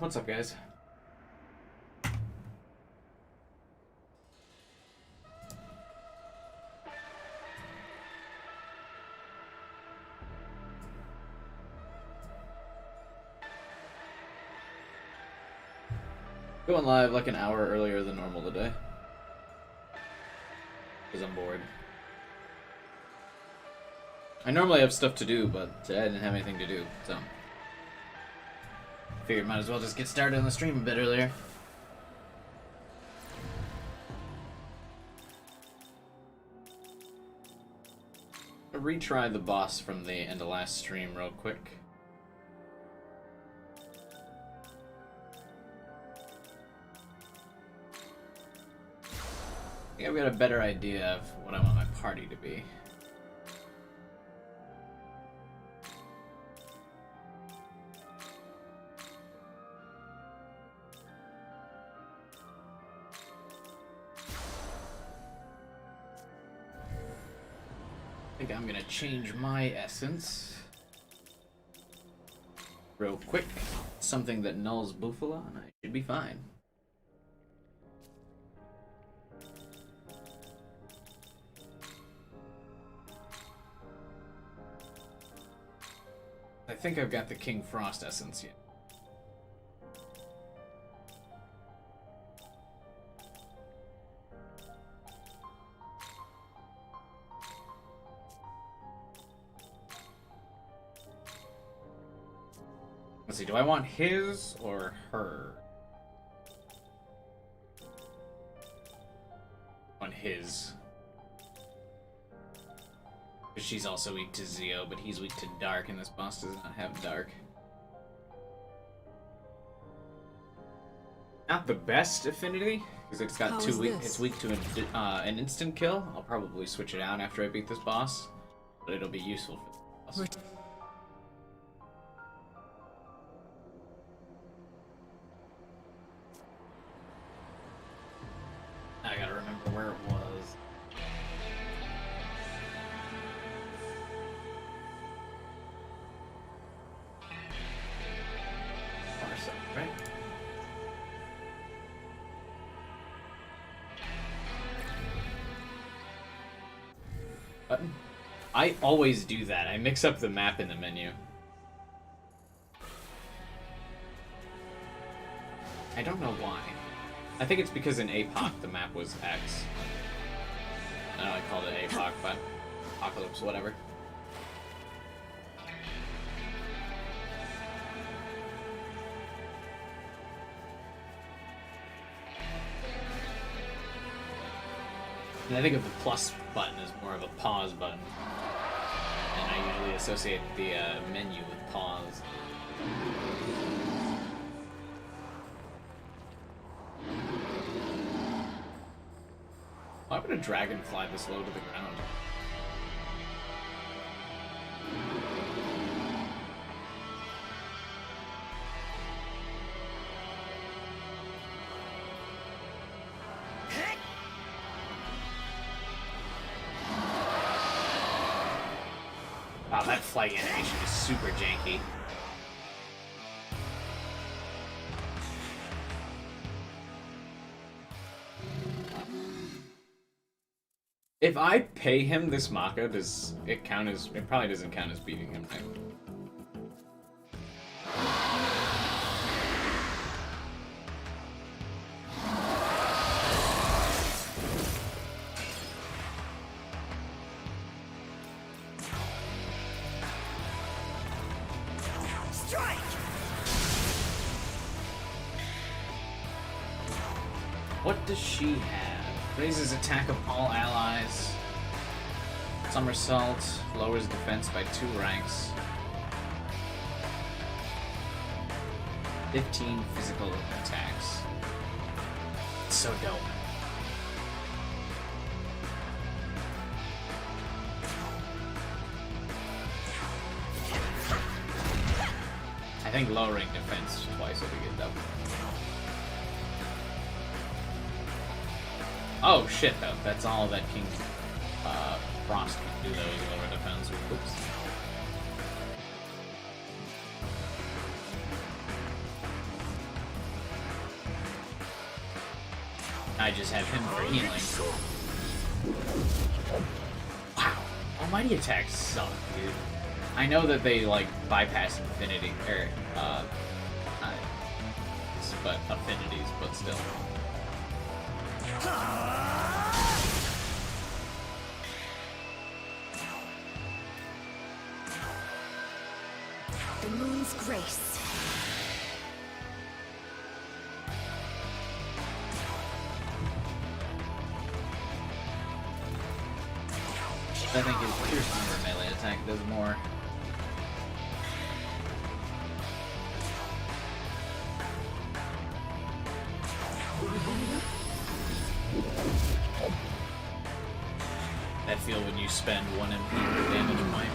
What's up, guys? Going live like an hour earlier than normal today. Because I'm bored. I normally have stuff to do, but today I didn't have anything to do, so... Figured might as well just get started on the stream a bit earlier. I'll retry the boss from the end of last stream real quick. I think I've got a better idea of what I want my party to be. I think I'm gonna change my essence real quick. Something that nulls Bufala, and I should be fine. I think I've got the King Frost essence yet. Let's see, do I want his or her? I want his. Because she's also weak to Zeo, but he's weak to Dark, and this boss does not have Dark. Not the best affinity, because it's got it's weak to an instant kill. I'll probably switch it out after I beat this boss, but it'll be useful for this boss. I gotta remember where it was. Far south, right? Button? I always do that. I mix up the map in the menu. I don't know why. I think it's because in APOC the map was X. I know I called it APOC, but Apocalypse, whatever. And I think of the plus button as more of a pause button. And I usually associate the menu with pause. Why would a dragon fly this low to the ground? Wow, that flight animation is super janky. If I pay him this Maka, does it count as... It probably doesn't count as beating him, right? Strike! What does she have? Raises attack of all allies. Somersault. Lowers defense by 2 ranks. 15 physical attacks. It's so dope. I think lowering defense twice will be good though. Oh shit, though. That's all that King Frost can do, though, is lower defense. Oops. I just have him for healing. Wow. Almighty attacks suck, dude. I know that they, like, bypass infinity, or, but affinities, but still. The moon's grace. I think his pierce armor melee attack does more. That feel when you spend 1 MP per damage point.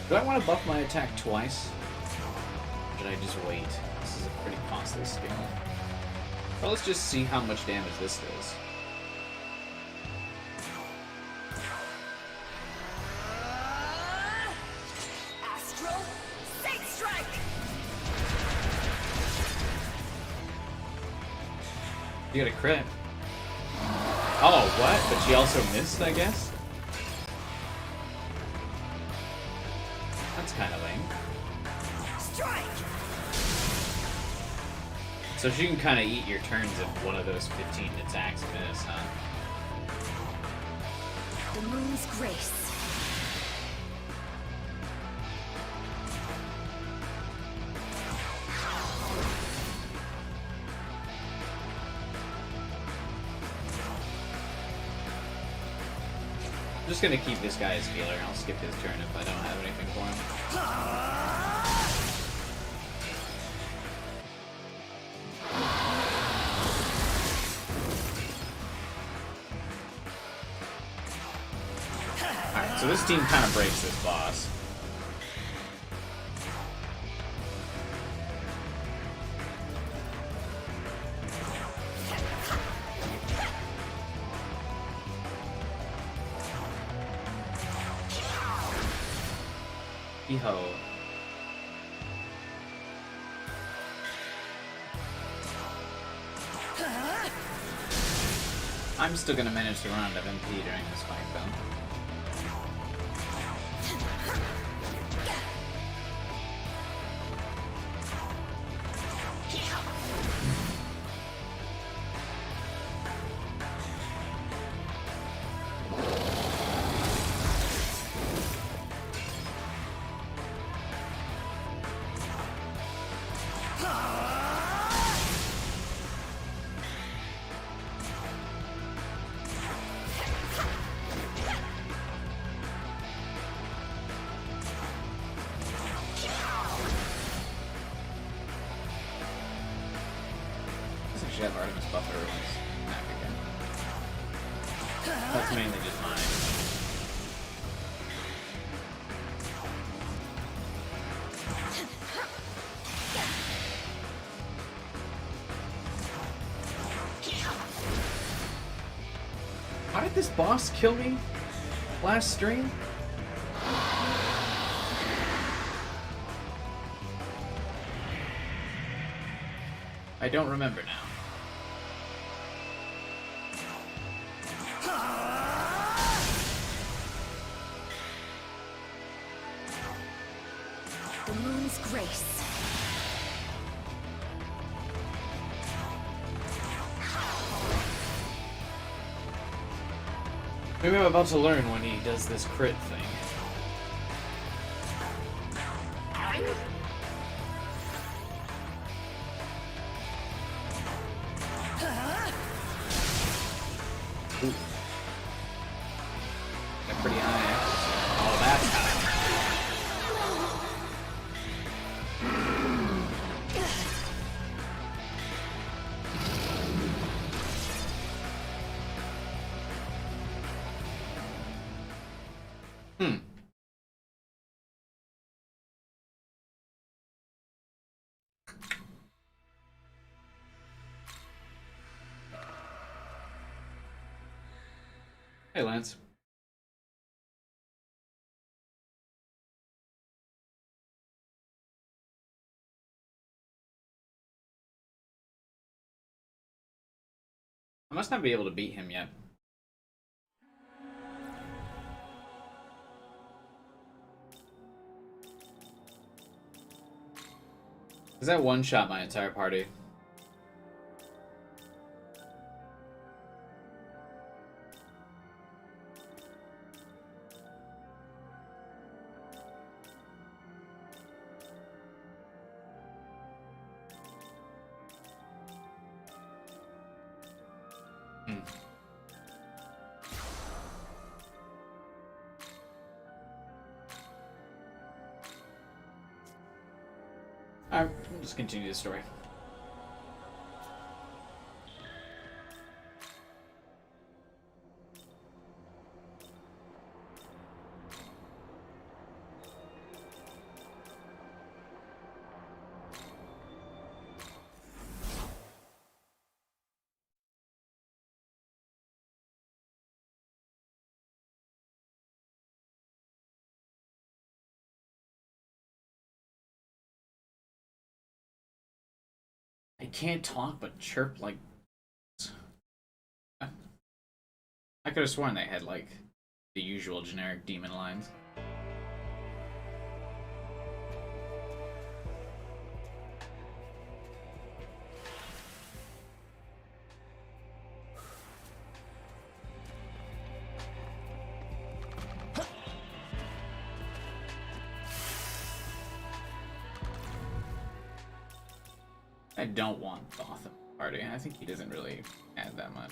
Do I want to buff my attack twice? Or should I just wait? This is a pretty costly skill. Well, let's just see how much damage this does. Astral Fate Strike. You got a crit. Oh, what? But she also missed, I guess? That's kind of lame. Strike. So she can kind of eat your turns if one of those 15 attacks miss, huh? The moon's grace. I'm just gonna keep this guy as healer. I'll skip his turn if I don't have anything for him. Alright, so this team kind of breaks this boss. Eho. I'm still gonna manage to run out of MP during this fight, though. Should have Artemis buffer back again. That's mainly just mine. How did this boss kill me last stream? I don't remember now. The moon's grace. Maybe I'm about to learn when he does this crit thing. Ooh. Got pretty high. Hmm. Hey, Lance. I must not be able to beat him yet. Is that one shot my entire party? Hmm. Alright, we'll just continue the story. I can't talk but chirp like. I could have sworn they had like the usual generic demon lines. I don't want Gotham party. I think he doesn't really add that much.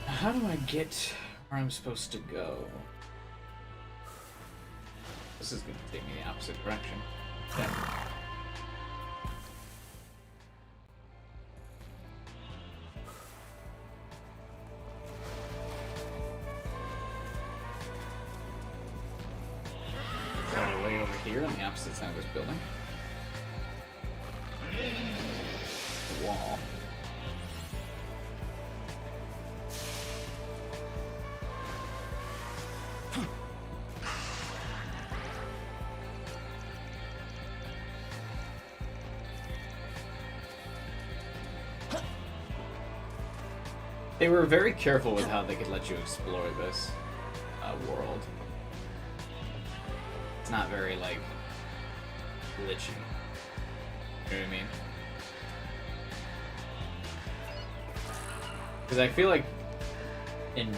How do I get where I'm supposed to go? This is going to take me the opposite direction. Yeah. Got way over here on the opposite side of this building. Wall. They were very careful with how they could let you explore this world. It's not very, like, glitchy. You know what I mean? Because I feel like in...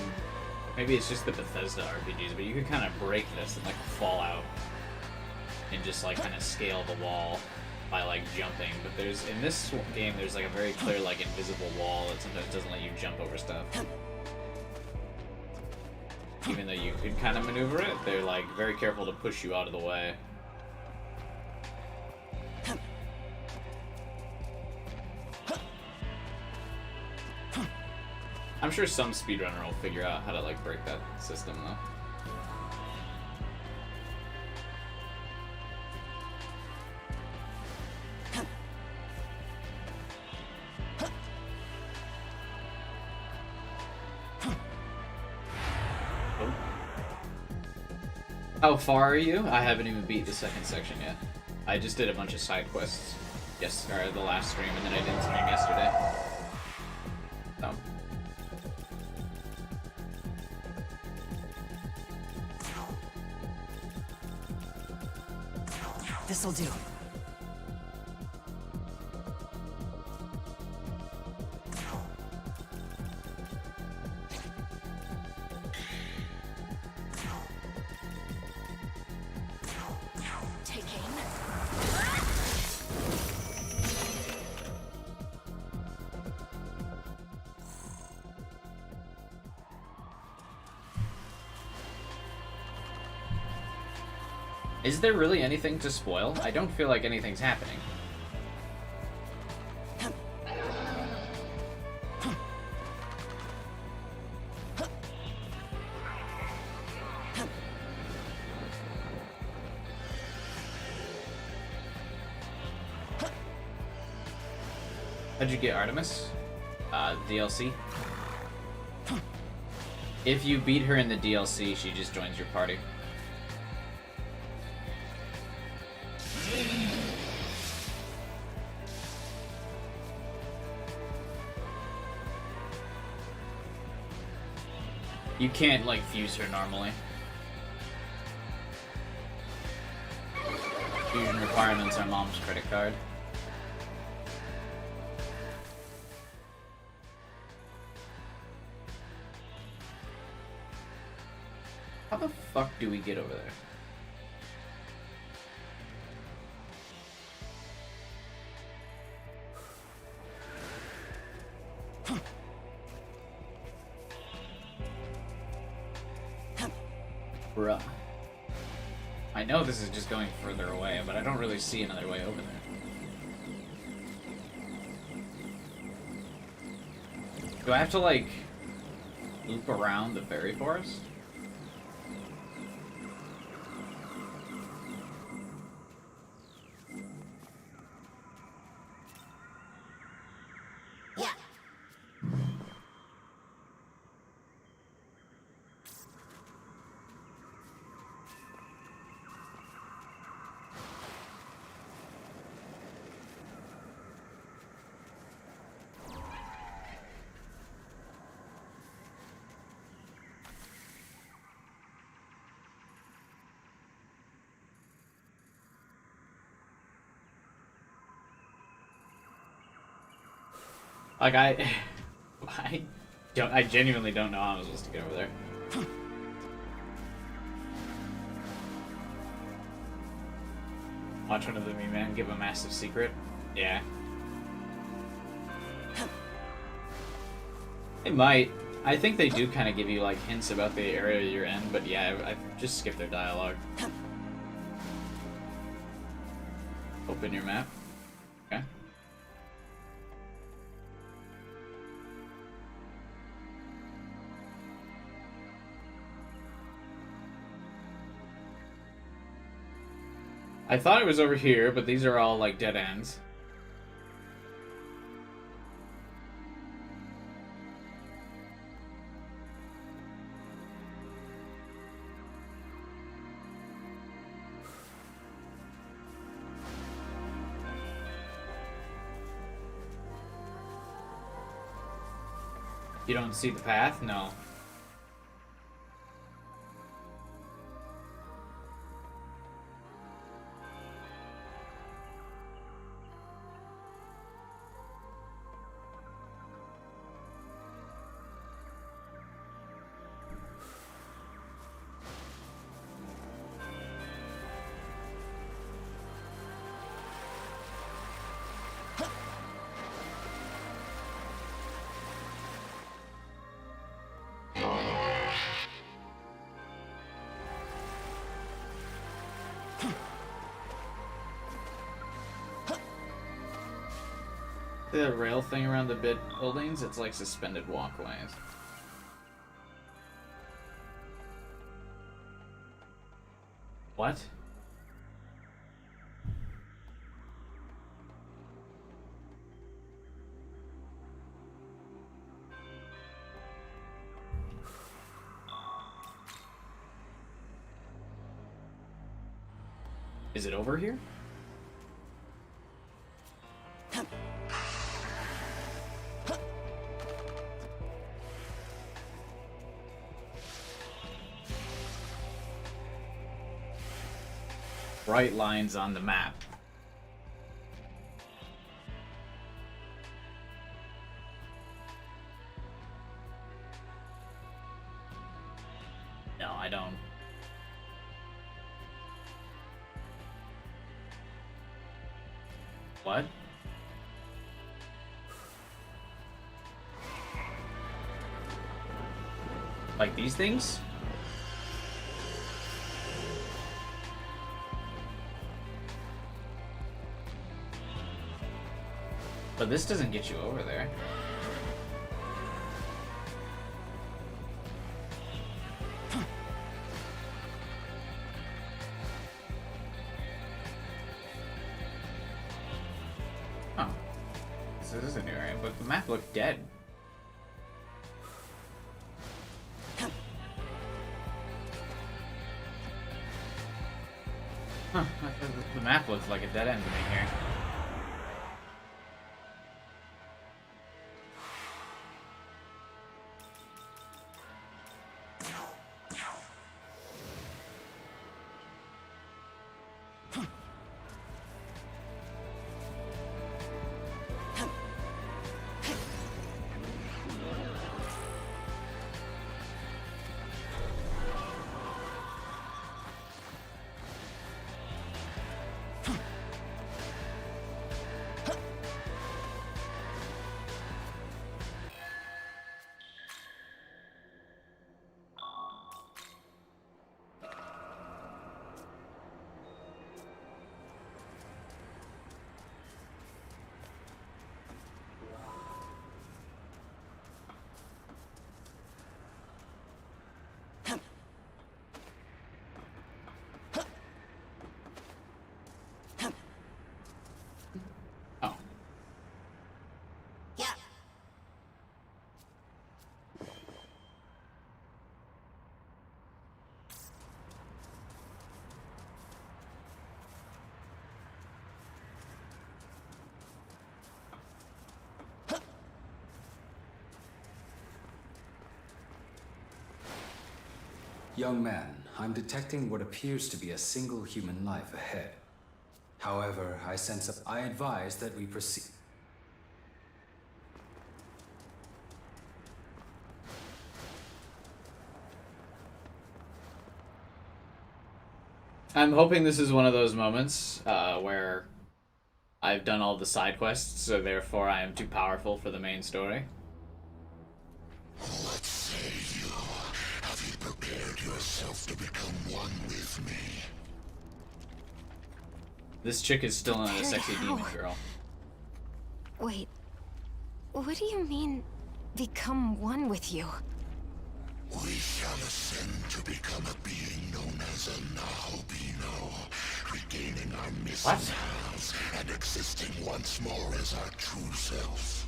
Maybe it's just the Bethesda RPGs, but you could kind of break this in, like, Fallout and just, like, kind of scale the wall by, like, jumping. But there's... In this game, there's, like, a very clear, like, invisible wall that sometimes doesn't let you jump over stuff. Even though you could kind of maneuver it, they're, like, very careful to push you out of the way. I'm sure some speedrunner will figure out how to, like, break that system, though. How far are you? I haven't even beat the second section yet. I just did a bunch of side quests or the last stream, and then I did stream yesterday. So. This'll do. Take aim. Is there really anything to spoil? I don't feel like anything's happening. How'd you get Artemis? DLC. If you beat her in the DLC, she just joins your party. You can't, like, fuse her normally. Fusion requirements are mom's credit card. How the fuck do we get over there? Bruh. I know this is just going further away, but I don't really see another way over there. Do I have to, like, loop around the fairy forest? Like, I genuinely don't know how I'm supposed to get over there. Watch one of the me man give a massive secret. Yeah. They might. I think they do kind of give you, like, hints about the area you're in, but yeah, I just skipped their dialogue. Open your map. Okay. I thought it was over here, but these are all, like, dead ends. You don't see the path? No. The rail thing around the buildings, it's like suspended walkways. What? Is it over here? Bright lines on the map. No, I don't. What? Like these things? But this doesn't get you over there. Oh. This is a new area, but the map looked dead. Huh, the map looks like a dead end to me here. Oh. Yeah. Young man, I'm detecting what appears to be a single human life ahead. However, I advise that we proceed. I'm hoping this is one of those moments where I've done all the side quests, so therefore I am too powerful for the main story. What say you? Have you prepared yourself to become one with me? This chick is still not a Prepared sexy how? demon girl. Wait. What do you mean, become one with you? We shall ascend to become a being known as a Nahobino, regaining our missing What? halves and existing once more as our true self.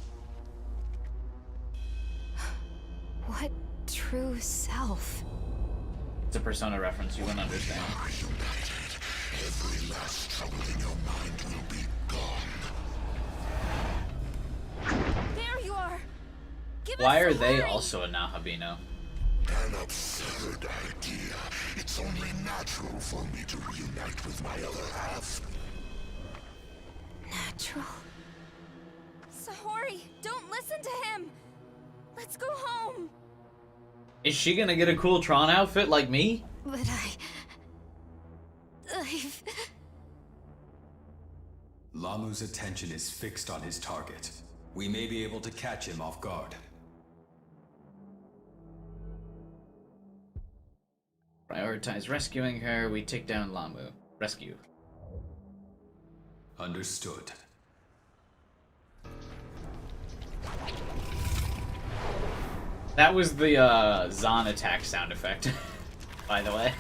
What true self? It's a Persona reference, you wouldn't understand. Are united. Every last trouble in your mind will be gone. There you are! Give Why us are some they hurry! also a Nahabino? An absurd idea. It's only natural for me to reunite with my other half. Natural? Sahori, don't listen to him! Let's go home! Is she gonna get a cool Tron outfit like me? But I've... Lamu's attention is fixed on his target. We may be able to catch him off guard. Prioritize rescuing her, we take down Lamu. Rescue. Understood. That was the Zahn attack sound effect, by the way.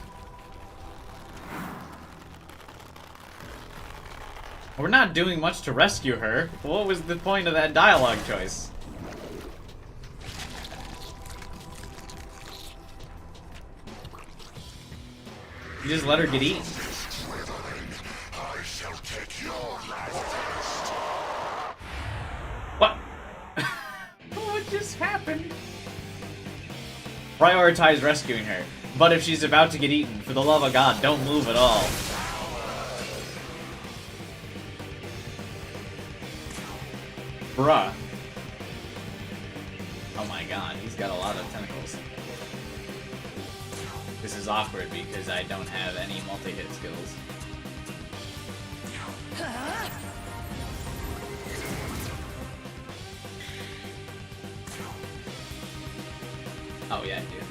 We're not doing much to rescue her. What was the point of that dialogue choice? You just let her get eaten. I shall take your life. What? What just happened? Prioritize rescuing her. But if she's about to get eaten, for the love of God, don't move at all. Bruh. Oh my god, he's got a lot of tentacles. This is awkward because I don't have any multi-hit skills. Oh yeah, I do.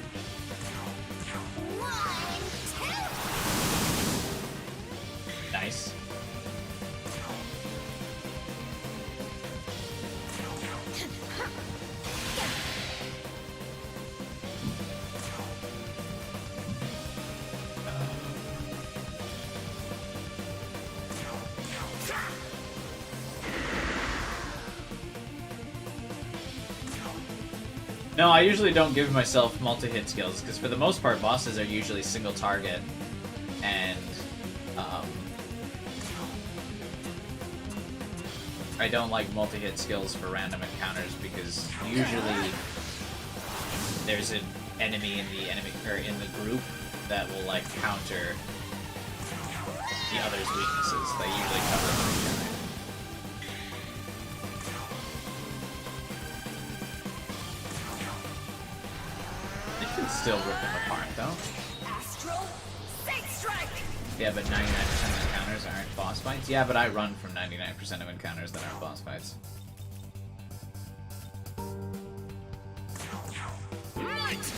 No, I usually don't give myself multi-hit skills, because for the most part, bosses are usually single target, and I don't like multi-hit skills for random encounters, because usually there's an enemy in the group that will like counter the other's weaknesses. They usually cover for each other. Still rip them apart, though. Astral State Strike! Yeah, but 99% of encounters aren't boss fights. Yeah, but I run from 99% of encounters that aren't boss fights. Might!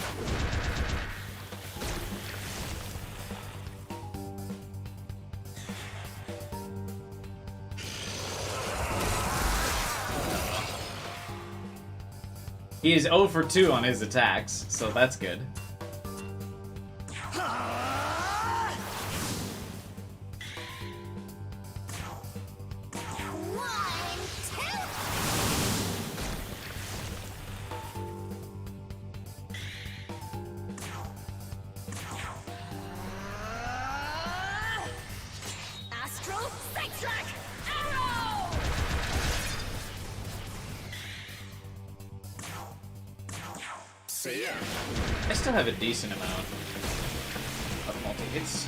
He is 0 for 2 on his attacks, so that's good. Astral State Strike! Arrow! See ya. I still have a decent amount of multi-hits.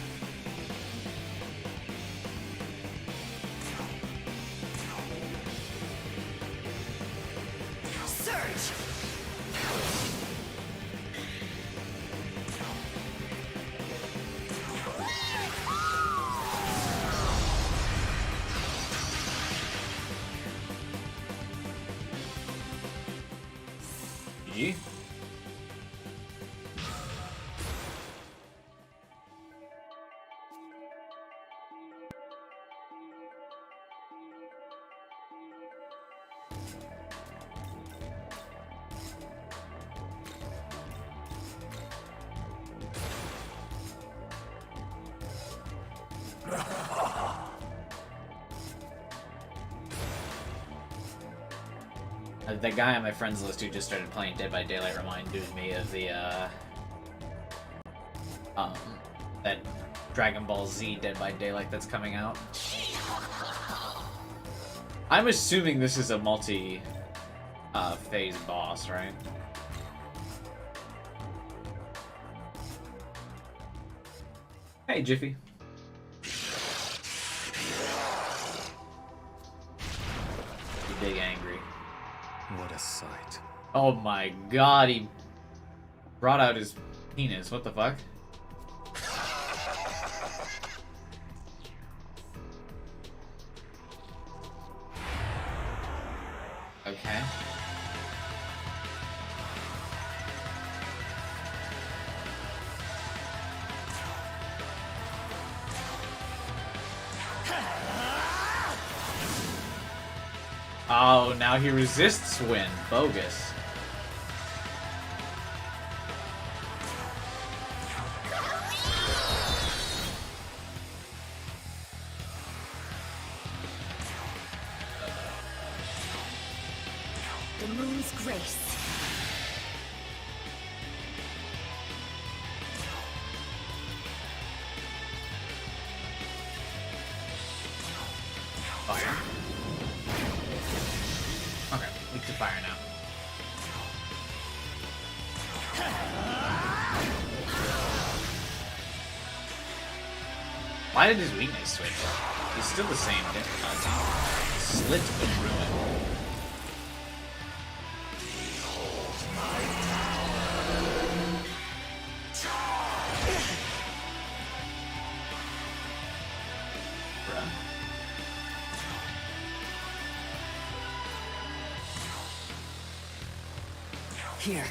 Surge! Yeah. The guy on my friends list who just started playing Dead by Daylight reminded me of the that Dragon Ball Z Dead by Daylight that's coming out. I'm assuming this is a multi phase boss, right? Hey, Jiffy. You big angry. What a sight. Oh my god, he brought out his penis. What the fuck? Okay. Oh, now he resists wind. Bogus. The moon's grace. Fire. Okay, weak to fire now. Why did his weakness switch? He's still the same. Slit but ruined. Bruh. Here.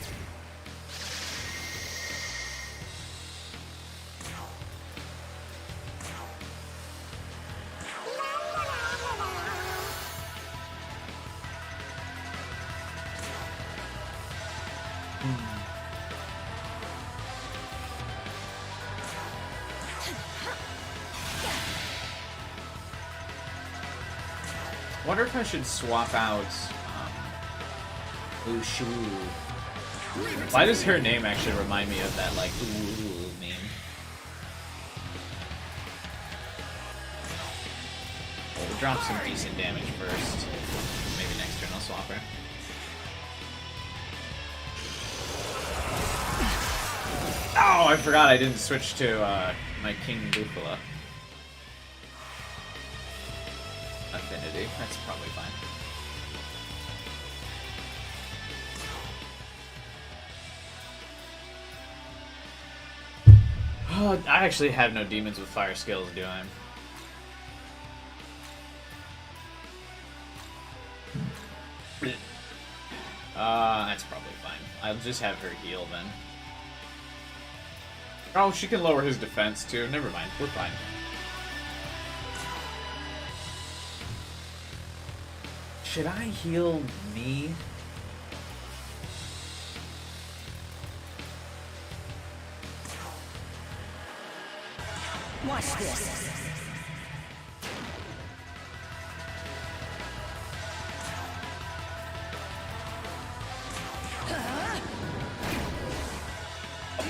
Wonder if I should swap out Ushu Why does her name actually remind me of that, like, ooh meme? We'll drop some decent damage first. Maybe next turn I'll swap her. Oh, I forgot I didn't switch to my King Bufala. Affinity. That's probably fine. Oh, I actually have no demons with fire skills, do I? That's probably fine. I'll just have her heal then. Oh, she can lower his defense too. Never mind, we're fine. Should I heal me? Watch this.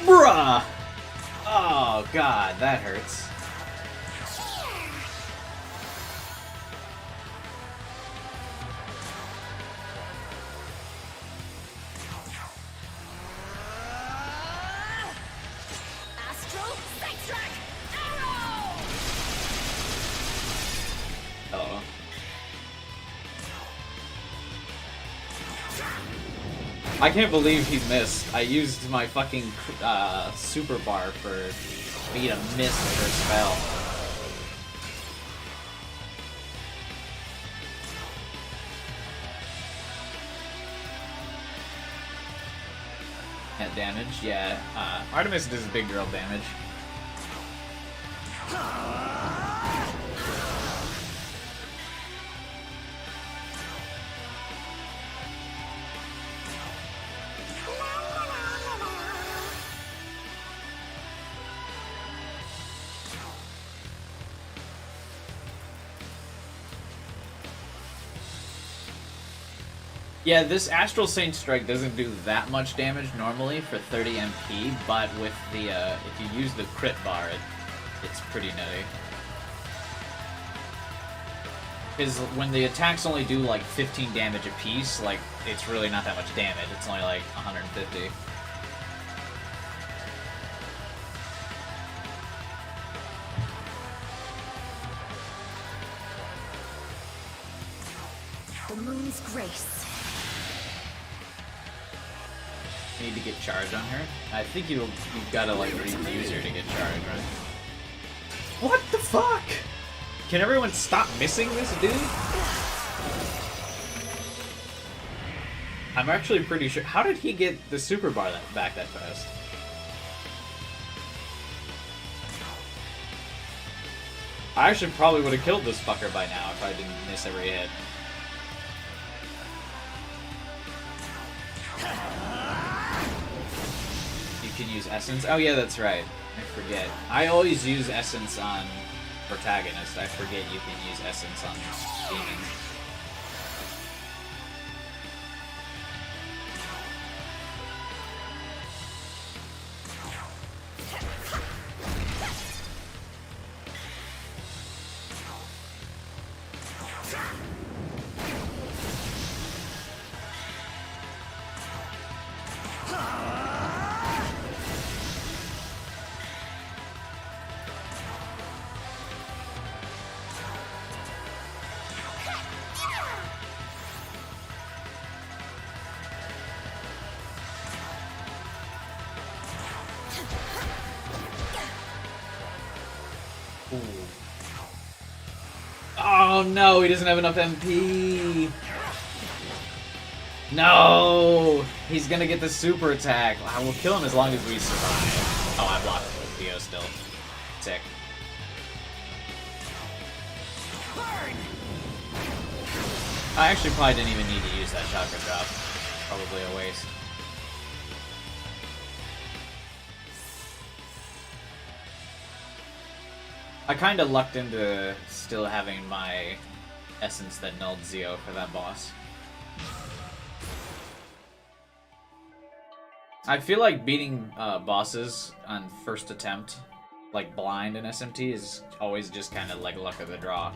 Bruh! Oh god, that hurts. Oh. I can't believe he missed. I used my fucking super bar for me to miss her spell. At damage, yeah. Artemis does big girl damage. Yeah, this Astral Saint Strike doesn't do that much damage normally for 30 MP, but with the, if you use the crit bar, it's pretty nutty. Because when the attacks only do like 15 damage apiece, like, it's really not that much damage, it's only like 150. The moon's grace. Need to get charged on her? I think you've gotta like refuse her to get charged, right? What the fuck? Can everyone stop missing this dude? I'm actually pretty sure. How did he get the super bar back that fast? I actually probably would have killed this fucker by now if I didn't miss every hit. You can use Essence. Oh yeah, that's right. I forget. I always use Essence on Protagonist. I forget you can use Essence on Demons. Ooh. Oh no, he doesn't have enough MP. No, he's gonna get the super attack. I will kill him as long as we survive. Oh, I blocked him with Theo still. Sick. I actually probably didn't even need to use that chakra drop. Probably a waste. I kinda lucked into still having my essence that nulled Zeo for that boss. I feel like beating bosses on first attempt, like blind in SMT, is always just kind of like luck of the draw.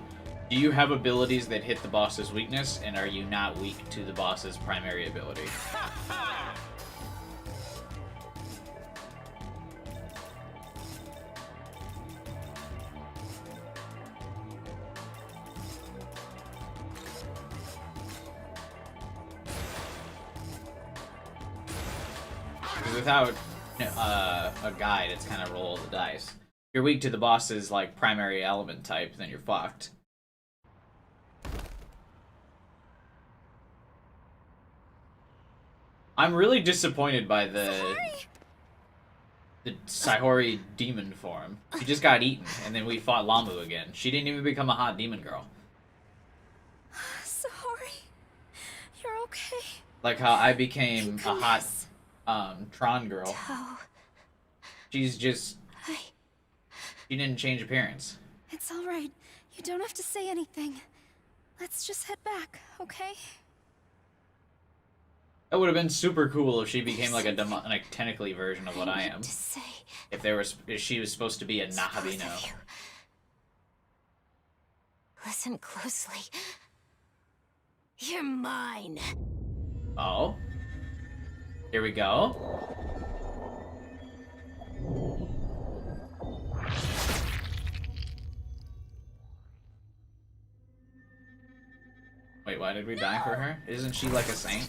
Do you have abilities that hit the boss's weakness, and are you not weak to the boss's primary ability? Because without a guide, it's kind of roll the dice. If you're weak to the boss's like primary element type, then you're fucked. I'm really disappointed by the Saihori demon form. She just got eaten, and then we fought Lamu again. She didn't even become a hot demon girl. Sorry. You're okay. Like how I became a hot Tron girl. She's just... She didn't change appearance. It's all right. You don't have to say anything. Let's just head back, okay? That would have been super cool if she became like a demonic tentacly version of what I am. If she was supposed to be a Nahabino. Listen closely. You're mine. Oh? Here we go. Wait, why did we die for her? Isn't she like a saint?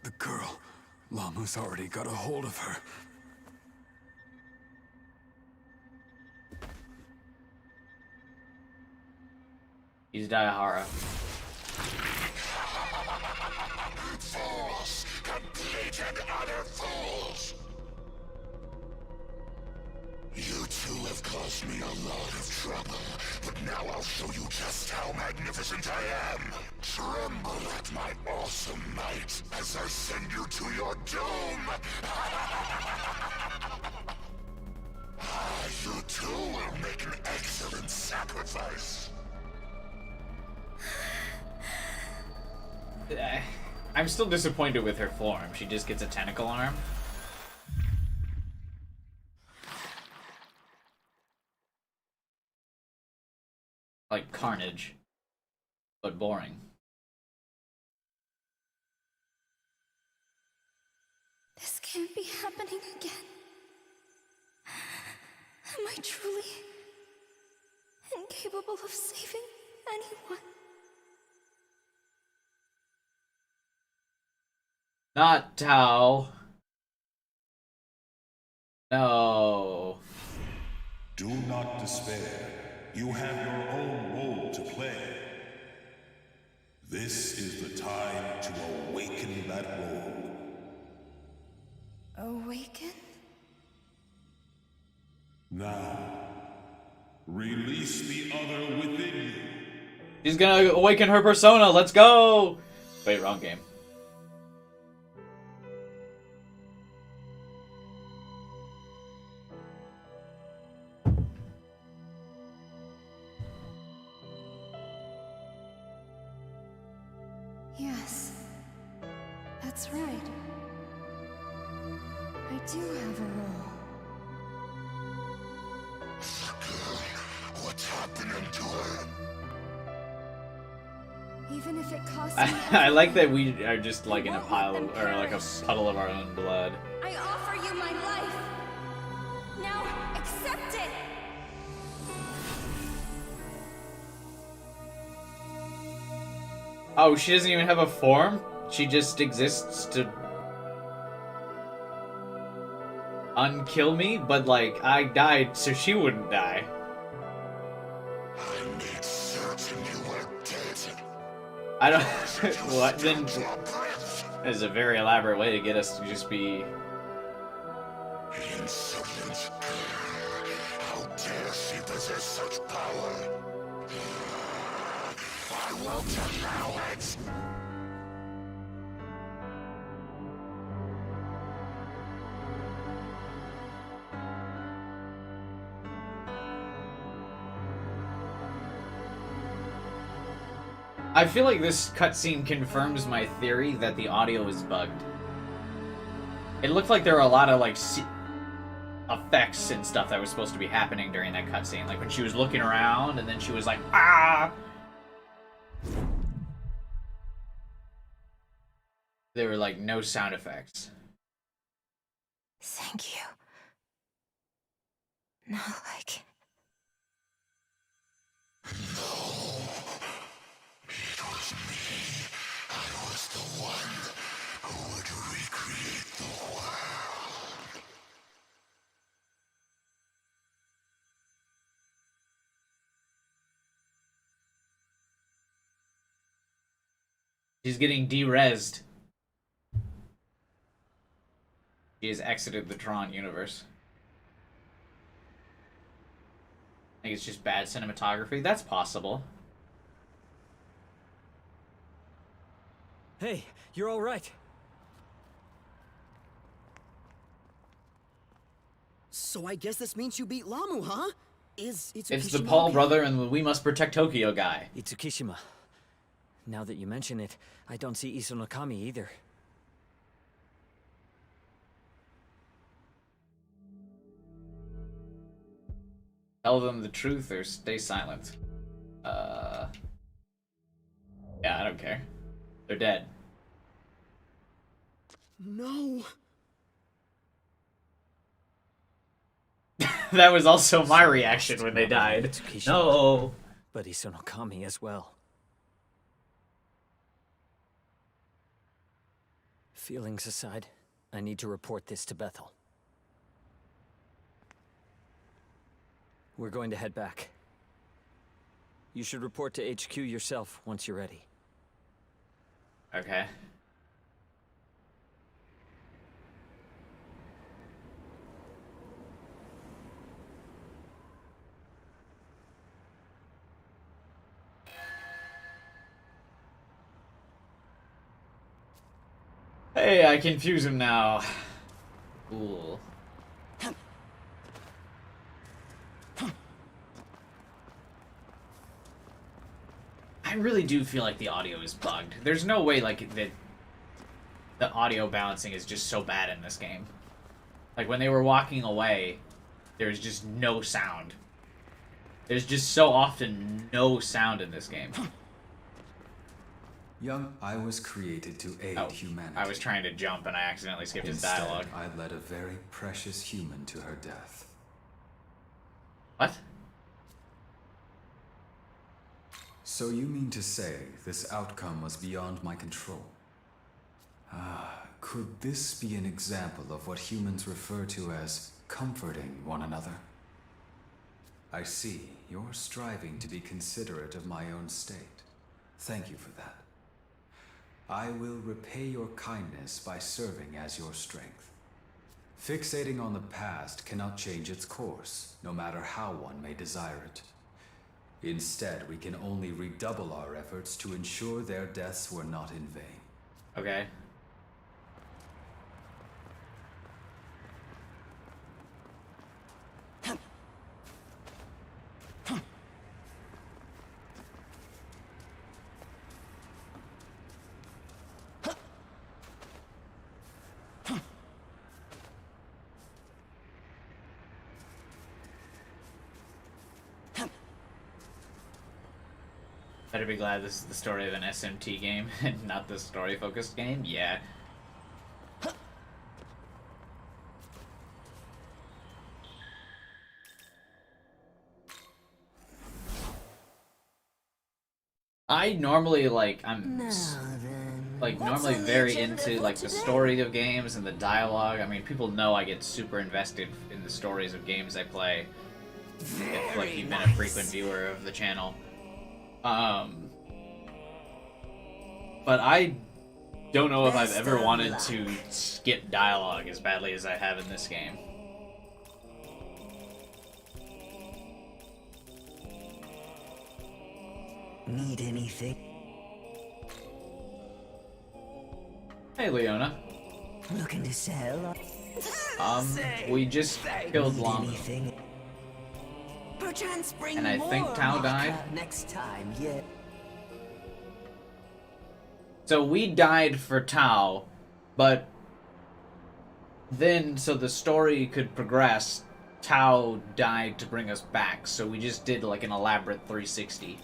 The girl. Lamu's already got a hold of her. He's Daihara. Fools! Complete and utter fools! You two have caused me a lot of trouble, but now I'll show you just how magnificent I am! Tremble at my awesome might as I send you to your doom! You two will make an excellent sacrifice! I'm still disappointed with her form. She just gets a tentacle arm. Like Carnage, but boring. This can't be happening again. Am I truly incapable of saving anyone? Not Tao. No. Do not despair. You have your own role to play. This is the time to awaken that role. Awaken? Now, release the other within you. She's gonna awaken her persona. Let's go. Wait, wrong game. Yes. That's right. I do have a role. What's happening to her? Even if it costs me I like everything, that we are just like in a pile of, or like a puddle of our own blood. I offer you my life. Now, accept it! Oh, she doesn't even have a form? She just exists to unkill me? But like, I died so she wouldn't die. I made certain you were dead. I don't... What? Then... There's a very elaborate way to get us to just be... Insolent girl. How dare she possess such power? I won't allow it! I feel like this cutscene confirms my theory that the audio is bugged. It looked like there were a lot of like effects and stuff that was supposed to be happening during that cutscene, like when she was looking around and then she was like, ah. There were like no sound effects. Thank you. Not like... It was me. I was the one who would recreate the world. She's getting de-rezzed. She has exited the Tron universe. I think it's just bad cinematography. That's possible. Hey, you're all right. So I guess this means you beat Lamu, huh? Is It's the Itsukishima Paul okay? brother and the We Must Protect Tokyo guy. Itsukishima. Now that you mention it, I don't see Isunokami either. Tell them the truth or stay silent. Yeah, I don't care. They're dead. No. That was also my reaction when they died. Tsukishima, No. but Isunokami as well. Feelings aside, I need to report this to Bethel. We're going to head back. You should report to HQ yourself once you're ready. Okay. Hey, I confuse him now. Cool. I really do feel like the audio is bugged. There's no way, like, the audio balancing is just so bad in this game. Like, when they were walking away, there's just no sound. There's just so often no sound in this game. Young, I was created to aid humanity. I was trying to jump and I accidentally skipped his Instead, dialogue. I led a very precious human to her death. What? So you mean to say this outcome was beyond my control? Could this be an example of what humans refer to as comforting one another? I see. You're striving to be considerate of my own state. Thank you for that. I will repay your kindness by serving as your strength. Fixating on the past cannot change its course, no matter how one may desire it. Instead, we can only redouble our efforts to ensure their deaths were not in vain. Okay. Better be glad this is the story of an SMT game and not the story-focused game. Yeah. I normally normally very into like the story of games and the dialogue. I mean, people know I get super invested in the stories of games I play. If like you've been a frequent viewer of the channel. But I don't know if I've ever wanted to skip dialogue as badly as I have in this game. Need anything? Hey, Leona. Looking to sell? We just killed Need Lamu. anything? Perchance bring And I think more Tao died? Maka next time, yeah. So we died for Tao, but then, so the story could progress, Tao died to bring us back, so we just did like an elaborate 360.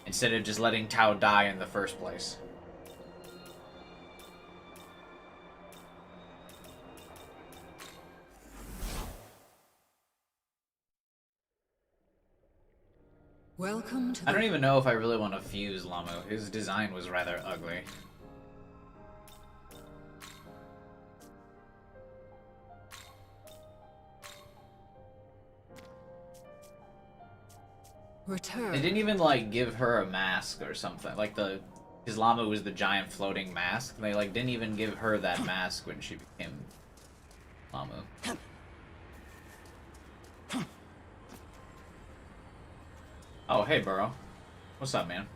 Instead of just letting Tao die in the first place. Welcome to I don't even know if I really want to fuse Lamu. His design was rather ugly. return. They didn't even like give her a mask or something. Like his Lamu was the giant floating mask. They like didn't even give her that mask when she became Lamu. Oh, hey, Burrow. What's up, man?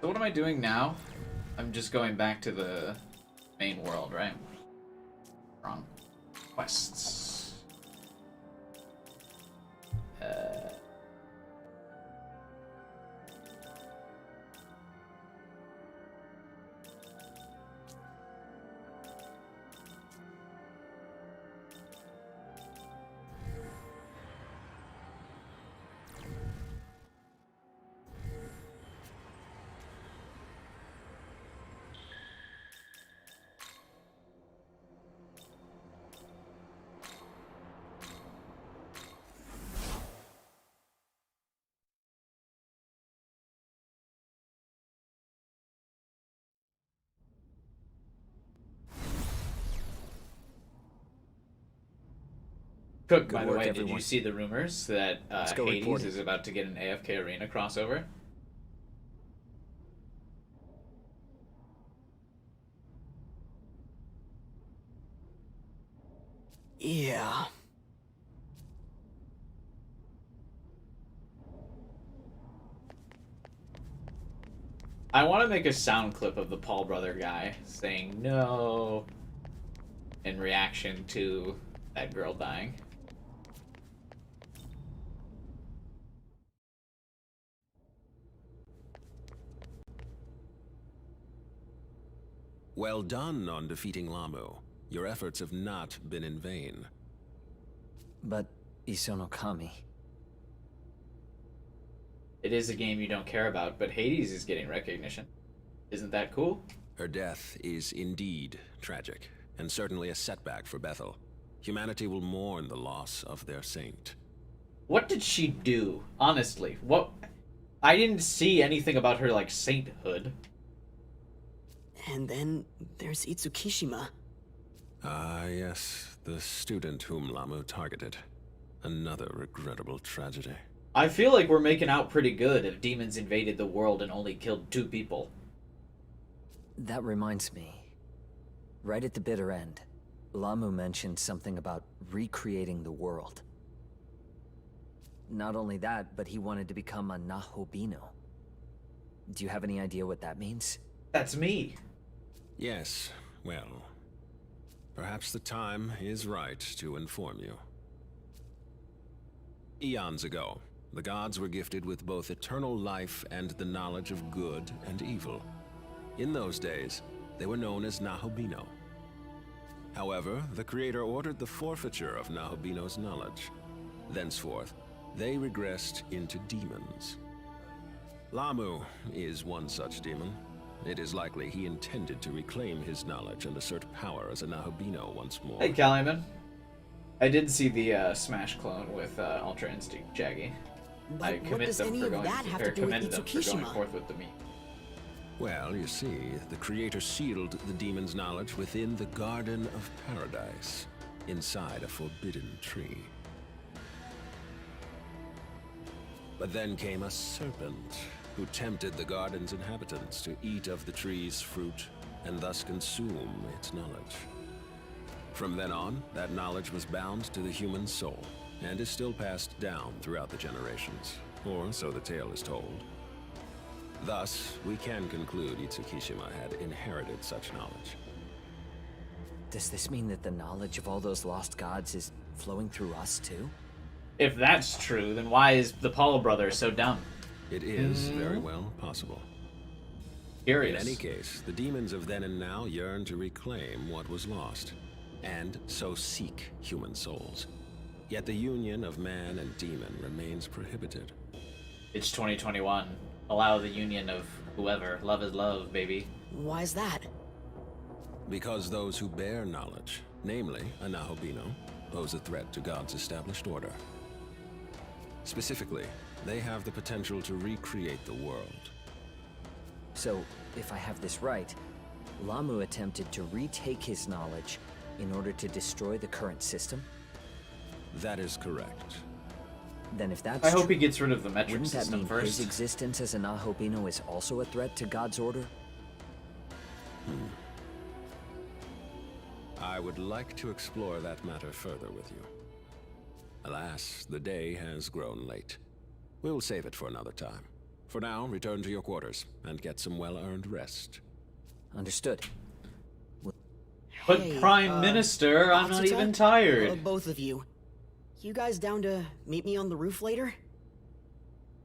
So what am I doing now? I'm just going back to the main world, right? Wrong. Quests. Cook, by the way, did you see the rumors that Hades is about to get an AFK Arena crossover? Yeah. I want to make a sound clip of the Paul Brother guy saying no in reaction to that girl dying. Well done on defeating Lamu. Your efforts have not been in vain. But Isonokami... It is a game you don't care about, but Hades is getting recognition. Isn't that cool? Her death is indeed tragic, and certainly a setback for Bethel. Humanity will mourn the loss of their saint. What did she do? Honestly, what? I didn't see anything about her, like, sainthood. And then there's Itsukishima. Ah, yes, the student whom Lamu targeted. Another regrettable tragedy. I feel like we're making out pretty good if demons invaded the world and only killed 2 people. That reminds me. Right at the bitter end, Lamu mentioned something about recreating the world. Not only that, but he wanted to become a Nahobino. Do you have any idea what that means? That's me. Yes, well, perhaps the time is right to inform you. Eons ago, the gods were gifted with both eternal life and the knowledge of good and evil. In those days, they were known as Nahobino. However, the Creator ordered the forfeiture of Nahobino's knowledge. Thenceforth, they regressed into demons. Lamu is one such demon. It is likely he intended to reclaim his knowledge and assert power as a Nahobino once more. Hey, Caliman. I did see the Smash clone with Ultra Instinct Jaggy. But I what commend does them any for of going, that have or to do with commended them for going Itsukishima? forth with the meme. Well, you see, the Creator sealed the demon's knowledge within the Garden of Paradise, inside a forbidden tree. But then came a serpent, who tempted the garden's inhabitants to eat of the tree's fruit, and thus consume its knowledge. From then on, that knowledge was bound to the human soul, and is still passed down throughout the generations, or so the tale is told. Thus, we can conclude Itsukishima had inherited such knowledge. Does this mean that the knowledge of all those lost gods is flowing through us too? If that's true, then why is the Paul brother so dumb? It is very well possible. Curious. In any case, the demons of then and now yearn to reclaim what was lost, and so seek human souls. Yet the union of man and demon remains prohibited. It's 2021. Allow the union of whoever. Love is love, baby. Why is that? Because those who bear knowledge, namely a Nahobino, pose a threat to God's established order. Specifically, they have the potential to recreate the world. So, if I have this right, Lamu attempted to retake his knowledge in order to destroy the current system? That is correct. Then if that's I hope true, he gets rid of the metric wouldn't that system mean first. his existence as a Nahobino is also a threat to God's order? I would like to explore that matter further with you. Alas, the day has grown late. We will save it for another time. For now, return to your quarters and get some well-earned rest. Understood. But Hey, Prime Minister, I'm not even tired. Both of you. You guys down to meet me on the roof later?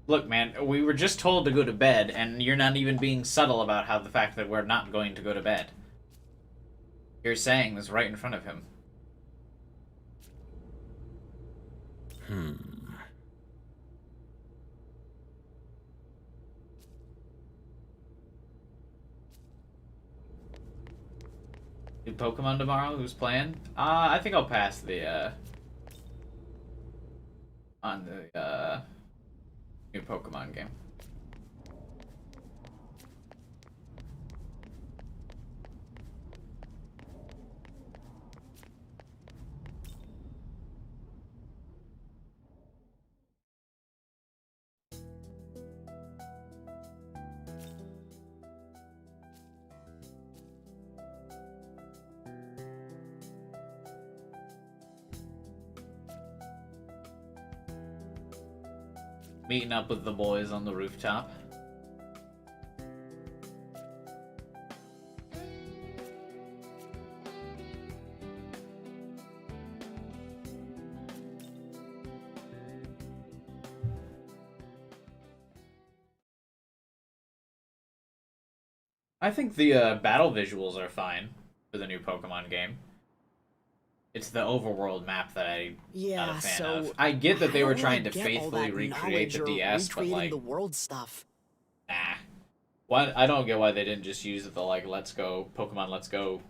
Look, man, we were just told to go to bed, and you're not even being subtle about how the fact that we're not going to go to bed. You're saying this right in front of him. New Pokemon tomorrow? Who's playing? I think I'll pass the, on the, new Pokemon game. Meeting up with the boys on the rooftop. I think the battle visuals are fine for the new Pokemon game. It's the overworld map that I'm not a fan of. I get that they were trying to faithfully recreate the DS, but like the world stuff. nah. Why? I don't get why they didn't just use the like "Let's Go Pokemon, Let's Go"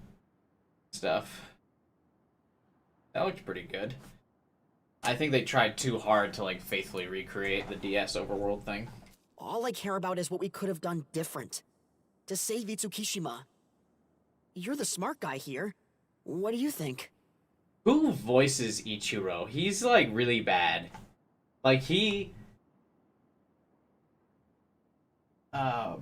stuff. That looked pretty good. I think they tried too hard to like faithfully recreate the DS overworld thing. All I care about is what we could have done different. To save Itsukishima. You're the smart guy here. What do you think? Who voices Ichiro? He's like really bad. Like he I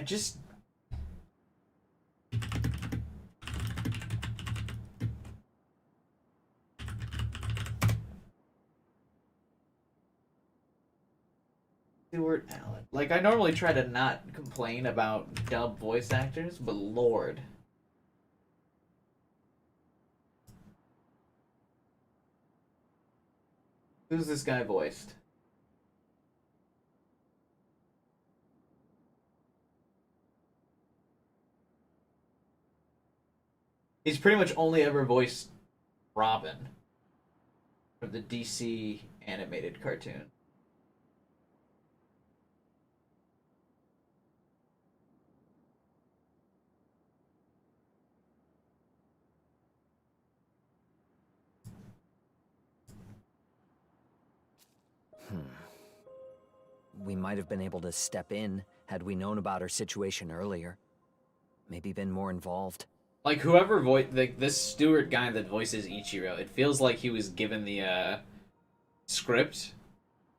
just Stuart Allen. Like, I normally try to not complain about dub voice actors, but lord. Who's this guy voiced? He's pretty much only ever voiced Robin from the DC animated cartoon. We might have been able to step in had we known about her situation earlier. Maybe been more involved. Like, whoever voiced this Stewart guy that voices Ichiro, it feels like he was given the script,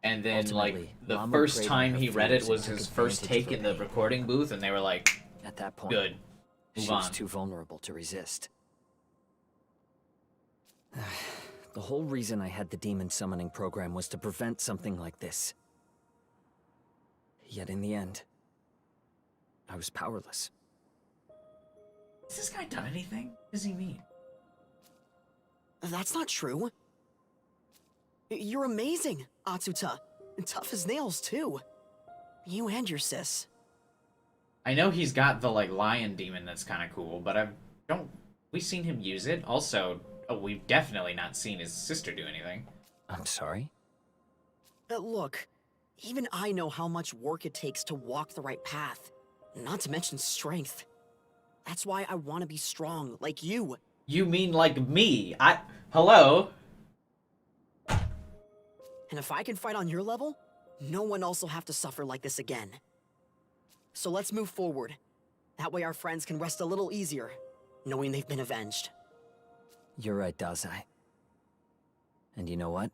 and then Ultimately, like the Lamu first preyed on time her he read it fears was and his took first advantage take of in her the pain. recording booth, and they were like, At that point, "Good." She Move was on. too vulnerable to resist. The whole reason I had the demon summoning program was to prevent something like this. Yet in the end, I was powerless. Has this guy done anything? What does he mean? That's not true. You're amazing, Atsuta. And tough as nails, too. You and your sis. I know he's got the, like, lion demon that's kind of cool, but we've seen him use it. Also, we've definitely not seen his sister do anything. I'm sorry? Look, even I know how much work it takes to walk the right path. Not to mention strength. That's why I want to be strong, like you. You mean like me? Hello? And if I can fight on your level, no one else will have to suffer like this again. So let's move forward. That way our friends can rest a little easier, knowing they've been avenged. You're right, Dazai. And you know what?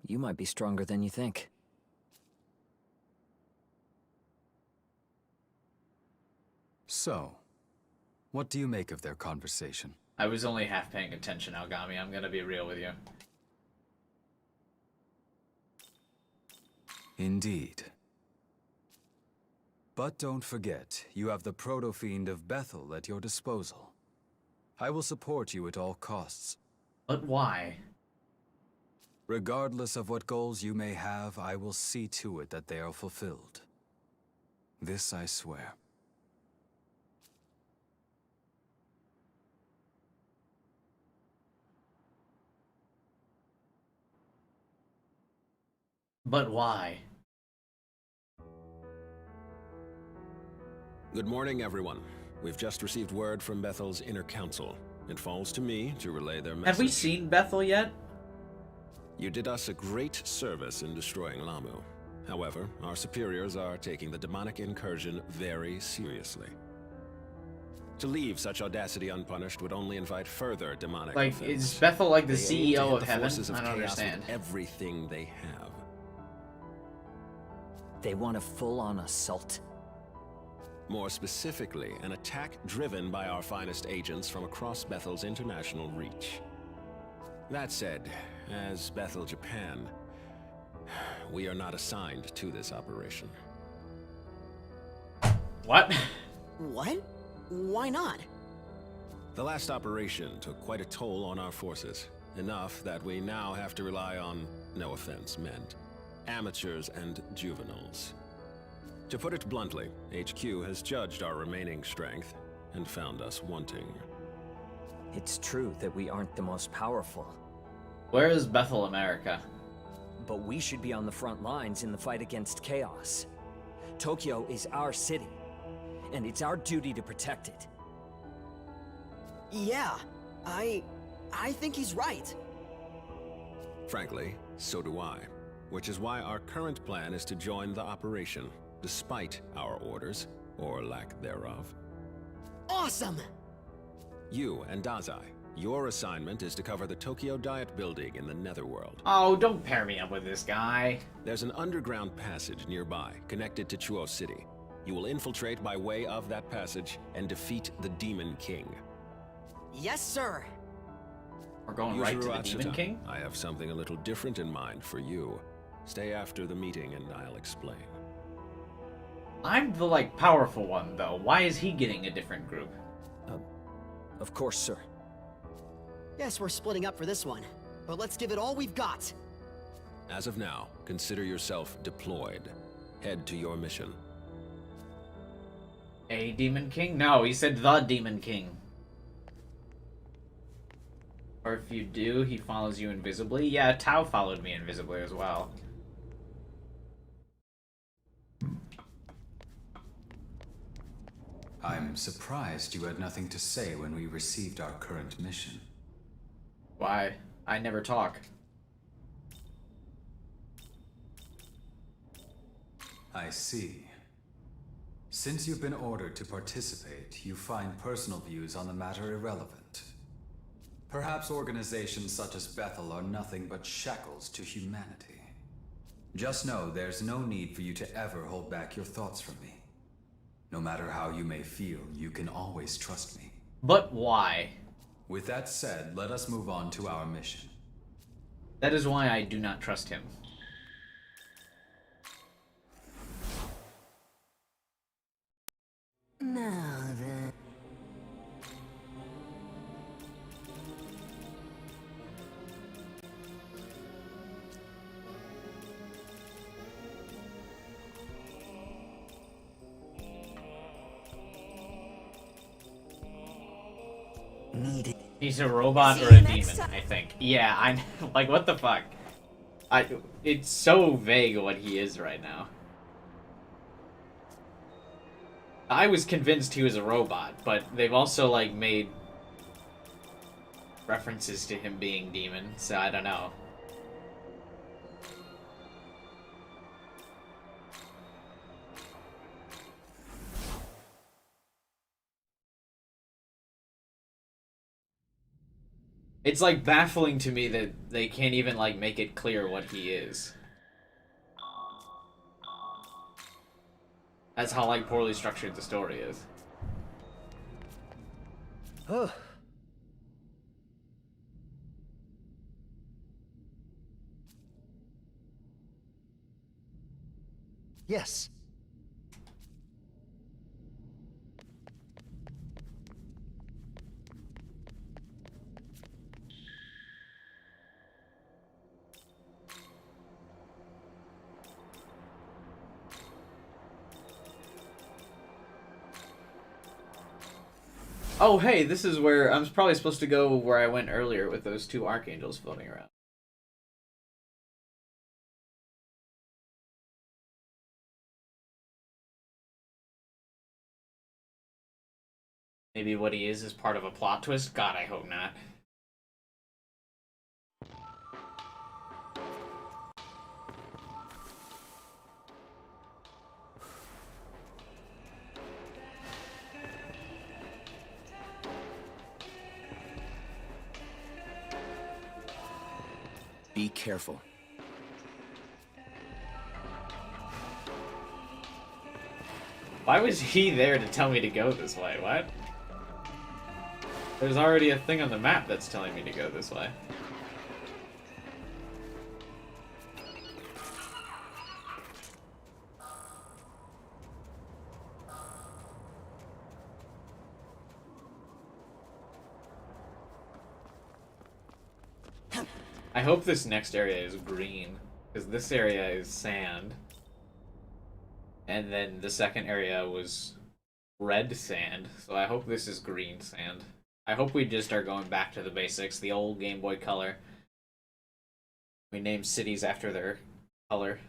You might be stronger than you think. So, what do you make of their conversation? I was only half paying attention, Algami. I'm gonna be real with you. Indeed. But don't forget, you have the proto-fiend of Bethel at your disposal. I will support you at all costs. But why? Regardless of what goals you may have, I will see to it that they are fulfilled. This I swear. But why? Good morning, everyone. We've just received word from Bethel's inner council. It falls to me to relay their message. Have we seen Bethel yet? You did us a great service in destroying Lamu. However, our superiors are taking the demonic incursion very seriously. To leave such audacity unpunished would only invite further demonic Like, offense. is Bethel like the They aim to CEO hit of the heaven? forces of I don't chaos understand. with everything they have. They want a full-on assault. More specifically, an attack driven by our finest agents from across Bethel's international reach. That said, as Bethel Japan, we are not assigned to this operation. What? What? Why not? The last operation took quite a toll on our forces. Enough that we now have to rely on, no offense meant, amateurs and juveniles. To put it bluntly, HQ has judged our remaining strength and found us wanting. It's true that we aren't the most powerful, Where is Bethel, America? but we should be on the front lines in the fight against chaos. Tokyo is our city, and it's our duty to protect it. Yeah, I think he's right. Frankly, so do I. Which is why our current plan is to join the operation, despite our orders, or lack thereof. Awesome! You and Dazai, your assignment is to cover the Tokyo Diet Building in the Netherworld. Oh, don't pair me up with this guy. There's an underground passage nearby, connected to Chuo City. You will infiltrate by way of that passage and defeat the Demon King. Yes, sir! We're going right to the Yuzuru Demon Atsuta, King? I have something a little different in mind for you. Stay after the meeting and I'll explain. I'm the, like, powerful one, though. Why is he getting a different group? Of course, sir. Guess we're splitting up for this one, but let's give it all we've got. As of now, consider yourself deployed. Head to your mission. A Demon King? No, he said the Demon King. Or if you do, he follows you invisibly. Yeah, Tao followed me invisibly as well. I'm surprised you had nothing to say when we received our current mission. Why? I never talk. I see. Since you've been ordered to participate, you find personal views on the matter irrelevant. Perhaps organizations such as Bethel are nothing but shackles to humanity. Just know there's no need for you to ever hold back your thoughts from me. No matter how you may feel, you can always trust me. But why? With that said, let us move on to our mission. That is why I do not trust him. Now then. Need it. He's a robot See or a you next demon, time. I think. Yeah, I like what the fuck? It's so vague what he is right now. I was convinced he was a robot, but they've also like made references to him being demon, so I don't know. It's like baffling to me that they can't even like make it clear what he is. That's how like poorly structured the story is. Oh. Yes. Oh, hey, this is where I'm probably supposed to go where I went earlier with those two archangels floating around. Maybe what he is part of a plot twist? God, I hope not. Be careful. Why was he there to tell me to go this way? What? There's already a thing on the map that's telling me to go this way. I hope this next area is green, because this area is sand. And then the second area was red sand, so I hope this is green sand. I hope we just are going back to the basics, the old Game Boy Color. We name cities after their color.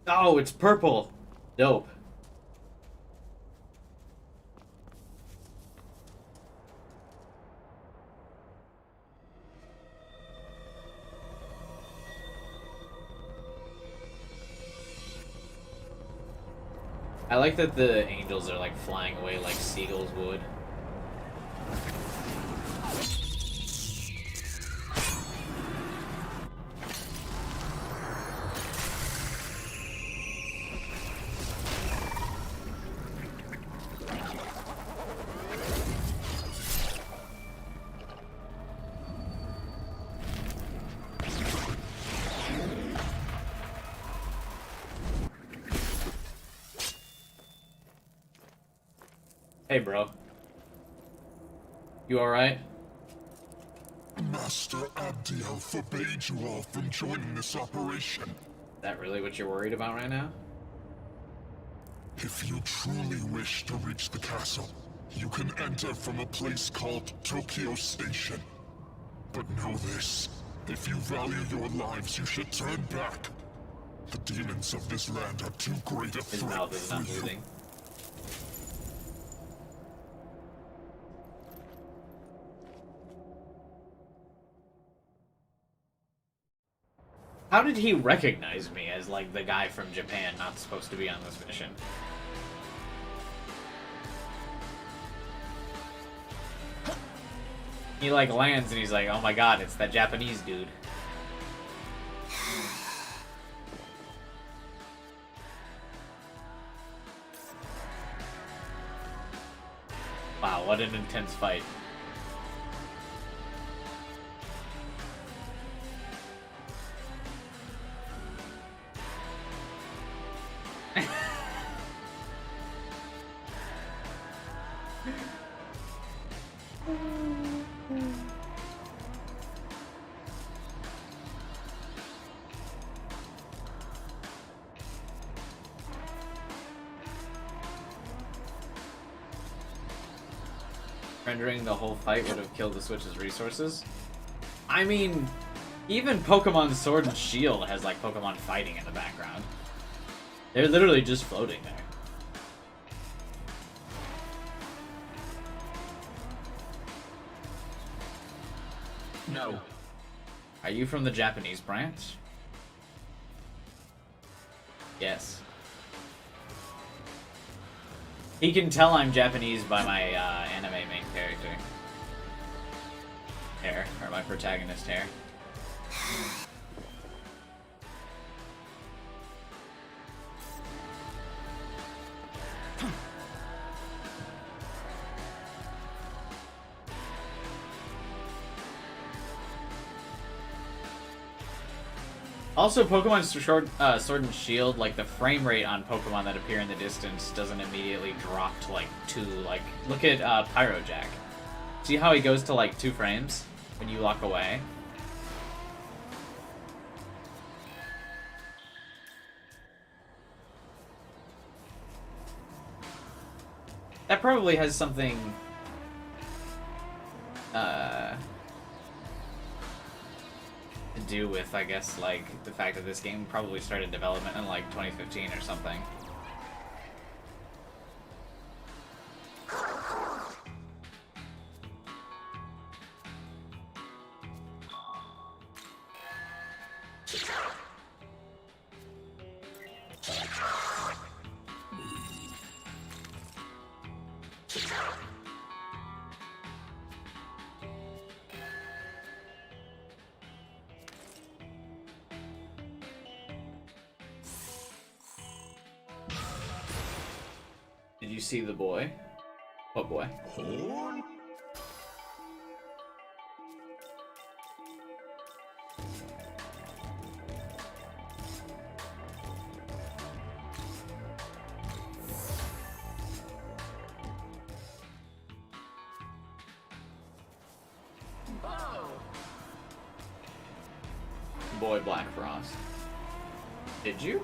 Oh, it's purple! Dope. I like that the angels are like flying away like seagulls would. Hey, bro. You alright? Master Abdiel forbade you all from joining this operation. Is that really what you're worried about right now? If you truly wish to reach the castle, you can enter from a place called Tokyo Station. But know this, if you value your lives, you should turn back. The demons of this land are too great a His threat mouth is for not you. moving. How did he recognize me as, like, the guy from Japan not supposed to be on this mission? He like lands and he's like, oh my god, it's that Japanese dude. Wow, what an intense fight. Rendering the whole fight would have killed the Switch's resources. I mean, even Pokemon Sword and Shield has like Pokemon fighting in the background. They're literally just floating there. No. Are you from the Japanese branch? Yes. He can tell I'm Japanese by my anime main character. Hair, or my protagonist hair. Also, Pokemon Sword and Shield, like the frame rate on Pokemon that appear in the distance doesn't immediately drop to like 2. Like, look at Pyrojack. See how he goes to like 2 frames when you lock away? That probably has something to do with, I guess, like, the fact that this game probably started development in, like, 2015 or something. Did you see the boy? What boy? Boy Black Frost. Did you?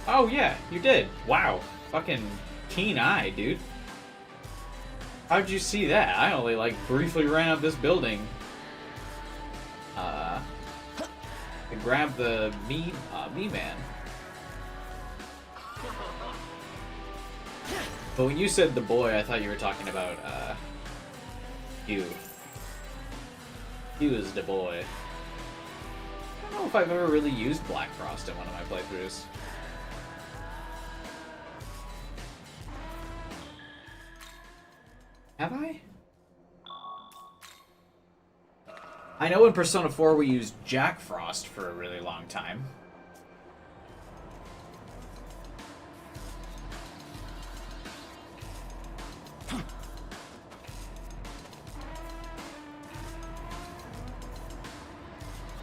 Oh yeah, you did. Wow. Fucking keen eye, dude. How'd you see that? I only, like, briefly ran up this building. To grab the me-man. But when you said the boy, I thought you were talking about, Hugh. Hugh is the boy. I don't know if I've ever really used Black Frost in one of my playthroughs. Have I? I know in Persona 4 we used Jack Frost for a really long time.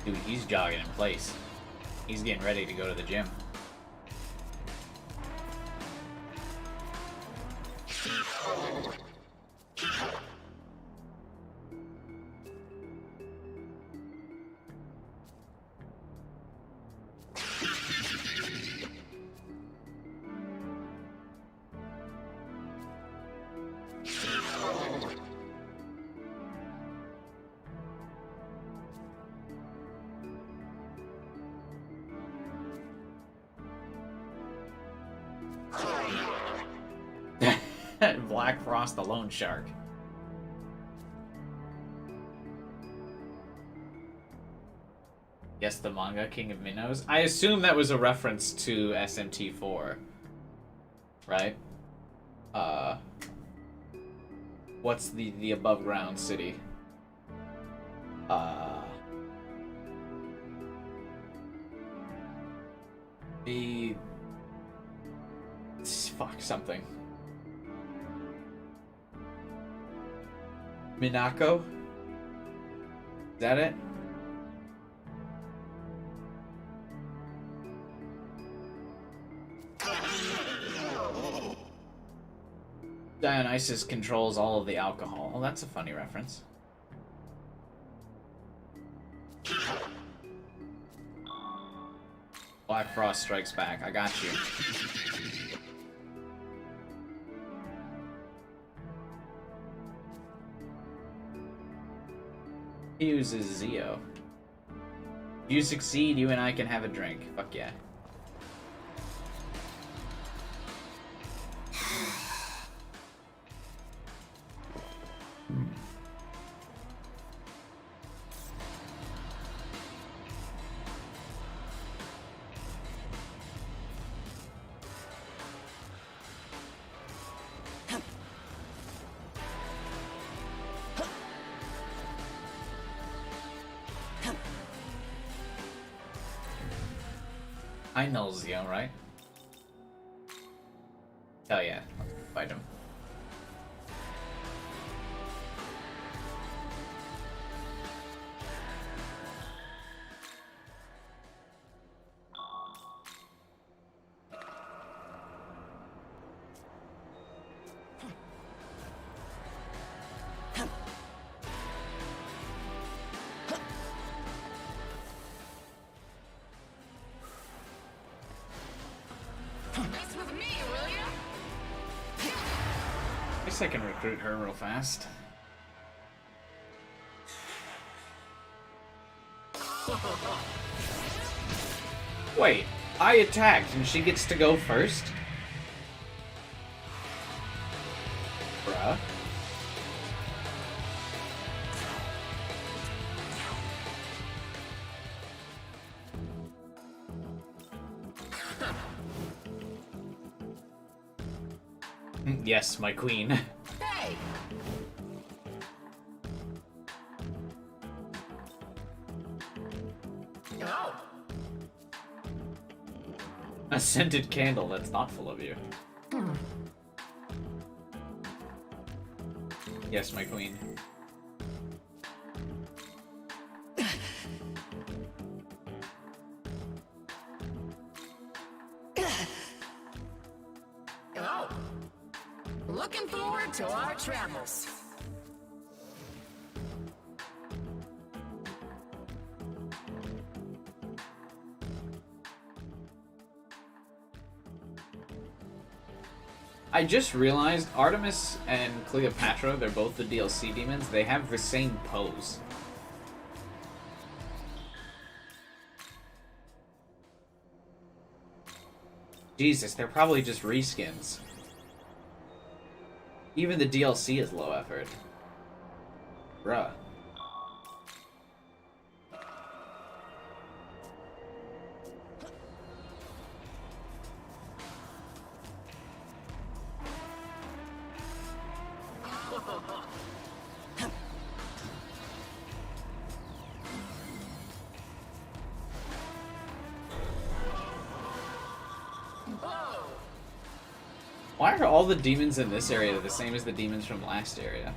Dude, he's jogging in place. He's getting ready to go to the gym. Black Frost the Lone Shark. Yes, the manga King of Minnows. I assume that was a reference to SMT 4. Right? What's the above ground city? The fuck something. Minako? Is that it? Dionysus controls all of the alcohol. Oh, that's a funny reference. Black Frost Strikes Back. I got you. He uses Zeo. If you succeed, you and I can have a drink. Fuck yeah. I know Zeo, right? Hell yeah. Let's fight him. I guess I can recruit her real fast. Wait, I attacked and she gets to go first? Bruh. Yes, my queen. Hey! Oh. A scented candle that's not full of you. Yes, my queen. Oh. Looking forward to our travels. I just realized Artemis and Cleopatra, they're both the DLC demons, they have the same pose. Jesus, they're probably just reskins. Even the DLC is low effort. Bruh. Why are all the demons in this area the same as the demons from last area?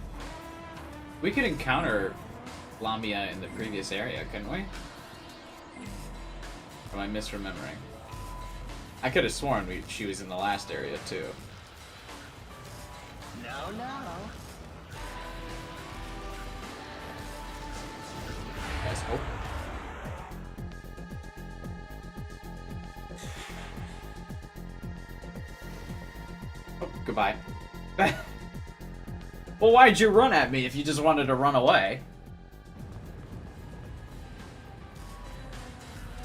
We could encounter Lamia in the previous area, couldn't we? Or am I misremembering? I could have sworn she was in the last area too. No, no. Guys, oh. Oh, goodbye. Well, why'd you run at me if you just wanted to run away?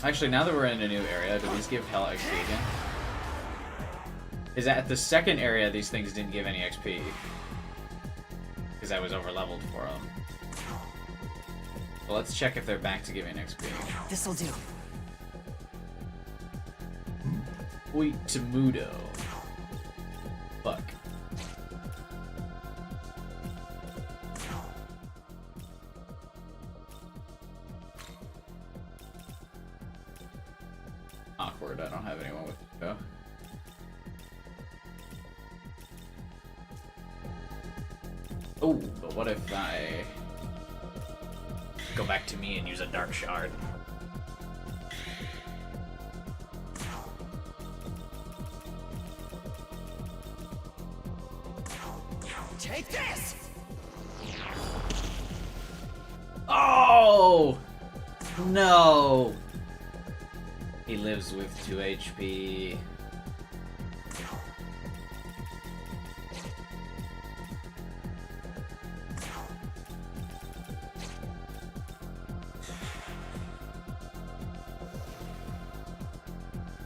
Actually, now that we're in a new area, do these give hell XP again? Is that at the second area these things didn't give any XP? Because I was over leveled for them. Well, let's check if they're back to giving XP. This'll do. Wait, Temudo. Fuck. Awkward, I don't have anyone with me though. Oh, but what if I go back to me and use a dark shard? Take this! Oh! No! He lives with 2 HP.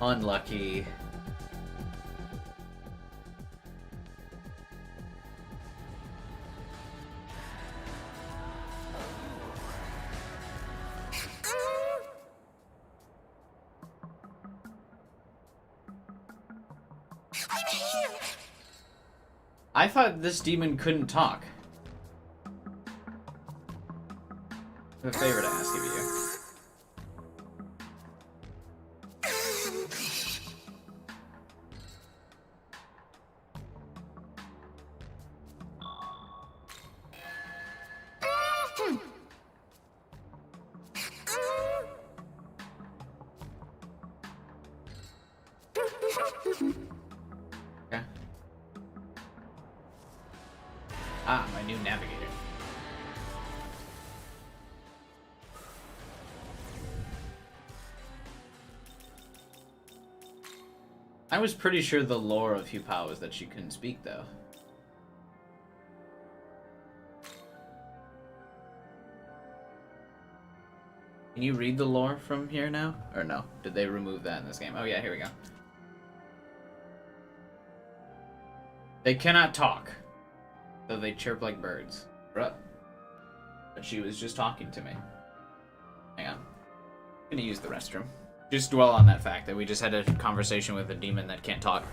Unlucky. I thought this demon couldn't talk. I have a favor to ask of you. Okay. Ah, my new navigator. I was pretty sure the lore of Hupao was that she couldn't speak, though. Can you read the lore from here now? Or no? Did they remove that in this game? Oh yeah, here we go. They cannot talk, though they chirp like birds. Bruh. But she was just talking to me. Hang on. I'm gonna use the restroom. Just dwell on that fact that we just had a conversation with a demon that can't talk.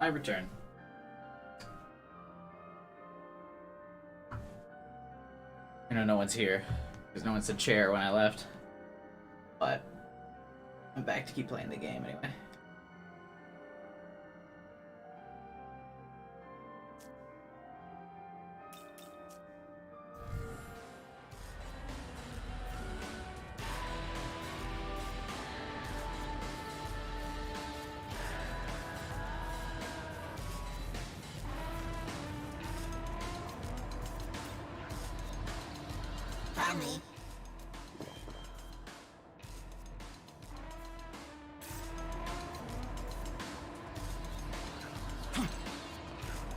I return. I know no one's here, because no one said chair when I left. But I'm back to keep playing the game anyway.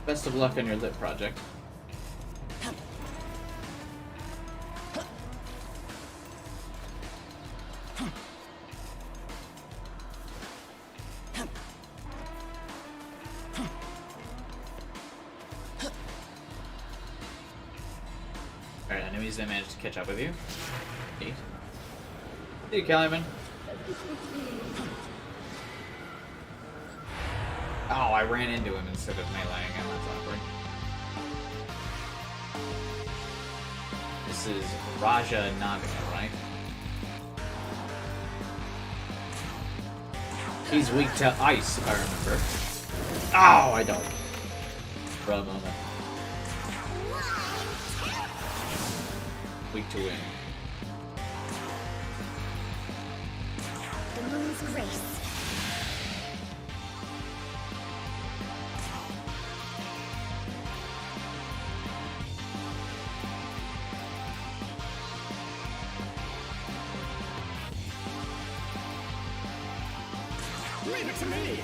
Best of luck on your lit project. Alright, enemies that managed to catch up with you. Neat. Hey, Kellyman. Oh, I ran into him instead of meleeing him. That's awkward. This is Raja Nagana, right? He's weak to ice, if I remember. Oh, I don't. For a moment. Weak to wind. The moon's grace. Leave it to me!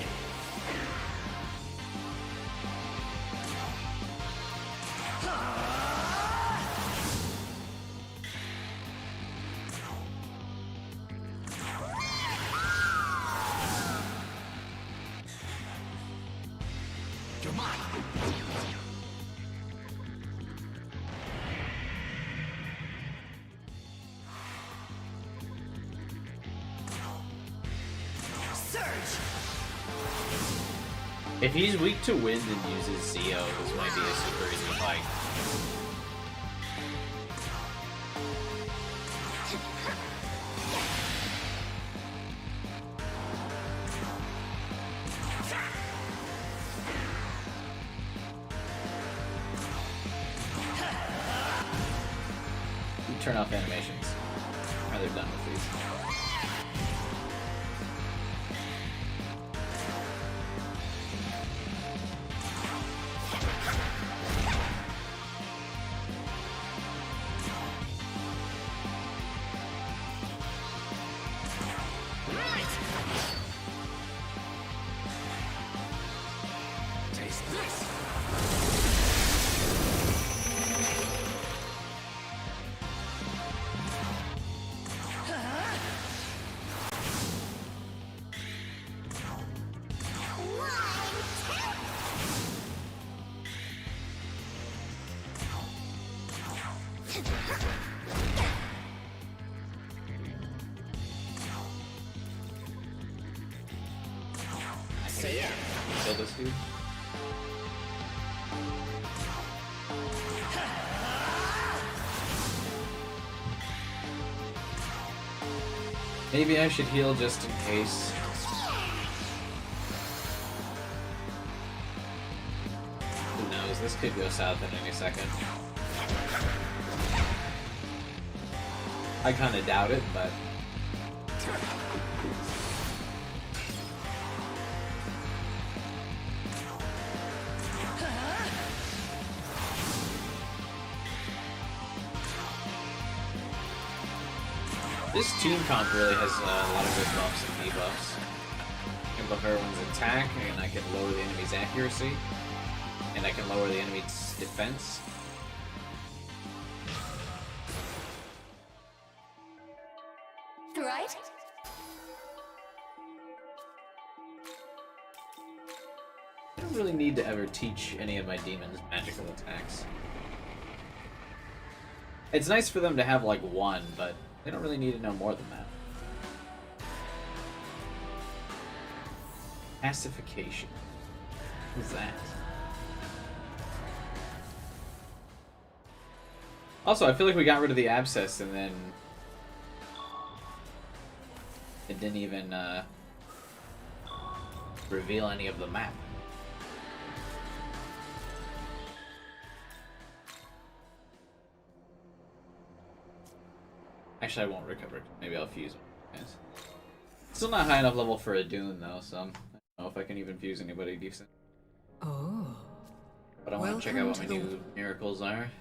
You're mine! If he's weak to wind and uses Zeo, this might be a super easy fight. You turn off animations. Or they're done with these. Kill this dude. Maybe I should heal just in case. Who knows? This could go south at any second. I kind of doubt it, but... This team comp really has a lot of good buffs and debuffs. I can buff everyone's attack, and I can lower the enemy's accuracy, and I can lower the enemy's defense. Right? I don't really need to ever teach any of my demons magical attacks. It's nice for them to have like one, but they don't really need to know more than that. Pacification. Who's that? Also, I feel like we got rid of the abscess and then it didn't even reveal any of the map. Actually, I won't recover it. Maybe I'll fuse it. Yes. Still not high enough level for a Dune, though, so I don't know if I can even fuse anybody decent. Oh. But I want to check out what my new miracles are.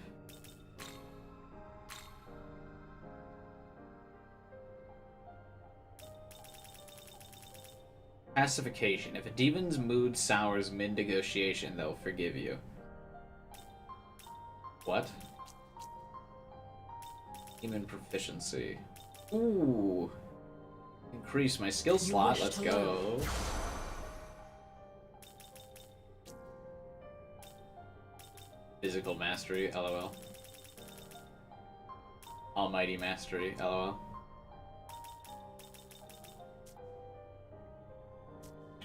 Pacification. If a demon's mood sours mid-negotiation, they'll forgive you. What? Demon proficiency. Ooh. Increase my skill slot. Let's go. Physical mastery. LOL. Almighty mastery. LOL.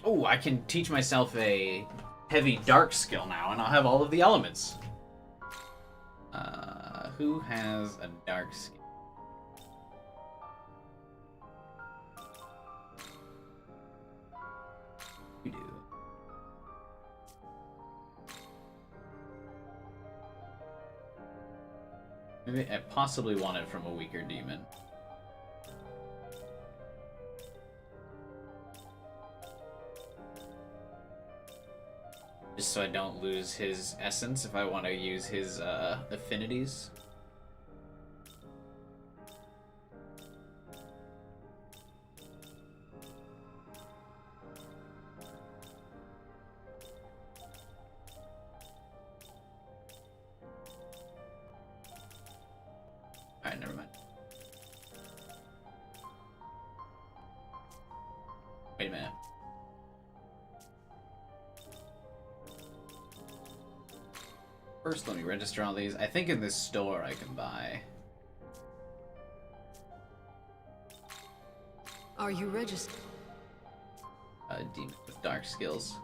Oh, I can teach myself a heavy dark skill now, and I'll have all of the elements. Who has a dark skill? You do. Maybe I possibly want it from a weaker demon. Just so I don't lose his essence if I want to use his affinities. Alright, never mind. Wait a minute. First, let me register all these. I think in this store I can buy. Are you registered? A demon with dark skills.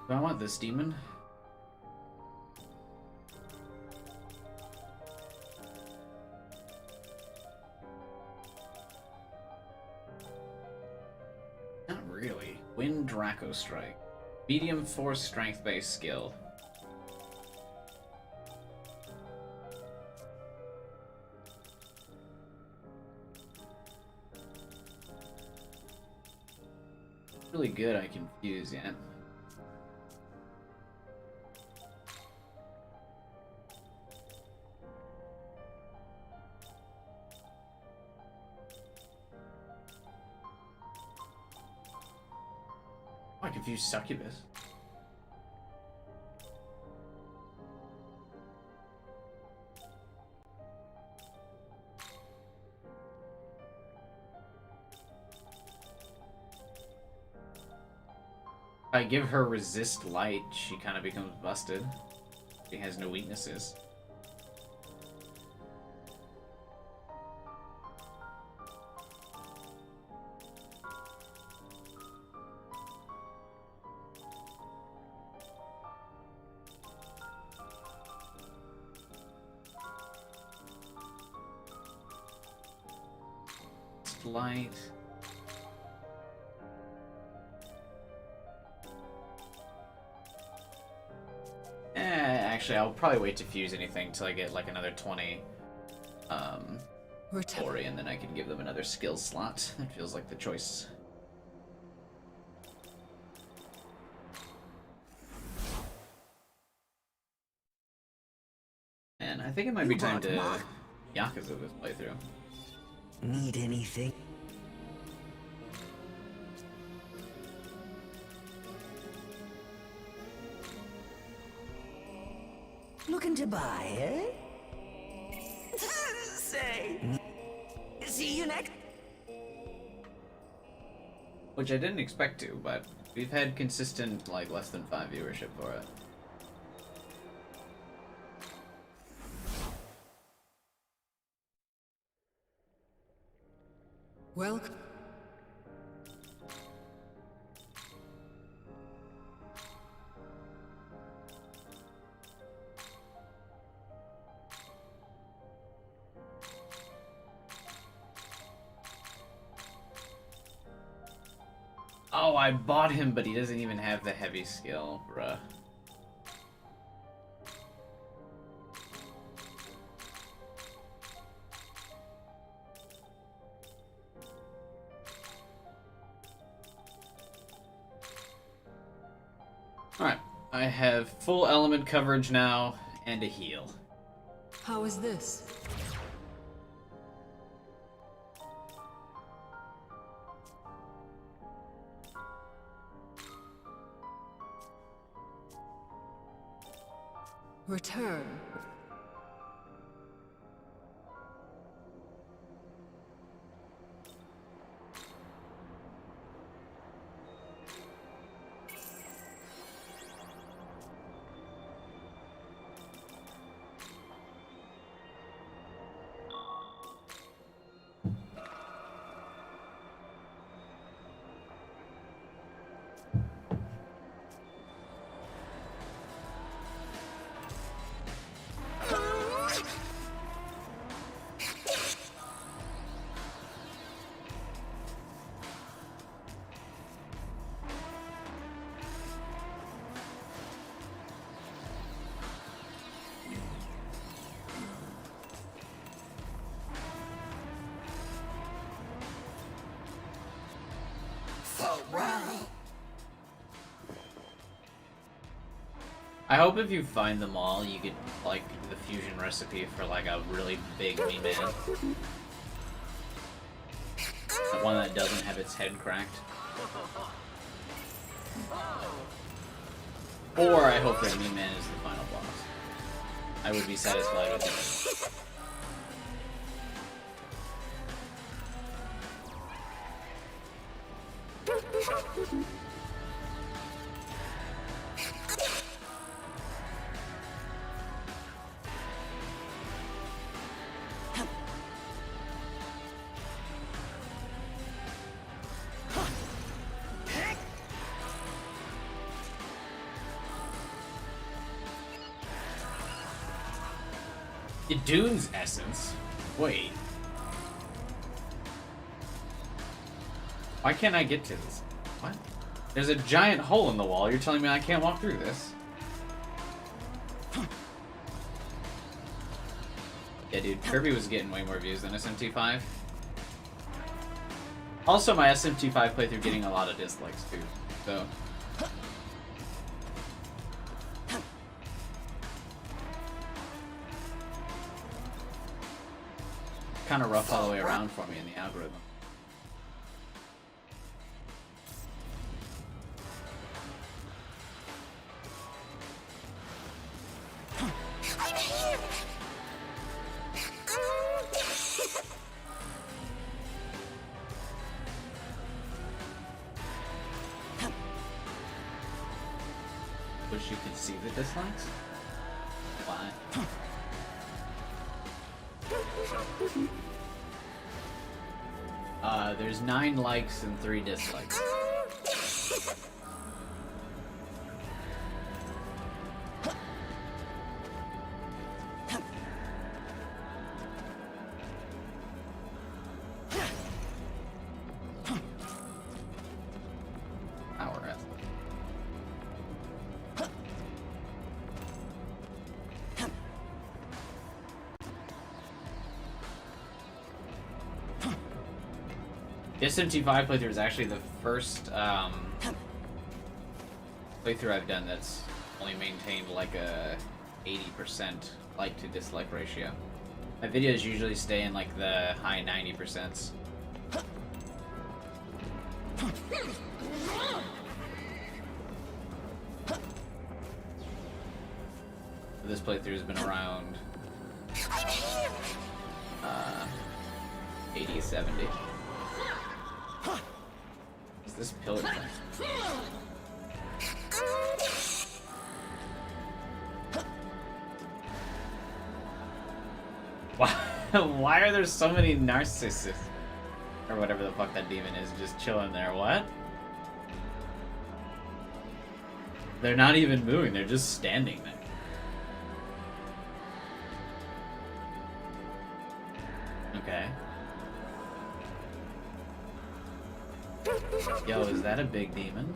Do I want this demon? Not really. Wind Draco Strike. Medium force strength based skill. Really good, I can fuse, yeah. I confused Succubus. If I give her resist light, she kind of becomes busted. She has no weaknesses. Light. Actually, I'll probably wait to fuse anything till I get like another 20 Ori, and then I can give them another skill slot. That feels like the choice. And I think it might be time to Yakuza this playthrough. Need anything? Looking to buy, eh? Say, see you next. which I didn't expect to, but we've had consistent, like, less than 5 viewership for it. Welcome. Oh, I bought him, but he doesn't even have the heavy skill, bruh. Alright, I have full element coverage now, and a heal. How is this? Return. I hope if you find them all, you get, like, the fusion recipe for, like, a really big Me-Man. The one that doesn't have its head cracked. Or I hope that Me-Man is the final boss. I would be satisfied with it. Dune's essence? Wait. Why can't I get to this? What? There's a giant hole in the wall. You're telling me I can't walk through this? Yeah, dude, Kirby was getting way more views than SMT 5. Also, my SMT 5 playthrough getting a lot of dislikes, too. So... kind of rough all the way around for me in the algorithm. I'm here! Wish you could see the dislikes? Why? There's 9 likes and 3 dislikes. Power athlete. The SMT 5 playthrough is actually the first playthrough I've done that's only maintained like a 80% like to dislike ratio. My videos usually stay in like the high 90%. This playthrough has been around 80, 70. Is this pillar thing? Why are there so many narcissists? Or whatever the fuck that demon is, just chilling there. What? They're not even moving, they're just standing there. Okay. Yo, is that a big demon?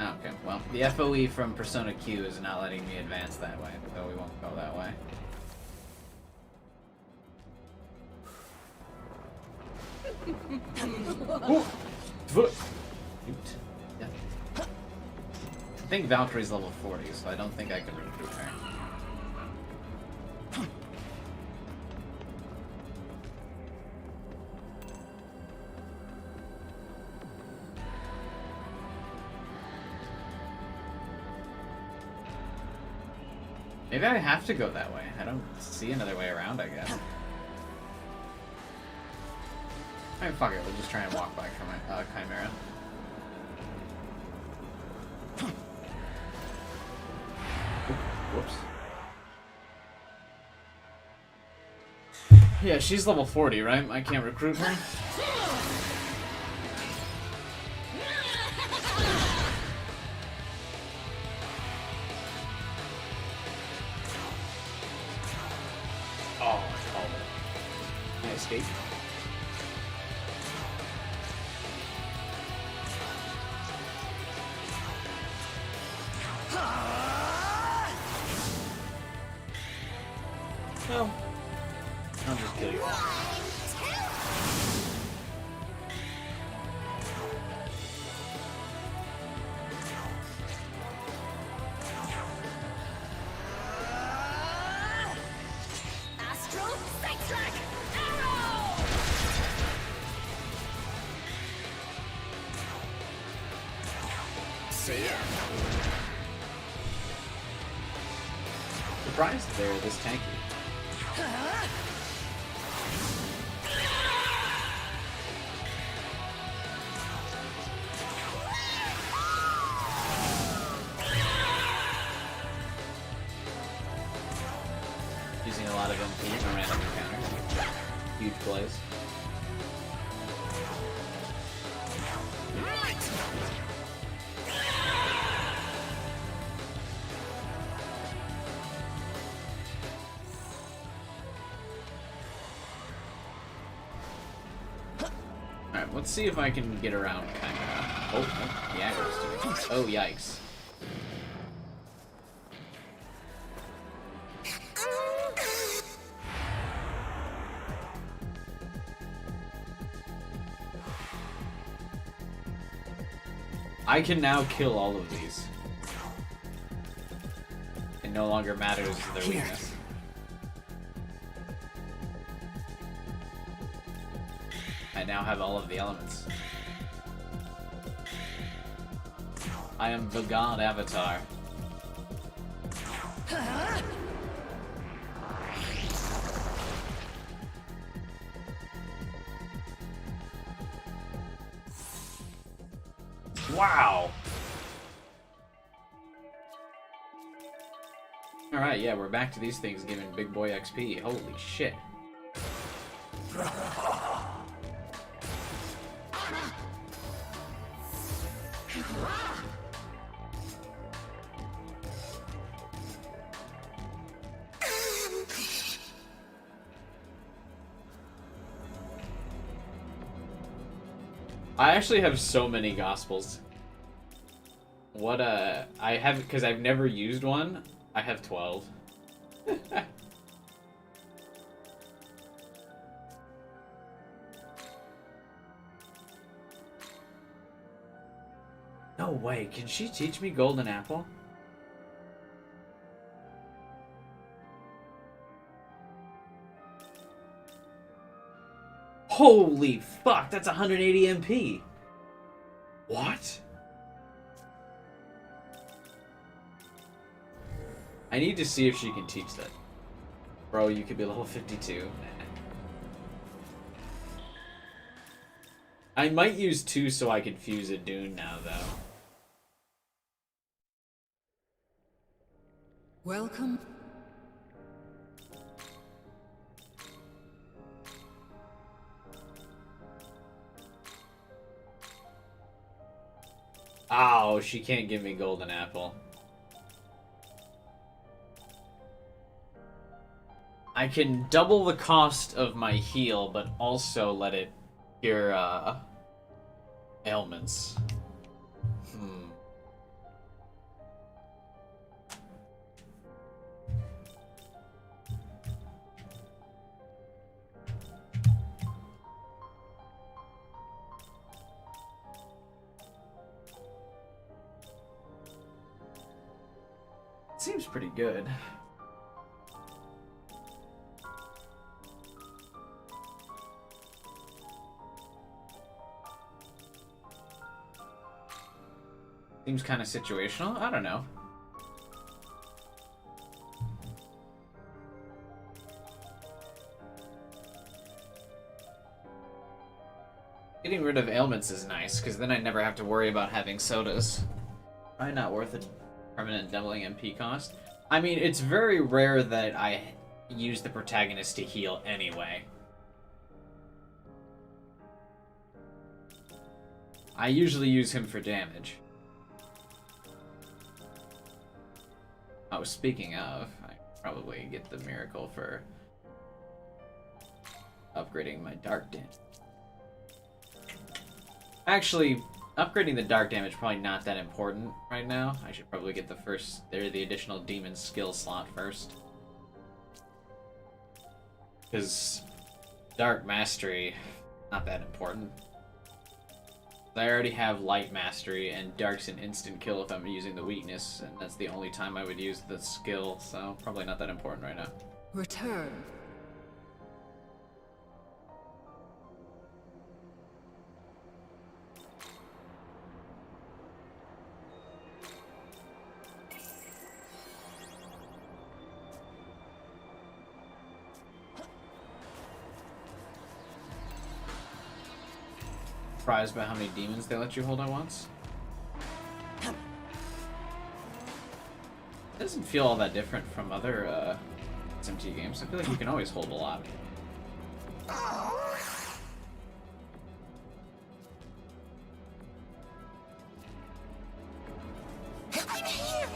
Okay, well, the FOE from Persona Q is not letting me advance that way, so we won't go that way. Yeah. I think Valkyrie's level 40, so I don't think I can recruit her. Maybe I have to go that way. I don't see another way around, I guess. I mean, fuck it. We'll just try and walk by Chimera. Whoops. Yeah, she's level 40, right? I can't recruit her? Oh, I called it. Can I escape? Well, I'll just kill you. Astro Cyclic Arrow! See ya. Surprised they're this tanky. Using a lot of MP in a random encounter. Huge plays. Alright, let's see if I can get around Chimera. Oh, yeah, goes to me. Oh, yikes. I can now kill all of these. It no longer matters their weakness. I now have all of the elements. I am the god avatar. Wow! Alright, yeah, we're back to these things giving big boy XP. Holy shit. I actually have so many gospels. What I have, because I've never used one, I have 12. No way, can she teach me Golden Apple? Holy fuck, that's 180 MP. What? I need to see if she can teach that. Bro, you could be level 52. I might use 2 so I can fuse a Dune now, though. Welcome. Oh, she can't give me golden apple. I can double the cost of my heal, but also let it cure ailments. Seems pretty good. Seems kind of situational. I don't know. Getting rid of ailments is nice, because then I never have to worry about having sodas. Probably not worth a permanent doubling MP cost. I mean, it's very rare that I use the protagonist to heal anyway. I usually use him for damage. Oh, speaking of, I probably get the miracle for upgrading my dark damage. Actually, upgrading the dark damage probably not that important right now. I should probably get the additional demon skill slot first. Because dark mastery, not that important. I already have light mastery, and dark's an instant kill if I'm using the weakness, and that's the only time I would use the skill, so probably not that important right now. Return. Surprised by how many demons they let you hold at once. It doesn't feel all that different from other SMT games. I feel like you can always hold a lot. I'm here.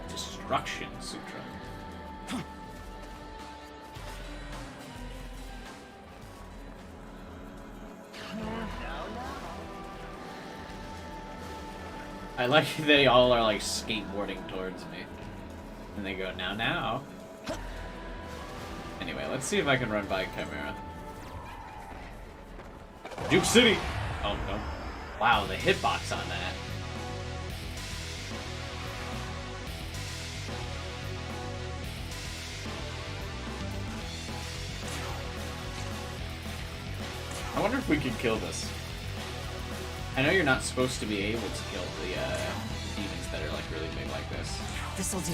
Destruction Sutra. I like they all are like skateboarding towards me. And they go, now. Anyway, let's see if I can run by Chimera. Duke City! Oh, no. Wow, the hitbox on that. I wonder if we can kill this. I know you're not supposed to be able to kill the demons that are like really big like this. This'll do.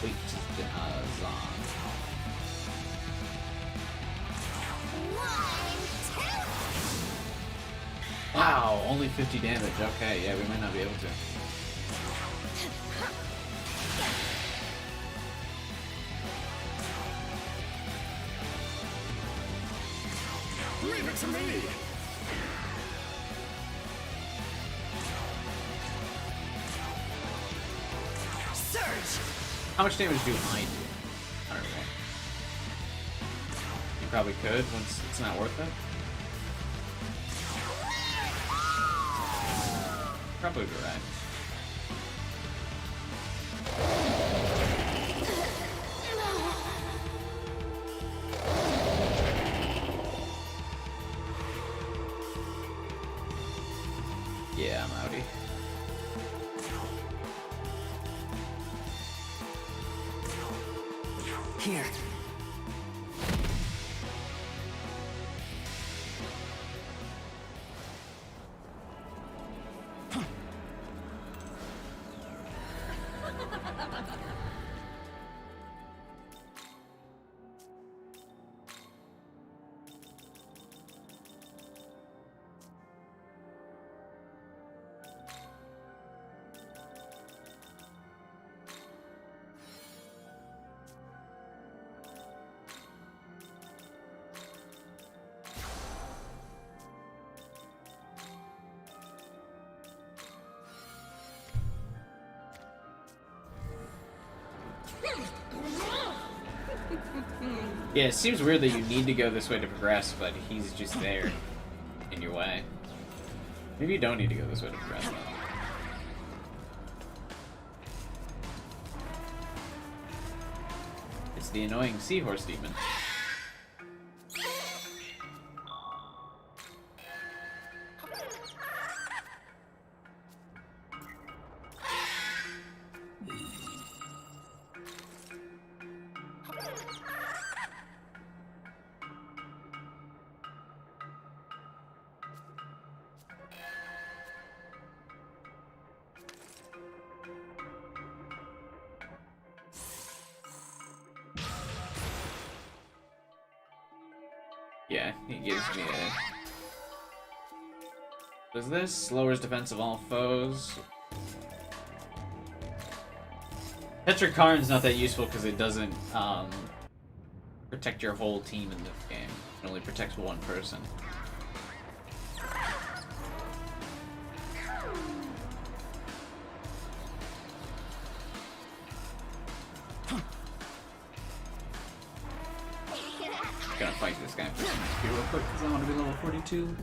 Wait, Zon. Wow, only 50 damage. Okay, yeah, we might not be able to. Leave it to me! Surge! How much damage do I do? I don't know. You probably could once it's not worth it. Probably be right. Yeah, I'm outie. Here. Yeah, it seems weird that you need to go this way to progress, but he's just there in your way. Maybe you don't need to go this way to progress, though. It's the annoying seahorse demon. Yeah, he gives me a... Does this? Lowers defense of all foes. Petrikarn's not that useful because it doesn't protect your whole team in this game. It only protects one person. Gonna fight this guy for some XP real quick because I want to be level 42.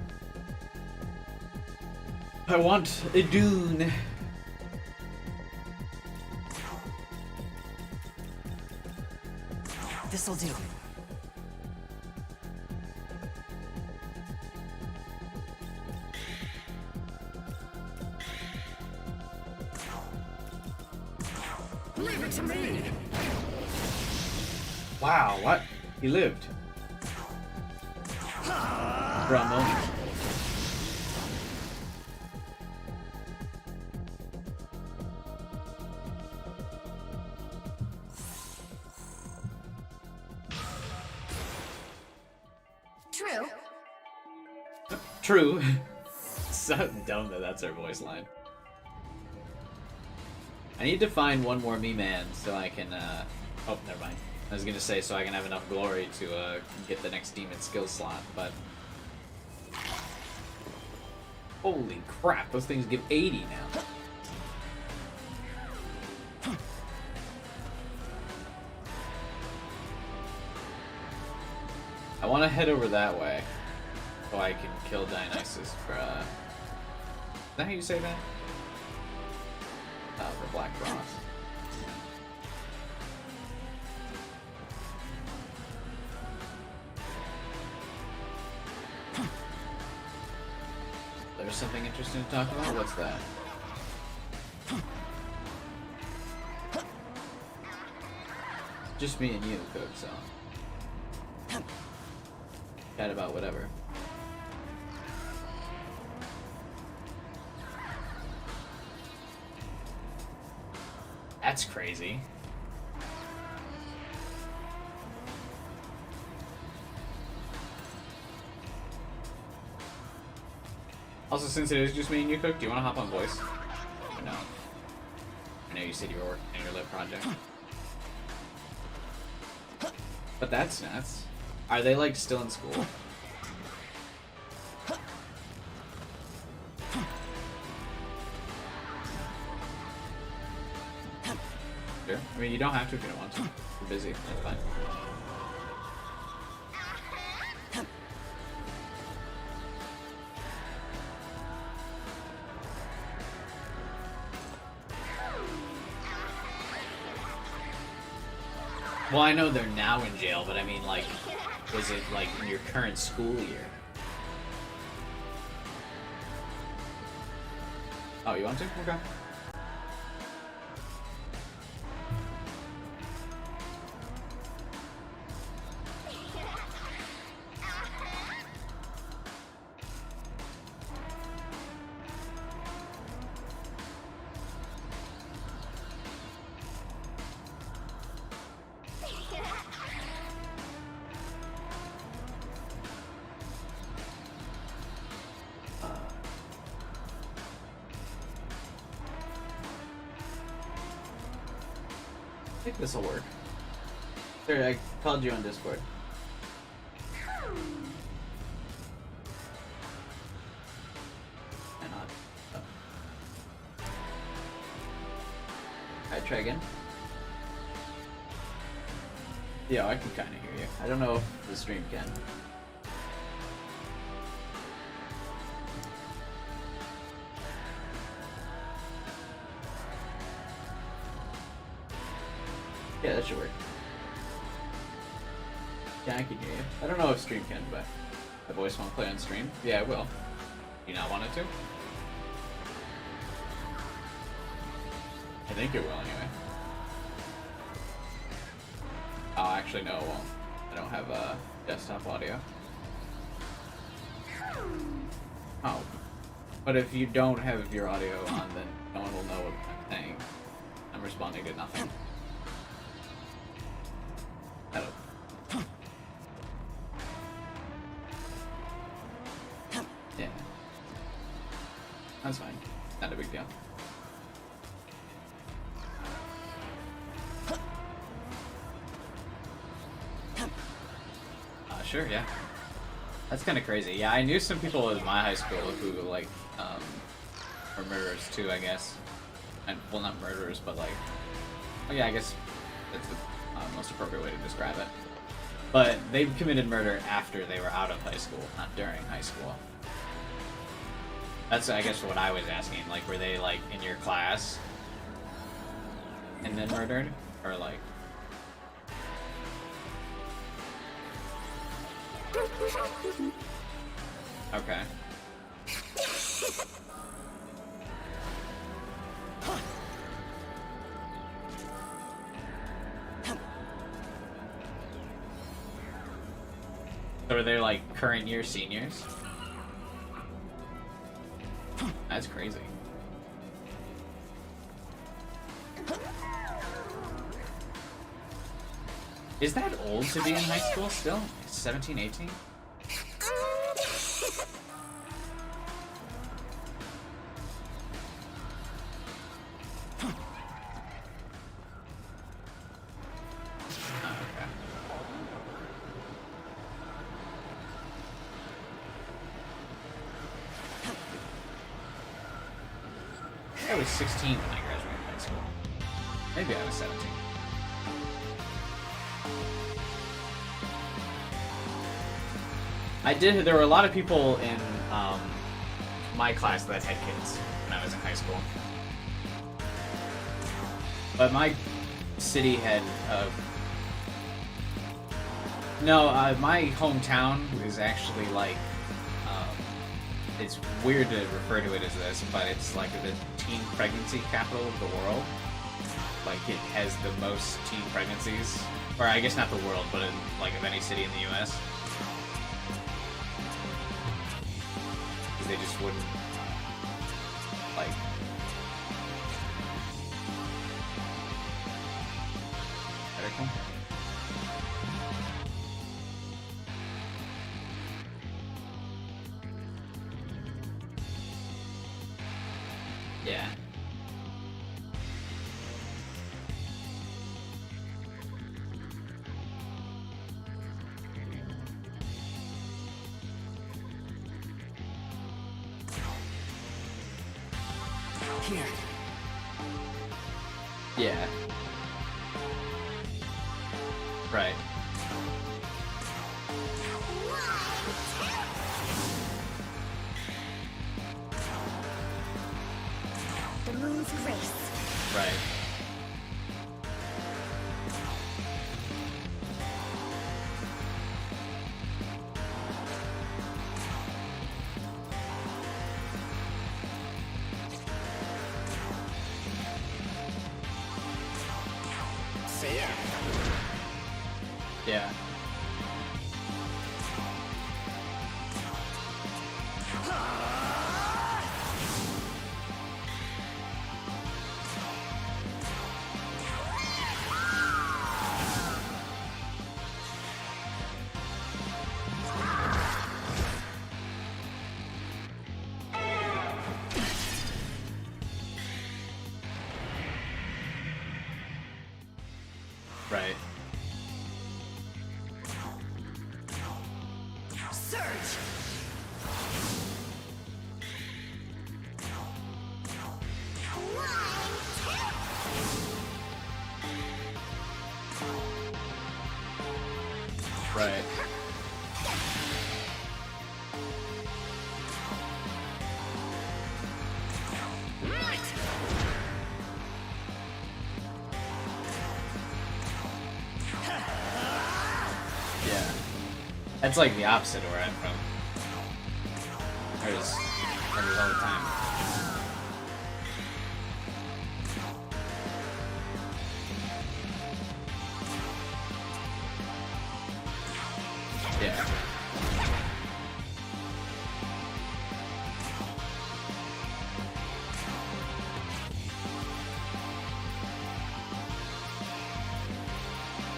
I want a Dune. This'll do. Leave it to me! Wow, what? He lived. For a moment. True. True. So dumb that that's our voice line. I need to find one more me-man so I can, oh, never mind. I was gonna say so I can have enough glory to, get the next demon skill slot, but... Holy crap, those things give 80 now. I want to head over that way so I can kill Dionysus for, Is that how you say that? For Black Frost. There's something interesting to talk about? What's that? Just me and you, Cook, so... Chat about whatever. That's crazy. Also, since it is just me and you, Cook, do you want to hop on voice? Or no? I know you said you were working on your lip project. But that's nuts. Are they, like, still in school? Sure. I mean, you don't have to if you don't want to. You're busy. That's fine. Well, I know they're now in jail, but I mean, like, was it, like, in your current school year? Oh, you want to? Okay. I think this will work. There, I called you on Discord. Why not? Oh. Alright, try again. Yeah, I can kind of hear you. I don't know if the stream can. Yeah, that should work. Yeah, I can hear you. I don't know if stream can, but the voice won't play on stream. Yeah, it will. Do you not want it to? I think it will anyway. Oh, actually, no, it won't. I don't have desktop audio. Oh. But if you don't have your audio on, then no one will know what I'm saying. I'm responding to nothing. Hello. Yeah. That's fine. Not a big deal. Sure, yeah. That's kind of crazy. Yeah, I knew some people in my high school who, like, were murderers too, I guess. And, well, not murderers, but, like... Oh, yeah, I guess that's the most appropriate way to describe it. But they committed murder after they were out of high school, not during high school. That's, I guess, what I was asking. Like, were they, like, in your class and then murdered? Or, like... Okay. So are they like current year seniors? That's crazy. Is that old to be in high school still? 17, 18? I was 16 when I graduated high school. Maybe I was 17. There were a lot of people in my class that had kids when I was in high school. But my city had, my hometown was actually like, it's weird to refer to it as this, but it's like the teen pregnancy capital of the world. Like, it has the most teen pregnancies, or I guess not the world, but in, like, of any city in the U.S. Because they just wouldn't, like... Medical? Yeah. Here. Yeah. Right. The moon's grace. Right. Fair. Yeah. Right. Surge! Right. Yeah. That's like the opposite of where I'm from. There's all the time. Yeah.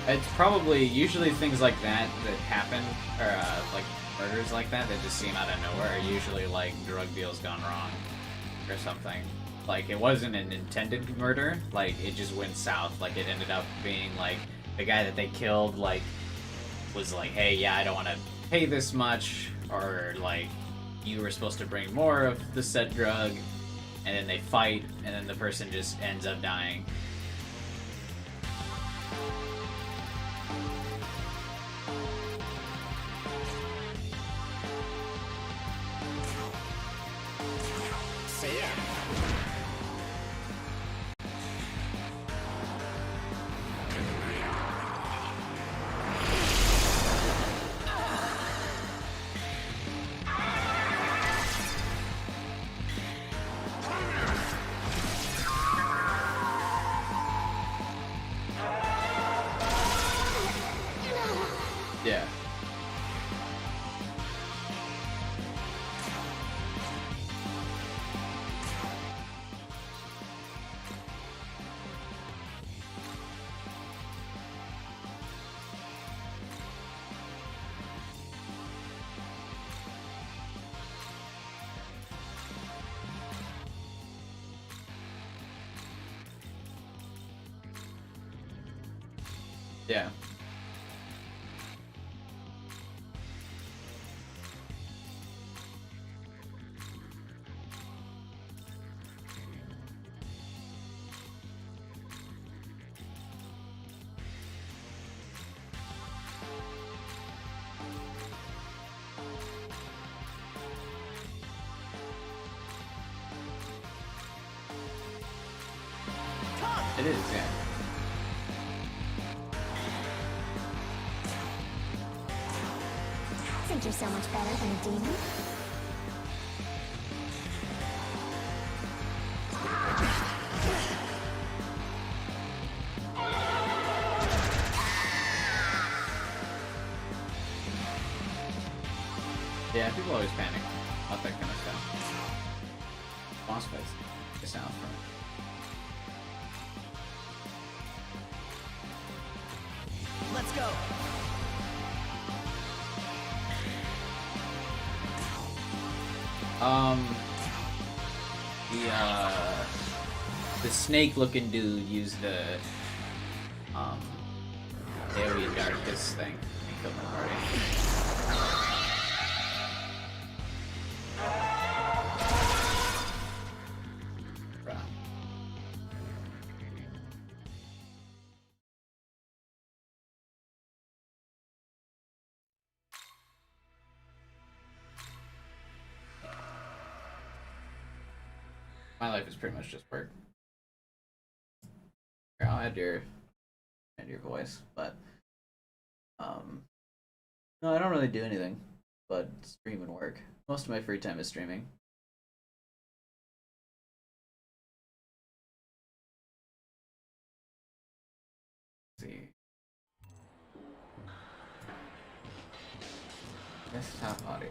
It's probably usually things like that happen, or like murders like that just seem out of nowhere. Are usually like drug deals gone wrong, or something. Like it wasn't an intended murder. Like it just went south. Like it ended up being like the guy that they killed like was like, hey, yeah, I don't want to pay this much, or like you were supposed to bring more of the said drug, and then they fight, and then the person just ends up dying. Yeah. Yeah. It is, yeah. Think you're so much better than a demon? Yeah, people always panic about that kind of stuff. Boss fights just out from it. Let's go. The snake-looking dude used the AoE darkness thing and killed my party. Bruh. My life is pretty much just work. Here, I'll add your voice, but no, I don't really do anything but stream and work. Most of my free time is streaming. Let's see. Desktop audio.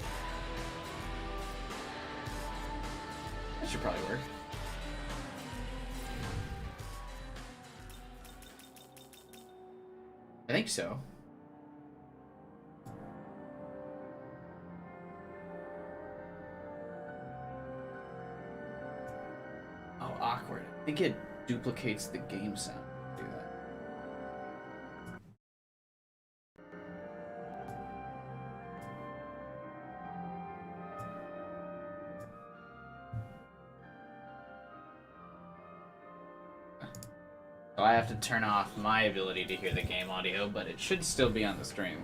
That should probably work. I think so. Oh, awkward. I think it duplicates the game sound. Do that. So I have to turn off my ability to hear the game audio, but it should still be on the stream.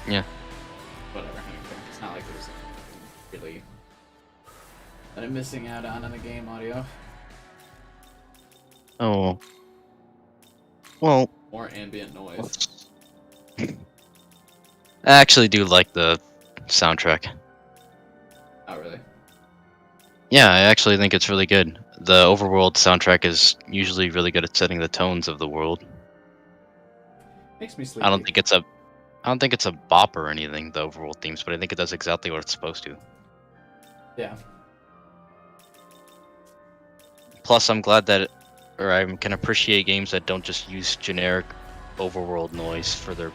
Yeah. Whatever. I don't care. It's not like there's really that I'm missing out on in the game audio. Oh. Well. More ambient noise. I actually do like the soundtrack. Oh, really? Yeah, I actually think it's really good. The overworld soundtrack is usually really good at setting the tones of the world. Makes me sleepy. I don't think it's a bop or anything, the overworld themes, but I think it does exactly what it's supposed to. Yeah. Plus, I'm glad that, or I can appreciate games that don't just use generic overworld noise for their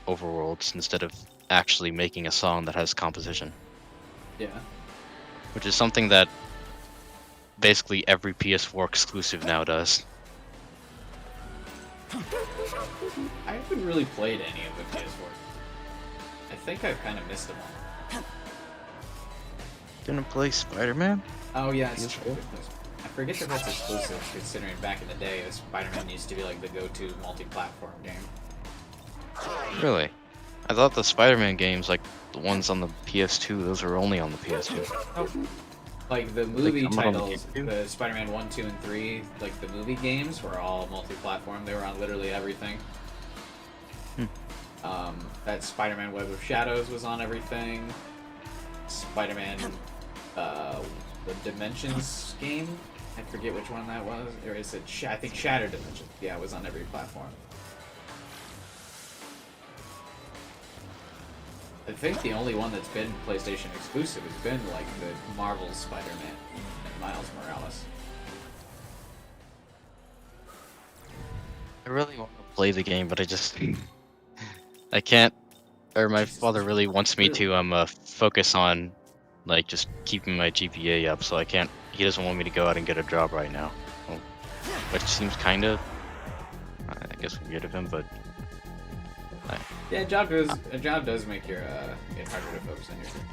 overworlds instead of actually making a song that has composition. Yeah. Which is something that basically every PS4 exclusive now does. I haven't really played any of the PS4. I think I've kind of missed them all. Gonna play Spider-Man? Oh yeah, it's true. I forget that that's exclusive, considering back in the day, Spider-Man used to be like the go-to multi-platform game. Really? I thought the Spider-Man games, like the ones on the PS2, those were only on the PS2. Oh. Like the movie come out on the titles, the Spider-Man 1, 2, and 3, like the movie games were all multi-platform. They were on literally everything. That Spider-Man Web of Shadows was on everything. Spider-Man, the Dimensions game. I forget which one that was. Or is it? I think Shattered Dimensions. Yeah, it was on every platform. I think the only one that's been PlayStation exclusive has been like the Marvel Spider-Man and Miles Morales. I really want to play the game, but I can't. Or my father really wants me to focus on like just keeping my GPA up, so I can't. He doesn't want me to go out and get a job right now, well, which seems kind of, I guess, weird of him, but. Yeah, a job does make your it harder to focus on your thing.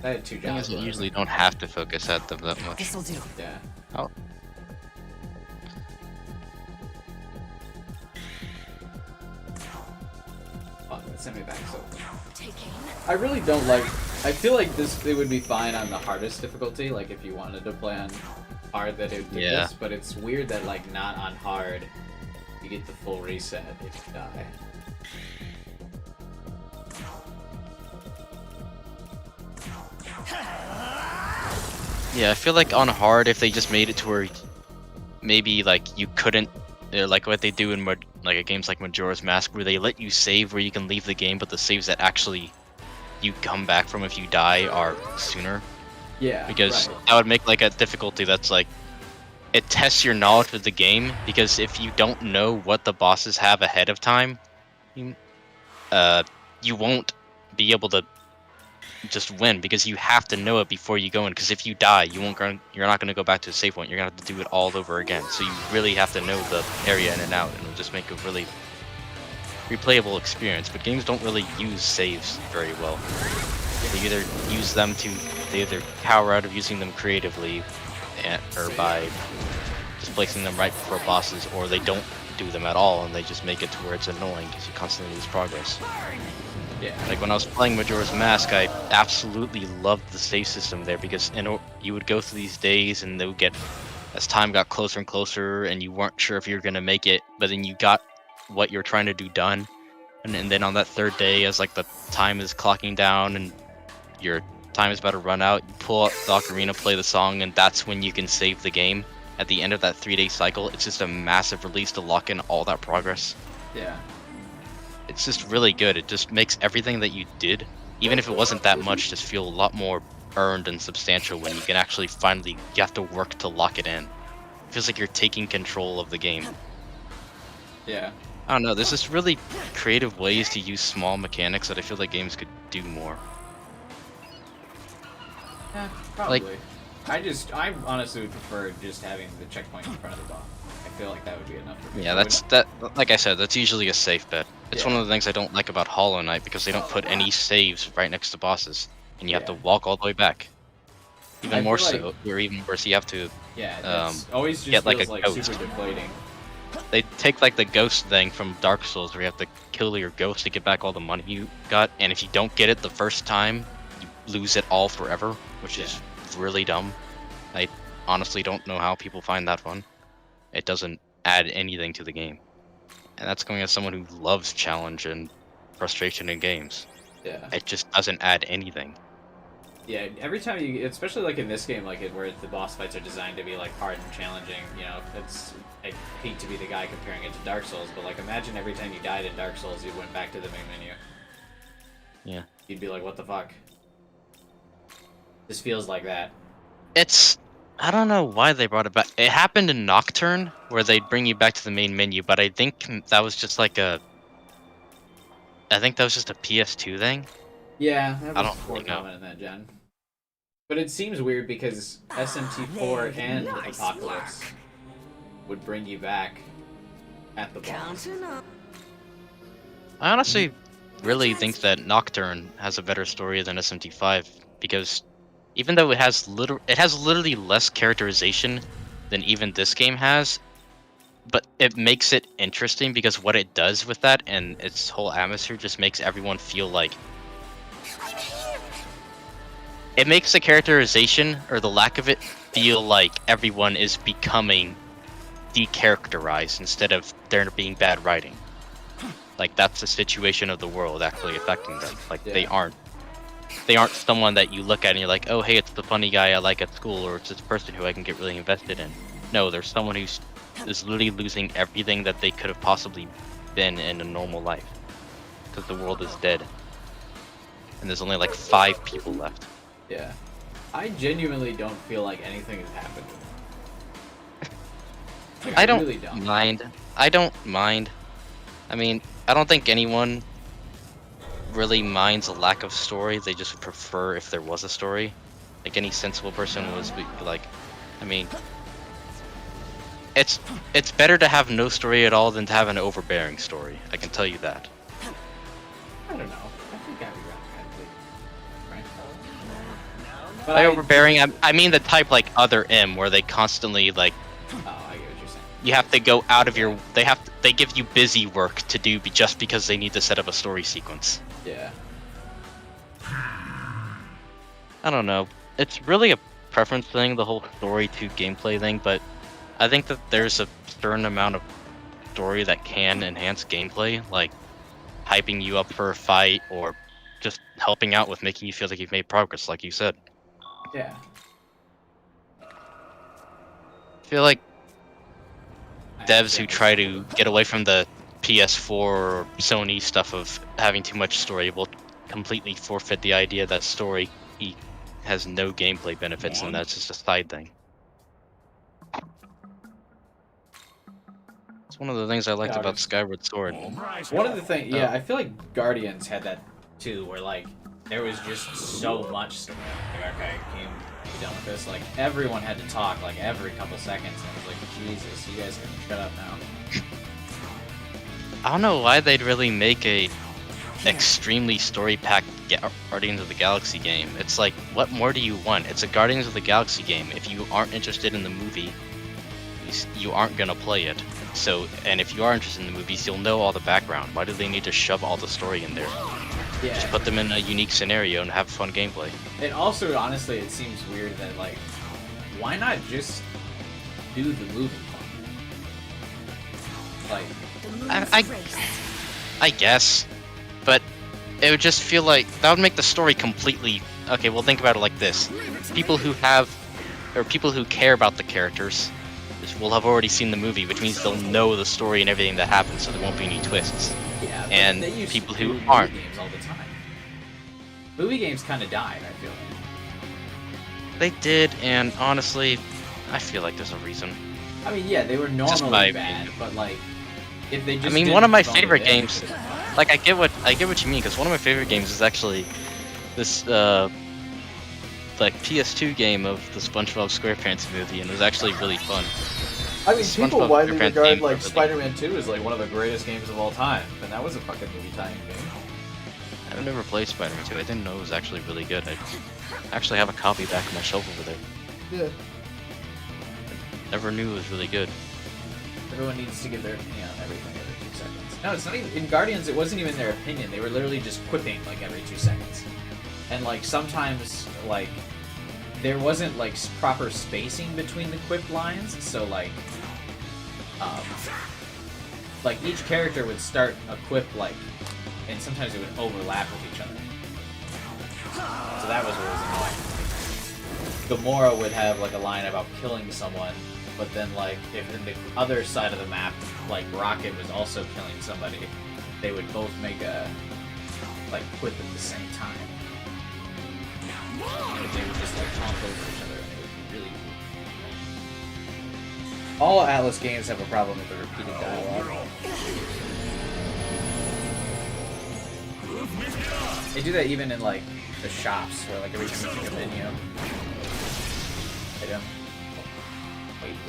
I had 2 jobs. You usually don't have to focus at them that much. This'll do. Yeah. Oh. Oh, send me back. So. I really don't like. I feel like it would be fine on the hardest difficulty. Like if you wanted to play on hard, that it would do this. But it's weird that like not on hard. You get the full reset if you die. Yeah, I feel like on hard, if they just made it to where maybe like you couldn't, like what they do in games like Majora's Mask, where they let you save where you can leave the game, but the saves that actually you come back from if you die are sooner. Yeah. Because right. that would make like a difficulty that's like. It tests your knowledge of the game, because if you don't know what the bosses have ahead of time, you won't be able to just win, because you have to know it before you go in. Because if you die, you're not going to go back to the save point. You're going to have to do it all over again. So you really have to know the area in and out, and it'll just make a really replayable experience. But games don't really use saves very well. They either power out of using them creatively, or by just placing them right before bosses, or they don't do them at all and they just make it to where it's annoying because you constantly lose progress. Yeah. Like when I was playing Majora's Mask, I absolutely loved the save system there, because you would go through these days and they would get, as time got closer and closer and you weren't sure if you were going to make it, but then you got what you're trying to do done, and then on that third day, as like the time is clocking down and your time is about to run out, you pull out the ocarina, play the song, and that's when you can save the game. At the end of that 3-day cycle, it's just a massive release to lock in all that progress. Yeah. It's just really good. It just makes everything that you did, even if it wasn't that much, just feel a lot more earned and substantial when you can actually you have to work to lock it in. It feels like you're taking control of the game. Yeah. I don't know, there's just really creative ways to use small mechanics that I feel like games could do more. Yeah, probably. I honestly would prefer just having the checkpoint in front of the boss. I feel like that would be enough for me. Yeah, like I said, that's usually a safe bet. It's one of the things I don't like about Hollow Knight, because they don't put any saves right next to bosses, and you have to walk all the way back. Even worse, you have to it's always just get like feels a like ghost. super deflating. they take like the ghost thing from Dark Souls, where you have to kill your ghost to get back all the money you got, and if you don't get it the first time, you lose it all forever, which is really dumb. I honestly don't know how people find that fun. It doesn't add anything to the game, and that's going as someone who loves challenge and frustration in games. Yeah. It just doesn't add anything. Yeah, every time you, especially like in this game, like where the boss fights are designed to be like hard and challenging, you know, I hate to be the guy comparing it to Dark Souls, but like imagine every time you died in Dark Souls, you went back to the main menu. Yeah. You'd be like, what the fuck? This feels like that. I don't know why they brought it back. It happened in Nocturne, where they'd bring you back to the main menu, but I think that was just like a PS2 thing. Yeah, that was I don't more really know. common in that gen. But it seems weird because SMT4 and Apocalypse would bring you back at the boss. I honestly really think that Nocturne has a better story than SMT5, because even though it has literally less characterization than even this game has, but it makes it interesting because what it does with that and its whole atmosphere just makes everyone feel like it makes the characterization, or the lack of it, feel like everyone is becoming decharacterized instead of there being bad writing. Like, that's the situation of the world actually affecting them. Like, they aren't someone that you look at and you're like, oh hey, it's the funny guy I like at school, or it's this person who I can get really invested in. No, there's someone who's literally losing everything that they could have possibly been in a normal life. Because the world is dead. And there's only like 5 people left. Yeah. I genuinely don't feel like anything has happened. Like, I don't really don't. mind. I don't mind. I mean, I don't think anyone really minds a lack of story. They just would prefer if there was a story. Like, any sensible person was like, I mean, it's better to have no story at all than to have an overbearing story. I can tell you that. I don't know. I think I would rather right? But By overbearing, I mean the type like Other M, where they constantly like. Oh, I get what you're saying. You have to go out of your. They give you busy work to do just because they need to set up a story sequence. Yeah. I don't know. It's really a preference thing, the whole story to gameplay thing, but I think that there's a certain amount of story that can enhance gameplay, like hyping you up for a fight, or just helping out with making you feel like you've made progress, like you said. Yeah. I feel like devs who try to get away from the PS4 or Sony stuff of having too much story will completely forfeit the idea that story has no gameplay benefits and that's just a side thing. It's one of the things I liked about Skyward Sword. One of the things, yeah, I feel like Guardians had that too, where like there was just so much story. Like, okay, can you be done with this? Like everyone had to talk like every couple seconds, and it was like, Jesus, you guys can shut up now. I don't know why they'd really make a extremely story-packed Guardians of the Galaxy game. It's like, what more do you want? It's a Guardians of the Galaxy game. If you aren't interested in the movie, you aren't gonna play it. So, and if you are interested in the movies, you'll know all the background. Why do they need to shove all the story in there? Yeah. Just put them in a unique scenario and have fun gameplay. And also, honestly, it seems weird that like, why not just do the movie? Like, I guess, but it would just feel like that would make the story completely. Okay, well, think about it like this: people who care about the characters will have already seen the movie, which means they'll know the story and everything that happens, so there won't be any twists. Yeah, and they used people to do who aren't. movie games all the time. Movie games kind of died, I feel like. They did, and honestly, I feel like there's a reason. I mean, yeah, they were normally bad, but like, if they just. I mean, one of my favorite games. Like, I get what you mean, because one of my favorite games is actually this like PS2 game of the SpongeBob SquarePants movie, and it was actually really fun. I mean, people widely regard like really Spider-Man 2 as like one of the greatest games of all time, and that was a fucking movie tie-in game. I've never played Spider-Man 2. I didn't know it was actually really good. I actually have a copy back on my shelf over there. Yeah. Never knew it was really good. Everyone needs to give their opinion on everything every 2 seconds. No, it's not even in Guardians. It wasn't even their opinion. They were literally just quipping like every 2 seconds, and like sometimes like there wasn't like proper spacing between the quip lines. So like each character would start a quip like, and sometimes it would overlap with each other. So that was what was annoying. Gamora would have like a line about killing someone, but then like if in the other side of the map, like Rocket was also killing somebody, they would both make a like quip at the same time. And they would just like talk over each other, and it would be really cool. All Atlas games have a problem with the repeated dialogue. They do that even in like the shops, where like every time you pick a menu. Item.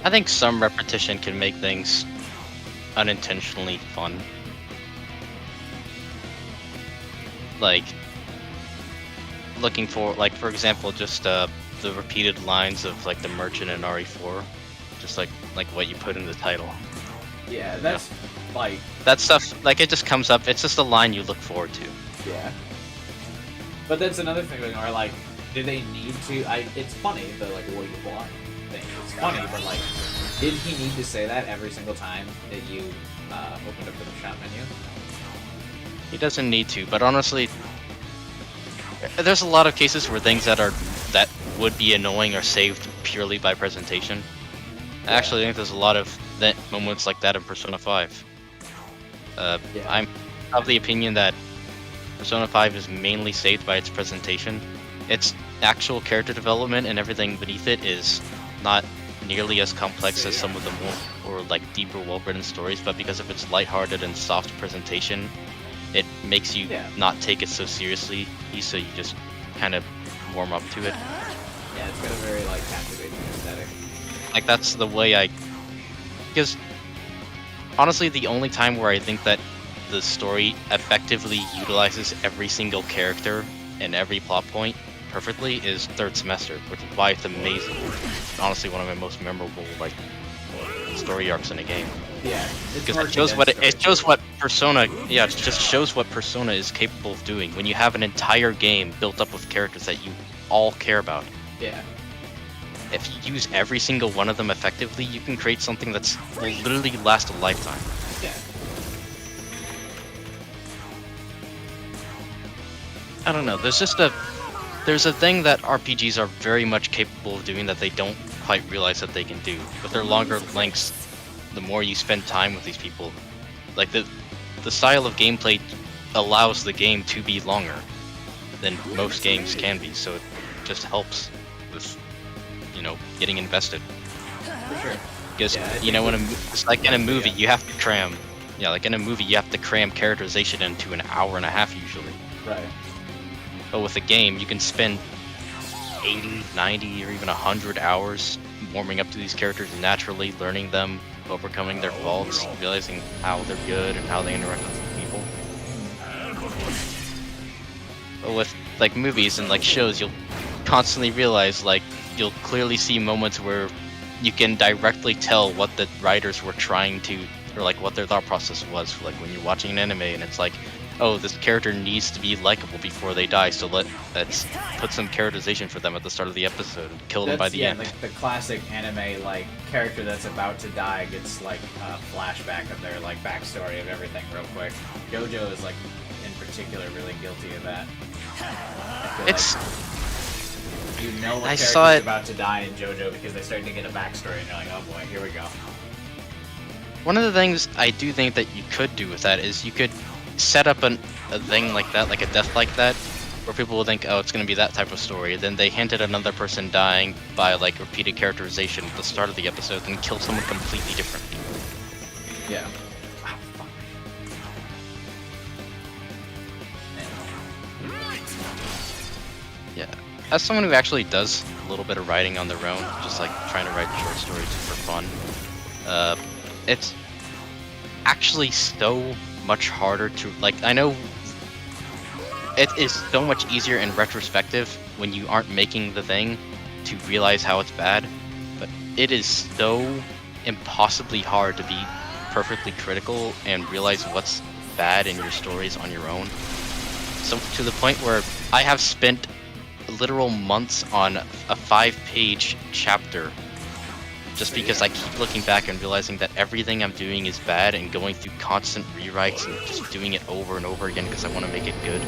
I think some repetition can make things unintentionally fun. Like looking for, like for example, just the repeated lines of like the merchant in RE4, just like what you put in the title. Yeah, that's like that stuff. Like it just comes up. It's just a line you look forward to. Yeah. But that's another thing, where like, do they need to? It's funny, the like "what you want" thing. It's funny, but like, did he need to say that every single time that you opened up the shop menu? He doesn't need to, but honestly, there's a lot of cases where things that would be annoying are saved purely by presentation. I actually think there's a lot of moments like that in Persona 5. I'm of the opinion that Persona 5 is mainly saved by its presentation. Its actual character development and everything beneath it is not nearly as complex as some of the more or like deeper, well-written stories, but because of its lighthearted and soft presentation, it makes you not take it so seriously, so you just kind of warm up to it. Yeah, it's got a very like captivating aesthetic. Like that's the way because honestly, the only time where I think that the story effectively utilizes every single character and every plot point perfectly is third semester, which is why it's amazing. It's honestly one of my most memorable like story arcs in a game. Yeah, because it shows what Persona. Yeah, it just shows what Persona is capable of doing when you have an entire game built up with characters that you all care about. Yeah. If you use every single one of them effectively, you can create something that's will literally last a lifetime. Yeah. I don't know. There's a thing that RPGs are very much capable of doing that they don't quite realize that they can do. With their longer lengths, the more you spend time with these people, like the style of gameplay allows the game to be longer than most games can be. So it just helps with getting invested. For sure. Because it's like in a movie, you have to cram. Yeah, like in a movie, you have to cram characterization into an hour and a half usually. Right. But with a game, you can spend 80, 90, or even 100 hours warming up to these characters naturally, learning them, overcoming their faults, realizing how they're good and how they interact with people. But with like movies and like shows, you'll constantly realize you'll clearly see moments where you can directly tell what the writers were trying to, or like what their thought process was. Like when you're watching an anime and it's like, oh, this character needs to be likable before they die, so let's put some characterization for them at the start of the episode and kill them by the end. Like the classic anime like character that's about to die gets like a flashback of their like backstory of everything real quick. JoJo is like in particular really guilty of that. It's what character's about to die in JoJo because they start to get a backstory and you're like, oh boy, here we go. One of the things I do think that you could do with that is you could set up a thing like that, like a death like that, where people will think, oh, it's going to be that type of story. Then they hint at another person dying by like repeated characterization at the start of the episode and kill someone completely different. Yeah. Yeah. As someone who actually does a little bit of writing on their own, just like trying to write short stories for fun, it's actually so much harder to, like, I know it is so much easier in retrospective when you aren't making the thing to realize how it's bad, but it is so impossibly hard to be perfectly critical and realize what's bad in your stories on your own. So to the point where I have spent literal months on a 5-page chapter just because I keep looking back and realizing that everything I'm doing is bad and going through constant rewrites and just doing it over and over again because I want to make it good.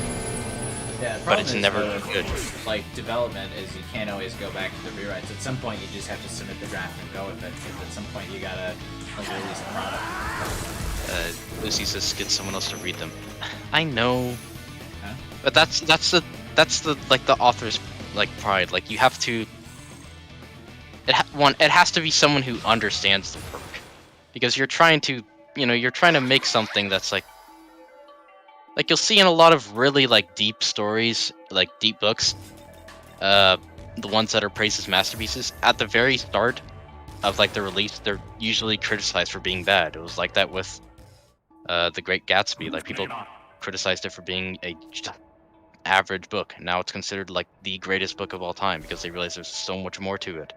Yeah, the But problem it's is, never though, good. like, development is you can't always go back to the rewrites. At some point, you just have to submit the draft and go with it, because at some point you gotta release the product. Lucy says get someone else to read them. I know, Huh? but that's the like the author's like pride. Like you have to. It has to be someone who understands the work, because you're trying to make something that's like you'll see in a lot of really like deep stories, like deep books, the ones that are praised as masterpieces. At the very start of like the release, they're usually criticized for being bad. It was like that with The Great Gatsby. Like people criticized it for being a just average book. Now it's considered like the greatest book of all time because they realize there's so much more to it.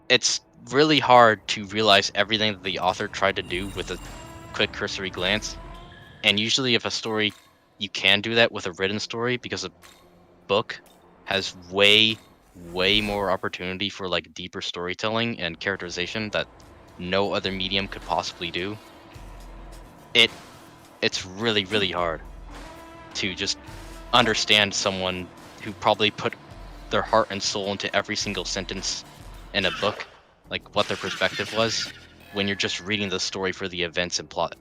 It's really hard to realize everything that the author tried to do with a quick cursory glance. And usually if a story, you can do that with a written story because a book has way more opportunity for like deeper storytelling and characterization that no other medium could possibly do. It's really hard to just understand someone who probably put their heart and soul into every single sentence in a book, like what their perspective was, when you're just reading the story for the events and plot.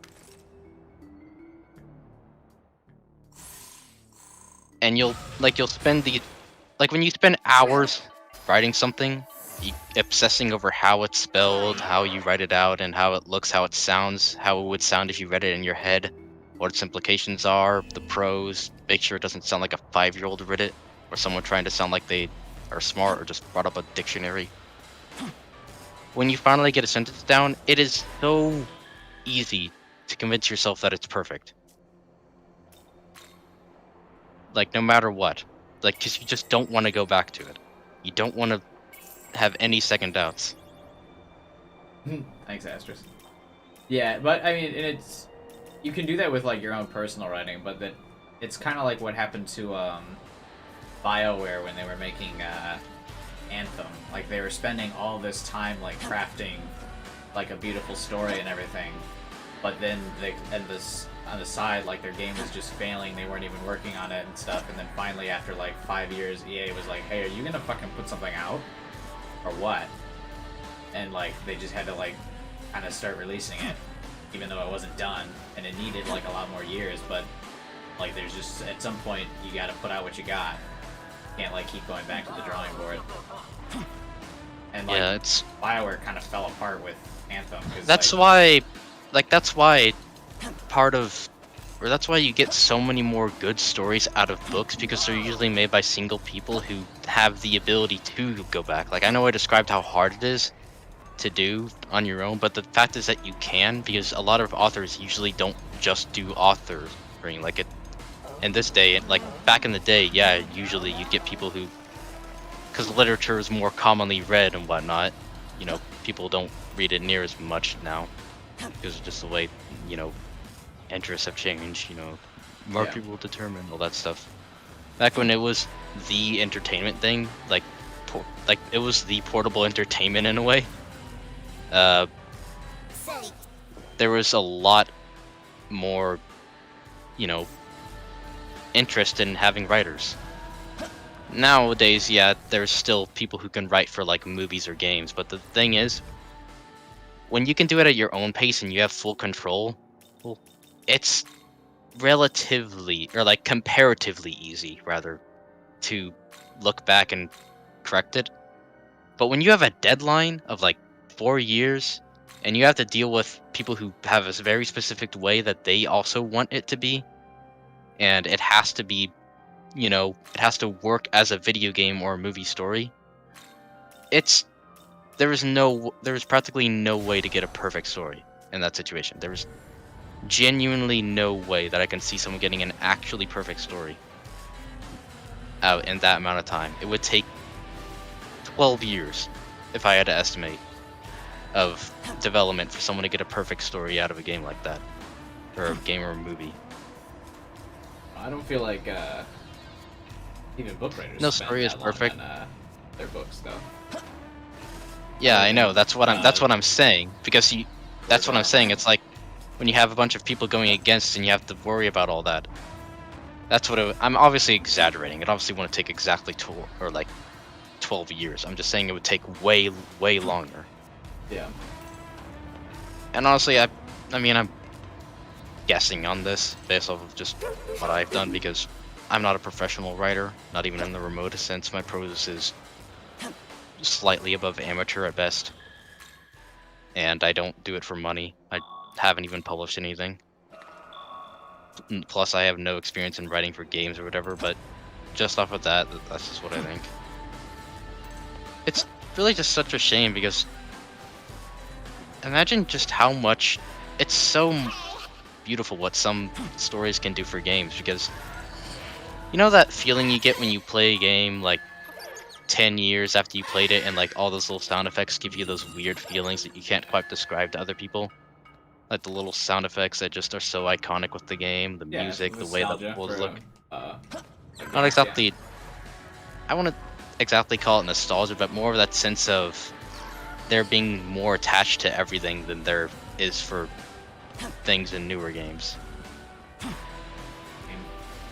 And you'll spend when you spend hours writing something, obsessing over how it's spelled, how you write it out, and how it looks, how it sounds, how it would sound if you read it in your head, what its implications are, the prose, make sure it doesn't sound like a 5-year-old read it, or someone trying to sound like they are smart or just brought up a dictionary. When you finally get a sentence down, it is so easy to convince yourself that it's perfect. Like, no matter what. Like, because you just don't want to go back to it. You don't want to have any second doubts. Thanks, Astros. Yeah, but, I mean, it's... You can do that with, like, your own personal writing, but it's kind of like what happened to, BioWare when they were making, Anthem. Like, they were spending all this time, like, crafting, like, a beautiful story and everything, but then on the side, like, their game was just failing, they weren't even working on it and stuff, and then finally, after, like, 5 years, EA was like, hey, are you gonna fucking put something out? Or what? And, like, they just had to, like, kind of start releasing it, even though it wasn't done, and it needed, like, a lot more years, but, like, there's just, at some point, you gotta put out what you got. You can't, like, keep going back to the drawing board. And, like, yeah, BioWare kind of fell apart with Anthem. That's why that's why you get so many more good stories out of books, because they're usually made by single people who have the ability to go back. Like, I know I described how hard it is to do on your own, but the fact is that you can, because a lot of authors usually don't just do authoring. Like, in this day, like back in the day, yeah, usually you get people who, because literature is more commonly read and whatnot, you know, people don't read it near as much now, because of just the way, you know, interests have changed, you know, market will determine all that stuff. Back when it was the entertainment thing, like it was the portable entertainment in a way, there was a lot more, you know, interest in having writers. Nowadays, yeah, there's still people who can write for like movies or games, but the thing is, when you can do it at your own pace and you have full control, well, it's relatively, or like comparatively easy, rather, to look back and correct it. But when you have a deadline of like 4 years, and you have to deal with people who have a very specific way that they also want it to be, and it has to be, you know, it has to work as a video game or a movie story, there is practically no way to get a perfect story in that situation. There is genuinely no way that I can see someone getting an actually perfect story out in that amount of time. It would take 12 years if I had to estimate. of development for someone to get a perfect story out of a game like that, or a game or a movie. I don't feel like even book writers. No spend story is that long perfect. on, their books, though. Yeah, I know. That's what I'm saying. Because that's what I'm saying. It's like when you have a bunch of people going against and you have to worry about all that. That's what I'm obviously exaggerating. It obviously wouldn't take exactly 12 years. I'm just saying it would take way longer. Yeah. And honestly, I mean, I'm guessing on this based off of just what I've done because I'm not a professional writer, not even in the remotest sense. My prose is slightly above amateur at best, and I don't do it for money. I haven't even published anything. Plus, I have no experience in writing for games or whatever, but just off of that, that's just what I think. It's really just such a shame because imagine just how much it's so beautiful what some stories can do for games, because you know that feeling you get when you play a game like 10 years after you played it and like all those little sound effects give you those weird feelings that you can't quite describe to other people, like the little sound effects that just are so iconic with the game, the music, the way the worlds look. Not exactly, I wouldn't exactly call it nostalgia, but more of that sense of there being more attached to everything than there is for things in newer games. I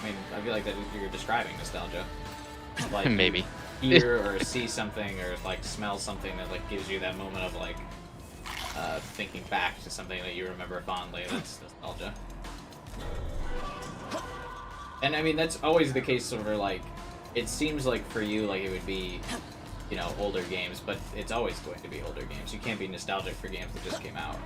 mean, I feel like that you're describing nostalgia. Like Maybe. Hear or see something or like smell something that like gives you that moment of like thinking back to something that you remember fondly. That's nostalgia. And I mean, that's always the case over like, it seems like for you like it would be, you know, older games, but it's always going to be older games. You can't be nostalgic for games that just came out.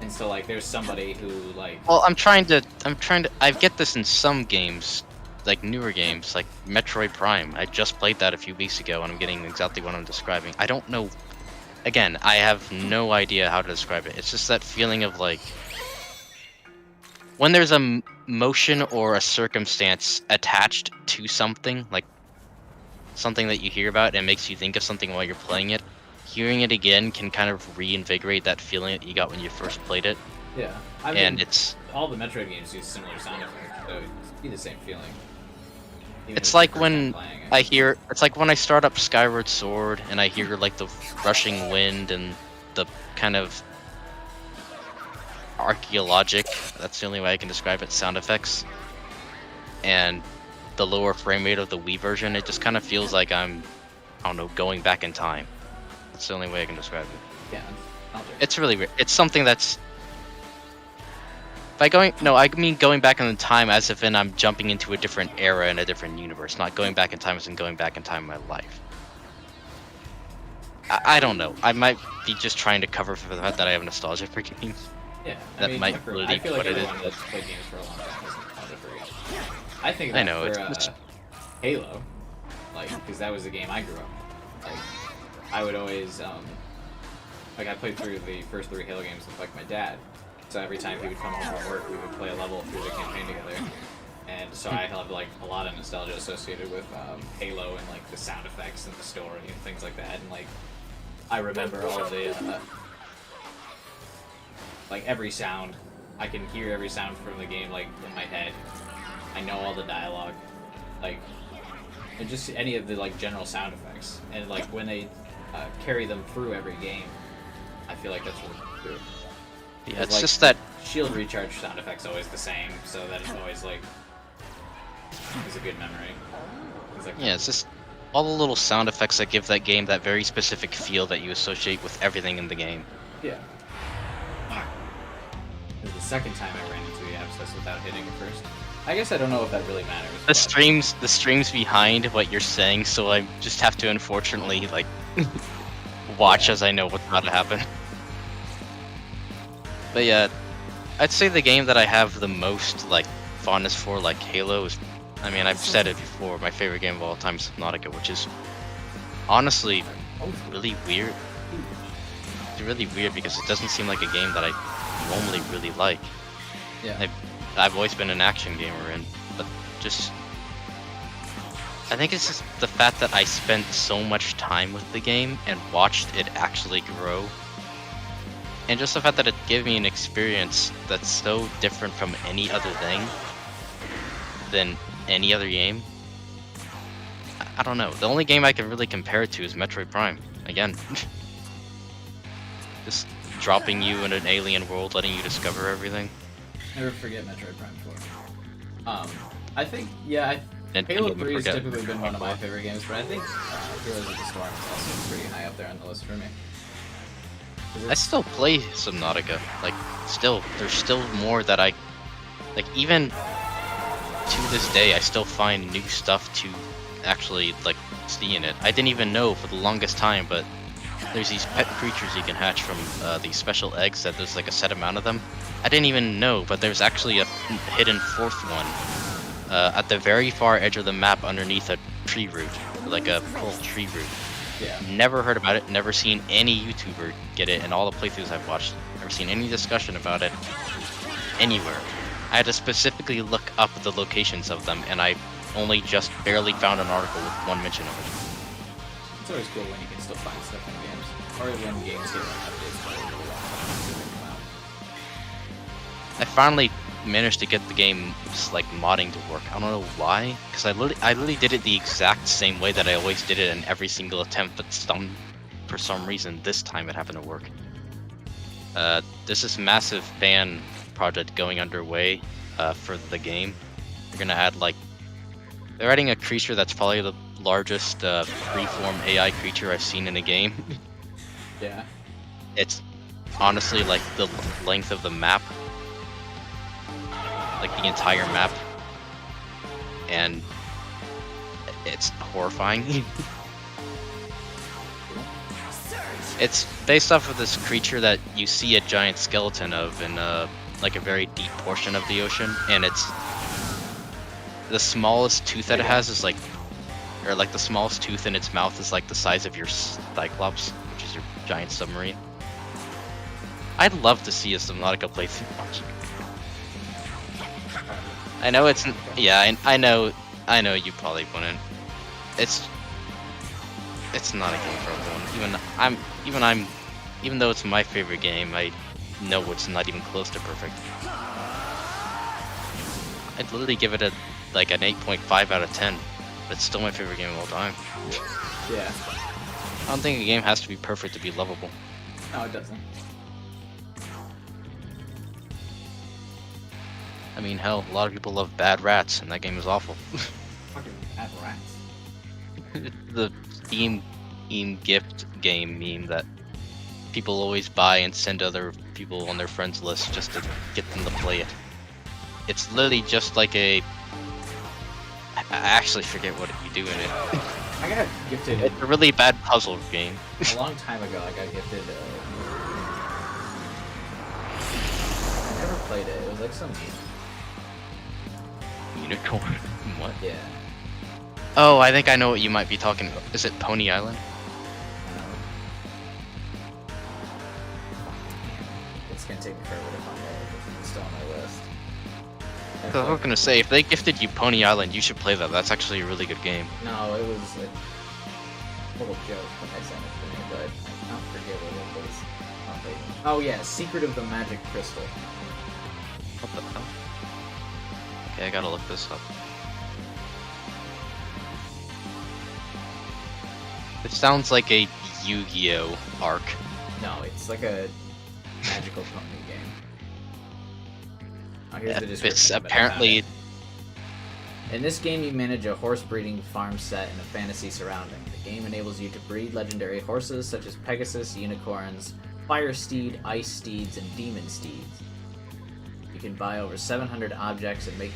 And so like there's somebody who like, well, I get this in some games, like newer games, like Metroid Prime. I just played that a few weeks ago and I'm getting exactly what I'm describing. I don't know, again, I have no idea how to describe it. It's just that feeling of like, when there's a motion or a circumstance attached to something, like something that you hear about and makes you think of something while you're playing it, hearing it again can kind of reinvigorate that feeling that you got when you first played it. yeah, I mean, And it's all the Metroid games use similar sound effects, so it'd be the same feeling. Even if it's it's like your first time when playing it. it's like when I start up Skyward Sword and I hear like the rushing wind and the kind of archaeologic, that's the only way I can describe it, sound effects, and the lower frame rate of the Wii version, it just kind of feels like I'm, I don't know, going back in time. That's the only way I can describe it. Yeah, nostalgic. It's really weird. It's something that's, I mean going back in time as if I'm jumping into a different era in a different universe, not going back in time as in going back in time in my life. I don't know. I might be just trying to cover for the fact that I have nostalgia for games. Yeah, I That mean, might for, really I feel like be what it is. everyone that's played games for a long time is nostalgic for games. I think that I know, for it's Halo, like, because that was the game I grew up. Like, I would always, like, I played through the first 3 Halo games with like my dad. So every time he would come home from work, we would play a level through the campaign together. And so I have like a lot of nostalgia associated with Halo and like the sound effects and the story and things like that. And like, I remember all of the like every sound. I can hear every sound from the game like in my head. I know all the dialogue, like, and just any of the like general sound effects. And like when they carry them through every game, I feel like that's really good. Yeah, it's like, just that shield recharge sound effect's always the same, so that it's always like it's a good memory. Like, yeah, it's just all the little sound effects that give that game that very specific feel that you associate with everything in the game. Yeah. This is the second time I ran into the abscess without hitting it first. I guess I don't know if that really matters. The streams behind what you're saying, so I just have to unfortunately like watch as I know what's about to happen. But yeah, I'd say the game that I have the most like fondness for, like Halo, is, I mean, I've said it before, my favorite game of all time is Subnautica, which is honestly really weird. It's really weird because it doesn't seem like a game that I normally really like. Yeah. I've always been an action gamer, but just I think it's just the fact that I spent so much time with the game and watched it actually grow. And just the fact that it gave me an experience that's so different from any other thing than any other game. I don't know. The only game I can really compare it to is Metroid Prime. Again. Just dropping you in an alien world, letting you discover everything. Never forget Metroid Prime 4. I think, yeah, And Halo 3 has typically been one of my favorite games, but I think Heroes of the Storm is also pretty high up there on the list for me. I still play Subnautica. Like, there's still more that I... Like, even to this day, I still find new stuff to actually, like, see in it. I didn't even know for the longest time, but there's these pet creatures you can hatch from these special eggs that there's, like, a set amount of them. I didn't even know, but there's actually a hidden fourth one at the very far edge of the map underneath a tree root, like a full tree root. Yeah. Never heard about it, never seen any YouTuber get it in all the playthroughs I've watched. Never seen any discussion about it anywhere. I had to specifically look up the locations of them, and I only just barely found an article with one mention of it. It's always cool when you can still find stuff in games, or when games get like updates for a really long time to come out. I finally managed to get the game just like modding to work. I don't know why, because I literally did it the exact same way that I always did it in every single attempt, but for some reason this time it happened to work. There's this massive fan project going underway for the game. They're gonna add they're adding a creature that's probably the largest freeform AI creature I've seen in a game. Yeah. It's honestly like the length of the map. Like the entire map, and it's horrifying. It's based off of this creature that you see a giant skeleton of in like a very deep portion of the ocean, and it's the smallest tooth that it has is like the smallest tooth in its mouth is like the size of your Cyclops, which is your giant submarine. I'd love to see a Subnautica playthrough. I know it's I know you probably wouldn't. It's not a game for everyone. Even though it's my favorite game, I know it's not even close to perfect. I'd literally give it an 8.5 out of 10. But it's still my favorite game of all time. Yeah. I don't think a game has to be perfect to be lovable. No, it doesn't. I mean, hell, a lot of people love Bad Rats, and that game is awful. Fucking Bad Rats. The Steam gift game meme that people always buy and send other people on their friends list just to get them to play it. It's literally just like I actually forget what you do in it. I got gifted. It's a really bad puzzle game. A long time ago, I got gifted. I never played it. It was like some unicorn. What? Yeah. Oh, I think I know what you might be talking about. Is it Pony Island? It's gonna take me forever to find out. It's still on my list. I was gonna say, if they gifted you Pony Island, you should play that. That's actually a really good game. No, it was a little joke when I sent it to me, but I don't forget what it was. Oh yeah, Secret of the Magic Crystal. What the hell? Okay, I gotta look this up. It sounds like a Yu-Gi-Oh! Arc. No, it's like a magical pony game. Oh, here's the description. It's apparently... In this game, you manage a horse breeding farm set in a fantasy surrounding. The game enables you to breed legendary horses such as Pegasus, unicorns, fire steed, ice steeds, and demon steeds. You can buy over 700 objects and make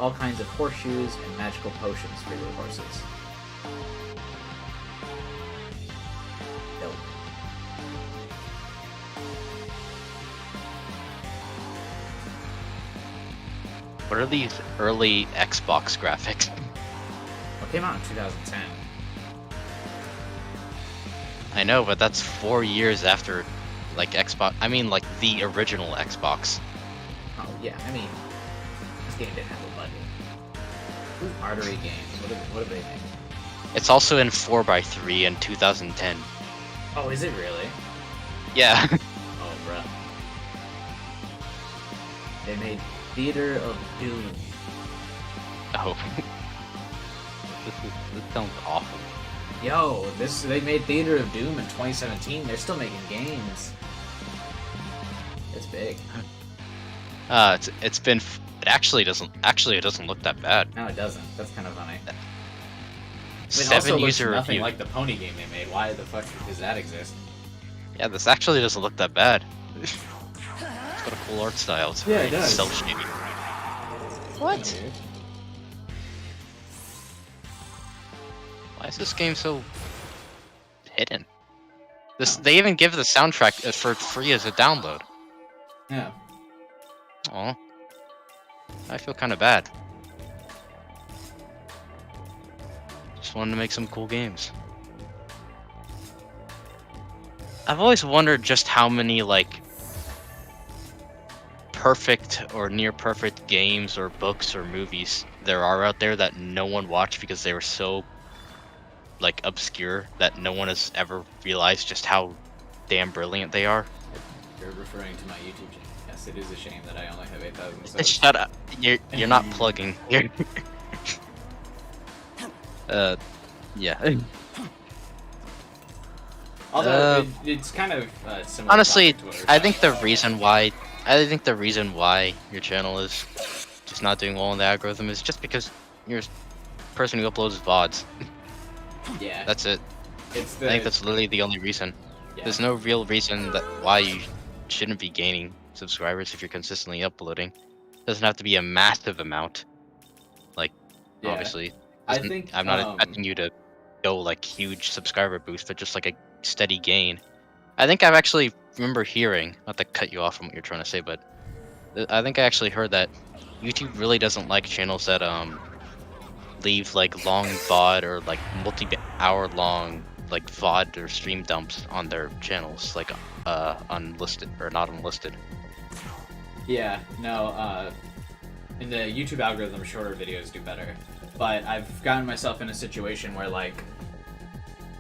all kinds of horseshoes and magical potions for your horses. Nope. What are these early Xbox graphics? It came out in 2010. I know, but that's 4 years after, like, Xbox. I mean, like, the original Xbox. Oh, yeah, I mean, this game didn't have a budget. Ooh, Artery Games. What have they made? It's also in 4x3 in 2010. Oh, is it really? Yeah. Oh, bruh. They made Theater of Doom. Oh. This sounds awful. Yo, they made Theater of Doom in 2017. They're still making games. It's big. It actually doesn't look that bad. No, it doesn't. That's kind of funny. I mean, 7 also user looks nothing review. like the pony game they made. Why the fuck does that exist? Yeah, this actually doesn't look that bad. It's got a cool art style. It's very self-shading. What? Why is this game so hidden? They even give the soundtrack for free as a download. Yeah. Oh, I feel kind of bad. Just wanted to make some cool games. I've always wondered just how many like perfect or near perfect games or books or movies there are out there that no one watched because they were so like obscure that no one has ever realized just how damn brilliant they are. You're referring to my YouTube channel. Yes, it is a shame that I only have 8,000 subs. Shut up. You're not plugging. You're yeah. Although it's kind of similar. Honestly, topic to what I we're think talking the reason why your channel is just not doing well in the algorithm is just because you're a person who uploads VODs. about. Yeah. That's it. I I think that's literally the only reason. Yeah. There's no real reason why you shouldn't be gaining subscribers if you're consistently uploading. It doesn't have to be a massive amount. Like, Yeah. obviously, I think I'm not expecting you to go like huge subscriber boost, but just like a steady gain. I think I've actually remember hearing, not to cut you off from what you're trying to say, but I think I actually heard that YouTube really doesn't like channels that leave like long VOD or like multi-hour long like VOD or stream dumps on their channels, like unlisted or not unlisted. Yeah, no, in the YouTube algorithm, shorter videos do better. But I've gotten myself in a situation where, like,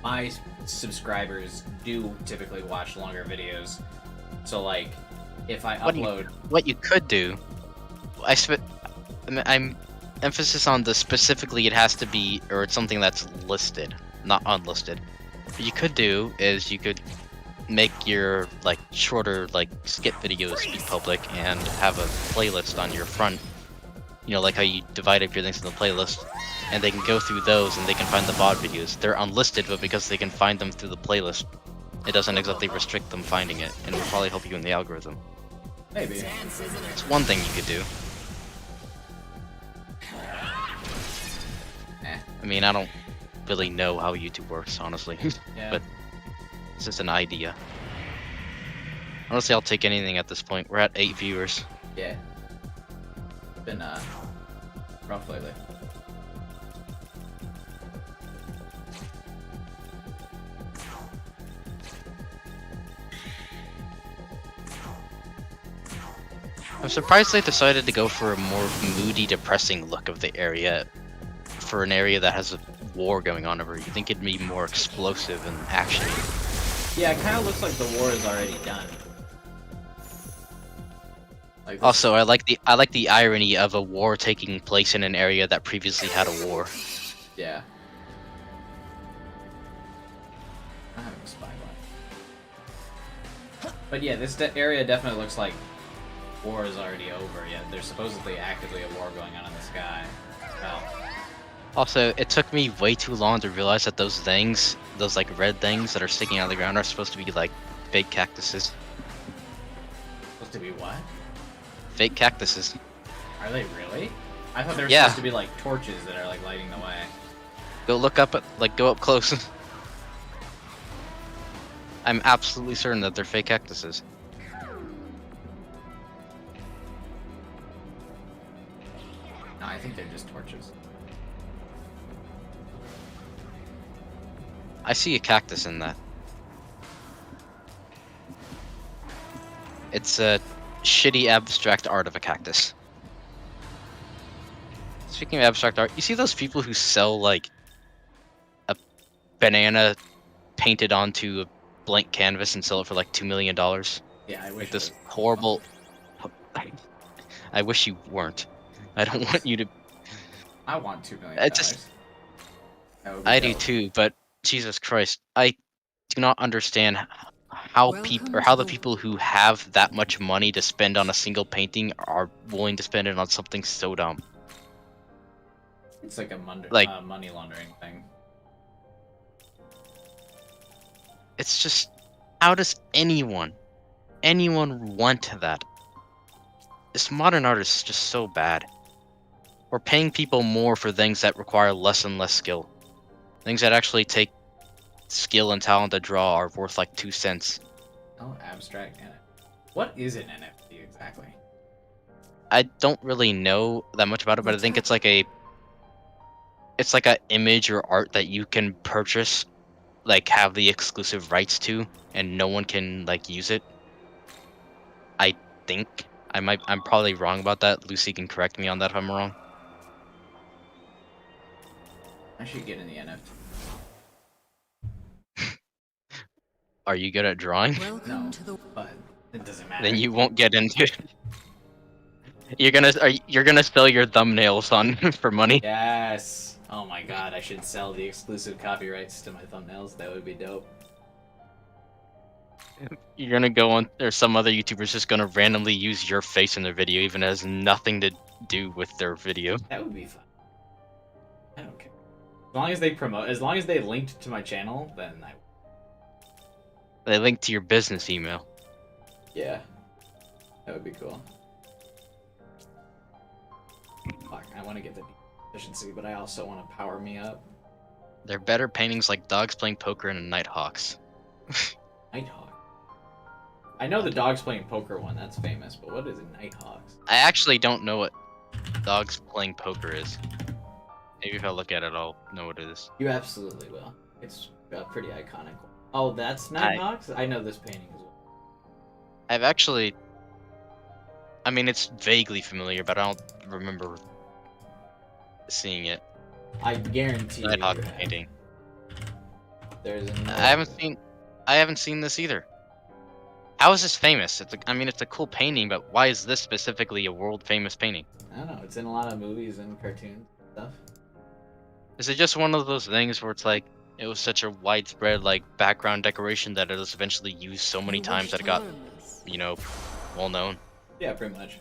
my subscribers do typically watch longer videos. So, like, if I upload... What you could do... I'm emphasis on the specifically it has to be, or it's something that's listed, not unlisted. What you could do is you could make your like shorter like skip videos be public and have a playlist on your front, you know, like how you divide up your things in the playlist, and they can go through those and they can find the VOD videos. They're unlisted, but because they can find them through the playlist, it doesn't exactly restrict them finding it, and will probably help you in the algorithm. Maybe. It's one thing you could do. I mean, I don't really know how YouTube works, honestly, Yeah. but it's just an idea. Honestly, I'll take anything at this point. We're at 8 viewers. Yeah. It's been, rough lately. I'm surprised they decided to go for a more moody, depressing look of the area for an area that has a war going on over. You think it'd be more explosive and actiony. Yeah, it kind of looks like the war is already done. Like Also, I like the irony of a war taking place in an area that previously had a war. Yeah. I have a spy line. But yeah, this area definitely looks like war is already over. Yeah, there's supposedly actively a war going on in the sky. Well, Also, it took me way too long to realize that those things, those like red things that are sticking out of the ground, are supposed to be like fake cactuses. supposed to be what? Fake cactuses. Are they really? I thought they were Yeah. supposed to be like torches that are like lighting the way. Go look up at, like, go up close. I'm absolutely certain that they're fake cactuses. No, I think they're just torches. I see a cactus in that. It's a shitty abstract art of a cactus. Speaking of abstract art, you see those people who sell like a banana painted onto a blank canvas and sell it for like $2 million? Yeah, I wish Like this I was- horrible. I wish you weren't. I don't want you to. I want $2 million. It's just. That would be I do dope. too, but Jesus Christ, I do not understand how people or how the people who have that much money to spend on a single painting are willing to spend it on something so dumb. It's like a Like- money laundering thing. It's just, how does anyone want that? This modern art is just so bad. We're paying people more for things that require less and less skill. Things that actually take skill and talent to draw are worth like 2 cents. Oh, abstract NFT. What is an NFT exactly? I don't really know that much about it, but I think it's like a image or art that you can purchase, like have the exclusive rights to, and no one can like use it. I think I'm probably wrong about that. Lucy can correct me on that if I'm wrong. I should get in the NFT. Are you good at drawing? No, but it doesn't matter. Then you won't get into it. You're gonna sell your thumbnails on for money. Yes. Oh my god, I should sell the exclusive copyrights to my thumbnails. That would be dope. You're gonna go on, or some other YouTuber's just gonna randomly use your face in their video, even has nothing to do with their video. That would be fun. I don't care. As long as they promote, as long as they linked to my channel, then I. They link to your business email. Yeah. That would be cool. Fuck, I want to get the efficiency, but I also want to power me up. They're better paintings like dogs playing poker and nighthawks. Nighthawk. I know the dogs playing poker one, that's famous, but what is a Nighthawks? I actually don't know what dogs playing poker is. Maybe if I look at it, I'll know what it is. You absolutely will. It's a pretty iconic one. Oh, that's Nighthawks? I know this painting as well. I've actually... I mean, it's vaguely familiar, but I don't remember seeing it. I guarantee Nighthawk you. painting. There's no I haven't seen this either. How is this famous? I mean, it's a cool painting, but why is this specifically a world famous painting? I don't know. It's in a lot of movies and cartoons and stuff. Is it just one of those things where it's like it was such a widespread like background decoration that it was eventually used so many times that it got, you know, well known? Yeah, pretty much.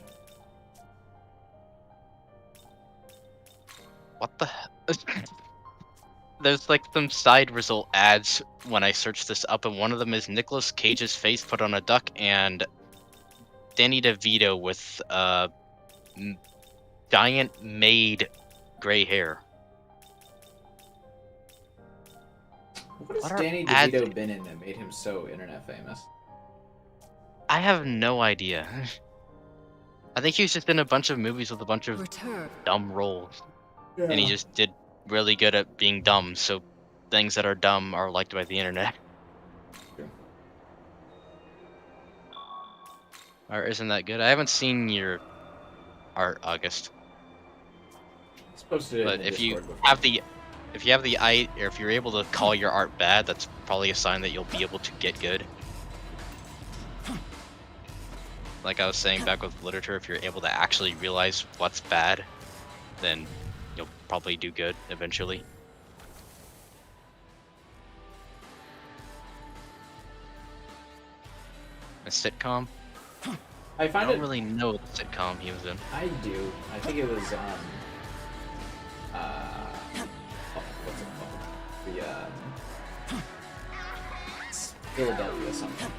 What the hell? There's like some side result ads when I search this up, and one of them is Nicolas Cage's face put on a duck and Danny DeVito with giant made gray hair. What What has are Danny ads- DeVito been in that made him so internet famous? I have no idea. I think he was just in a bunch of movies with a bunch of dumb roles. And he just did really good at being dumb, so things that are dumb are liked by the internet. Or isn't that good? I haven't seen your art, August. It's posted But in the if you Discord before. have the eye, or if you're able to call your art bad, that's probably a sign that you'll be able to get good. Like I was saying back with literature, if you're able to actually realize what's bad, then you'll probably do good eventually. A sitcom? I I find don't it. really know the sitcom he was in. I do. I think it was oh, what's it called? The it's Philadelphia something.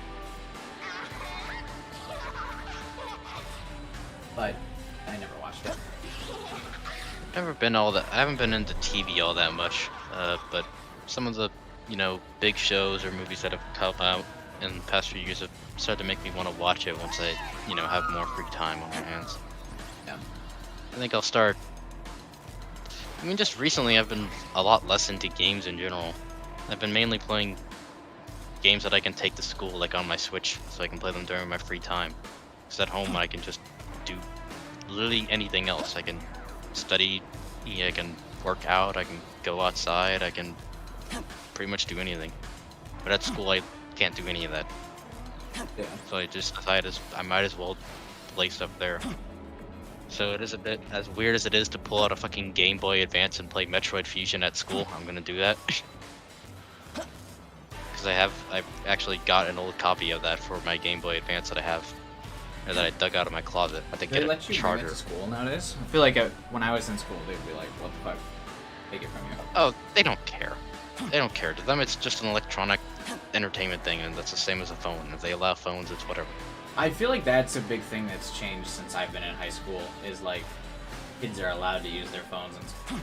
But I never watched it. Never been all that. I haven't been into TV all that much. But some of the, you know, big shows or movies that have come out in the past few years have started to make me want to watch it once I, you know, have more free time on my hands. Yeah. I think I'll start. I mean, just recently I've been a lot less into games in general. I've been mainly playing games that I can take to school, like on my Switch, so I can play them during my free time. Because at home I can just do literally anything else. I can study hockey, I can work out, I can go outside, I can pretty much do anything. But at school, I can't do any of that. Yeah. So I just decided I might as well play stuff there. So it is a bit, as weird as it is to pull out a fucking Game Boy Advance and play Metroid Fusion at school, I'm gonna do that. Because I've actually got an old copy of that for my Game Boy Advance that I have, or that I dug out of my closet. I think They get let a you bring charger. it to school nowadays? I feel like when I was in school, they'd be like, what the fuck? Take it from you. Oh, they don't care. They don't care. To them, it's just an electronic entertainment thing, and that's the same as a phone. If they allow phones, it's whatever. I feel like that's a big thing that's changed since I've been in high school, is like, kids are allowed to use their phones. And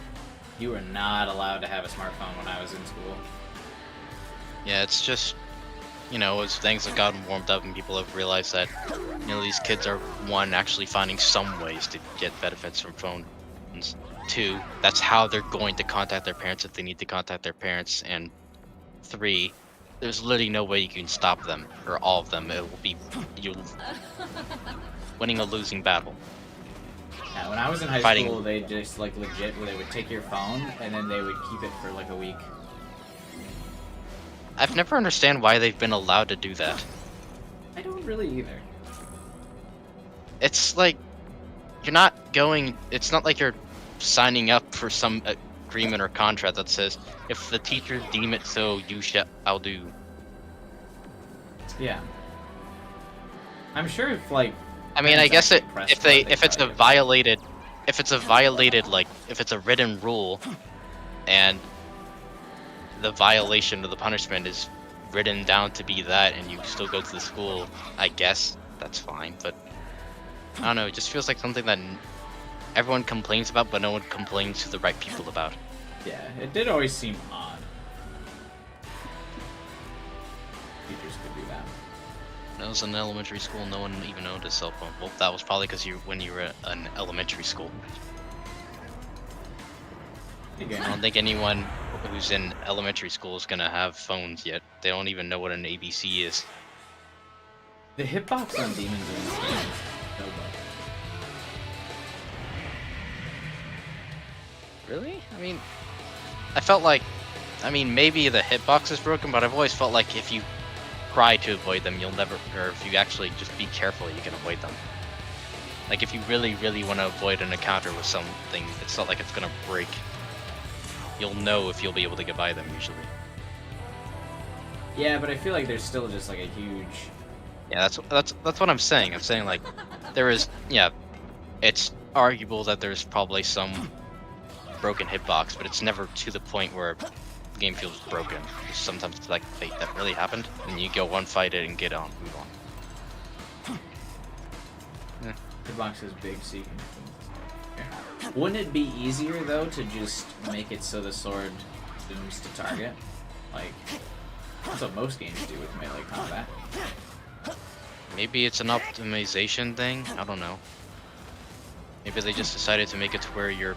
you were not allowed to have a smartphone when I was in school. Yeah, it's just, you know, as things have gotten warmed up and people have realized that, you know, these kids are, one, actually finding some ways to get benefits from phones. Two, that's how they're going to contact their parents if they need to contact their parents. And three, there's literally no way you can stop them, or all of them. It will be you winning a losing battle. Yeah, when I was in high Fighting. school, they just, like, legit, they would take your phone, and then they would keep it for, like, a week. I've never understand why they've been allowed to do that. I don't really either. It's like, you're not going, it's not like you're signing up for some agreement or contract that says, if the teachers deem it so, I'll do. Yeah. I'm sure if, like... I mean, I guess if it's a probably violated, like, if it's a written rule, and the violation of the punishment is written down to be that, and you still go to the school, I guess that's fine. But I don't know, it just feels like something that everyone complains about, but no one complains to the right people about. Yeah, it did always seem odd. Teachers could do that. When I was in elementary school, no one even owned a cell phone. Well, that was probably because when you were in elementary school. Again. I don't think anyone who's in elementary school is gonna have phones yet. They don't even know what an ABC is. The hitbox on Demons in this game is no bug. Really? I mean, I felt like, maybe the hitbox is broken, but I've always felt like if you try to avoid them, you'll never, or if you actually just be careful, you can avoid them. Like, if you really, really want to avoid an encounter with something, it's not like it's gonna break. You'll know if you'll be able to get by them, usually. Yeah, but I feel like there's still just, like, a huge... Yeah, that's what I'm saying. I'm saying, like, there is, yeah, it's arguable that there's probably some broken hitbox, but it's never to the point where the game feels broken. Sometimes it's like, wait, that really happened? And you go one fight it and get on, move on. Hitbox is big, so you can... Yeah. Wouldn't it be easier, though, to just make it so the sword zooms to target? Like, that's what most games do with melee combat. Maybe it's an optimization thing? I don't know. Maybe they just decided to make it to where you're...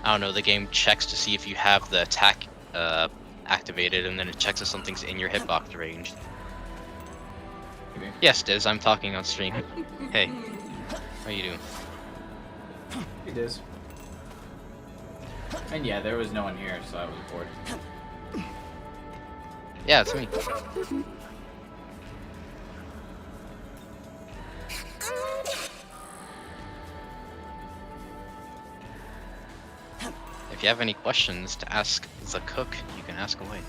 I don't know, the game checks to see if you have the attack activated, and then it checks if something's in your hitbox range. Okay. Yes, Diz, I'm talking on stream. Hey, how you doing? It is. And yeah, there was no one here, so I was bored. Yeah, it's me. If you have any questions to ask the cook, you can ask away.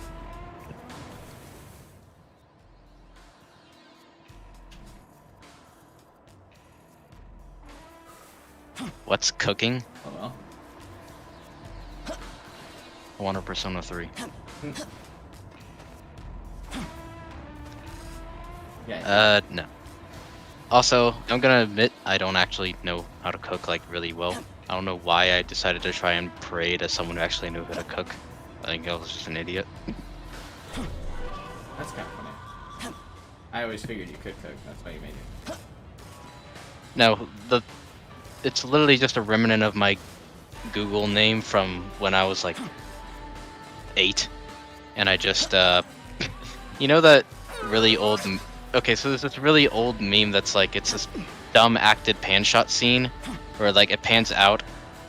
What's cooking? Oh well. I want a Persona 3. Yeah. No. Also, I'm gonna admit I don't actually know how to cook like really well. I don't know why I decided to try and pray to someone who actually knew how to cook. I think I was just an idiot. That's kind of funny. I always figured you could cook, that's why you made it. No, it's literally just a remnant of my Google name from when I was like 8, and I just you know that really old okay, so there's this really old meme that's like, it's this dumb acted pan shot scene where like it pans out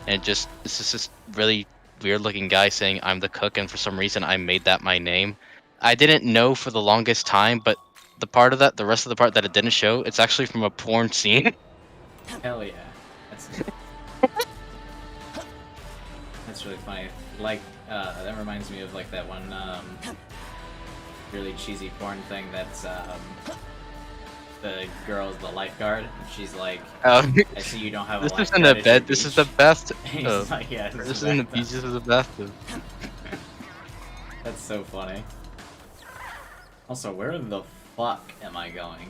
and it's just this really weird looking guy saying I'm the cook, and for some reason I made that my name. I didn't know for the longest time, but the rest of the part that it didn't show, it's actually from a porn scene. Hell yeah. That's really funny. Like, that reminds me of like that one really cheesy porn thing that's the girl's the lifeguard, and she's like, I see you don't have a This lifeguard. isn't a bed. This is the best. He's like, yeah, this isn't a beach. This is a bathtub. That's so funny. Also, where the fuck am I going?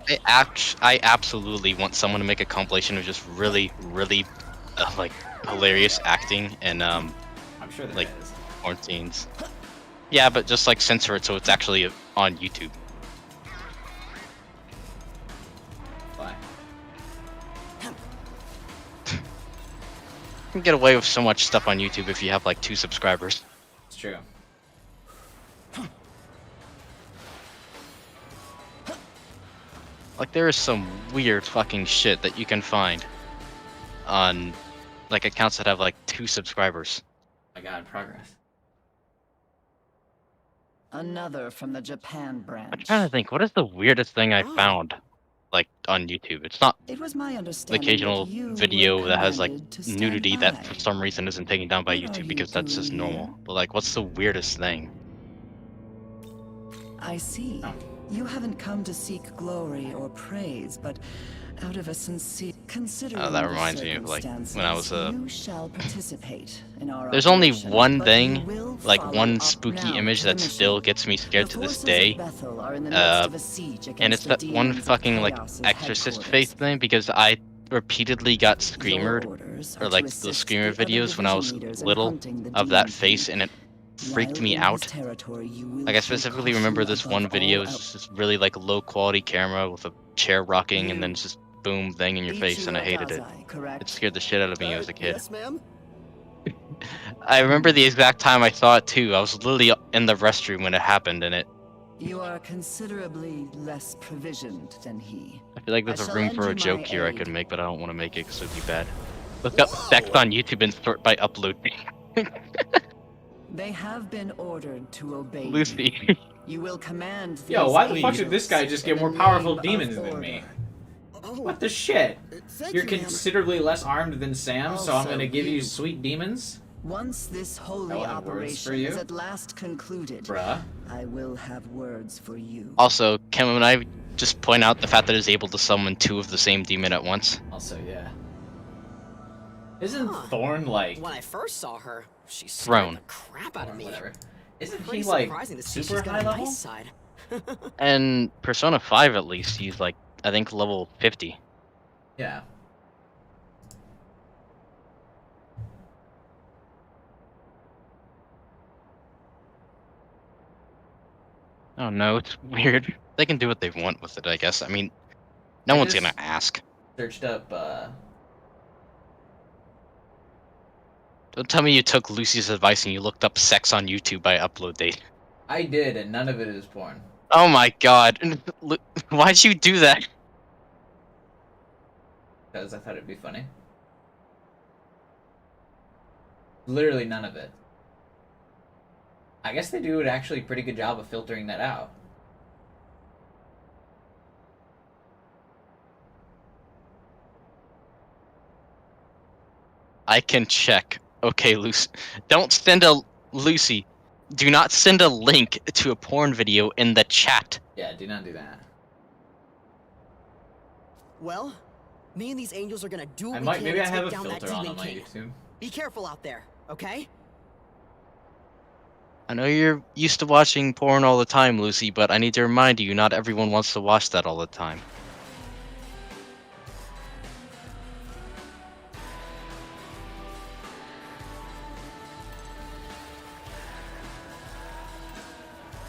I absolutely want someone to make a compilation of just really, really, like hilarious acting and I'm sure there like is. porn scenes. Yeah, but just like censor it so it's actually on YouTube. Why? You can get away with so much stuff on YouTube if you have like 2 subscribers. It's true. Like there is some weird fucking shit that you can find on like accounts that have like 2 subscribers. My god, progress. Another from the Japan I'm branch. trying to think, what is the weirdest thing I found like on YouTube? It's not It was my the understanding occasional that you video were that has like commanded to stand nudity that by. for some reason isn't taken down by What are YouTube you because that's just doing normal. here? But like, what's the weirdest thing? I see. You haven't come to seek glory or praise, but out of a sincere considering That the reminds me of like when I was circumstances, you shall participate in our There's only operation, one but thing, you will like follow one up spooky now image to the that still mission. gets me scared The to this forces day. of Bethel are in the midst of a siege And against it's the that one demons of fucking like Chaos's exorcist headquarters. face thing because I repeatedly got Your screamered orders or are like to the assist screamer the other videos when I was division leaders in little hunting the of that demon face, king. and it freaked While me in his out. territory, you will Like I keep specifically caution remember this one above video all is else. just really like low quality camera with a chair rocking and then it's just boom thing in your face, and I hated it. It scared the shit out of me as a kid. Yes, ma'am? I remember the exact time I saw it too. I was literally in the restroom when it happened, and You are considerably less provisioned than he. I feel like there's I a shall room lend for you a joke my here I aid. could make, but I don't want to make it because it'd be bad. Look up specs on YouTube and sort by upload. They have been ordered to obey you. Lucy. You will command Yo, these why the fuck did this guy angels just get in more the powerful name of demons than order. me? Oh, What the shit? thank You're you, ma'am. considerably less armed than Sam, so I'm Also, gonna give you you- sweet demons? Once this holy That one have words for operation you? is at last concluded, Bruh. I will have words for you. Also, can I just point out the fact that it's able to summon 2 of the same demon at once? Also, yeah. Isn't Huh. Thorn like... When I first saw her, she Thrown. scared the crap out of me. Whatever. Isn't Pretty he like surprising to see super she's got high a level? nice side. And Persona 5 at least, he's like, I think level 50. Yeah. Oh no, it's weird. They can do what they want with it, I guess. I mean, no I one's just- gonna ask. Searched up, Don't tell me you took Lucy's advice and you looked up sex on YouTube by upload date. I did, and none of it is porn. Oh my god. Why'd you do that? Because I thought it'd be funny. Literally none of it. I guess they do an actually pretty good job of filtering that out. I can check. Okay, Lucy. Don't send a... Lucy, do not send a link to a porn video in the chat. Yeah, do not do that. Well, me and these angels are gonna do what I we might, can maybe to I have take a down that filter on demon my king. YouTube. Be careful out there, okay? I know you're used to watching porn all the time, Lucy, but I need to remind you, not everyone wants to watch that all the time.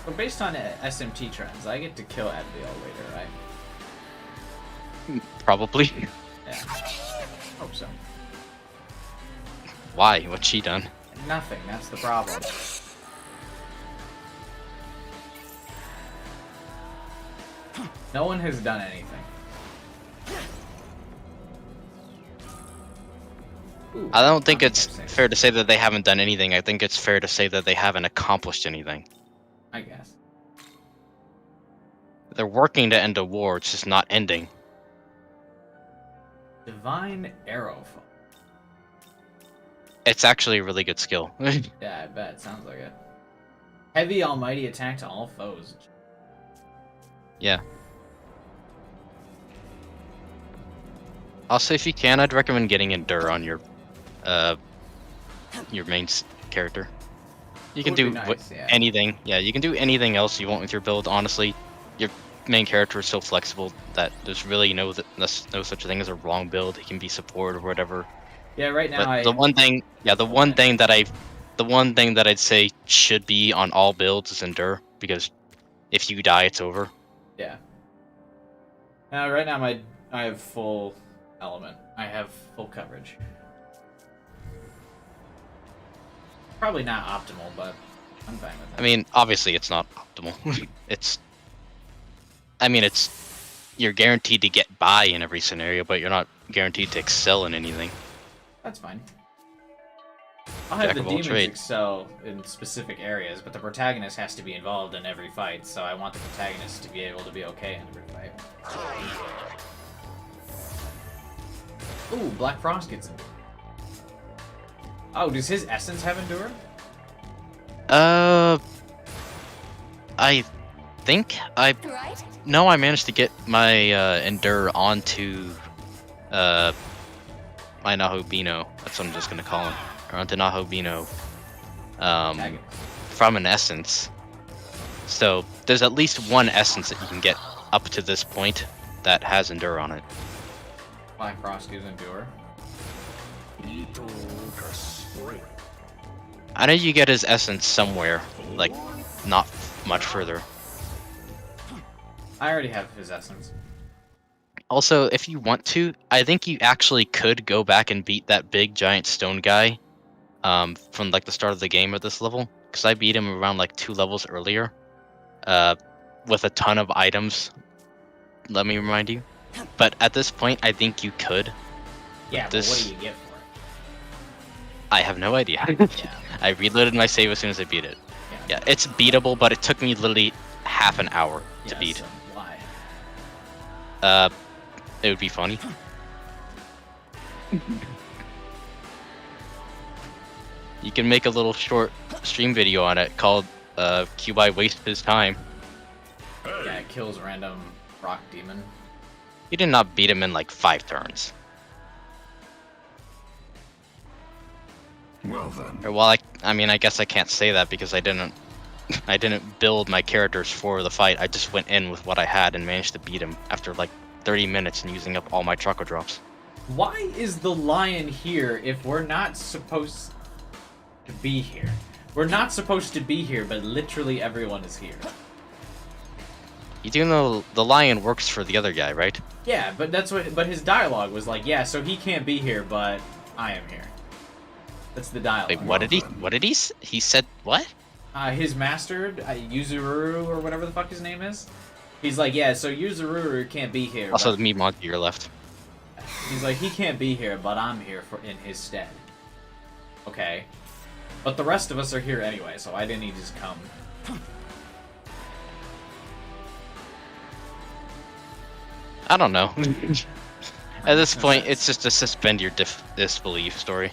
But based on SMT trends, I get to kill Abigail later, right? Probably. Yeah. Hope so. Why? What's she done? Nothing, that's the problem. No one has done anything. Ooh, I don't think I'm it's interesting. fair to say that they haven't done anything. I think it's fair to say that they haven't accomplished anything. I guess. They're working to end a war, it's just not ending. Divine Arrow Fall. It's actually a really good skill. Yeah, I bet. Sounds like it. Heavy almighty attack to all foes. Yeah. Also, if you can, I'd recommend getting Endure on your main character. You can Would do be nice, yeah. anything. Yeah, you can do anything else you want with your build. Honestly, your main character is so flexible that there's really no such thing as a wrong build. It can be support or whatever. Yeah, right now But the one thing that I'd say should be on all builds is Endure, because if you die, it's over. Yeah. Right now I have full element. I have full coverage. Probably not optimal, but I'm fine with it. I mean, obviously it's not optimal. You're guaranteed to get by in every scenario, but you're not guaranteed to excel in anything. That's fine. I'll have Jack the of all demons trades. excel in specific areas, but the protagonist has to be involved in every fight, so I want the protagonist to be able to be okay in every fight. Ooh, Black Frost gets him. Oh, does his essence have Endure? I think I managed to get my Endure onto my Nahobino. That's what I'm just gonna call him. Or onto Nahobino. From an essence. So there's at least one essence that you can get up to this point that has Endure on it. Black Frost gives Endure. I know you get his essence somewhere, like not much further. I already have his essence. Also, if you want to, I think you actually could go back and beat that big giant stone guy from like the start of the game at this level, because I beat him around like 2 levels earlier with a ton of items, let me remind you. But at this point, I think you could. Yeah, but what do you get for it? I have no idea. Yeah. I reloaded my save as soon as I beat it. Yeah, it's beatable, but it took me literally half an hour to beat. So why? It would be funny. You can make a little short stream video on it called QI Waste His Time. Yeah, it kills random rock demon. You did not beat him in like 5 turns. Well then. Or, well, I guess I can't say that because I didn't build my characters for the fight. I just went in with what I had and managed to beat him after like 30 minutes and using up all my Choco Drops. Why is the lion here if we're not supposed to be here? We're not supposed to be here, but literally everyone is here. You do know the lion works for the other guy, right? Yeah, but but his dialogue was like, yeah, so he can't be here, but I am here. That's the dialogue. Wait, what did he he said what? His master, Yuzuru, or whatever the fuck his name is. He's like, yeah, so Yuzuru can't be here. Also, but... me, Mon, to your left. He's like, he can't be here, but I'm here in his stead. Okay. But the rest of us are here anyway, so why didn't he just come? I don't know. At this point, it's just a suspend your disbelief story.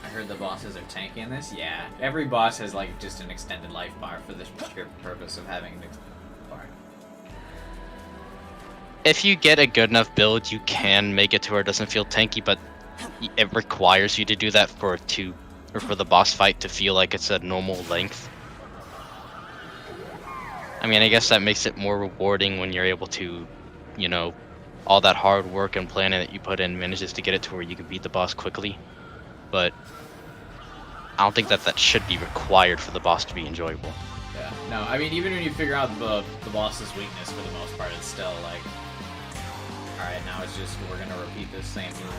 I heard the bosses are tanky in this. Yeah, every boss has like just an extended life bar for the sheer purpose of having an extended life bar. If you get a good enough build, you can make it to where it doesn't feel tanky, but it requires you to do that for the boss fight to feel like it's a normal length. I mean, I guess that makes it more rewarding when you're able to, you know, all that hard work and planning that you put in manages to get it to where you can beat the boss quickly. But I don't think that should be required for the boss to be enjoyable. Yeah, no, I mean, even when you figure out the boss's weakness for the most part, it's still like, alright, now it's just, we're gonna repeat this same move.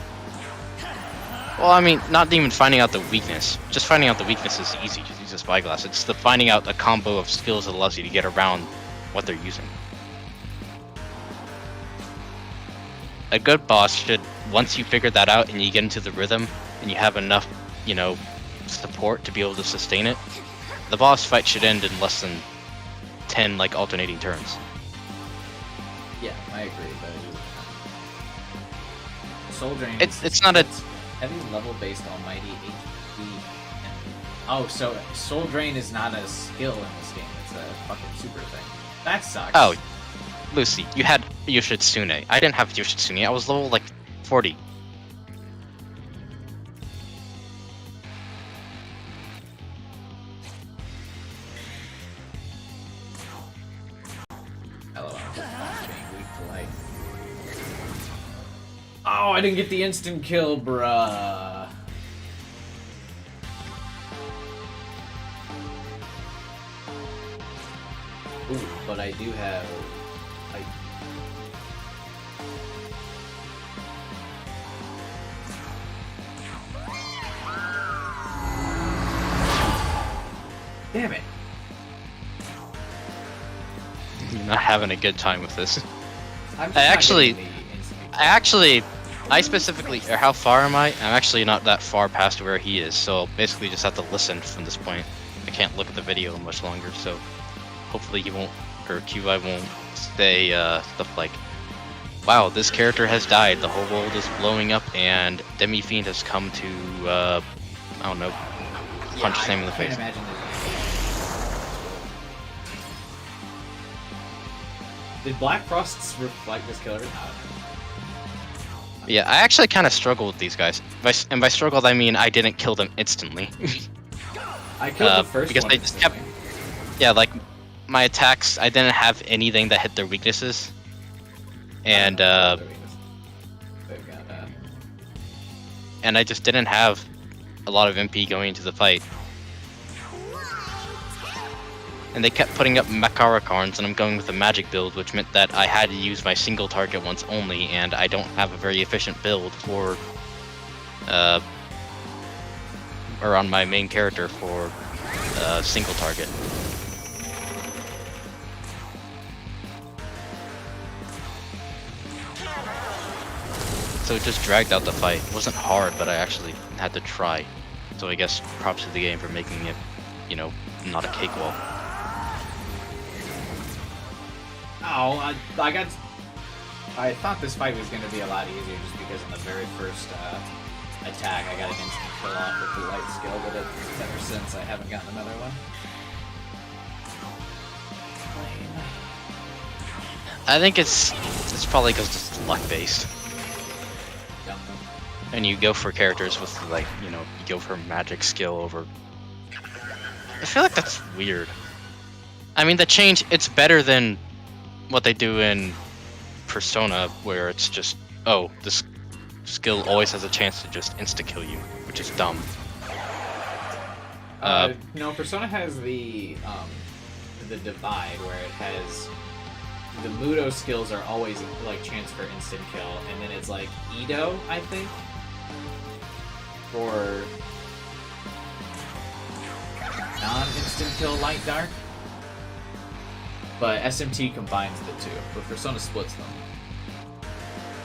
Well, I mean, not even finding out the weakness. Just finding out the weakness is easy, just use a spyglass. It's the finding out a combo of skills that allows you to get around what they're using. a good boss should, once you figure that out and you get into the rhythm and you have enough, you know, support to be able to sustain it, the boss fight should end in less than 10 like alternating turns. Yeah, I agree, but Soul Drain. It's not a heavy level based almighty HP. And, oh, so Soul Drain is not a skill in this game. It's a fucking super thing. That sucks. Oh, Lucy, you had Yoshitsune. I didn't have Yoshitsune. I was level like 40. Oh, I didn't get the instant kill, bruh. Ooh, but I do have... Damn it. You're not having a good time with this. I'm just I specifically, or how far am I? I'm actually not that far past where he is, so I'll basically just have to listen from this point. I can't look at the video much longer, so hopefully he won't, or QI won't say stuff like, wow, this character has died, the whole world is blowing up, and Demi-Fiend has come to, I don't know, punch him in the face. Did Black Frost's reflect this kill every time? Yeah, I actually kind of struggled with these guys. And by struggled, I mean I didn't kill them instantly. I killed the first because one they just kept. Yeah, like my attacks, I didn't have anything that hit their weaknesses, and I just didn't have a lot of MP going into the fight. And they kept putting up Makarakarns, and I'm going with a magic build, which meant that I had to use my single target once only, and I don't have a very efficient build for, or on my main character for single target. So it just dragged out the fight. It wasn't hard, but I actually had to try. So I guess props to the game for making it, you know, not a cakewalk. Oh, I thought this fight was going to be a lot easier just because in the very first attack I got an instant kill off with the light skill, but ever since I haven't gotten another one. I think it's probably because it's luck based. And you go for characters with, like, you know, you go for magic skill over... I feel like that's weird. I mean, the change, it's better than what they do in Persona, where it's just, oh, this skill always has a chance to just insta-kill you, which is dumb. No, Persona has the divide, where it has... The Mudo skills are always, like, chance for instant kill, and then it's, like, Ido, I think? For non-instant kill Light Dark. But SMT combines the two, but Persona splits them.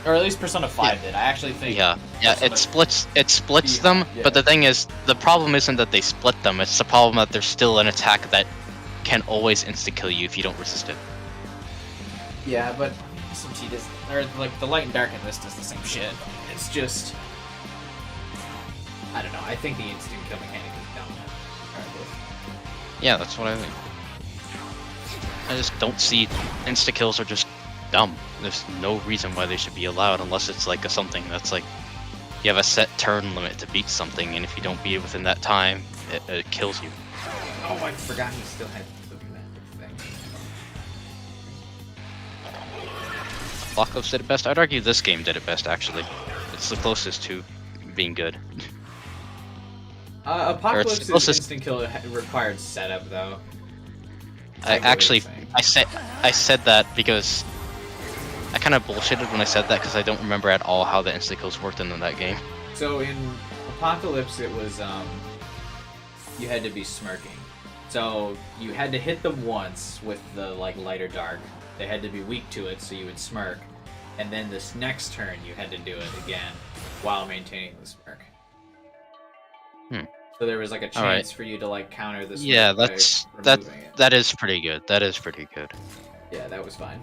Or at least Persona 5 did. I actually think... Yeah, Persona... it splits them, but the thing is, the problem isn't that they split them, it's the problem that there's still an attack that can always insta-kill you if you don't resist it. Yeah, but SMT does... Or, like, the Light and Dark in this does the same shit. It's just... I don't know, I think the instant kill mechanic is dumb. Yeah, that's what I think. I just don't see insta-kills are just dumb. There's no reason why they should be allowed unless it's like something that's like you have a set turn limit to beat something, and if you don't beat it within that time, it kills you. Oh, I forgot he still had the magic thing. Black Ops did it best. I'd argue this game did it best, actually. It's the closest to being good. Apocalypse's instant kill required setup, though. I said that because I kind of bullshitted when I said that because I don't remember at all how the instant kills worked in that game. So in Apocalypse, it was you had to be smirking. So you had to hit them once with the like light or dark. They had to be weak to it, so you would smirk, and then this next turn you had to do it again while maintaining the smirk. So there was like a chance for you to like counter this. Yeah, by removing it. that is pretty good. That is pretty good. Yeah, that was fine.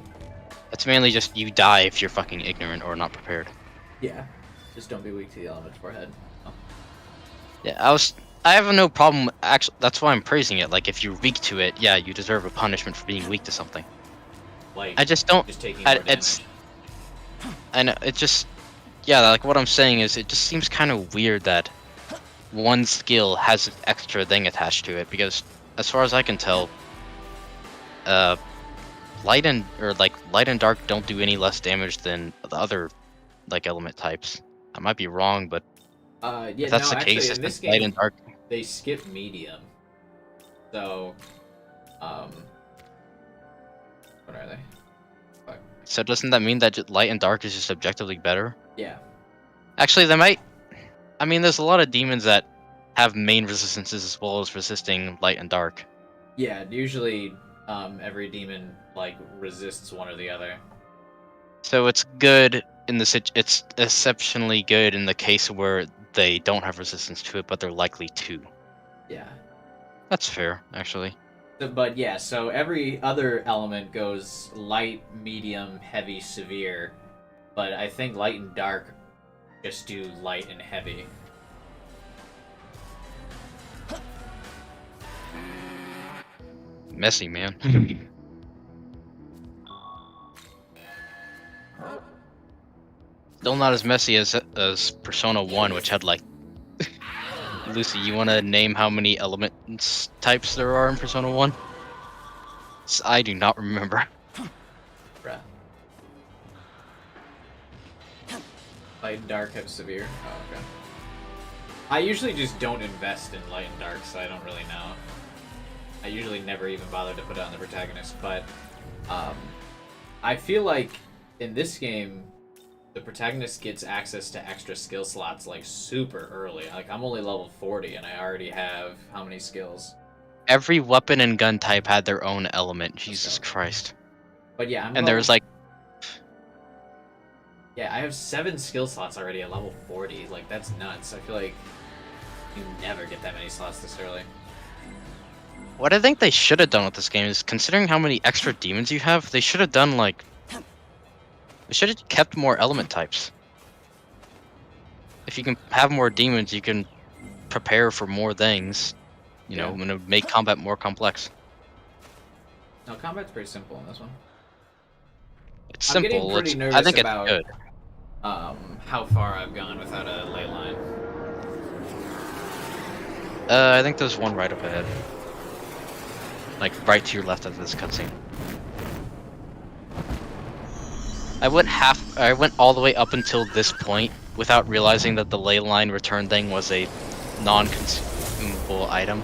It's mainly just you die if you're fucking ignorant or not prepared. Yeah, just don't be weak to the elements, forehead. Oh. Yeah, I have no problem. Actually, that's why I'm praising it. Like, if you're weak to it, yeah, you deserve a punishment for being weak to something. Like, I just don't. Just taking more it's. I know it just. Yeah, like what I'm saying is, it just seems kind of weird that one skill has an extra thing attached to it, because as far as I can tell, light and dark don't do any less damage than the other like element types. I might be wrong, but yeah, if that's no, the actually, case, in this it's game, light and dark. they skip medium. So, what are they? Fuck. So doesn't that mean that light and dark is just objectively better? Yeah. Actually, they might. I mean, there's a lot of demons that have main resistances as well as resisting light and dark. Yeah, usually every demon like resists one or the other. So it's good in it's exceptionally good in the case where they don't have resistance to it, but they're likely to. Yeah. That's fair, actually. But yeah, so every other element goes light, medium, heavy, severe. But I think light and dark just do light and heavy. Messy, man. Still not as messy as Persona 1, which had like... Lucy, you want to name how many elements types there are in Persona 1? I do not remember. Bruh. Light and dark have severe? Oh, okay. I usually just don't invest in light and dark, so I don't really know. I usually never even bother to put it on the protagonist, but I feel like in this game, the protagonist gets access to extra skill slots like super early. Like, I'm only level 40 and I already have how many skills? Every weapon and gun type had their own element. Jesus Christ. But yeah, and there's like... Yeah, I have 7 skill slots already at level 40. Like, that's nuts. I feel like you never get that many slots this early. What I think they should have done with this game is, considering how many extra demons you have, they should have done like... They should have kept more element types. If you can have more demons, you can prepare for more things. You know, and it would make combat more complex. No, combat's pretty simple in this one. It's simple. I'm getting pretty nervous I think about, it's good. How far I've gone without a ley line. I think there's one right up ahead. Like, right to your left of this cutscene. I went all the way up until this point without realizing that the ley line return thing was a non-consumable item,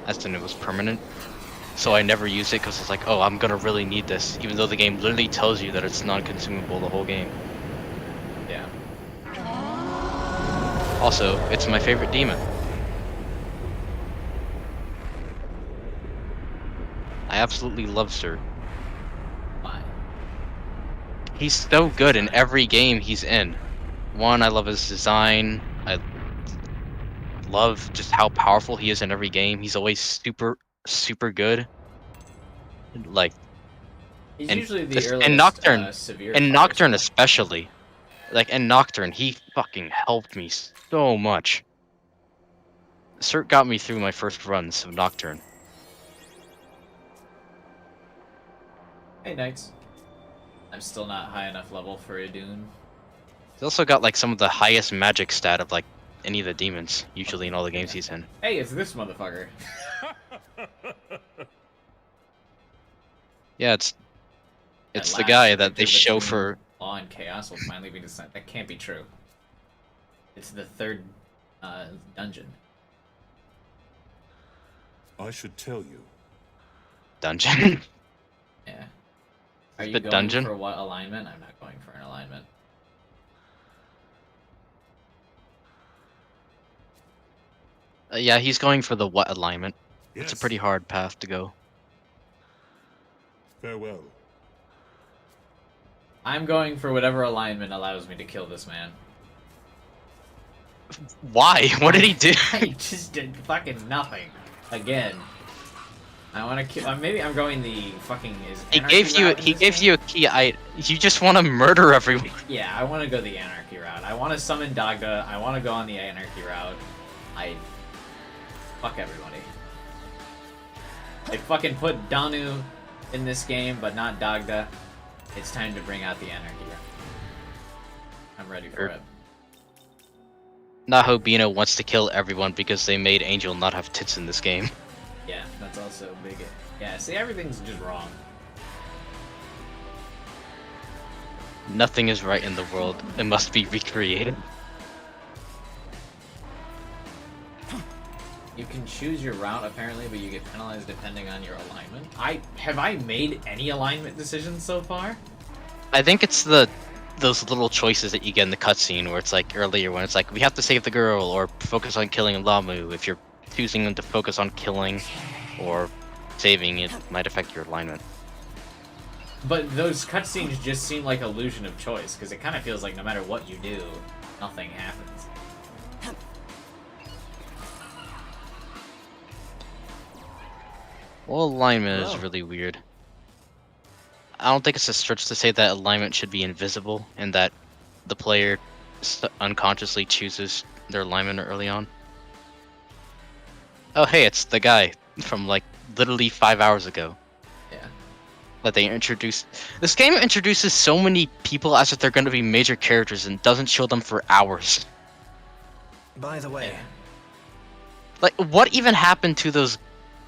as in it was permanent. So I never used it because it's like, oh, I'm gonna really need this, even though the game literally tells you that it's non-consumable the whole game. Yeah. Also, it's my favorite demon. I absolutely love Sir. Why? He's so good in every game he's in. One, I love his design. I love just how powerful he is in every game. He's always super good. Like, He's and usually the just, earliest, and Nocturne, severe and fighter. Nocturne especially. Like, and Nocturne, he fucking helped me so much. Cert got me through my first runs of Nocturne. Hey, Knights. I'm still not high enough level for a Dune. He's also got like some of the highest magic stat of like any of the demons, usually in all the games he's in. Hey, it's this motherfucker. Yeah, it's At the last, guy the that they victor show between for... Law and Chaos will finally be decided. That can't be true. It's the third dungeon. I should tell you. Dungeon? Yeah. Are you The going dungeon? for what alignment? I'm not going for an alignment. Yeah, he's going for the what alignment. Yes. It's a pretty hard path to go. Farewell. I'm going for whatever alignment allows me to kill this man. Why? What did he do? He just did fucking nothing. Again. I want to kill. Maybe I'm going the fucking. He gave you a key. You just want to murder everyone. Yeah, I want to go the anarchy route. I want to summon Dagda. I want to go on the anarchy route. Fuck everybody. They fucking put Danu in this game, but not Dagda. It's time to bring out the anarchy. I'm ready for it. Nahobino wants to kill everyone because they made Angel not have tits in this game. Yeah, that's also big. Yeah, see, everything's just wrong. Nothing is right in the world. It must be recreated. You can choose your route apparently, but you get penalized depending on your alignment. Have I made any alignment decisions so far? I think it's those little choices that you get in the cutscene where it's like earlier when it's like we have to save the girl or focus on killing Lamu. If you're choosing them to focus on killing or saving, it might affect your alignment. But those cutscenes just seem like illusion of choice, because it kind of feels like no matter what you do, nothing happens. Well, alignment is really weird. I don't think it's a stretch to say that alignment should be invisible and that the player unconsciously chooses their alignment early on. Oh hey, it's the guy from like literally 5 hours ago. Yeah. That they introduced. This game introduces so many people as if they're going to be major characters and doesn't show them for hours. By the way, like what even happened to those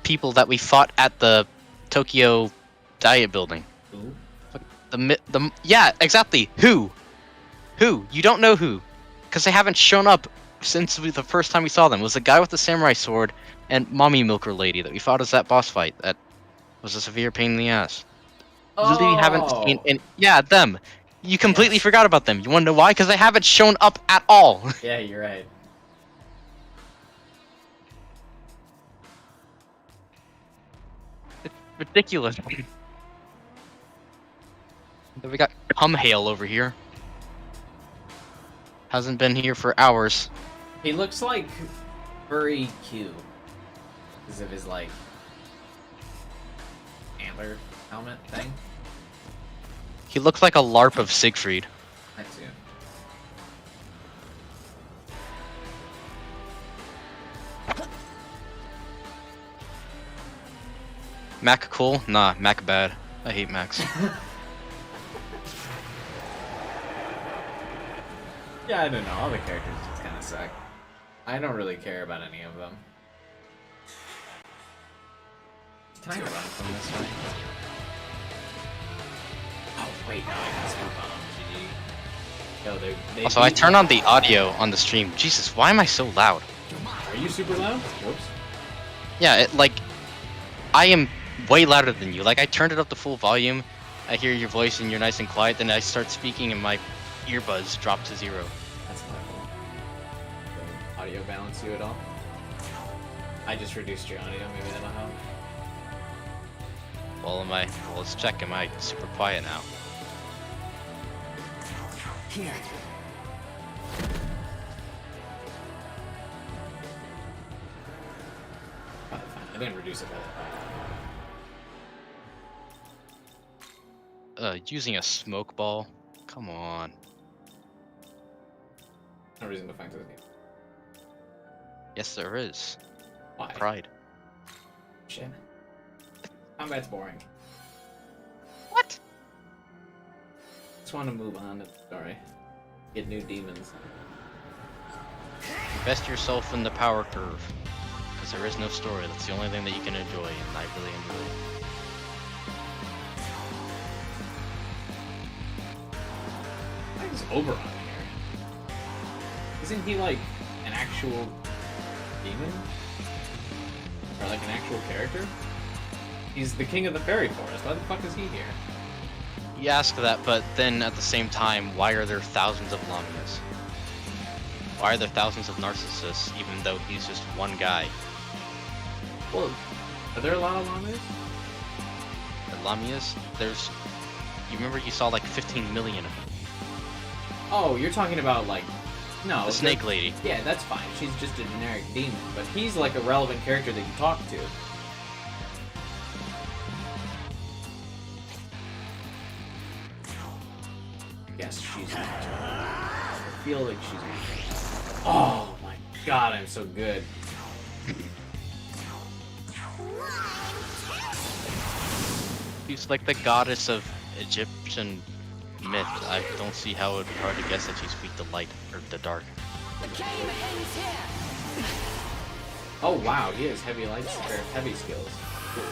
people that we fought at the Tokyo Diet building? Who? Yeah, exactly. Who? You don't know who, because they haven't shown up since the first time we saw them. It was the guy with the samurai sword and mommy milker lady that we fought as that boss fight. That was a severe pain in the ass. Literally haven't seen. And yeah, them. You completely forgot about them. You want to know why? Because they haven't shown up at all. Yeah, you're right. It's ridiculous. Then we got Hail over here. Hasn't been here for hours. He looks like Furry Q. Because of his, like, antler helmet thing. He looks like a LARP of Siegfried. That too. Mac cool? Nah, Mac bad. I hate Macs. Yeah, I don't know. All the characters just kind of suck. I don't really care about any of them. Can I run from this way? Oh, wait, no, I can swoop on them. GG. Yo, they Also, I turn on the audio on the stream. Jesus, why am I so loud? Are you super loud? Whoops. Yeah, I am way louder than you. Like, I turned it up to full volume. I hear your voice and you're nice and quiet. Then I start speaking and my earbuds drop to 0. That's not cool. Does audio balance you at all? I just reduced your audio. Maybe that'll help. Well, let's check. Am I super quiet now? Here. Probably fine. I didn't reduce it by that. Using a smoke ball? Come on. No reason to find this game. Yes, there is. Why? Pride. Shit. Combat's boring. What? Just want to move on to the story. Get new demons. Invest yourself in the power curve. Because there is no story. That's the only thing that you can enjoy, and I really enjoy it. I think it's Oberon here. Isn't he like an actual demon? Or like an actual character? He's the king of the fairy forest. Why the fuck is he here? You ask that, but then at the same time, why are there thousands of Lamias? Why are there thousands of Narcissus, even though he's just one guy? Well, are there a lot of Lamias? The Lamias, there's You remember you saw like 15 million of them. Oh, you're talking about like, no, The snake lady. Yeah, that's fine. She's just a generic demon, but he's like a relevant character that you talk to. Yes, she's. I feel like she's. Oh my god, I'm so good. She's like the goddess of Egyptian myth. I don't see how it would be hard to guess that she's weak to light or the dark. Oh wow, he has heavy lights or heavy skills. Cool.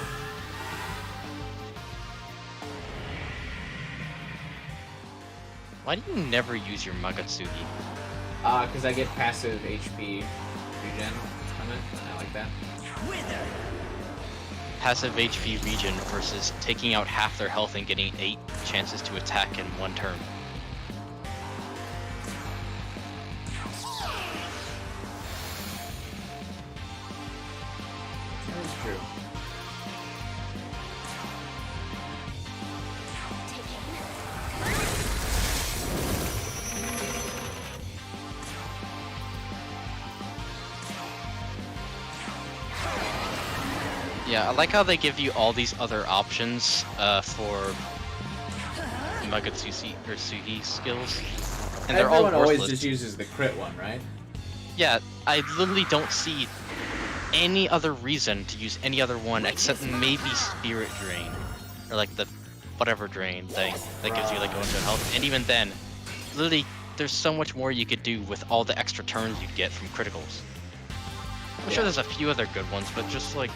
Why do you never use your Magatsugi? Because I get passive HP regen from it, and I like that. Passive HP regen versus taking out half their health and getting 8 chances to attack in one turn. That is true. Yeah, I like how they give you all these other options for Magatsugi or Sugi skills, and they're Everyone all always worthless. just uses the crit one, right? Yeah, I literally don't see any other reason to use any other one except maybe Spirit Drain, or like the whatever drain thing that gives you like a bunch of health. And even then, literally, there's so much more you could do with all the extra turns you get from criticals. I'm sure there's a few other good ones, but just like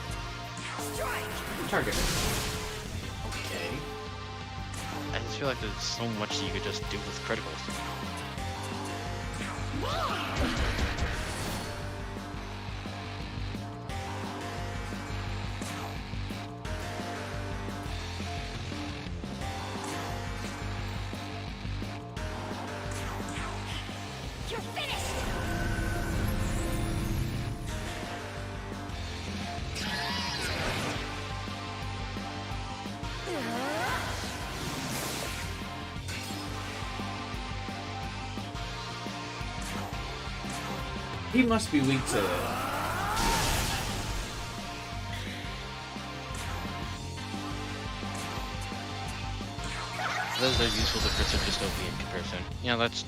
Target. Okay. I just feel like there's so much you could just do with criticals. You're finished! He must be weak to. Those are useful, the crits are just OP in comparison. Yeah, that's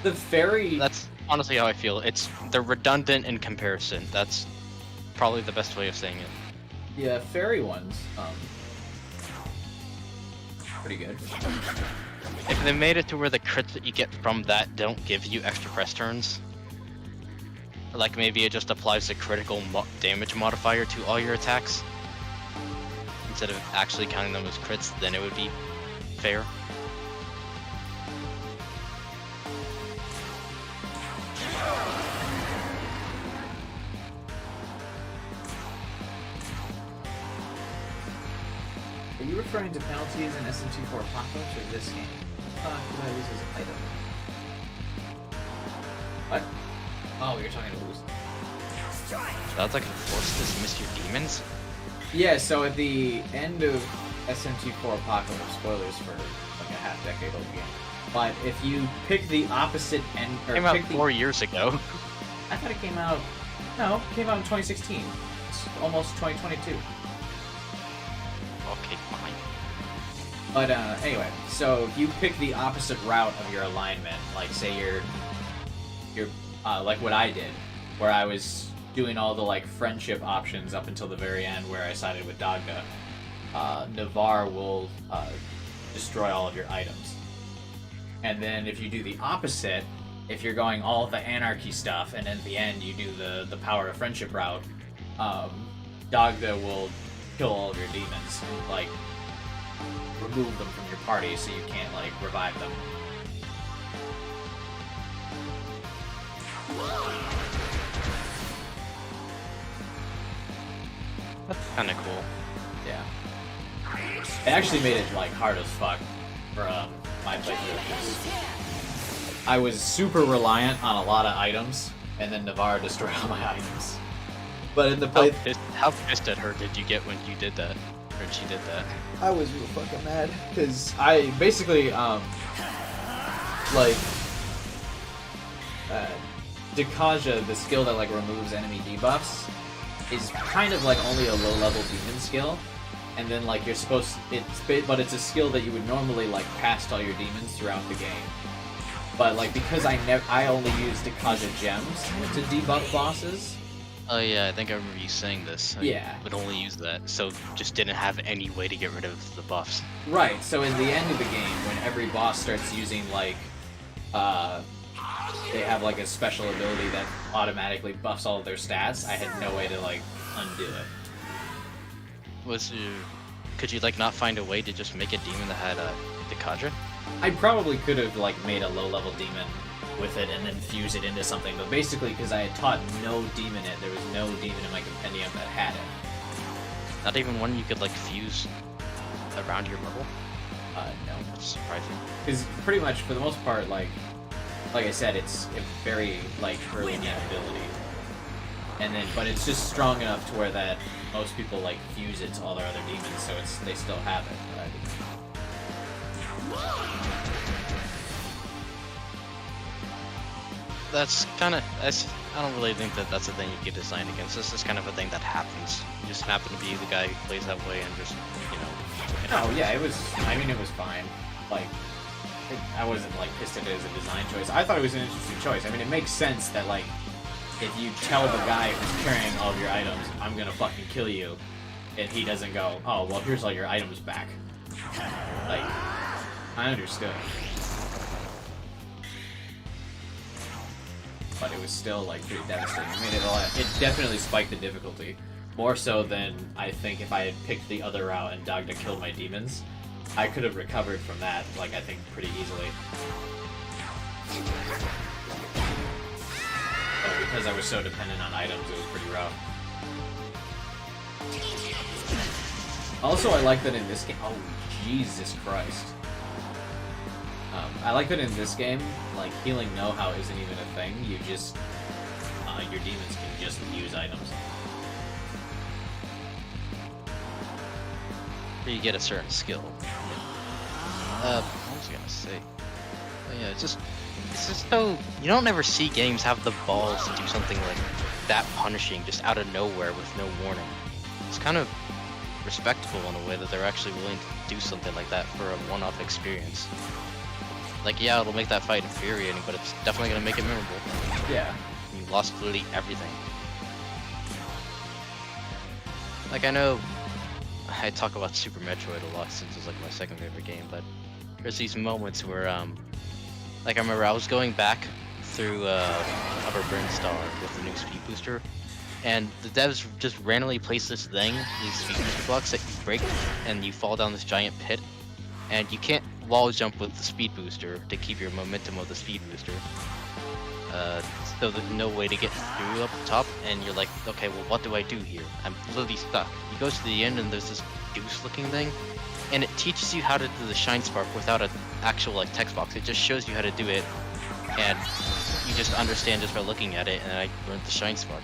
The fairy. That's honestly how I feel. They're redundant in comparison. That's probably the best way of saying it. Yeah, fairy ones. Pretty good. If they made it to where the crits that you get from that don't give you extra press turns, like maybe it just applies the critical damage modifier to all your attacks, instead of actually counting them as crits, then it would be fair. Are you referring to penalties in SMT V Apocalypse or this game? Did I lose as an item? What? Oh, you're talking to lose. That's like force dismiss your demons? Yeah, so at the end of SMT V Apocalypse, spoilers for like a half decade old game, but if you pick the opposite end, or Came out pick 4 years ago. I thought it came out. No, it came out in 2016. It's almost 2022. Okay, fine. But anyway, so if you pick the opposite route of your alignment, like say you're like what I did, where I was doing all the like friendship options up until the very end, where I sided with Dagda, Navarre will destroy all of your items. And then if you do the opposite, if you're going all the anarchy stuff, and at the end you do the power of friendship route, Dagda will kill all of your demons and like remove them from your party so you can't like revive them. That's kind of cool. Yeah. It actually made it like hard as fuck for my playthrough. I was super reliant on a lot of items, and then Navarre destroyed all my items. But in the play, How pissed at her did you get when you did that? Heard she did that. I was real fucking mad because I basically Dekaja, the skill that like removes enemy debuffs, is kind of like only a low-level demon skill, and then like you're supposed but it's a skill that you would normally like past all your demons throughout the game. But like because I only use Dekaja gems to debuff bosses. Oh yeah, I think I remember you saying this. Yeah. Would only use that, so just didn't have any way to get rid of the buffs. Right. So in the end of the game, when every boss starts using like, they have like a special ability that automatically buffs all of their stats, I had no way to like undo it. Could you like not find a way to just make a demon that had Dekaja? I probably could have like made a low-level demon with it and then fuse it into something, but basically because I had taught no demon it, there was no demon in my compendium that had it. Not even one you could like fuse around your level? No. That's surprising. Because pretty much for the most part, like I said, it's a very like early game ability, and then but it's just strong enough to where that most people like fuse it to all their other demons, so they still have it. But I didn't. I don't really think that that's a thing you get designed against. This is kind of a thing that happens. You just happen to be the guy who plays that way and just, Oh yeah, it was fine. Like, I wasn't like pissed at it as a design choice. I thought it was an interesting choice. I mean, it makes sense that like, if you tell the guy who's carrying all of your items, I'm gonna fucking kill you, and he doesn't go, oh, well, here's all your items back. Like, I understood. But it was still like pretty devastating. I mean, it definitely spiked the difficulty. More so than I think if I had picked the other route and Dagda killed my demons. I could have recovered from that, like, I think pretty easily. But because I was so dependent on items, it was pretty rough. Also, I like that in this game... Oh, Jesus Christ. I like that in this game, like, healing know-how isn't even a thing. You just... your demons can just use items. you get a certain skill. What was I gonna say? Oh, yeah, it's just so you don't ever see games have the balls to do something like that punishing just out of nowhere with no warning. It's kind of respectable in a way that they're actually willing to do something like that for a one-off experience. Like, yeah, it'll make that fight infuriating, but it's definitely gonna make it memorable. Yeah. You lost literally everything. Like, I know I talk about Super Metroid a lot since it's like my second favorite game, but there's these moments where, like I remember I was going back through Upper Brinstar with the new speed booster, and the devs just randomly place this thing, these speed booster blocks that you break, and you fall down this giant pit, and you can't wall jump with the speed booster to keep your momentum of the speed booster. So there's no way to get through up top, and you're like, okay, well, what do I do here? I'm literally stuck. You go to the end, and there's this goose-looking thing, and it teaches you how to do the Shine Spark without an actual like text box. It just shows you how to do it, and you just understand just by looking at it. And I learned the Shine Spark.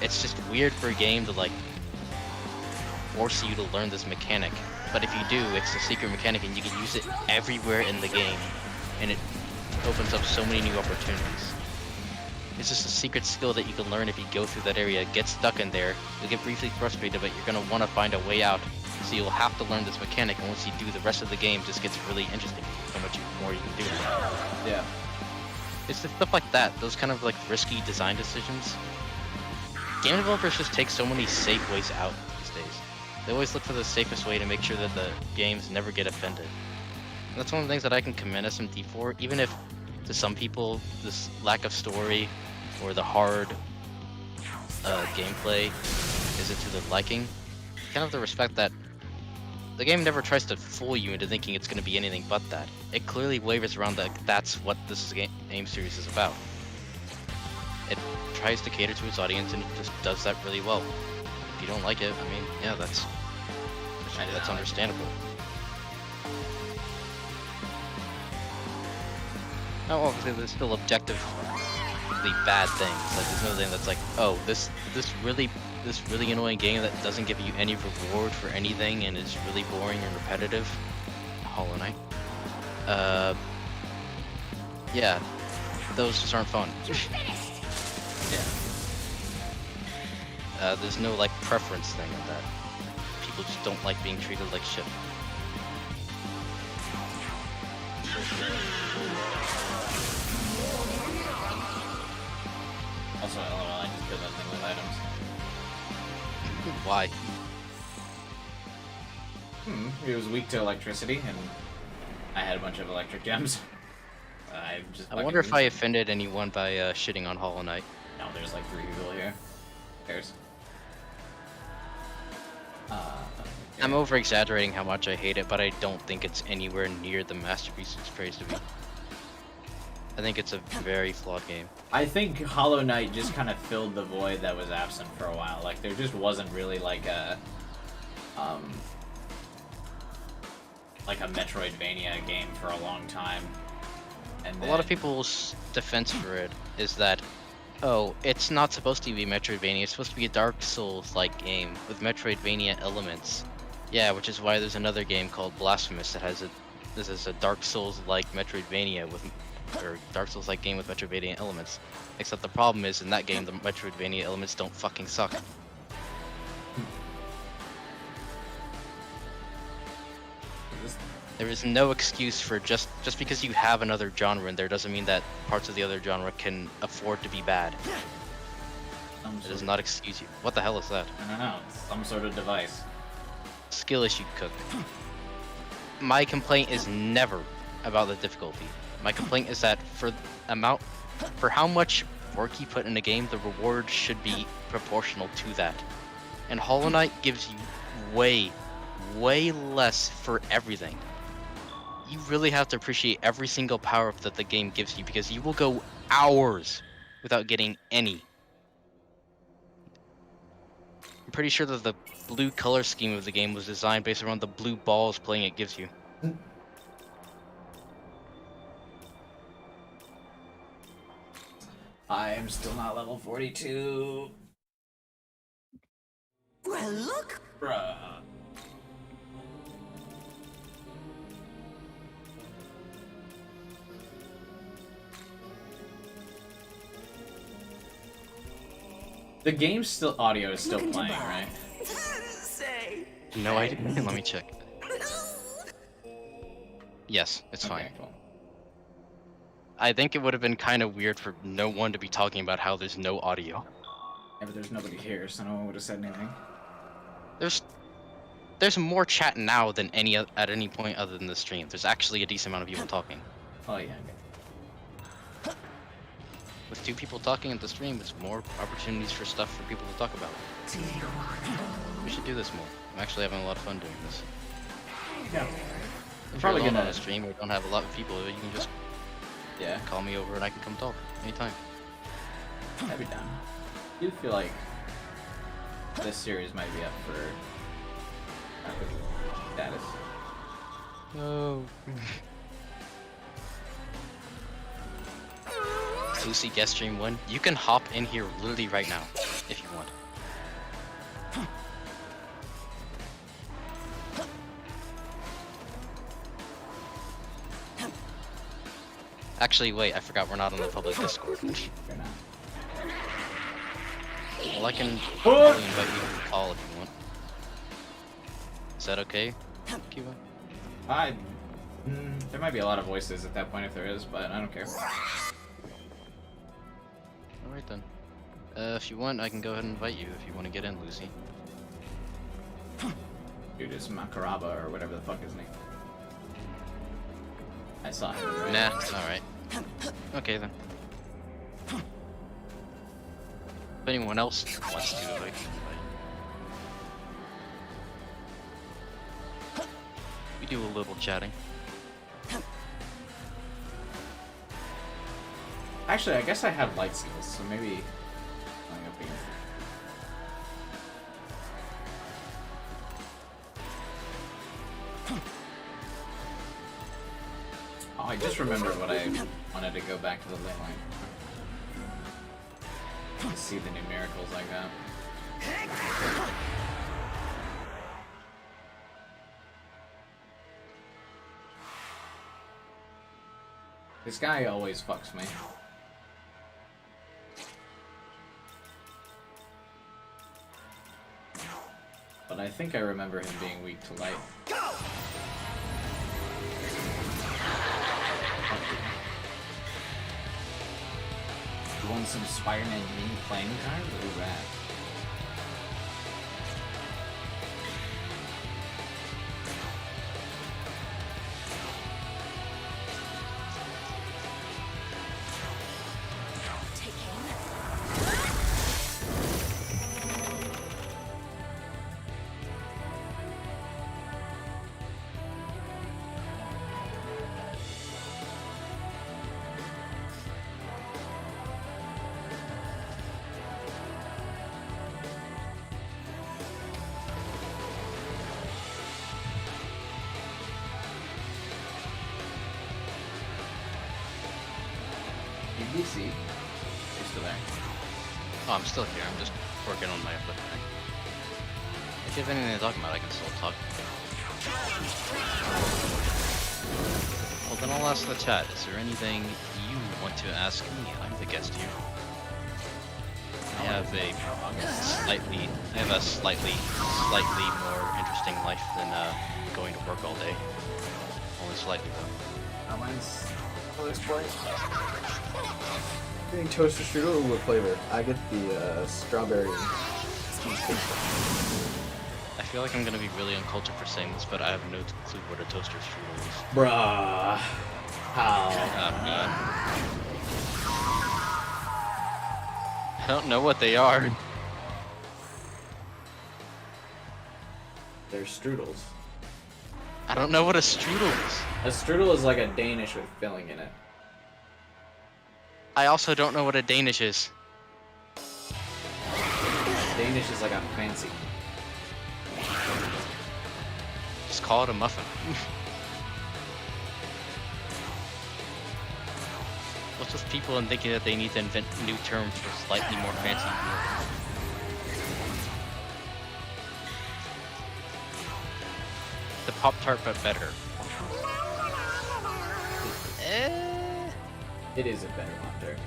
It's just weird for a game to like force you to learn this mechanic, but if you do, it's a secret mechanic, and you can use it everywhere in the game, and it opens up so many new opportunities. It's just a secret skill that you can learn if you go through that area, get stuck in there, you'll get briefly frustrated, but you're going to want to find a way out. So you'll have to learn this mechanic, and once you do, the rest of the game just gets really interesting. How much more you can do. Yeah. It's the stuff like that, those kind of like risky design decisions. Game developers just take so many safe ways out these days. They always look for the safest way to make sure that the games never get offended. And that's one of the things that I can commend SMT for, even if to some people this lack of story or the hard gameplay isn't to their liking. Kind of the respect that the game never tries to fool you into thinking it's going to be anything but that. It clearly wavers around that that's what this game series is about. It tries to cater to its audience, and it just does that really well. If you don't like it, I mean, yeah, that's understandable. Now, obviously, there's still objectively bad things. Like, there's no thing that's like, oh, this really this really annoying game that doesn't give you any reward for anything and is really boring and repetitive, Hollow Knight. Yeah, those just aren't fun. Yeah. There's no like preference thing in that. People just don't like being treated like shit. Also, LOL, I just killed that thing with items. Why? It was weak to electricity, and I had a bunch of electric gems. I wonder if I offended anyone by shitting on Hollow Knight. No, there's like 3 people here. Who cares? I'm over-exaggerating how much I hate it, but I don't think it's anywhere near the masterpiece it's praised to be. I think it's a very flawed game. I think Hollow Knight just kind of filled the void that was absent for a while. Like, there just wasn't really like a Metroidvania game for a long time. And a lot of people's defense for it is that, oh, it's not supposed to be Metroidvania, it's supposed to be a Dark Souls-like game with Metroidvania elements. Yeah, which is why there's another game called Blasphemous that has this is a Dark Souls-like Metroidvania with, or Dark Souls-like game with Metroidvania elements. Except the problem is, in that game, the Metroidvania elements don't fucking suck. There is no excuse for just because you have another genre in there doesn't mean that parts of the other genre can afford to be bad. It does not excuse you. What the hell is that? I don't know. It's some sort of device. Skill issue cook. My complaint is never about the difficulty. My complaint is that for how much work you put in a game, the reward should be proportional to that. And Hollow Knight gives you way less for everything. You really have to appreciate every single power-up that the game gives you, because you will go hours without getting any. I'm pretty sure that the blue color scheme of the game was designed based around the blue balls playing it gives you. I am still not level 42. Well, look! Bruh. The game's still audio is still playing, right? No idea. Let me check. Yes, it's fine. Cool. I think it would have been kind of weird for no one to be talking about how there's no audio. Yeah, but there's nobody here, so no one would have said anything. There's more chat now than at any point other than the stream. There's actually a decent amount of people talking. Oh yeah. Okay. With 2 people talking at the stream, it's more opportunities for stuff for people to talk about. We should do this more. I'm actually having a lot of fun doing this. Yeah. If you're alone on a stream or don't have a lot of people, you can just call me over and I can come talk anytime. I'd be down. I do feel like this series might be up for status. No. Lucy guest stream 1. You can hop in here literally right now if you want. Actually, wait, I forgot we're not on the public Discord. Well, I can probably invite you to the call if you want. Is that okay, Kiva? There might be a lot of voices at that point if there is, but I don't care. Alright then. If you want, I can go ahead and invite you if you want to get in, Lucy. Dude, it's Makaraba or whatever the fuck his name. I saw him. Right? Nah, alright. Okay then. If anyone else wants to, I can invite. We do a little chatting. Actually, I guess I have light skills, so maybe going up against Oh, I just remembered what I wanted to go back to the ley line. To see the new miracles I got. This guy always fucks me. But I think I remember him being weak to light. You want some Spider-Man mini playing card? Ooh, that. UBC. You're still there. Oh, I'm still here. I'm just working on my flip thing. If you have anything to talk about, I can still talk. Well, then I'll ask the chat. Is there anything you want to ask me? I'm the guest here. I have a slightly more interesting life than going to work all day. Only slightly though. I'll explain. Getting toaster strudel with flavor. I get the strawberry cheesecake. I feel like I'm gonna be really uncultured for saying this, but I have no clue what a toaster strudel is. Bruh. How? I don't know what they are. They're strudels. I don't know what a strudel is. A strudel is like a Danish with filling in it. I also don't know what a Danish is. Danish is like a fancy. Just call it a muffin. What's with people and thinking that they need to invent new terms for slightly more fancy words? The Pop-Tart, but better. It is a better Pop-Tart.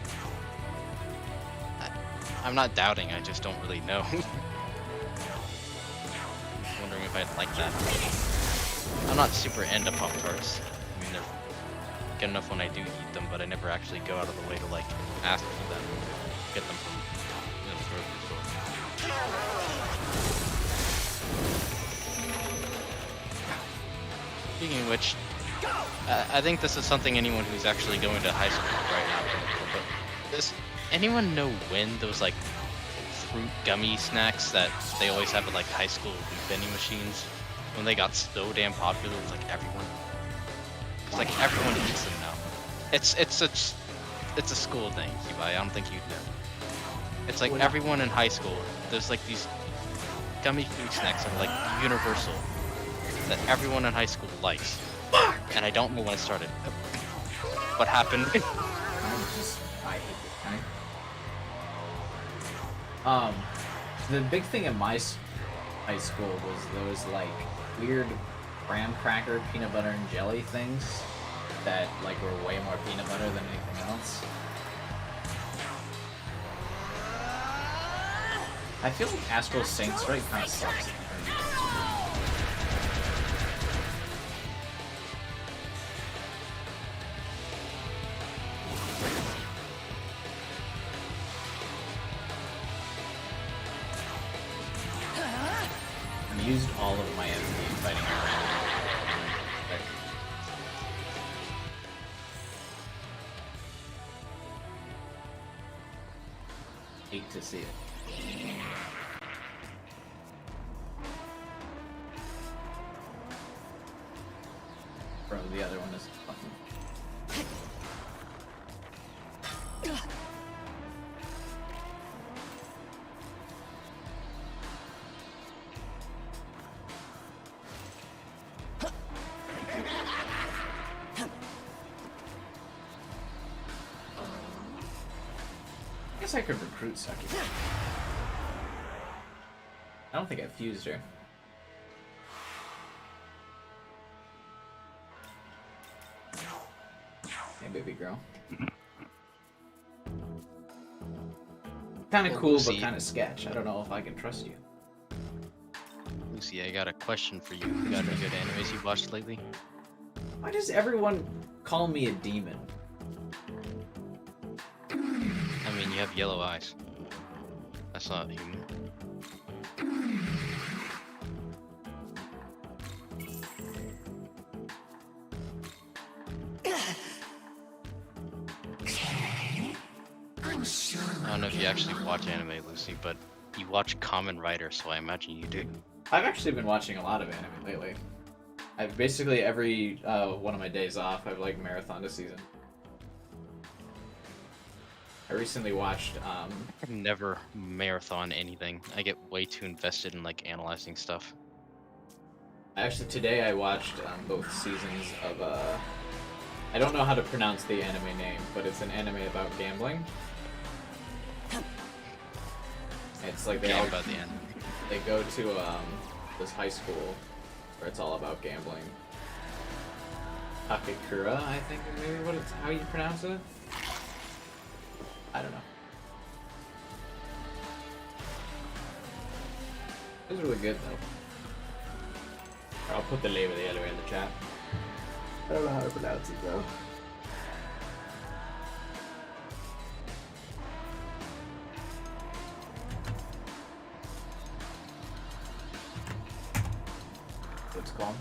I'm not doubting, I just don't really know. I'm wondering if I'd like that. I'm not super into Pop-Tarts. I mean, they're good enough when I do eat them, but I never actually go out of the way to, like, ask for them. Get them from the grocery store. Speaking of which, I think this is something anyone who's actually going to high school right now can do, but does anyone know when those, like, fruit gummy snacks that they always have at, like, high school vending machines, when they got so damn popular with, like, everyone? Because, like, everyone eats them now. It's a school thing, Kiba. I don't think you'd know. It's like everyone in high school, there's, like, these gummy food snacks that are, like, universal, that everyone in high school likes. And I don't know when it started. What happened? I hate it. The big thing in my high school was those, like, weird graham cracker peanut butter and jelly things that, like, were way more peanut butter than anything else. I feel like Astral Saint Strike kind of sucks. I used all of my energy fighting around. Hate to see it. Bro, the other one is fucking... I guess I could recruit Saki. I don't think I fused her. Hey, baby girl. Kind of cool, but kind of sketch. I don't know if I can trust you. Lucy, I got a question for you. You got any good animes you've watched lately? Why does everyone call me a demon? I mean, you have yellow eyes. That's not human. I don't know if you actually watch anime, Lucy, but you watch Kamen Rider, so I imagine you do. I've actually been watching a lot of anime lately. I've basically every one of my days off, I've like marathoned a season. I recently watched. I've never marathon anything. I get way too invested in like analyzing stuff. Actually, today I watched both seasons of. I don't know how to pronounce the anime name, but it's an anime about gambling. It's like they all about the anime. They go to this high school where it's all about gambling. Takakura, I think, is maybe what it's how you pronounce it. I don't know. It was really good though. I'll put the name of the anime in the chat. I don't know how to pronounce it though. What's it called?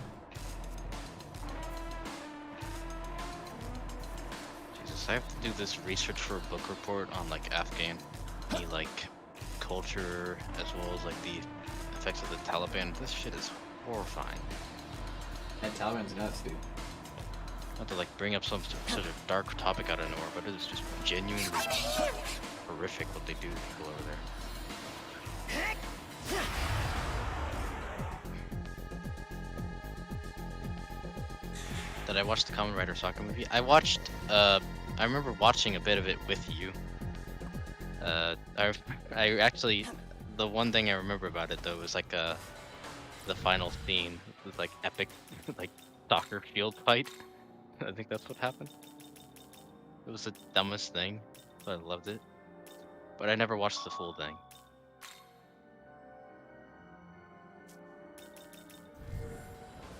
Jesus, I have to do this research for a book report on like Afghan, like culture as well as like the effects of the Taliban. This shit is horrifying. And Taliban's nuts, dude. Not to like bring up some sort of dark topic out of nowhere, but it is just genuinely horrific what they do to people over there. Did I watch the Kamen Rider Soccer movie? I watched, I remember watching a bit of it with you. I actually, the one thing I remember about it though was like the final scene was like epic, like soccer field fight. I think that's what happened. It was the dumbest thing, but I loved it. But I never watched the full thing.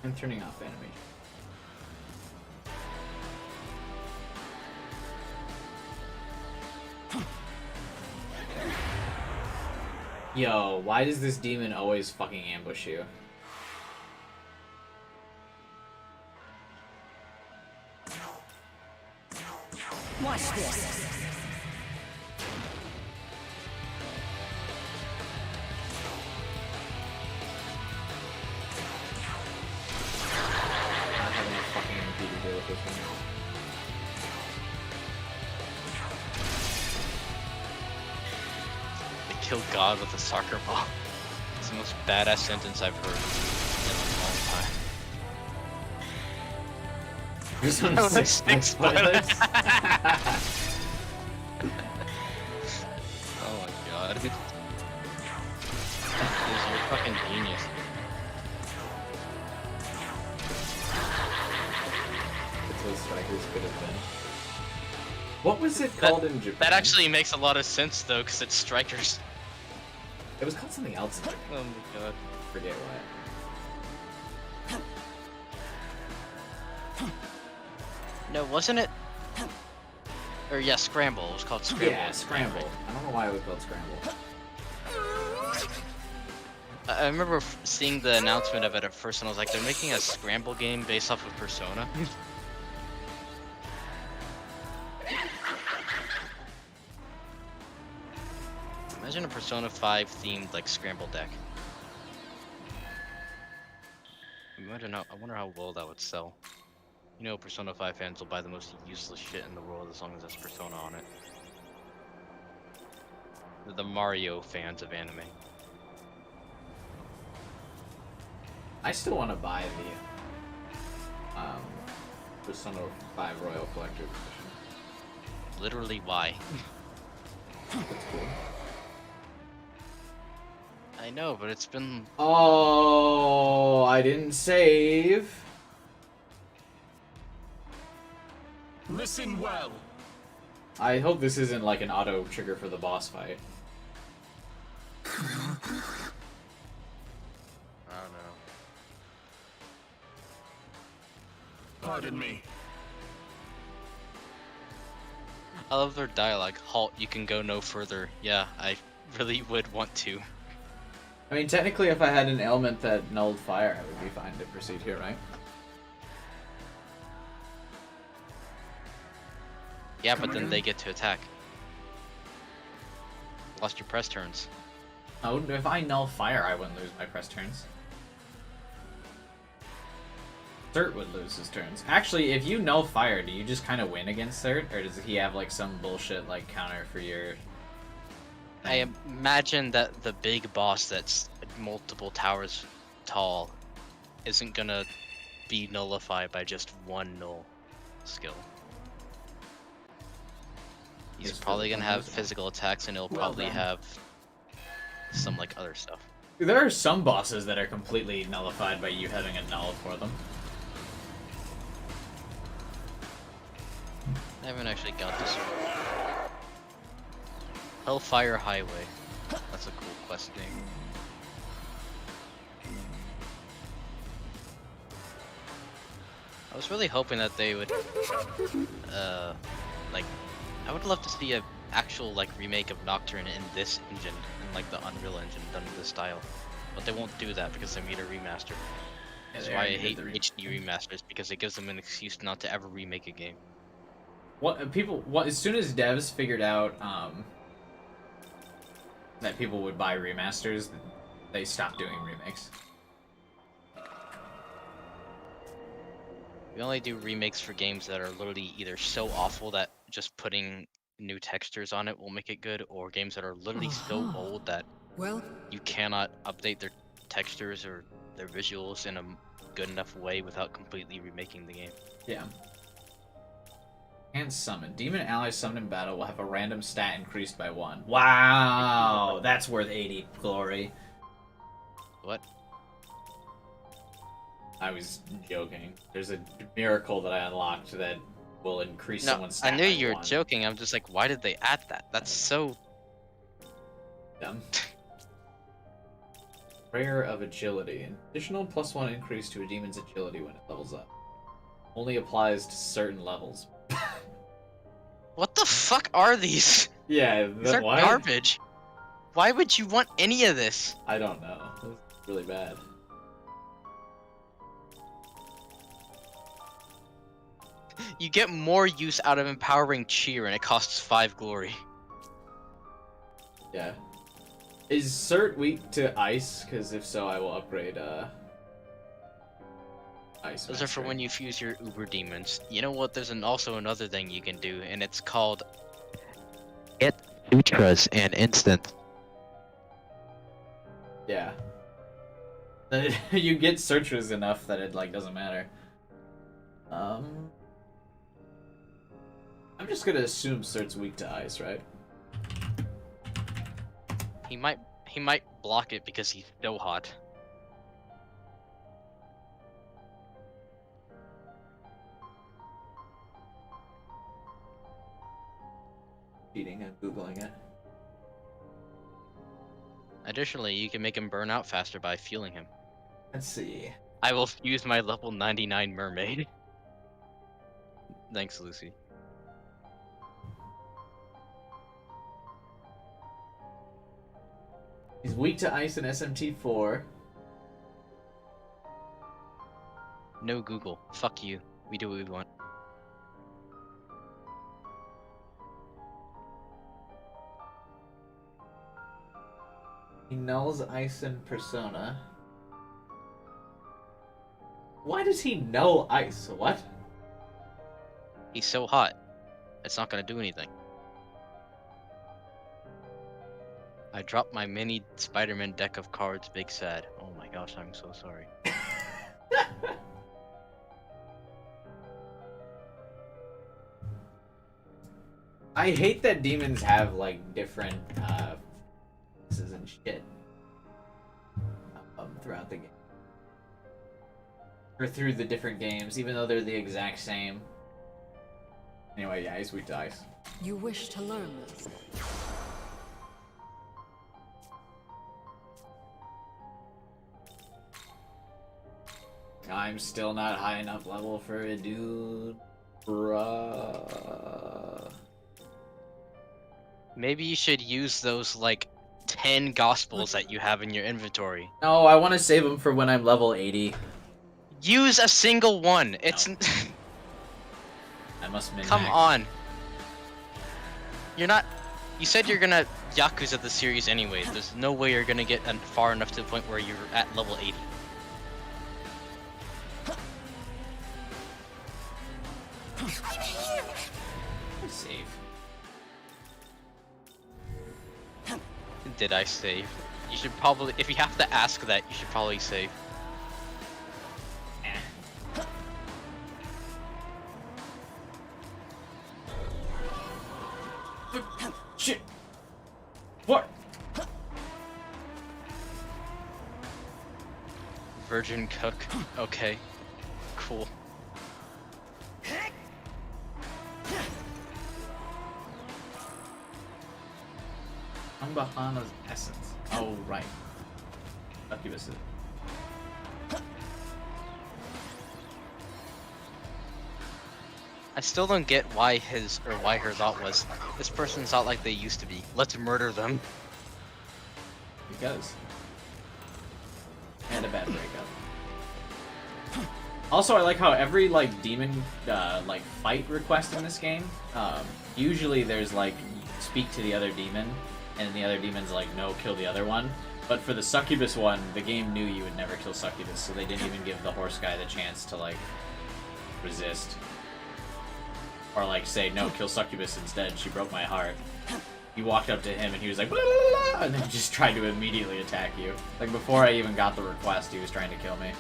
I'm turning off animation. Yo, why does this demon always fucking ambush you? Watch this. Not having a fucking MP to deal with this one. They killed God with a soccer ball. It's the most badass sentence I've heard in a long time. Just on six spoilers. Oh my god. You're fucking genius. That's what strikers could have been. What was it called in Japan? That actually makes a lot of sense though, because it's strikers. It was called something else in Japan. Oh my god. Forget what. No, wasn't it? Or yeah, Scramble. It was called Scramble. Yeah, Scramble. I don't know why it was called Scramble. I remember seeing the announcement of it at first, and I was like, they're making a Scramble game based off of Persona. Imagine a Persona 5 themed like Scramble deck. Imagine how, I wonder how well that would sell. You know, Persona 5 fans will buy the most useless shit in the world as long as there's Persona on it. They're the Mario fans of anime. I still want to buy the Persona 5 Royal Collector's Edition. Literally, why? That's cool. I know, but it's been... Oh, I didn't save. Listen well. I hope this isn't like an auto trigger for the boss fight. I don't know. Pardon me. I love their dialogue. Halt, you can go no further. Yeah, I really would want to. I mean, technically, if I had an ailment that nulled fire, I would be fine to proceed here, right? Yeah, but then they get to attack. Lost your press turns. Oh, if I null fire, I wouldn't lose my press turns. Cert would lose his turns. Actually, if you null fire, do you just kind of win against Cert? Or does he have like some bullshit like counter for your... I imagine that the big boss that's multiple towers tall isn't gonna be nullified by just one null skill. He's probably gonna have physical attacks and he'll probably have some like other stuff. There are some bosses that are completely nullified by you having a null for them. I haven't actually got this one. Hellfire Highway. That's a cool quest name. I was really hoping that they would, like, I would love to see a actual like remake of Nocturne in this engine, in like the Unreal Engine done in this style. But they won't do that because they made a remaster. That's why I hate HD remasters, because it gives them an excuse not to ever remake a game. As soon as devs figured out that people would buy remasters, they stopped doing remakes. We only do remakes for games that are literally either so awful that just putting new textures on it will make it good, or games that are literally so old that you cannot update their textures or their visuals in a good enough way without completely remaking the game. Yeah. And summon. Demon allies summoned in battle will have a random stat increased by 1. Wow! That's worth 80 glory. What? I was joking. There's a miracle that I unlocked that will increase No, someone's stat I knew by you were 1. joking. I'm just like, why did they add that? That's so Dumb. Prayer of Agility. An additional +1 increase to a demon's agility when it levels up. Only applies to certain levels. What the fuck are these? Yeah, These are garbage. Why would you want any of this? I don't know. It's really bad. You get more use out of empowering cheer and it costs 5 glory. Yeah. Is Cert weak to ice? Because if so, I will upgrade ice. Those are for when you fuse your uber demons. You know what? There's also another thing you can do, and it's called Get Sutras and Instant. Yeah. You get Sutras enough that it like doesn't matter. I'm just gonna assume Cert's weak to ice, right? He might block it because he's so hot. Cheating, I'm googling it. Additionally, you can make him burn out faster by fueling him. Let's see. I will fuse my level 99 mermaid. Thanks, Lucy. He's weak to ice in SMT 4. No Google. Fuck you. We do what we want. He nulls ice in Persona. Why does he null ice? What? He's so hot. It's not gonna do anything. I dropped my mini Spider-Man deck of cards, big sad. Oh my gosh, I'm so sorry. I hate that demons have like different this isn't shit. throughout the game. Or through the different games, even though they're the exact same. Anyway, yeah, he's weak to ice. You wish to learn this? I'm still not high enough level for a dude. Bruh. Maybe you should use those, like, 10 gospels that you have in your inventory. No, I want to save them for when I'm level 80. Use a single one. It's... No. I must min-max. Come on. You're not... You said you're gonna Yakuza the series anyway. There's no way you're gonna get far enough to the point where you're at level 80. Save. Did I save? You should probably... If you have to ask that, you should probably save. Shit! What? Virgin cook. Okay. Cool. Ambahana's essence. Oh, right. Succubus. I still don't get why why her thought was, this person's not like they used to be. Let's murder them. Because. And a bad breakup. Also, I like how every, like, demon, like, fight request in this game, usually there's, like, speak to the other demon, and the other demon's like, no, kill the other one. But for the Succubus one, the game knew you would never kill Succubus, so they didn't even give the horse guy the chance to, like, resist. Or, like, say, no, kill Succubus instead, she broke my heart. You walked up to him and he was like, blah, blah, blah, and then just tried to immediately attack you. Like, before I even got the request, he was trying to kill me.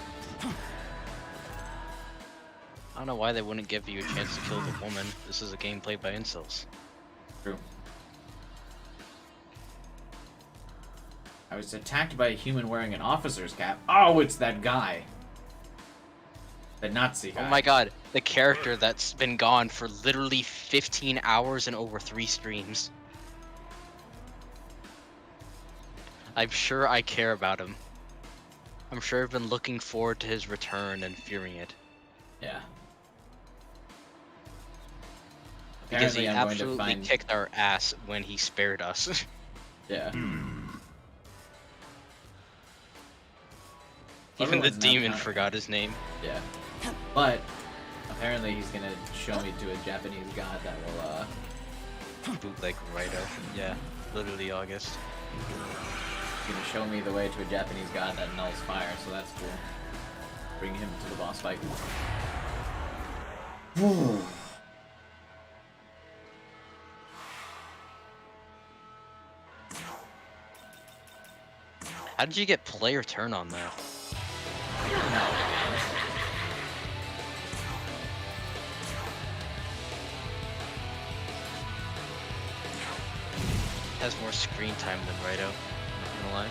I don't know why they wouldn't give you a chance to kill the woman. This is a game played by incels. True. I was attacked by a human wearing an officer's cap. Oh, it's that guy. The Nazi guy. Oh my god, the character that's been gone for literally 15 hours and over 3 streams. I'm sure I care about him. I'm sure I've been looking forward to his return and fearing it. Yeah. Because he Apparently I'm absolutely going to find... kicked our ass when he spared us. Yeah. Even the Everyone's not demon counting. forgot his name. Yeah. But apparently he's gonna show me to a Japanese god that will Bootleg Raito. Yeah, literally August. He's gonna show me the way to a Japanese god that nulls fire, so that's cool. Bring him to the boss fight. How did you get player turn on that? Has more screen time than Raito, not gonna lie.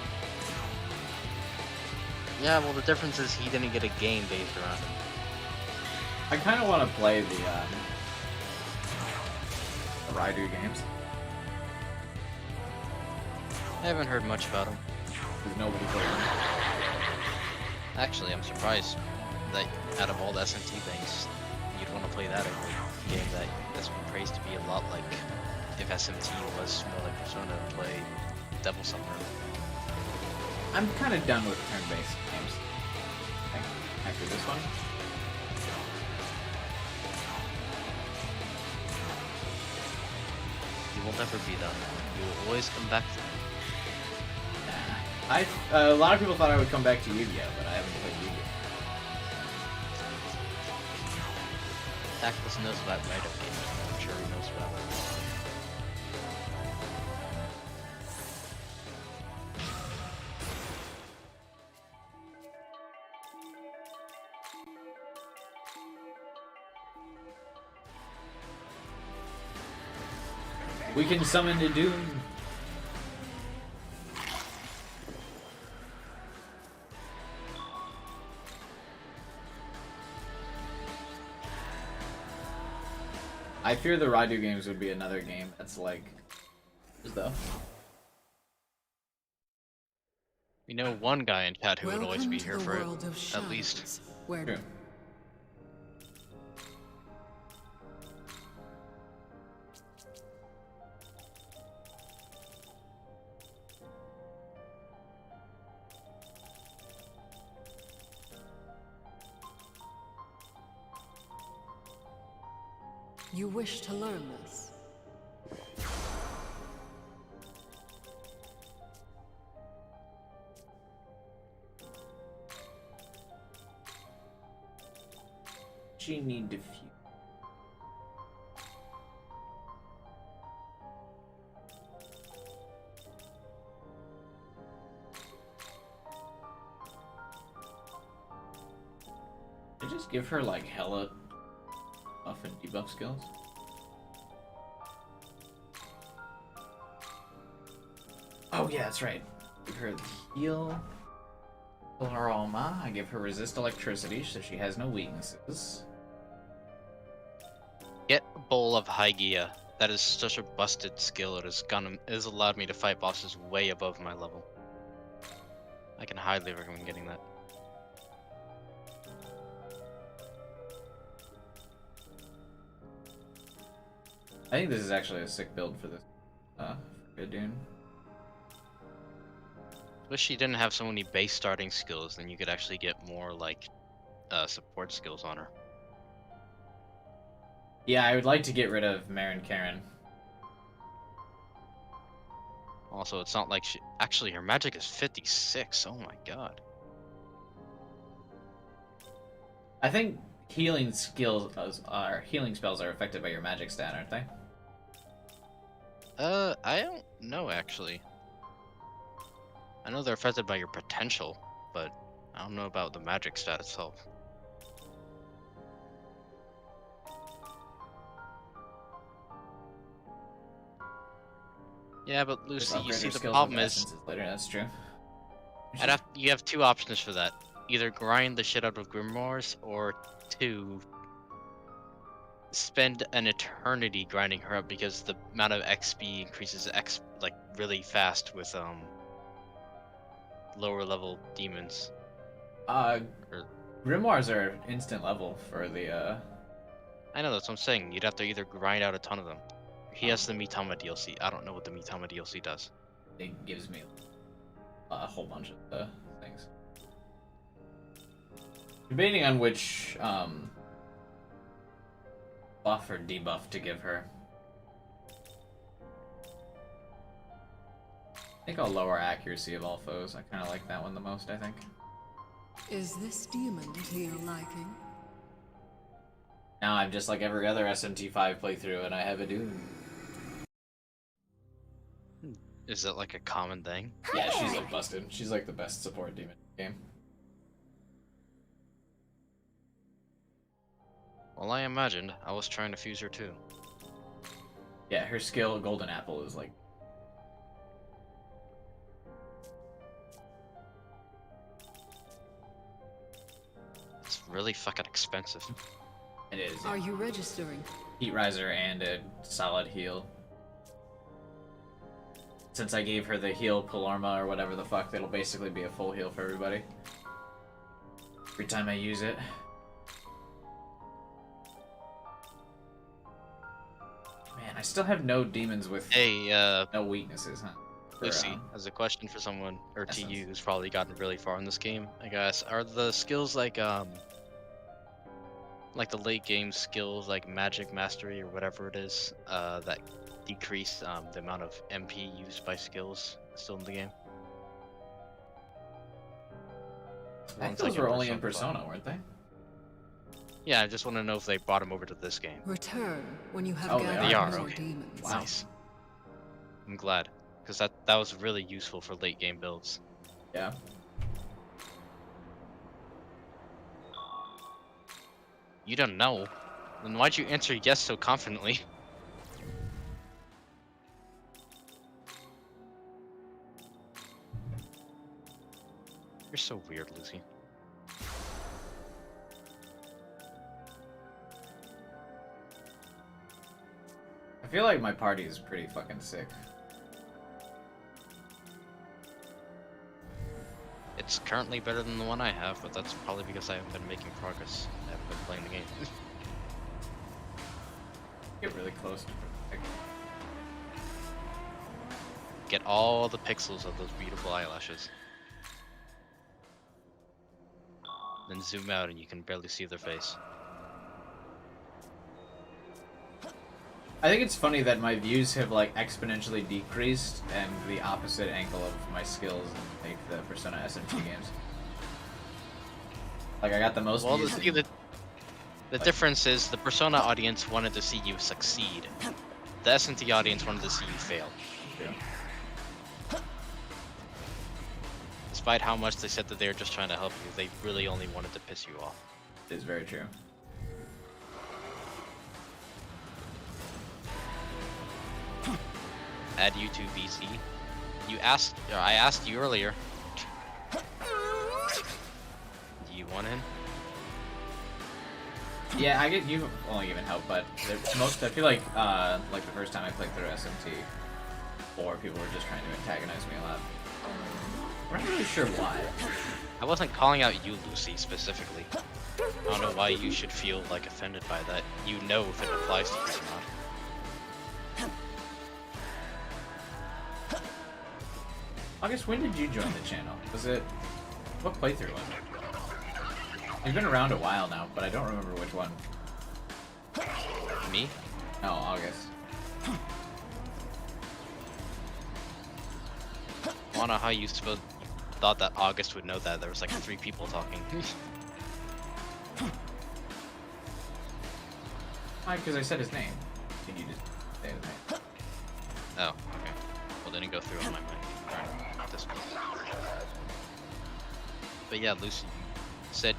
Yeah, well the difference is he didn't get a game based around him. I kind of want to play the Raidu games. I haven't heard much about him. Because nobody plays them. Actually, I'm surprised that out of all the SMT things, you'd want to play that over a game that's been praised to be a lot like if SMT was more like Persona and play Devil Summoner. I'm kind of done with turn-based games. After this one. You will never be done. You will always come back to it. A lot of people thought I would come back to Yu-Gi-Oh, but I haven't played Yu-Gi-Oh. Tactless knows about Raito games. I'm sure he knows about it. We can summon the Doom. I fear the Raidu games would be another game that's like, though. We know one guy in chat who would always Welcome be to here the for it, world of at least. shadows, where True. you wish to learn this. Genie diffuse. Did I just give her like hella buff and debuff skills? Oh yeah, that's right. Give her the heal. Aroma. I give her resist electricity, so she has no weaknesses. Get a bowl of Hygia. That is such a busted skill. It has allowed me to fight bosses way above my level. I can highly recommend getting that. I think this is actually a sick build for this Dune. Wish she didn't have so many base starting skills, then you could actually get more like support skills on her. Yeah, I would like to get rid of Marin Karen. Also, it's not like she actually her magic is 56. Oh my god. I think healing skills healing spells are affected by your magic stat, aren't they? I don't know actually. I know they're affected by your potential, but I don't know about the magic stat itself. Yeah, but Lucy, you see the problem is later. That's true. you have two options for that: either grind the shit out of grimoires, or two, spend an eternity grinding her up because the amount of XP increases like really fast with lower level demons. Grimoires are instant level for the I know, that's what I'm saying. You'd have to either grind out a ton of them. He has the Mitama DLC. I don't know what the Mitama DLC does. It gives me a whole bunch of things. Debating on which buff or debuff to give her. I think I'll lower accuracy of all foes. I kind of like that one the most, I think. Is this demon to your liking? Now I'm just like every other SMT V playthrough and I have a Doom. Is that like a common thing? Yeah, she's like busted. She's like the best support demon in the game. Well, I imagined. I was trying to fuse her too. Yeah, her skill, Golden Apple, is like... It's really fucking expensive. It is. Are you registering? Heat Riser and a solid heal. Since I gave her the heal Palorma or whatever the fuck, that'll basically be a full heal for everybody. Every time I use it. Man, I still have no demons with no weaknesses, huh? Lucy, as a question for someone, or to you, who's probably gotten really far in this game, I guess, are the skills like the late game skills like Magic Mastery or whatever it is, that decrease the amount of MP used by skills still in the game? I think those were only in Persona, weren't they? Yeah, I just want to know if they brought them over to this game. Return when you have gathered they are. more Okay. demons. Nice. I'm glad, because that was really useful for late game builds. Yeah. You don't know? Then why'd you answer yes so confidently? You're so weird, Lucy. feel like my party is pretty fucking sick. It's currently better than the one I have, but that's probably because I haven't been making progress. I haven't been playing the game. Get really close to perfect. Get all the pixels of those beautiful eyelashes. Then zoom out and you can barely see their face. I think it's funny that my views have like exponentially decreased and the opposite angle of my skills in like the Persona SMT games. Like I got the most views. The difference is the Persona audience wanted to see you succeed. The SMT audience wanted to see you fail. Yeah. Despite how much they said that they were just trying to help you, they really only wanted to piss you off. It is very true. Add you to VC. I asked you earlier. Do you want in? Yeah, you've only given help, but I feel like the first time I played through SMT, 4 people were just trying to antagonize me a lot. I'm not really sure why. I wasn't calling out you, Lucy, specifically. I don't know why you should feel like offended by that. You know if it applies to you or not. August, when did you join the channel? What playthrough was it? You've been around a while now, but I don't remember which one. Me? No, August. I don't know how you thought that August would know that. There was like 3 people talking. Why? Because I said his name. Can you just say his name? Oh, okay. Well, didn't go through on my mind. This one. But yeah, Lucy said,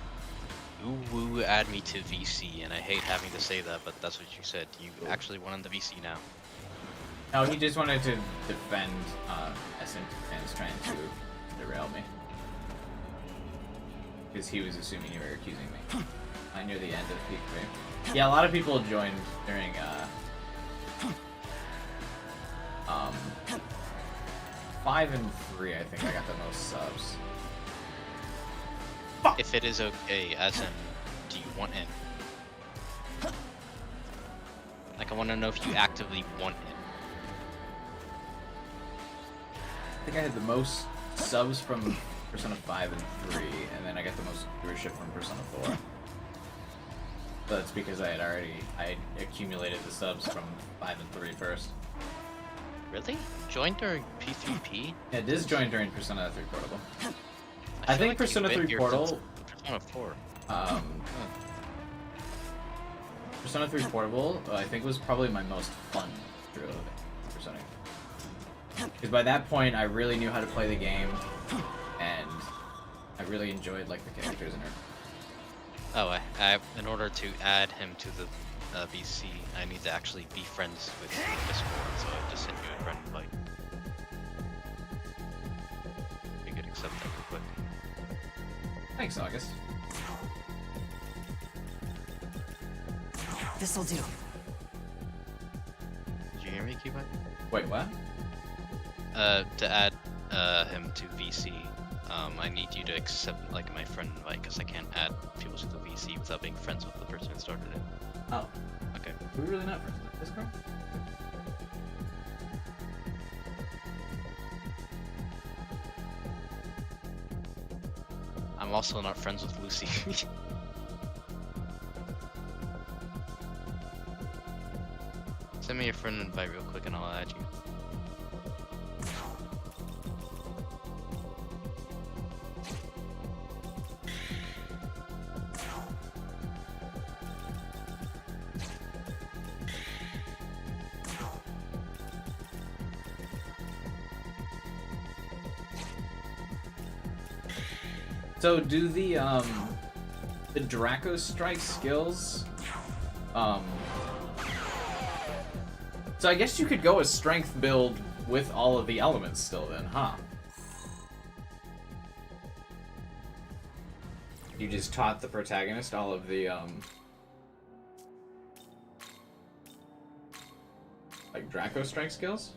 "Ooh, add me to VC," and I hate having to say that, but that's what you said. You actually went on the VC now. No, he just wanted to defend SMT fans trying to derail me. Because he was assuming you were accusing me. Near the end of peak 3. Yeah, a lot of people joined during 5 and 3, I think I got the most subs. If it is okay, as in, do you want in? Like, I want to know if you actively want in. I think I had the most subs from Persona 5 and 3, and then I got the most viewership from Persona 4. But that's because I had accumulated the subs from 5 and 3 first. Really? Joined during P3P? Yeah, it is joined during Persona 3 Portable. I think like Persona 3 Portal. Persona 4. Persona 3 Portable, I think was probably my most fun through Persona. Because by that point, I really knew how to play the game, and I really enjoyed like the characters in it. Oh, in order to add him to the VC, I need to actually be friends with you in Discord, so I just sent you a friend invite. You could accept that real quick. Thanks, August. This'll do. Did you hear me, Keybind? Wait, what? To add him to VC, I need you to accept like my friend invite, because I can't add people to the VC without being friends with the person who started it. Oh. Okay. We're really not friends with Discord? I'm also not friends with Lucy. Send me a friend invite real quick and I'll add you. So do the Draco Strike skills, so I guess you could go a strength build with all of the elements still then, huh? You just taught the protagonist all of the, Like Draco strike skills?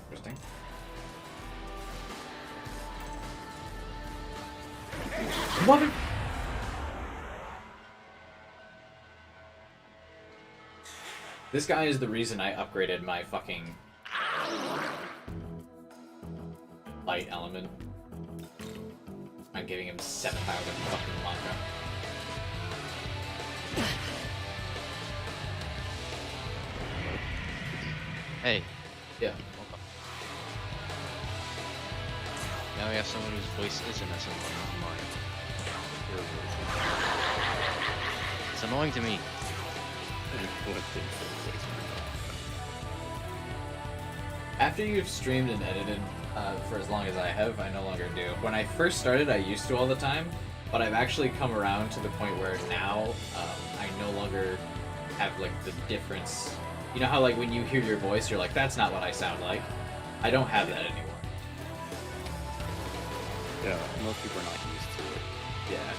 Interesting. Mother. This guy is the reason I upgraded my fucking light element. I'm giving him 7,000 fucking mantra. Hey. Yeah. Now we have someone whose voice isn't as annoying as mine. It's annoying to me. After you've streamed and edited for as long as I have, I no longer do. When I first started, I used to all the time, but I've actually come around to the point where now I no longer have like the difference. You know how like when you hear your voice, you're like, that's not what I sound like? I don't have that anymore. Yeah, most people are not used to it. Yeah.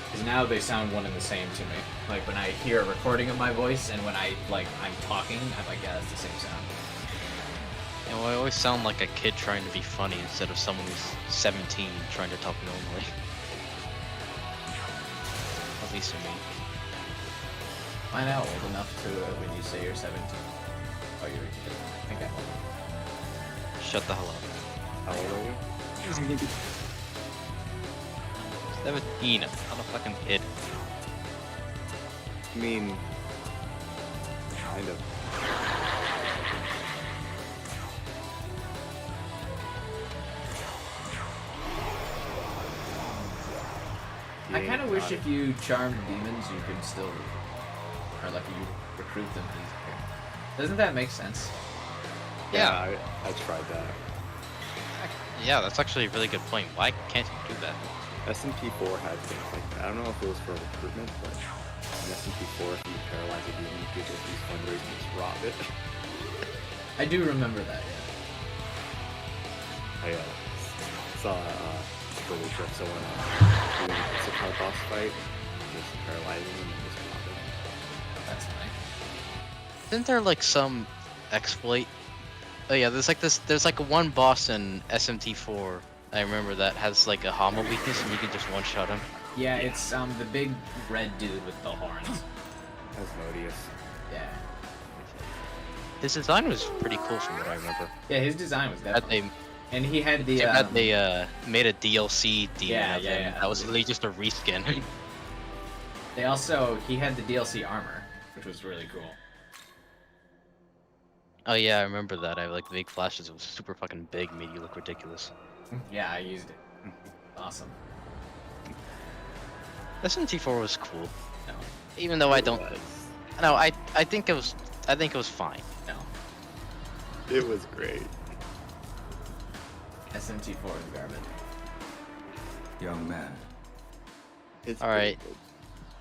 Because now they sound one and the same to me. Like when I hear a recording of my voice and when I'm talking, I'm like, yeah, that's the same sound. You know, I always sound like a kid trying to be funny instead of someone who's 17 trying to talk normally. At least to me. Am I now old enough to when you say you're 17? Oh, you're a kid. I think I'm old enough. Shut the hell up. How old are you? 17. I'm not a fucking kid. I mean, kind of. I kind of wish if you charmed demons, you could still, or like you recruit them easier. Doesn't that make sense? Yeah. I tried that. Yeah, that's actually a really good point. Why can't you do that? SMT 4 had things like that. I don't know if it was for recruitment, but in SMT 4, if you paralyze a demon, you could just use fundraise and just rob it. I do remember that, yeah. I saw footage of someone doing a 6-hour boss fight, just paralyzing them and just robbing them. That's funny. Isn't there like some exploit? Oh yeah, there's like one boss in SMT 4. I remember that has like a Hama weakness and you can just one-shot him. Yeah, it's the big red dude with the horns. Asmodeus. Yeah. His design was pretty cool from what I remember. Yeah, his design was definitely. And he had the. They made a DLC demon of him. Yeah. That was literally just a reskin. He had the DLC armor, which was really cool. Oh yeah, I remember that. I have like big flashes. It was super fucking big, made you look ridiculous. Yeah, I used it. Awesome. SMT4 was cool. No. Even though I don't. No, I think it was. I think it was fine. No. It was great. SMT4 is garbage. Young man. It's all right.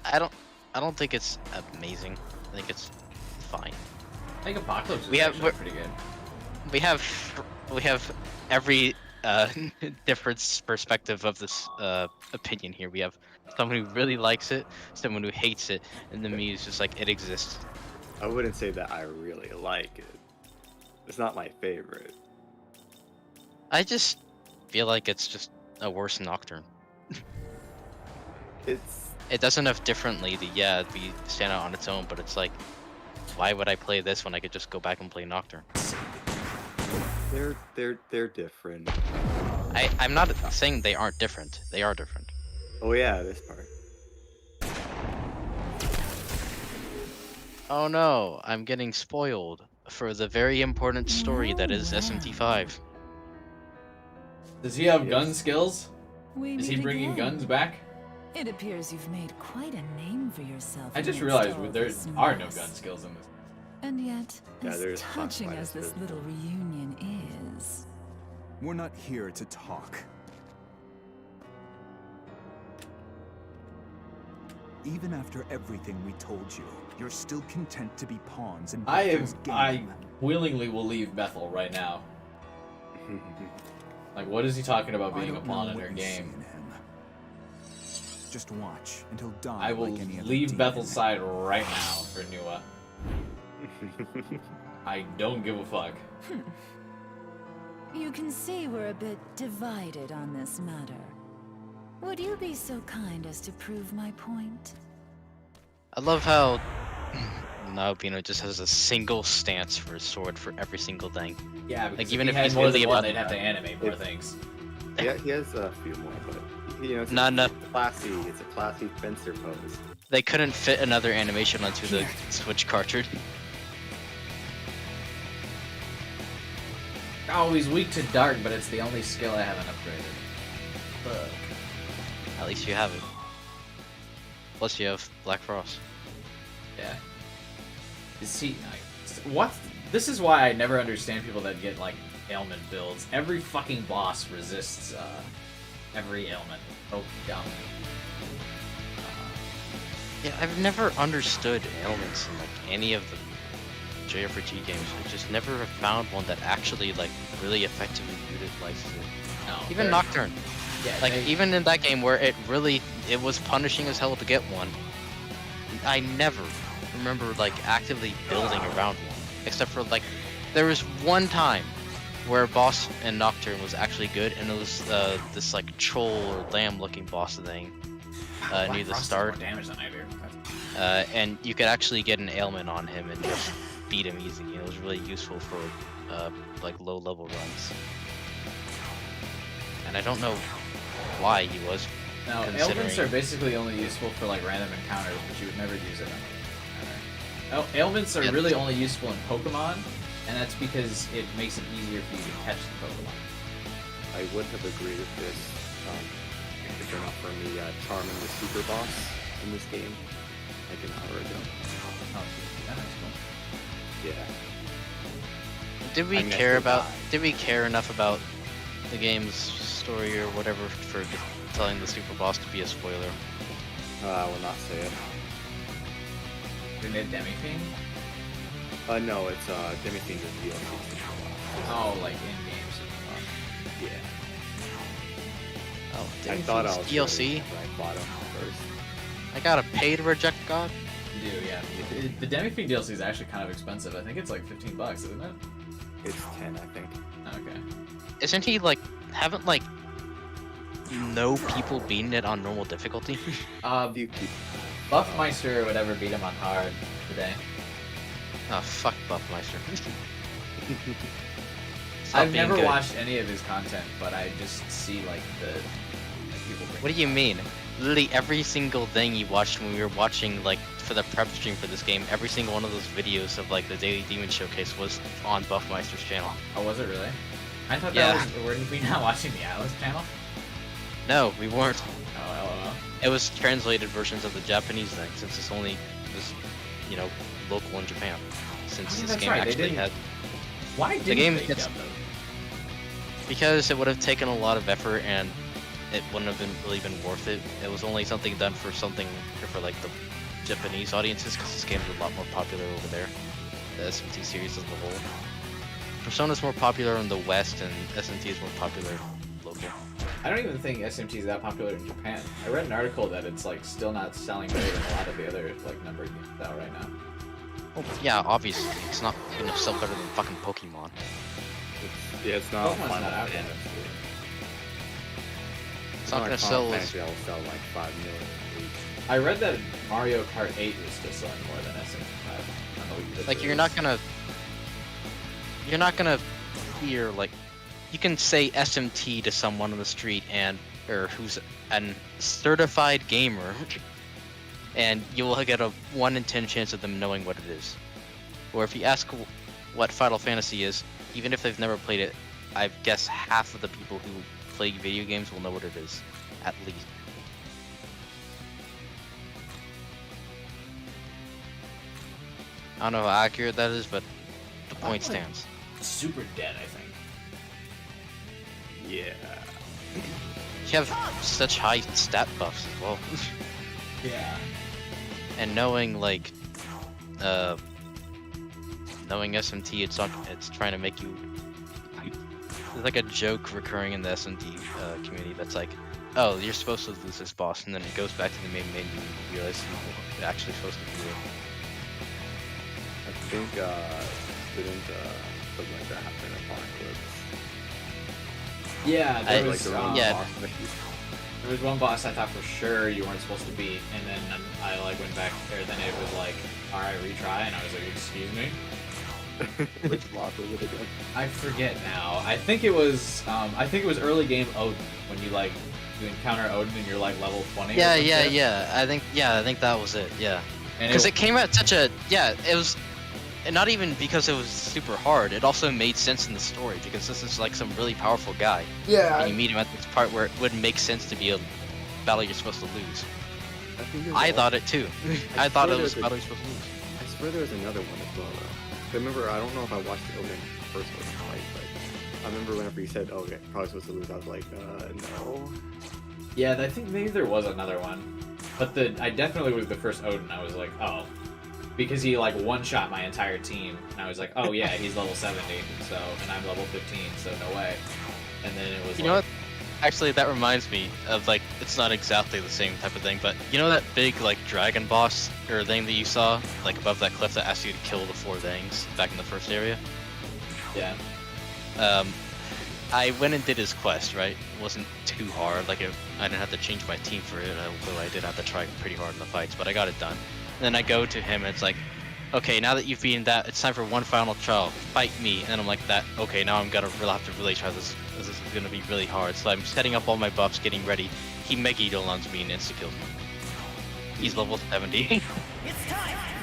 I don't think it's amazing. I think it's fine. I think Apocalypse is actually pretty good. We have every different perspective of this opinion here. We have someone who really likes it, someone who hates it, and then me is just like, it exists. I wouldn't say that I really like it. It's not my favorite. I just feel like it's just a worse Nocturne. It does enough differently to be stand out on its own, but it's like, why would I play this when I could just go back and play Nocturne? They're different. I'm not saying they aren't different. They are different. Oh yeah, this part. Oh no, I'm getting spoiled for the very important story that is SMT 5. Does he have gun skills? We Is he meet bringing again. guns back? It appears you've made quite a name for yourself. I just amidst realized all there this are no mess. gun skills in this. And yet, Yeah, as there's touching as this classified little reunion is, We're not here to talk. Even after everything we told you, you're still content to be pawns in I Bethel's game. willingly will leave Bethel right now. Like, what is he talking about I being a don't know pawn in what her you see game? in him. Just watch, and he'll die I will like any other leave demon. Bethel's side right now for Nua. I don't give a fuck. You can see we're a bit divided on this matter. Would you be so kind as to prove my point? I love how Naobino just has a single stance for his sword for every single thing. Yeah, because like, if even he if had he's more really than one, about they'd have to animate more things. Yeah, he has a few more, but you know, it's classy. It's a classy fencer pose. They couldn't fit another animation onto the Switch cartridge. Oh, he's weak to dark, but it's the only skill I haven't upgraded. Fuck. At least you have it. Plus you have Black Frost. Yeah. Is he... What? This is why I never understand people that get, like, ailment builds. Every fucking boss resists, every ailment. Oh, dumb. Yeah, I've never understood ailments in, like, any of the JRPG games. I just never have found one that actually, like, really effectively utilizes it. No, even Nocturne. Yeah, like, even in that game where it was punishing as hell to get one, I never remember, like, actively building around one. Except for, like, there was one time where a boss in Nocturne was actually good, and it was this, like, troll or lamb-looking boss thing near the start. Damage than I do. And you could actually get an ailment on him and just beat him easy. It was really useful for, like, low-level runs. And I don't know why he was. No, ailments are basically only useful for, like, random encounters, but you would never use it on an encounter. Ailments are really only useful in Pokemon, and that's because it makes it easier for you to catch the Pokemon. I would have agreed with this if they're not for me charming the super boss in this game like an hour ago. Oh, that's cool. Yeah. Did we care enough about the game's story or whatever for telling the super boss to be a spoiler? I will not say it. Isn't it Demi-Fiend? No, it's Demi-Fiend is DLC. Oh, like in games. Yeah. Oh, I thought I was DLC. I bought him first. I gotta pay to reject God. You do, yeah. The Demi-Fiend DLC is actually kind of expensive. I think it's like $15, isn't it? It's 10, I think. Okay. Isn't he like? Haven't like no people beaten it on normal difficulty? Buffmeister or whatever beat him on hard today. Oh, fuck Buffmeister. I've never watched any of his content, but I just see like the people bring. What do you mean? Literally every single thing you watched when we were watching, like, for the prep stream for this game, every single one of those videos of, like, the Daily Demon Showcase was on Buffmeister's channel. Oh, was it really? I thought Yeah. that was... Were we not watching the Atlas channel? No, we weren't. Oh. It was translated versions of the Japanese thing, since it's only, you know, local in Japan. Since this game actually had... Why the didn't game they gets... dub those? Because it would have taken a lot of effort and it wouldn't have really been worth it. It was only something done for like the Japanese audiences, because this game is a lot more popular over there. The SMT series as a whole. Persona's more popular in the West, and SMT is more popular local. I don't even think SMT is that popular in Japan. I read an article that it's like still not selling better than a lot of the other like numbered games out right now. Well, yeah, obviously it's not gonna sell better than fucking Pokemon. It's not. Pokemon's not out yet. It's not gonna sell. I'll sell like 5 million a week. I read that Mario Kart 8 was still selling more than SMT 5. Like you're not gonna hear like you can say SMT to someone on the street or who's an certified gamer, and you will get a 1 in 10 chance of them knowing what it is. Or if you ask what Final Fantasy is, even if they've never played it, I guess half of the people who play video games will know what it is, at least. I don't know how accurate that is, but the point stands. Super dead, I think. Yeah. You have such high stat buffs as well. Yeah. And knowing like, knowing SMT, it's trying to make you. There's like a joke recurring in the SMT community that's like, oh, you're supposed to lose this boss, and then it goes back to the main menu and you realize you're actually supposed to do it. I think didn't something like that happen in Apocalypse? Yeah, there was there was one boss I thought for sure you weren't supposed to beat, and then I like went back there. Then it was like, all right, retry, and I was like, excuse me. Which boss was it again? I forget now. I think it was early game Odin when you encounter Odin and you're like level 20. Yeah. I think that was it. Yeah, because it came at such a it was. And not even because it was super hard, it also made sense in the story, because this is like some really powerful guy. Yeah. And you meet him at this part where it would make sense to be a battle you're supposed to lose. I thought it too. I thought it was a battle you're supposed to lose. I swear there was another one as well, though. I remember, I don't know if I watched the Odin first Odin fight, but I remember whenever he said, oh, okay, probably supposed to lose, I was like, no. Yeah, I think maybe there was another one. But I definitely was the first Odin. I was like, oh. Because he like one-shot my entire team, and I was like, oh yeah, he's level 70, so, and I'm level 15, so no way. And then it was You know what? Actually, that reminds me of like, it's not exactly the same type of thing, but you know that big like dragon boss or thing that you saw like above that cliff that asked you to kill the 4 things back in the first area? Yeah. I went and did his quest, right? It wasn't too hard, like I didn't have to change my team for it, although I did have to try pretty hard in the fights, but I got it done. And then I go to him and it's like, okay, now that you've beaten that, it's time for one final trial. Fight me. And then I'm like, okay, now I'm gonna have to really try this. This is gonna be really hard. So I'm setting up all my buffs, getting ready. He Mega Eidolons me and insta-kills me. He's level 70.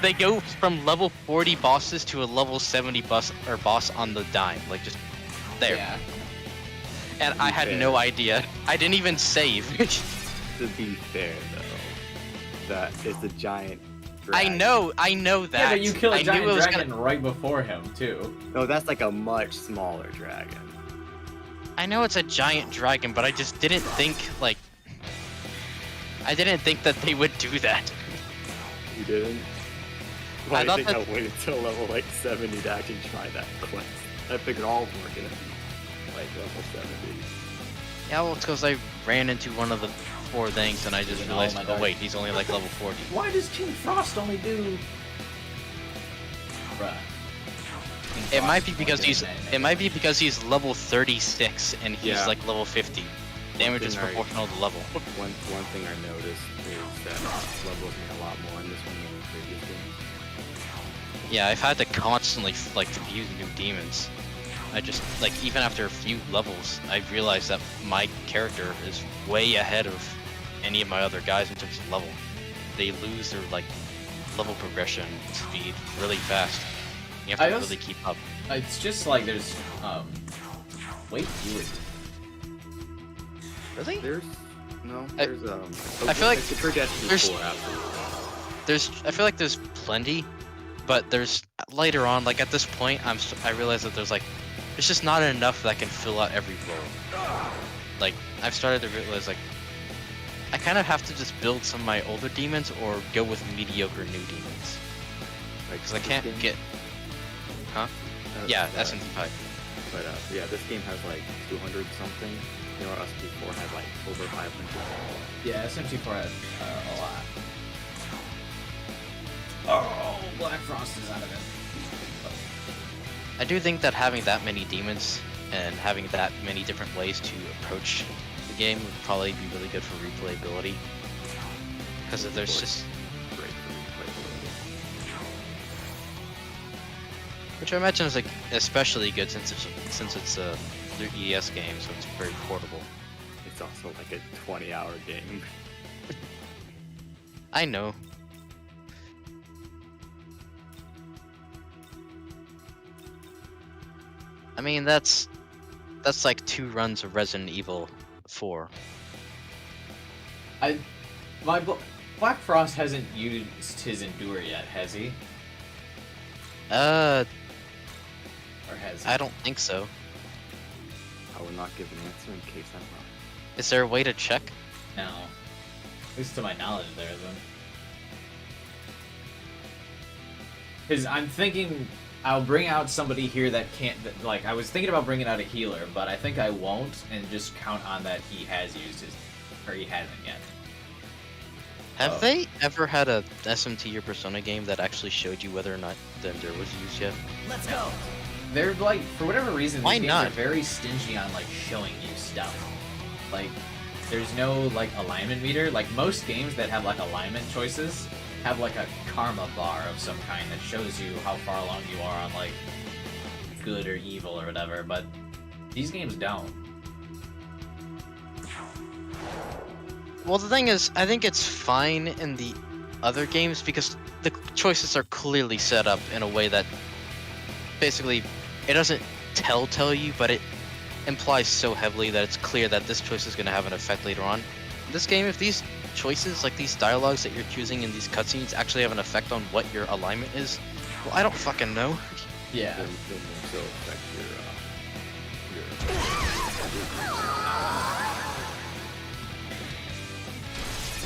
They go from level 40 bosses to a level 70 boss on the dime. Like, just there. Yeah. And I had no idea. I didn't even save. To be fair, though, that is a giant dragon. I know that. Yeah, but you kill a giant dragon gonna... right before him, too. No, that's like a much smaller dragon. I know it's a giant dragon, but I just didn't think, like... I didn't think that they would do that. You didn't? Why I do you thought think I waited till level like 70 to actually try that quest? I figured all of them were gonna be like level 70. Yeah, well, it's because I ran into one of the 4 things and I just realized, oh wait, he's only like level 40. Why does King Frost only do... Bruh. It might be because he's level 36 and he's like level 50. Damage is proportional to level. One thing I noticed is that levels mean a lot more in this one than in previous games. Yeah, I've had to constantly like use new demons. I just like even after a few levels, I realized that my character is way ahead of any of my other guys in terms of level. They lose their like level progression speed really fast. You have to really keep up. It's just like there's way fewer. Really? There's I feel like there's I feel like there's plenty, but there's later on, like at this point, I realize that there's just not enough that can fill out every role. Like I've started to realize like I kind of have to just build some of my older demons or go with mediocre new demons. Because I can't get. Huh? Yeah, SMT V. But yeah, this game has like 200 something. You know, SMT4 had like over 500. Yeah, SMT4 had a lot. Oh, Black Frost is out of it. I do think that having that many demons and having that many different ways to approach the game would probably be really good for replayability. Because if there's just... Great for replayability. Which I imagine is like especially good since it's a 3DS game, so it's very portable. It's also like a 20-hour game. I know. I mean, that's like 2 runs of Resident Evil 4. Black Frost hasn't used his Endure yet, has he? Or has he? I don't think so. I will not give an answer in case I'm wrong. Is there a way to check? No. At least to my knowledge, there isn't. Because I'm thinking I'll bring out somebody here that can't. Like, I was thinking about bringing out a healer, but I think I won't, and just count on that he has used his, or he hasn't yet. Have they ever had a SMT or Persona game that actually showed you whether or not the Endure was used yet? Let's go. They're like, for whatever reason, Why these games not? are very stingy on like showing you stuff. Like, there's no like alignment meter. Like most games that have like alignment choices have like a karma bar of some kind that shows you how far along you are on like good or evil or whatever. But these games don't. Well, the thing is, I think it's fine in the other games because the choices are clearly set up in a way that basically it doesn't tell you, but it implies so heavily that it's clear that this choice is going to have an effect later on. In this game, if these choices, like these dialogues that you're choosing in these cutscenes, actually have an effect on what your alignment is, well, I don't fucking know. Yeah. They'll more so affect your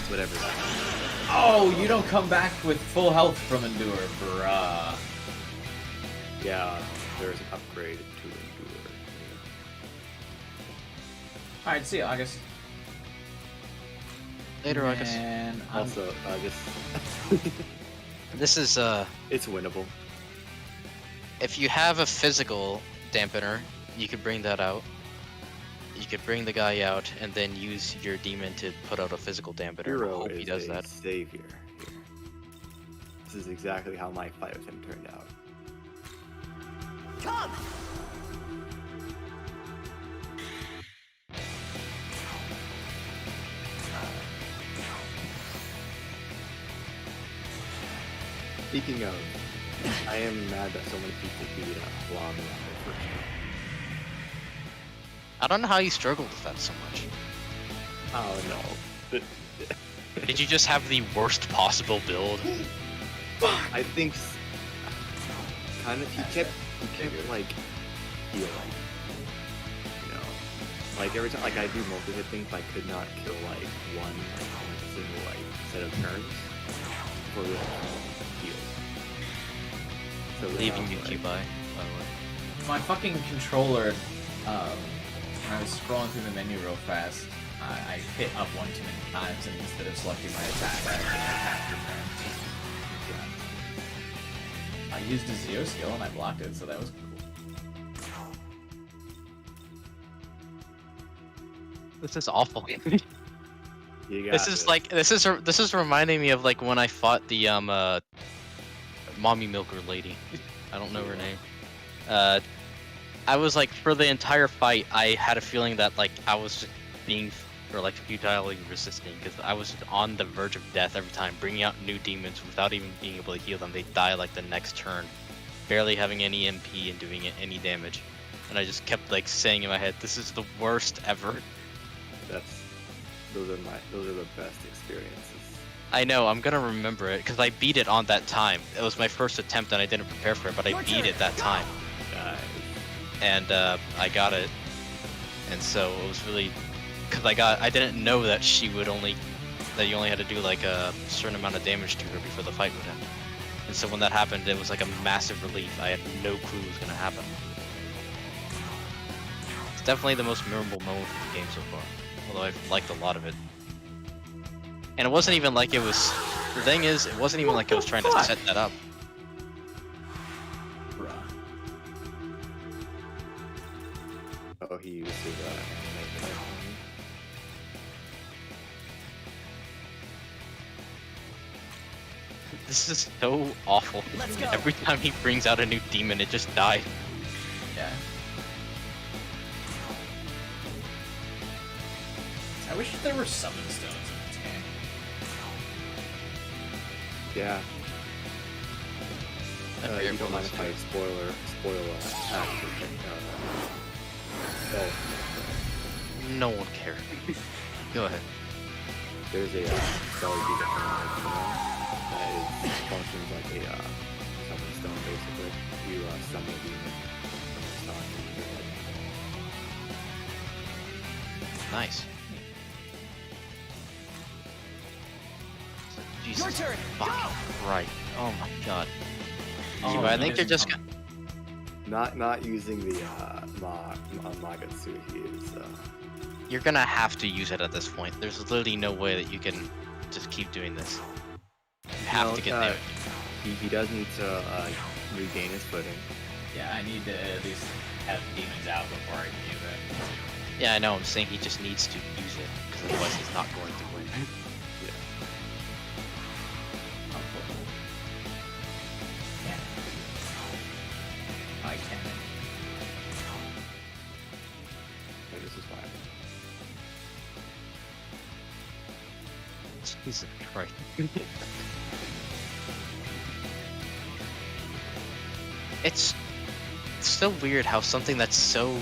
whatever that is. Oh, you don't come back with full health from Endure, bruh. Yeah, there's an upgrade to Endure. Alright, see you, August. Later, August. And Also, August. This is It's winnable. if you have a physical dampener, you could bring that out. You could bring the guy out and then use your demon to put out a physical dampener. Hero Hope is he does a that. savior here. This is exactly how my fight with him turned out. Come! Speaking of, I am mad that so many people beat Lami on their first try. I don't know how you struggled with that so much. Oh no. Did you just have the worst possible build? I think kind of he kept like healing. You know, like every time like I do multi-hit things, I could not kill like one single like set of turns before we heal. So then Leaving I was you like, by the way. my fucking controller, when I was scrolling through the menu real fast, I hit up one too many times, and instead of selecting my attack, I actually attacked your turn. I used a Zeo skill and I blocked it, so that was cool. This is awful. You got This is like this is reminding me of like when I fought the mommy milker lady. I don't know her name. I was like for the entire fight, I had a feeling that like I was just being or like futilely resisting because I was on the verge of death every time, bringing out new demons without even being able to heal them. They die like the next turn, barely having any MP and doing any damage. And I just kept like saying in my head, "This is the worst ever." Those are the best experiences. I know, I'm gonna remember it because I beat it on that time. It was my first attempt and I didn't prepare for it, but I beat it that time. And I got it, and so it was really because I didn't know that you only had to do like a certain amount of damage to her before the fight would end. And so when that happened, it was like a massive relief. I had no clue it was gonna happen. It's definitely the most memorable moment of the game so far, although I've liked a lot of it. And it wasn't even like it was. The thing is, it wasn't even like I was trying to set that up. Oh, he used his anime type on me. This is so awful. Every time he brings out a new demon, it just died. Yeah. I wish there were summon stones in this game. Yeah. You don't mind if I spoil attack No one cares. Go ahead. There's a spell you get that functions like a summon stone basically. You summon a demon from the stone and you hit it. Nice. Jesus Your turn. fucking right. Oh my god. But I think you're just not using the Magatsuhi is you're gonna have to use it at this point. There's literally no way that you can just keep doing this. You have to get there. He does need to regain his footing. Yeah, I need to at least have demons out before I can use it. Yeah, I know. I'm saying he just needs to use it because otherwise he's not going to win. Yeah. I can. Okay, this is fine. Jesus Christ. It's still weird how something that's so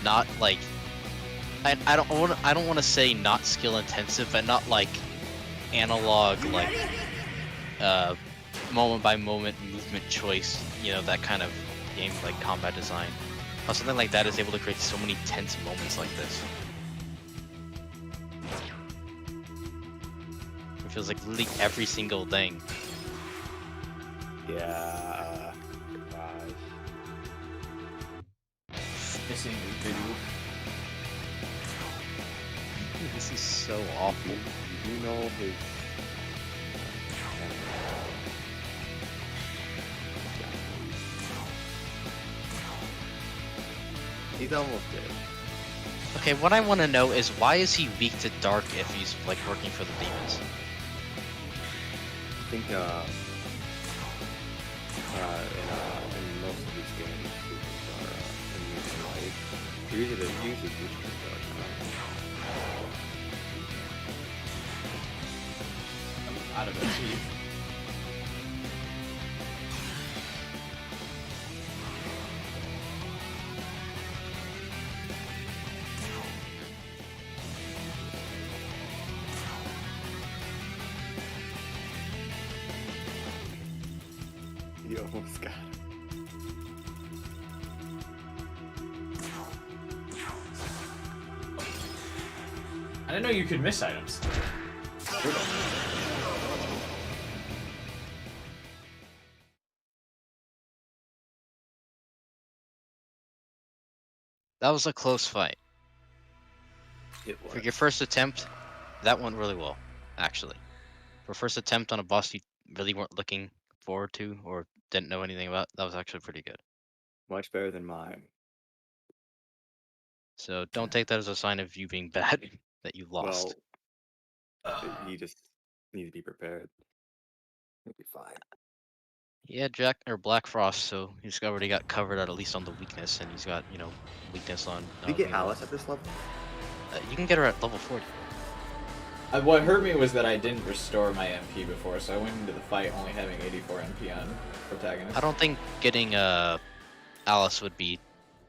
not like I don't want to say not skill intensive, but not like analog like moment by moment movement choice, you know, that kind of game like combat design. How something like that is able to create so many tense moments like this. It feels like literally every single thing. Yeah. Missing video. This is so awful. You know his. He's almost dead. Okay, what I want to know is why is he weak to dark if he's like working for the demons? I think in most of these games, demons are immune to light. Usually they use it for dark. I'm out of it. You almost got it. I didn't know you could miss items. That was a close fight. It was. For your first attempt, that went really well, actually. For first attempt on a boss you really weren't looking forward to or didn't know anything about, that was actually pretty good. Much better than mine. So don't take that as a sign of you being bad, that you lost. Well, he just needs to be prepared. He'll be fine. Yeah, Black Frost, so he's already got covered at least on the weakness, and he's got, you know, weakness on. Did you get Alice at this level? You can get her at level 40. What hurt me was that I didn't restore my MP before, so I went into the fight only having 84 MP on protagonist. I don't think getting Alice would be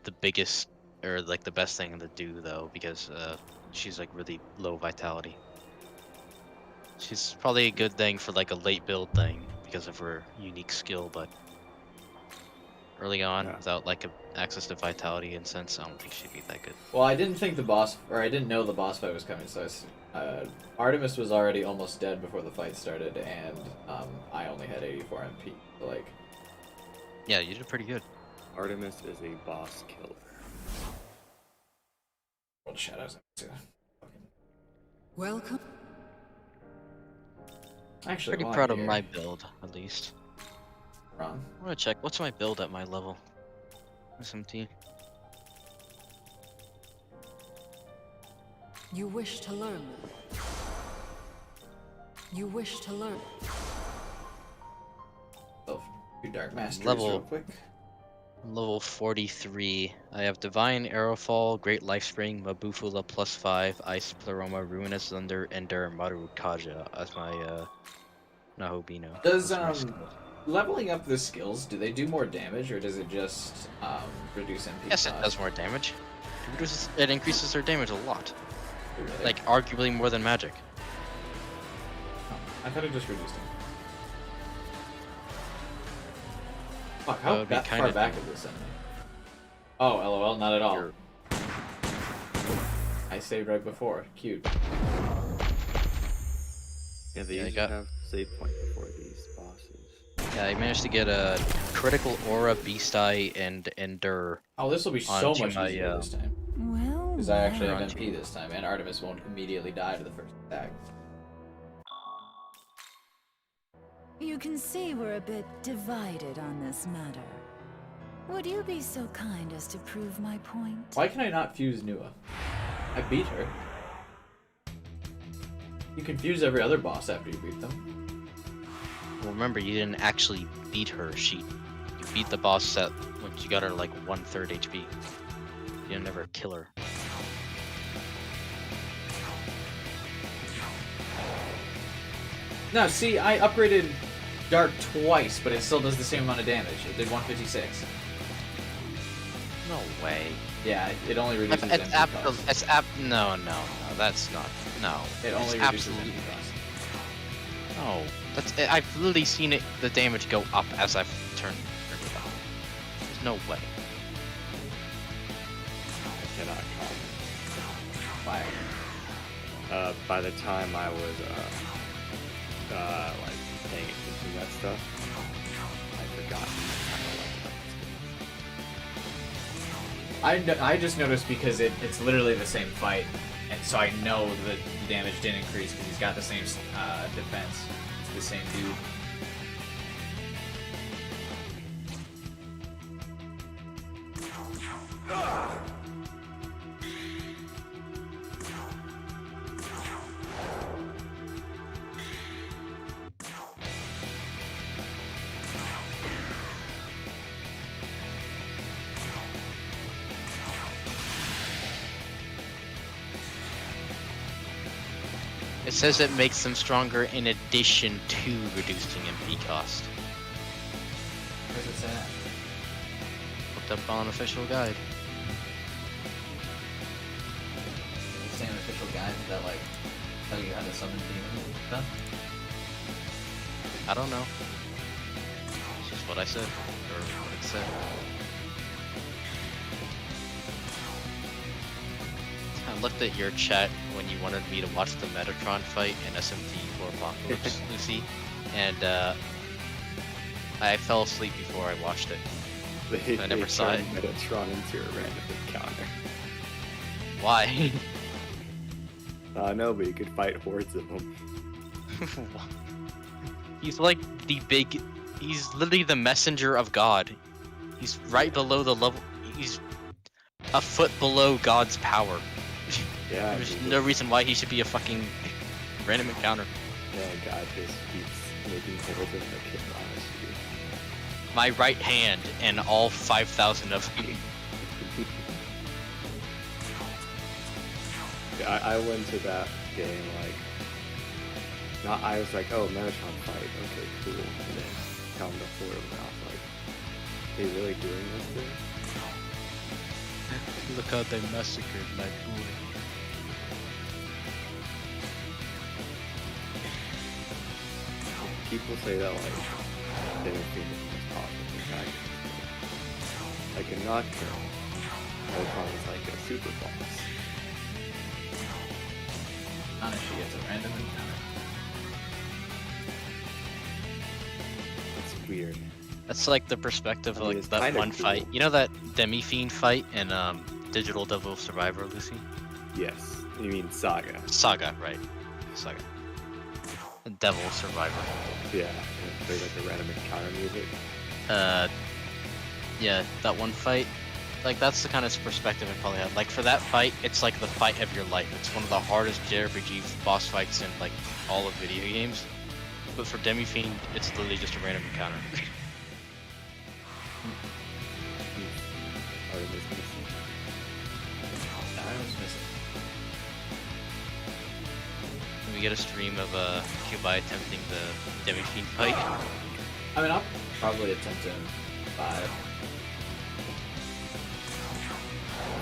the biggest or like the best thing to do though, because she's like really low vitality. She's probably a good thing for like a late build thing because of her unique skill, but early on without like access to vitality and sense, I don't think she'd be that good. Well, I didn't think I didn't know the boss fight was coming, so Artemis was already almost dead before the fight started, and I only had 84 MP. So, like, yeah, you did pretty good. Artemis is a boss killer. World Shadows. Welcome. Actually, Pretty proud of my build, at least. Wrong. I want to check what's my build at my level. SMT. You wish to learn. You wish to learn. Oh, two Dark Masters Level- real quick. Level 43. I have Divine, Arrowfall, Great Lifespring, Mabufula +5, Ice Pleroma, Ruinous Thunder, Ender, Marukaja as my Nahobino. Does Those are my skills. leveling up the skills, do they do more damage, or does it just reduce MP? Yes, it does more damage. It increases their damage a lot. Really? Like arguably more than magic. I thought it just reduced them. Fuck, That how would be far kinda back is this enemy? Oh, lol, not at all. I saved right before. Cute. Yeah, they Yeah, I usually got- have save point before these bosses. Yeah, I managed to get a critical aura, beast eye, and endure. Oh, this will be so much easier this time. Well, Because I actually well. have MP this time, and Artemis won't immediately die to the first attack. You can see we're a bit divided on this matter. Would you be so kind as to prove my point? Why can I not fuse Nua? I beat her. You can fuse every other boss after you beat them. Well, remember, you didn't actually beat her. You beat the boss at when you got her like 1/3 HP. You didn't ever kill her. No, see, I upgraded Dark twice, but it still does the same amount of damage. It did 156. No way. Yeah, it only reduces MP cost. No, that's not. No. It only reduces MP cost. No. I've literally seen the damage go up as I've turned it on. There's no way. I cannot comment. Why? By the time I was like paying attention to that stuff, I forgot. I just noticed because it's literally the same fight, and so I know that the damage didn't increase because he's got the same defense. It's the same dude. It says it makes them stronger in addition to reducing MP cost. Where's it say that? Looked up on an official guide. The same official guide that like tell you how to summon demons and stuff? I don't know. It's just what I said, or what it said. I looked at your chat when you wanted me to watch the Metatron fight in SMT for Apocalypse, Lucy, and I fell asleep before I watched it. I never saw it. Metatron into a random encounter. Why? No, but you could fight hordes of them. He's like he's literally the messenger of God. He's right below the level, he's a foot below God's power. Yeah. There's no reason why he should be a fucking random encounter. Yeah, God just keeps making hordes of them that can honest you. My right hand and all 5,000 of them. Yeah, I went to that game I was like, oh, Metatron fight, okay, cool. And then found the horde of them, and I was like, they really doing this thing? Look how they massacred my boy. People say that they don't think it's most powerful protagonist. Like in Nocturne, Metatron is like a super boss. Honestly, it's a random encounter. It's weird. That's like the perspective of I mean, like that kinda one cool. fight. You know that Demi-Fiend fight in Digital Devil Survivor, Lucy? Yes. You mean Saga. Saga, right. Saga. The Devil Survivor. Yeah, and it played like the random encounter music. Yeah, that one fight. Like, that's the kind of perspective I probably had. Like, for that fight, it's like the fight of your life. It's one of the hardest JRPG boss fights in, like, all of video games. But for Demi-Fiend, it's literally just a random encounter. Artemis missing. Artemis missing. Can we get a stream of Kubai attempting the Demi-Fiend fight? I mean, I'll probably attempt to 5.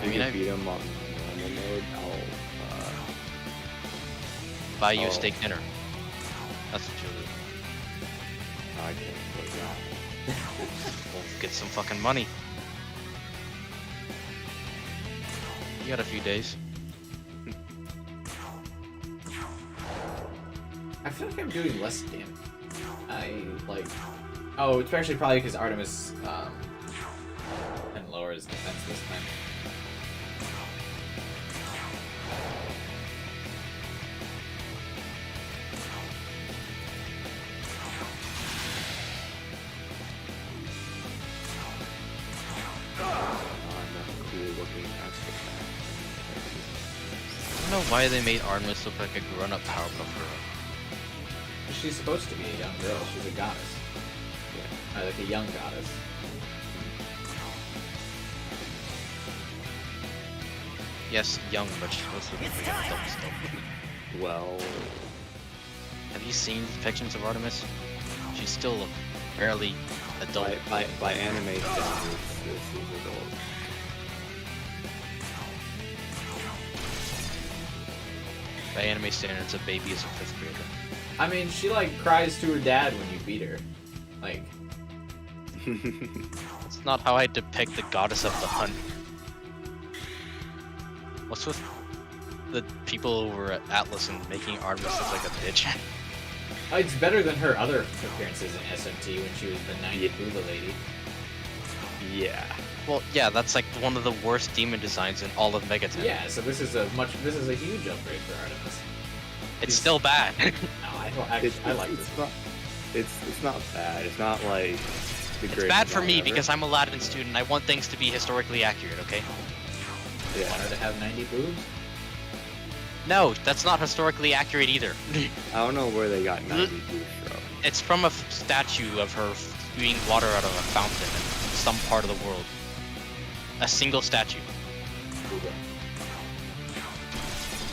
If you can beat him on normal mode, I'll buy you a steak dinner. That's what you'll do. I can't afford that. Well, get some fucking money. You got a few days. I feel like I'm doing less damage. I like Oh, it's actually probably because Artemis can lower his defense this time. I don't know why they made Artemis look like a grown-up Powerpuff Girl. She's supposed to be a young girl. She's a goddess. Yeah, like a young goddess. Yes, young, but she's supposed to be like an adult still. Well, have you seen depictions of Artemis? She's still a fairly adult. By anime standards, this is adult. By anime standards, a baby is a 5th grader. I mean, she like cries to her dad when you beat her. Like, That's not how I depict the goddess of the hunt. What's with the people over at Atlas and making Artemis look like a bitch? it's better than her other appearances in SMT when she was the 90 Booba lady. Yeah. Well, yeah, that's like one of the worst demon designs in all of Megaton. Yeah, so this is a huge upgrade for Artemis. It's still bad. No, I don't actually. I like this. It's not bad. It's not like the It's greatest bad for design me ever. because I'm a Latin student. I want things to be historically accurate, okay? Yeah. Want her to have 90 boobs? No, that's not historically accurate either. I don't know where they got 90 boobs from. It's from a statue of her spewing water out of a fountain in some part of the world. A single statue.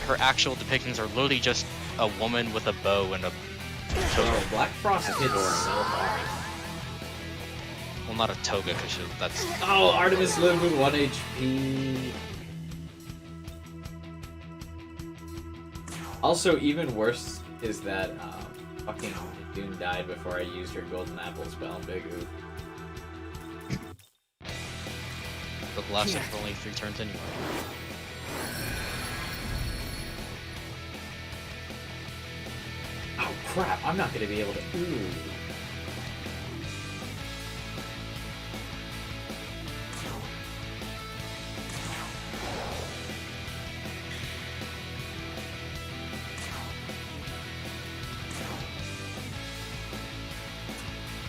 Her actual depictions are literally just a woman with a bow and a toga. Oh, Black Frost hits so hard. Well, not a toga, because that's... Oh, Artemis lived with 1 HP. Also, even worse is that fucking Dune died before I used her golden apple spell. Big oof. But lasted for only 3 turns anyway. Oh crap, I'm not gonna be able to. Ooh.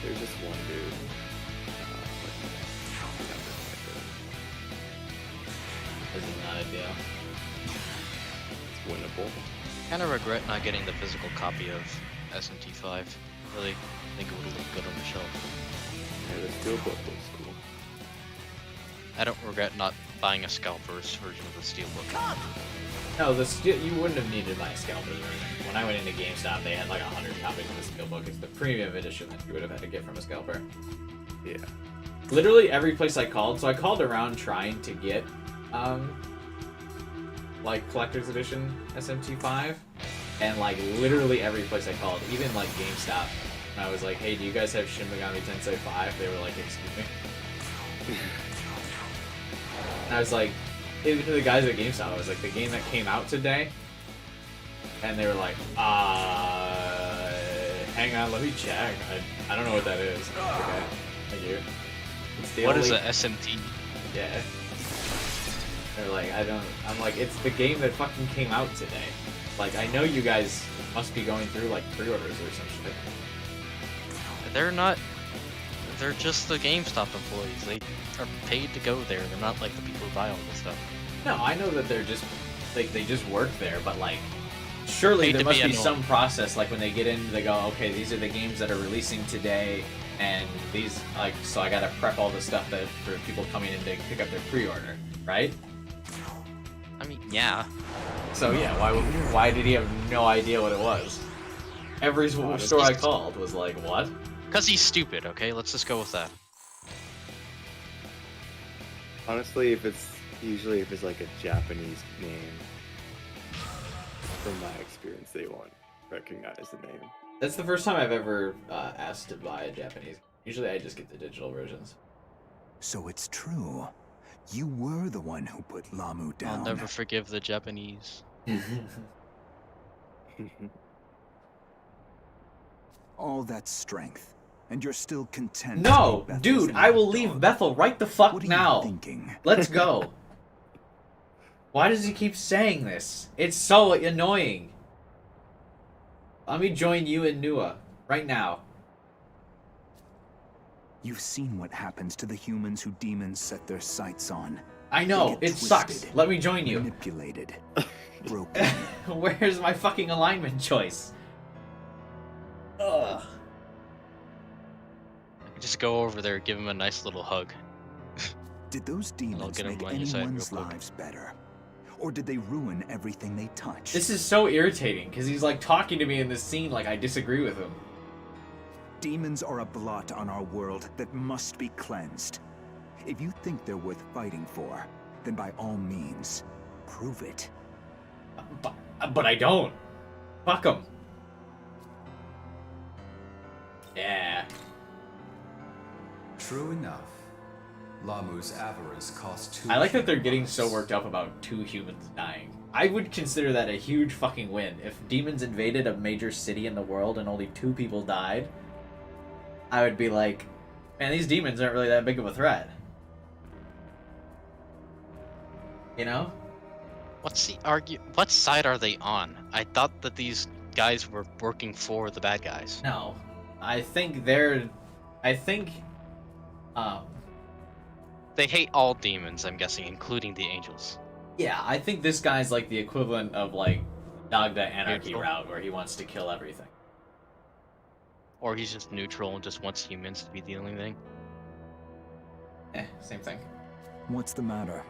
There's just one dude. This is not ideal. It's winnable. Kind of regret not getting the physical copy of SMT V. Really think it would have looked good on the shelf. Yeah, the steelbook looks cool. I don't regret not buying a scalper's version of the steelbook. No, you wouldn't have needed my scalper version. When I went into GameStop, they had like 100 copies of the steelbook. It's the premium edition that you would have had to get from a scalper. Yeah. Literally every place I called, so I called around trying to get, like collector's edition SMT V, and like literally every place I called, even like GameStop, and I was like, hey, do you guys have Shin Megami Tensei 5? They were like, excuse me. And I was like, even to the guys at GameStop, I was like, the game that came out today, and they were like, hang on, let me check. I don't know what that is. Okay, thank you. It's the What only... is a SMT? Yeah. They're like, I'm like, it's the game that fucking came out today. Like, I know you guys must be going through, like, pre-orders or some shit. They're not... They're just the GameStop employees. They are paid to go there. They're not like the people who buy all this stuff. No, I know that they're just, like, they just work there, but, like, surely Paid there to must be be annoying. some process, like, when they get in, they go, okay, these are the games that are releasing today, and these, like, so I gotta prep all the stuff that for people coming in to pick up their pre-order, right? I mean, yeah. So yeah, why did he have no idea what it was? Every store I called was like, what? Because he's stupid, okay? Let's just go with that. Honestly, if it's like a Japanese name, from my experience, they won't recognize the name. That's the first time I've ever asked to buy a Japanese. Usually I just get the digital versions. So it's true. You were the one who put Lamu down. I'll never forgive the Japanese. All that strength, and you're still content. No, to be Bethel's dude, I will leave lapdog. Bethel right the fuck What are you now. thinking? Let's go. Why does he keep saying this? It's so annoying. Let me join you and Nua right now. You've seen what happens to the humans who demons set their sights on. I know, it sucks. Let me join you. Manipulated. Broken. Where's my fucking alignment choice? Ugh. Just go over there, give him a nice little hug. Did those demons get him make on your side anyone's real quick. lives better? Or did they ruin everything they touched? This is so irritating, because he's like talking to me in this scene like I disagree with him. Demons are a blot on our world that must be cleansed. If you think they're worth fighting for, then by all means, prove it. But I don't. Fuck him. Yeah. True enough. Lamu's avarice cost two. I like that they're getting so worked up about 2 humans dying. I would consider that a huge fucking win. If demons invaded a major city in the world and only 2 people died, I would be like, man, these demons aren't really that big of a threat. You know? What side are they on? I thought that these guys were working for the bad guys. No. I think they hate all demons, I'm guessing, including the angels. yeah, I think this guy's like the equivalent of like Dog the Anarchy Neutral. route where he wants to kill everything. Or he's just neutral and just wants humans to be the only thing. Same thing. What's the matter?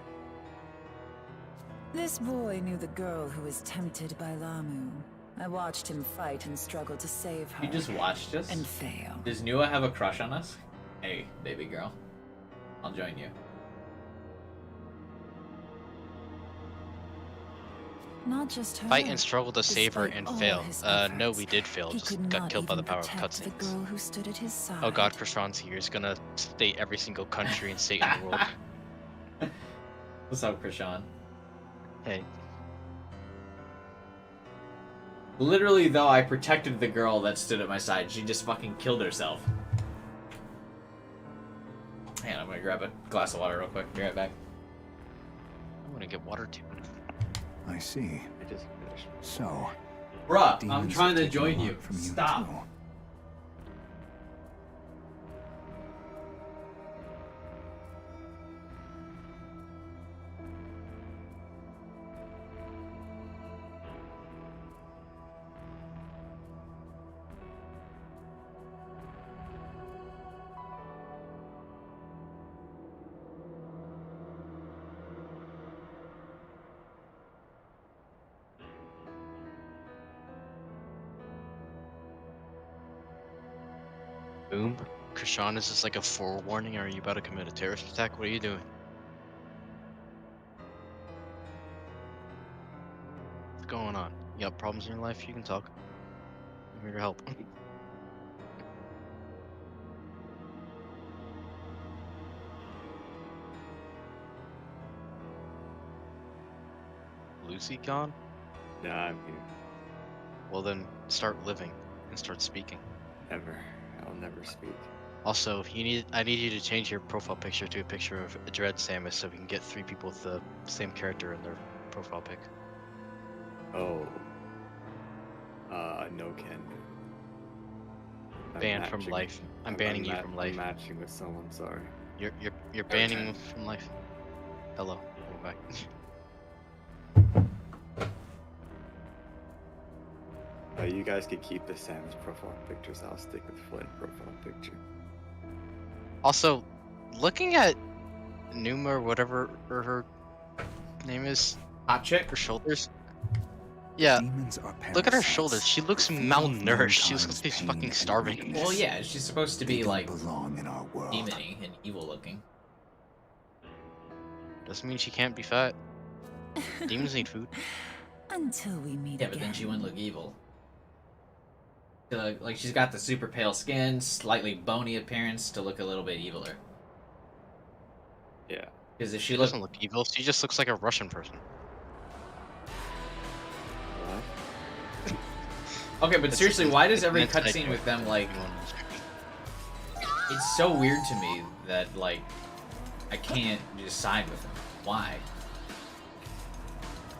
This boy knew the girl who was tempted by Lamu. I watched him fight and struggle to save her. You just watched us? And fail. Does Nua have a crush on us? Hey, baby girl. I'll join you. Not just her. Fight and struggle to save her Despite and all fail. his No, efforts, we did fail. he Just could got not killed by the even power of protect the cutscenes. girl who stood at his side. Oh god, Krishan's here. He's gonna state every single country and state in the world. What's up, Krishan? Hey. Literally, though, I protected the girl that stood at my side. She just fucking killed herself. Hang on, I'm gonna grab a glass of water real quick. Be right back. I'm gonna get water too. I see. I just finished. So, Bruh, I'm demons trying to have taken join a you. lot from Stop. too. Boom. Krishan, is this like a forewarning? Are you about to commit a terrorist attack? What are you doing? What's going on? You got problems in your life? You can talk. I'm here to help. Lucy gone? Nah, I'm here. Well then, start living and start speaking. Never. I'll never speak. Also, I need you to change your profile picture to a picture of Dread Samus so we can get 3 people with the same character in their profile pic. Oh. No can do. I'm Banned from matching- life. I'm banning you from I'm life. matching with someone, sorry. You're banning me from life. Hello. We're back. You guys could keep the Samus profile pictures. I'll stick with Flint profile picture. Also, looking at Numa or whatever her name is, hot chick, her shoulders. Yeah, Demons are look at her parasites. shoulders. She looks malnourished. She looks like she's fucking starving. Well, yeah, she's supposed to be like belong in our world. demony and evil looking. Doesn't mean she can't be fat. Demons need food. Until we meet Yeah, again. but then she wouldn't look evil. Like she's got the super pale skin, slightly bony appearance to look a little bit eviler. Yeah. Because if She she doesn't look evil. She just looks like a Russian person. What? Okay, but It's seriously, why does every meant to cutscene make with them like It's so weird to me that, like, I can't just side with him. Why?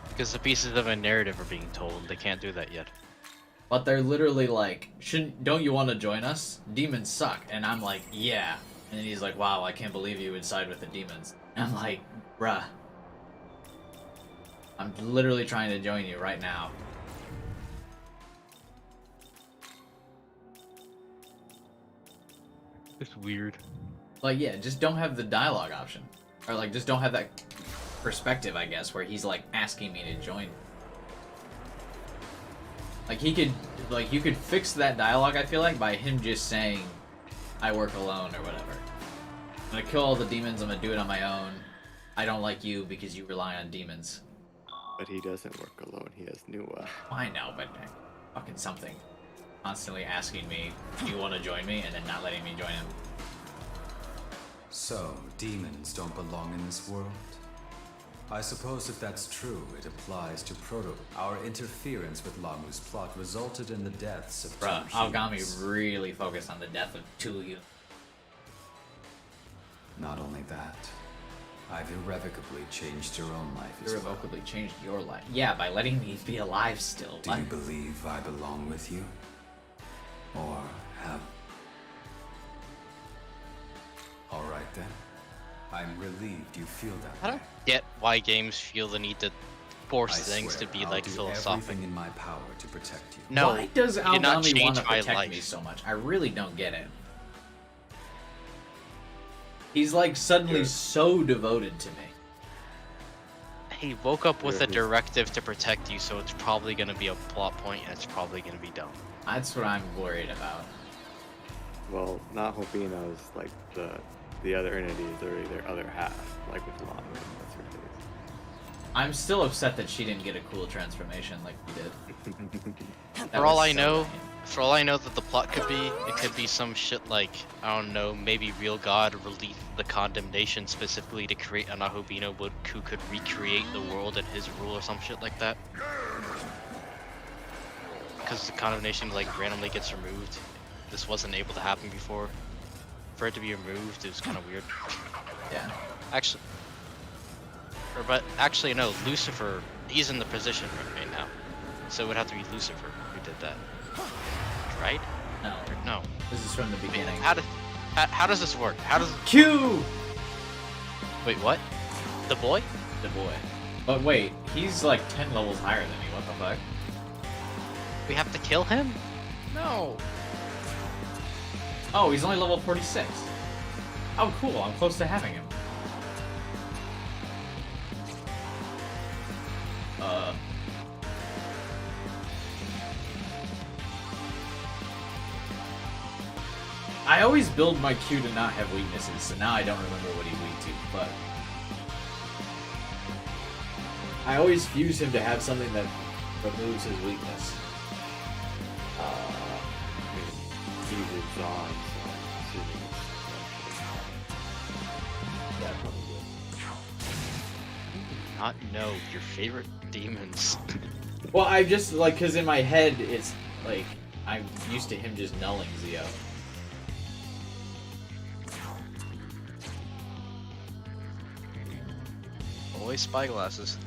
Because the pieces of a narrative are being told. They can't do that yet. But they're literally like, don't you want to join us? Demons suck. And I'm like, yeah. And then he's like, wow, I can't believe you would side with the demons. And I'm like, bruh. I'm literally trying to join you right now. It's weird. Like, yeah, just don't have the dialogue option. Or, like, just don't have that perspective, I guess, where he's, like, asking me to join. Like, he could, like, you could fix that dialogue, I feel like, by him just saying, I work alone, or whatever. I'm gonna kill all the demons, I'm gonna do it on my own. I don't like you because you rely on demons. But he doesn't work alone, he has Nua. I know, but fucking something. Constantly asking me, do you want to join me, and then not letting me join him. So, demons don't belong in this world? I suppose if that's true, it applies to Proto. Our interference with Lamu's plot resulted in the deaths of two humans. Aogami really focused on the death of 2 humans. Not only that, I've irrevocably changed your own life as well. Irrevocably changed your life? Yeah, by letting me be alive still. Do you believe I belong with you? Or have... Alright then. I'm relieved you feel that I don't get why games feel the need to force things to be like philosophical. Everything in my power to protect you. No, why does you did not Aogami want change to my protect life. me so much? I really don't get it. He's like suddenly so devoted to me. He woke up with a directive to protect you, so it's probably going to be a plot point, and it's probably going to be dumb. That's what I'm worried about. Well, not Hobino is like the other entities, or their other half, like with Lamu. That's what it is. I'm still upset that she didn't get a cool transformation like we did. For all I know, that the plot could be, it could be some shit like, I don't know, maybe Real God released the condemnation specifically to create an Ahobino who could recreate the world at his rule or some shit like that. Because the condemnation like randomly gets removed. This wasn't able to happen before. For it to be removed, it was kind of weird. Yeah. Actually, no, Lucifer, he's in the position right now. So it would have to be Lucifer who did that. Right? No. This is from the beginning. How does this work? How does Q? Wait, what? The boy? The boy. But wait, he's like 10 levels higher than me. What the fuck? We have to kill him? No. Oh, he's only level 46. Oh, cool. I'm close to having him. I always build my Q to not have weaknesses, so now I don't remember what he's weak to, but... I always fuse him to have something that removes his weakness. He's on, so I'm assuming it's yeah, probably good. Not know your favorite demons. Well, I just, like, because in my head, it's, like, I'm used to him just nulling Zio. Always spyglasses.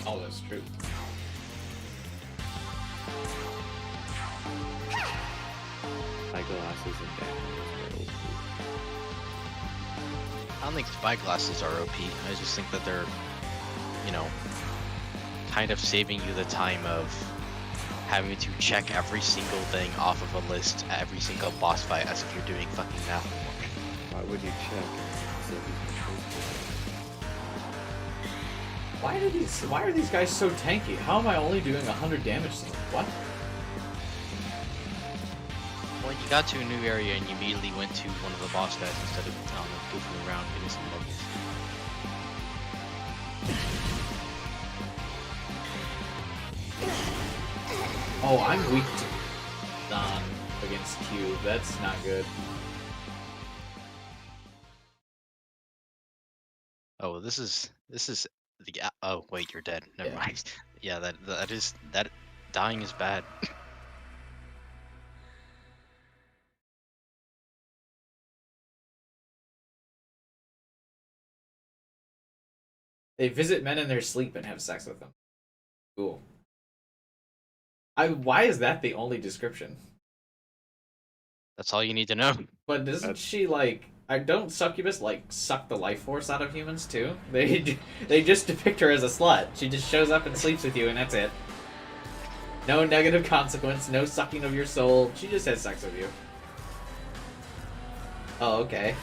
Oh, that's true. Spyglasses and banners. I don't think spyglasses are OP. I just think that they're, you know, kind of saving you the time of having to check every single thing off of a list at every single boss fight as if you're doing fucking math homework. Why would you check? Why are these guys so tanky? How am I only doing 100 damage to them? What? Well, you got to a new area and you immediately went to one of the boss guys instead of, I don't know, goofing around getting some levels. Oh, I'm weak to Don against Q. That's not good. Oh, this is the, oh wait, you're dead. Never mind. Yeah, that dying is bad. They visit men in their sleep and have sex with them. Cool. Why is that the only description? That's all you need to know. But doesn't she like? Don't succubus like suck the life force out of humans too? They just depict her as a slut. She just shows up and sleeps with you, and that's it. No negative consequence, no sucking of your soul. She just has sex with you. Oh, okay.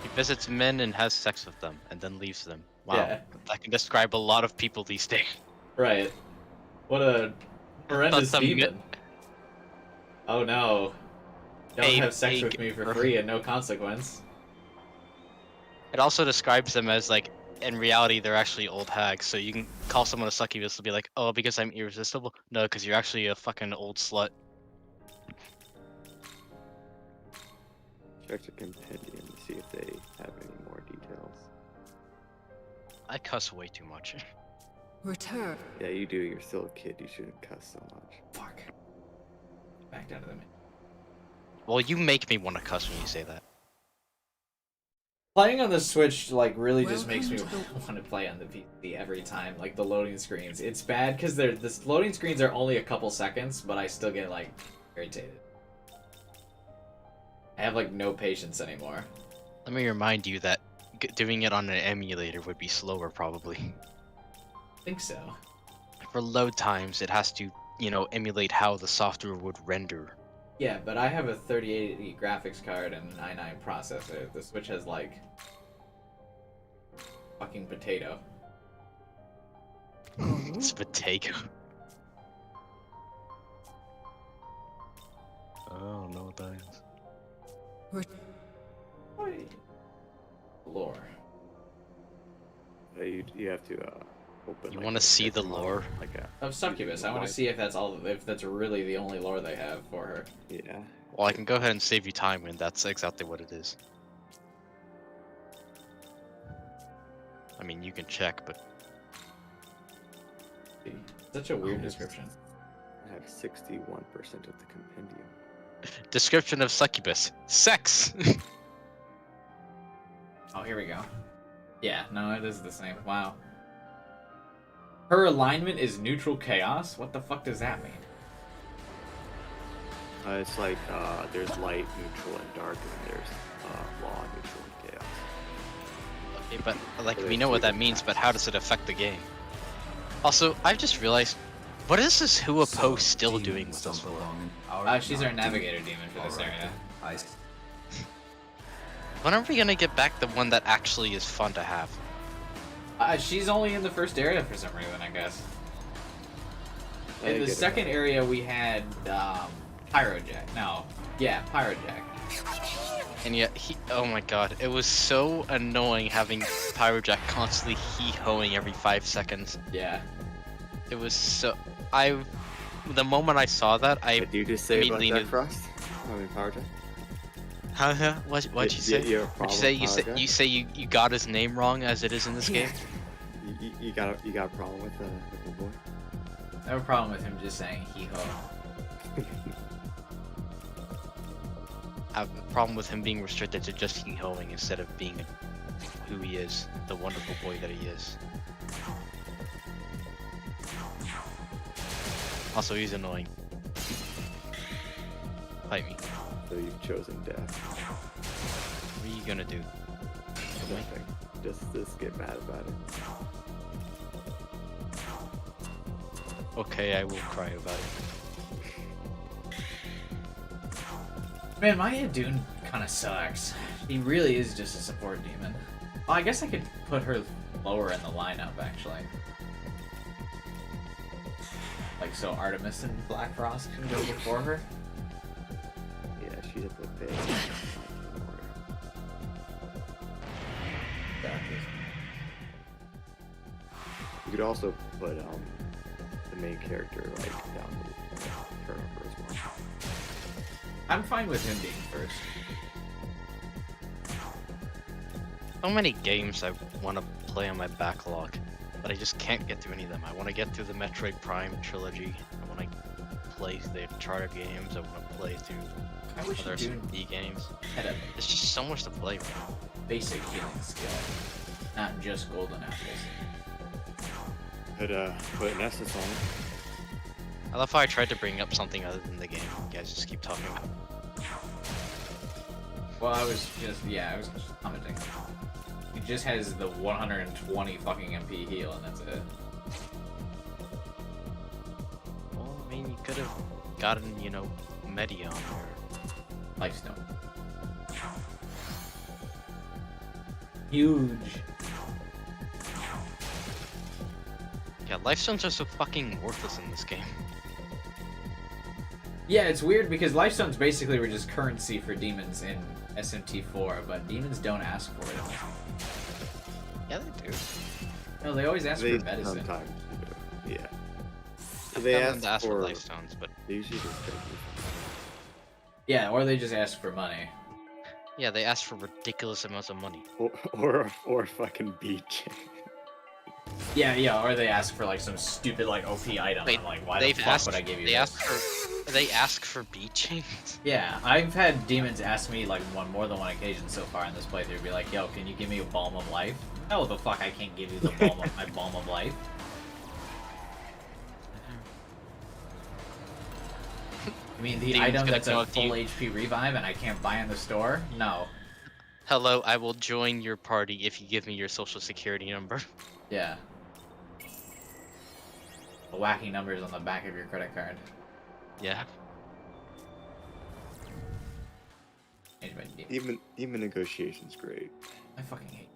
He visits men and has sex with them, and then leaves them. Wow, Yeah. that can describe a lot of people these days. Right. What a horrendous demon. Oh no. Don't have sex with me for free and no consequence. It also describes them as like, in reality, they're actually old hags. So you can call someone a succubus and be like, oh, because I'm irresistible? No, because you're actually a fucking old slut. Check the compendium to see if they have any more details. I cuss way too much. Return. Yeah, you do. You're still a kid. You shouldn't cuss so much. Fuck. Back down to the menu. Well, you make me want to cuss when you say that. Playing on the Switch, like, really just makes me want to play on the PC every time. Like, the loading screens. It's bad because the loading screens are only a couple seconds, but I still get, like, irritated. I have, like, no patience anymore. Let me remind you that doing it on an emulator would be slower, probably. I think so. For load times, it has to, you know, emulate how the software would render. Yeah, but I have a 3080 graphics card and an i9 processor. The Switch has, like, fucking potato. It's potato. I don't know what that is. Lore. You have to open. You want to see the lore? Of Succubus. I want to see if that's really the only lore they have for her. Yeah. Well, I can go ahead and save you time, and that's exactly what it is. I mean, you can check, but... Such a weird description. I have 61% of the compendium. Description of succubus. Sex! Oh, here we go. Yeah, no, it is the same. Wow. Her alignment is neutral chaos? What the fuck does that mean? It's like, there's light, neutral, and dark, and there's law, neutral, and chaos. Okay, but, like, we know what that means, but how does it affect the game? Also, I've just realized, what is this Hua Po still doing with this world? She's our navigator demon for this area. When are we gonna get back the one that actually is fun to have? She's only in the first area for some reason, I guess. In the second area, we had Pyrojack. No, yeah, Pyrojack. And yet, oh my god, it was so annoying having Pyrojack constantly hee-hoing every 5 seconds. Yeah. It was so... The moment I saw that, I What did you just say about immediately Jack Frost? I mean, Pyrojack? Huh? What'd you say? You have a problem You say you got his name wrong as it is in this game? You got a problem with the boy? I have a problem with him just saying hee-ho. I have a problem with him being restricted to just hee-hoing instead of being who he is, the wonderful boy that he is. Also, he's annoying. Fight me. So you've chosen death. What are you gonna do? Nothing. Just get mad about it. Okay, I will cry about it. Man, Maya Dune kind of sucks. He really is just a support demon. Well, I guess I could put her lower in the lineup, actually. Like, so Artemis and Black Frost can go before her? Yeah, she's at the base. You could also put the main character like down the turnover as well. I'm fine with him being first. So many games I want to play on my backlog, but I just can't get through any of them. I want to get through the Metroid Prime trilogy. I want to play the Uncharted games. I want to play through other SMT games. There's just so much to play right now. Basic healing skill. Not just golden apples. Could put an Estus on it. I love how I tried to bring up something other than the game. You guys just keep talking. Well, I was just commenting. He just has the 120 fucking MP heal, and that's it. Well, I mean, you could have gotten, you know, Medion or Lifestone. Huge. Yeah, Lifestones are so fucking worthless in this game. Yeah, it's weird because Lifestones basically were just currency for demons in SMT 4, but demons don't ask for it. Yeah, they do. No, they always ask for medicine. Sometimes do. Yeah. I've They gotten them to ask for Lifestones, but they usually just take you. Yeah, or they just ask for money. yeah, they ask for ridiculous amounts of money. Or fucking beach. Yeah, or they ask for like some stupid like OP item. Wait, I'm like, why the fuck would I give you this? They ask for beat chains? Yeah, I've had demons ask me like more than one occasion so far in this playthrough. Be like, yo, can you give me a balm of life? No, the fuck, I can't give you the balm of my balm of life. I mean, the Demon's item gonna that's go a with full you. HP revive and I can't buy in the store? No. Hello, I will join your party if you give me your social security number. Yeah. The wacky numbers on the back of your credit card. Yeah. Even negotiation's great. I fucking hate.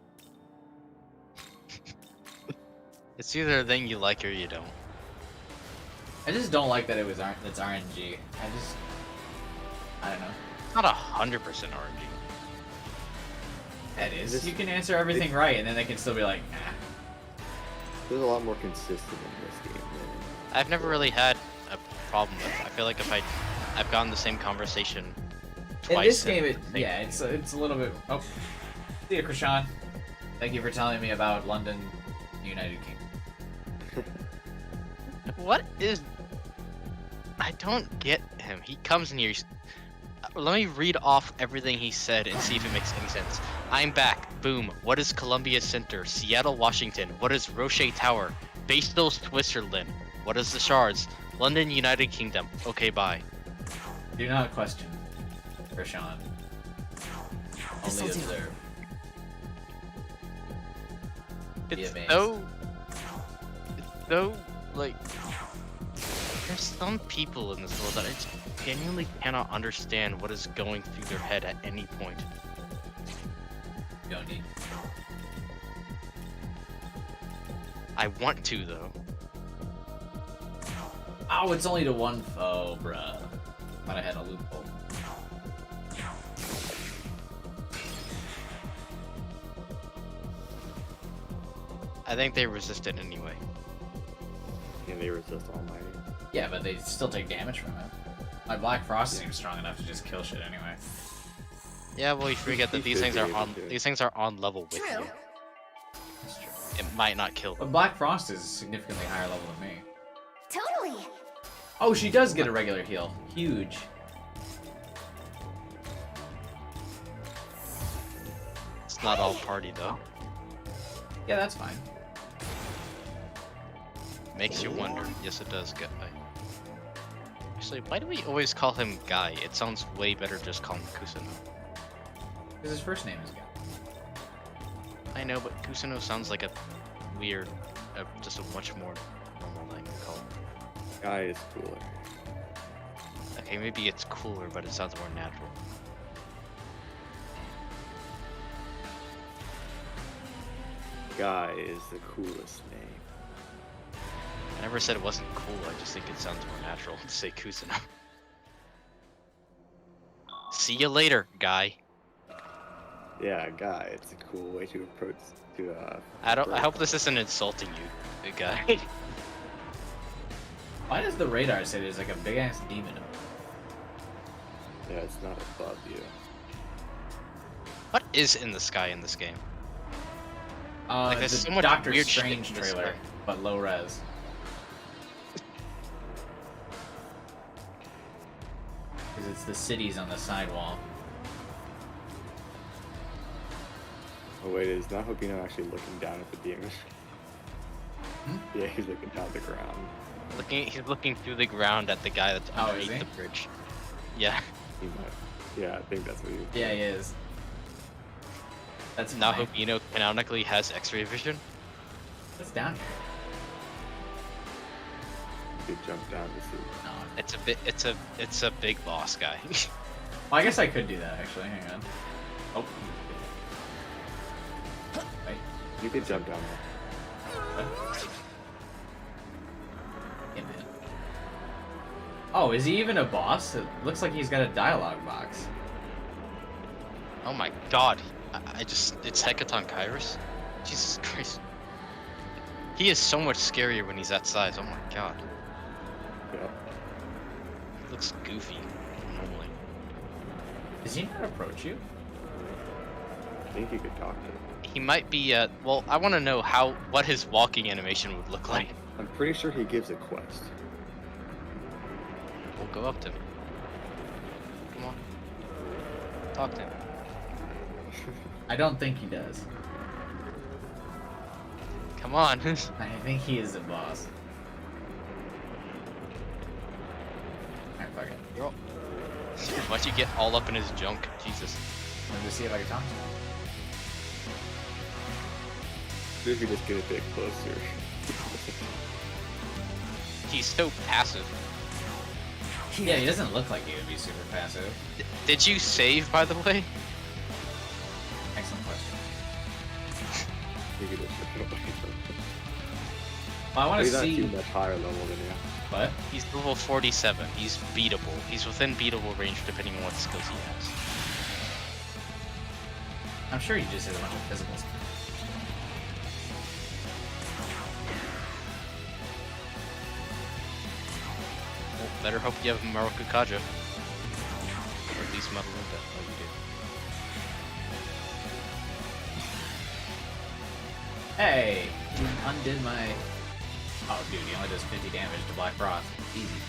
It's either a thing you like or you don't. I just don't like that it's RNG. I don't know. It's not 100% RNG. That is. You can answer everything right, and then they can still be like, nah. There's a lot more consistent in this game than I've never really had a problem with it. I feel like if I've gotten the same conversation twice. In this game, it's a little bit. Oh, see ya, Krishan. Thank you for telling me about London, United Kingdom. What is? I don't get him. He comes in here. Let me read off everything he said and see if it makes any sense. I'm back. Boom. What is Columbia Center? Seattle, Washington. What is Roche Tower? Basel, Switzerland. What is the Shards? London, United Kingdom. Okay, bye. Do not question, Krishan. Only observe. It's so like. There's some people in this world that I genuinely cannot understand what is going through their head at any point. You don't need. I want to, though. Oh, it's only to one foe, bruh. Thought I had a loophole. I think they resist it anyway. Yeah, they resist Almighty. Yeah, but they still take damage from it. My Black Frost seems strong enough to just kill shit anyway. Yeah, well, you forget that these things are on level with you. That's true. It might not kill them. But Black Frost is significantly higher level than me. Totally. Oh, she does get a regular heal. Huge. It's not all party though. Yeah, that's fine. Makes you wonder. Yes, it does, guy. Actually, why do we always call him Guy? It sounds way better just call him Kusano. Because his first name is Guy. I know, but Kusano sounds like a weird, just a much more normal thing to call him. Guy is cooler. Okay, maybe it's cooler, but it sounds more natural. Guy is the coolest name. I never said it wasn't cool, I just think it sounds more natural to say Kusano. See you later, Guy. Yeah, Guy. It's a cool way to approach to I hope this isn't insulting you, Guy. Why does the radar say there's like a big ass demon? Yeah, it's not above you. What is in the sky in this game? Like there's the so much Doctor weird shit Strange in this trailer, sky. but low res. Because it's the cities on the sidewall. Oh wait, is Nahobino actually looking down at the demon? Yeah, he's looking down at the ground. He's looking through the ground at the guy that's underneath the bridge. Yeah. He might. Yeah, I think that's what he was doing. Yeah, he is. That's Nahobino canonically has X-ray vision. What's down here? You could jump down to see. No, it's a big boss guy. Well, I guess I could do that actually. Hang on. Oh. Wait. You could jump down there. Yeah, man. Oh, is he even a boss? It looks like he's got a dialogue box. Oh my god. It's Hecaton Kairos? Jesus Christ. He is so much scarier when he's that size, oh my god. Yeah. He looks goofy, normally. Does he not approach you? I think you could talk to him. He might be, well, I want to know what his walking animation would look like. I'm pretty sure he gives a quest. We'll go up to him. Come on. Talk to him. I don't think he does. Come on. I think he is a boss. Alright, fuck it. Why'd you get all up in his junk? Jesus. Let me see if I can talk to him. If you just get a bit closer. He's so passive. Yeah, he doesn't look like he would be super passive. Did you save, by the way? Excellent question. You could just run away from him. Well, I want to see. He's not too much higher level than you. What? He's level 47. He's beatable. He's within beatable range depending on what skills he has. I'm sure he just has a bunch of physical stuff. Well, better hope you have Maruka Kaja. Or at least Metal Linda. Oh, you do. Hey! You undid my... Oh, dude, he only does 50 damage to Black Frost. Easy.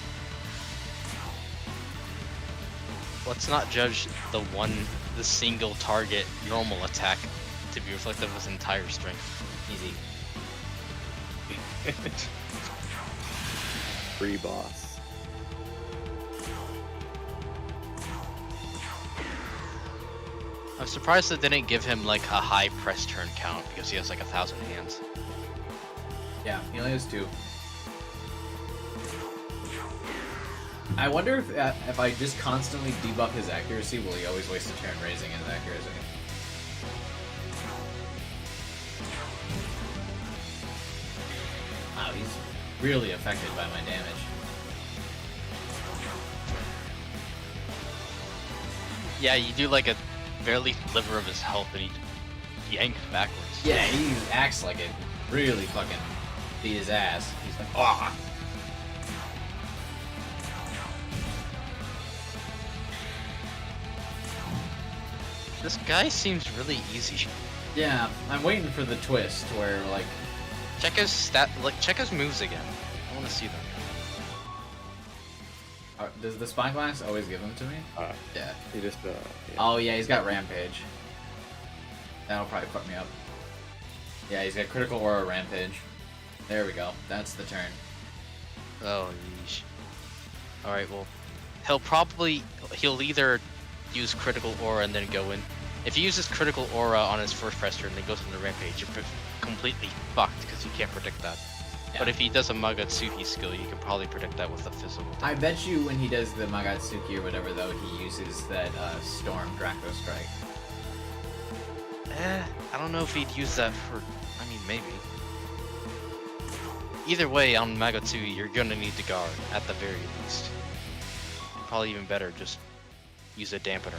Let's not judge the single target normal attack to be reflective of his entire strength. Easy. Free boss. I'm surprised they didn't give him like a high press turn count because he has like 1,000 hands. Yeah, he only has 2. I wonder if I just constantly debuff his accuracy, will he always waste a turn raising his accuracy? Wow, he's really affected by my damage. Yeah, you do like a barely sliver of his health and he yanks backwards. Yeah, he acts like it really fucking beat his ass. He's like, ah. This guy seems really easy. Yeah, I'm waiting for the twist where like check his check his moves again. I want to see them. Does the spyglass always give them to me? Yeah. He just yeah. Oh yeah, he's got rampage. That'll probably fuck me up. Yeah, he's got critical aura rampage. There we go. That's the turn. Oh yeesh. Alright, well he'll either use critical aura and then go in. If he uses critical aura on his first press turn and then goes into rampage, you're completely fucked because you can't predict that. Yeah. But if he does a Magatsuki skill, you can probably predict that with a physical. I bet you when he does the Magatsuki or whatever, though, he uses that Storm Draco Strike. I don't know if he'd use that for... I mean, maybe. Either way, on Magatsuki, you're gonna need to guard, at the very least. Probably even better, just use a dampener.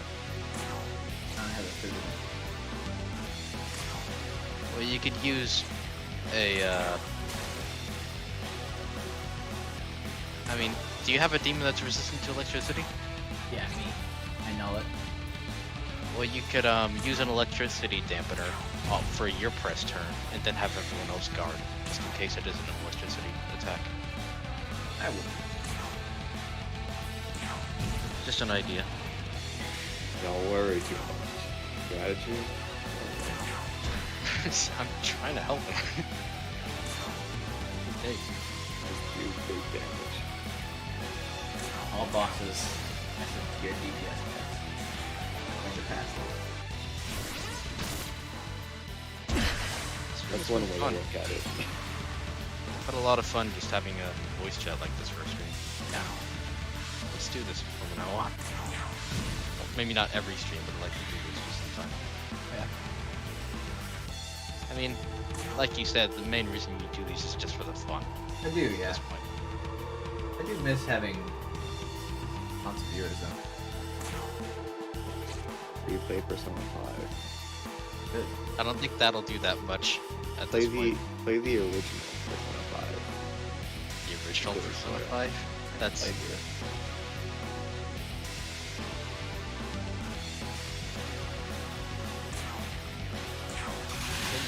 I have a physical. Well, you could use a... I mean, do you have a demon that's resistant to electricity? Yeah, me. I know it. Well, you could use an electricity dampener for your press turn, and then have everyone else guard, just in case it isn't an electricity attack. I would. Just an idea. Don't worry too much. Strategy? I'm trying to help him. Hey. Just do big damage. All bosses SMT or DPS pets. Going to pass them. That's one way to look at it. I've had a lot of fun just having a voice chat like this for a stream. Now, let's do this from now on. Well, maybe not every stream, but I'd like to do this just sometime. Yeah. I mean, like you said, the main reason you do these is just for the fun. I do, yeah. At this point. I do miss having lots of viewers though. Replay Persona 5. Good. I don't think that'll do that much at Play this point. the original Persona 5. The original Persona 5? That's...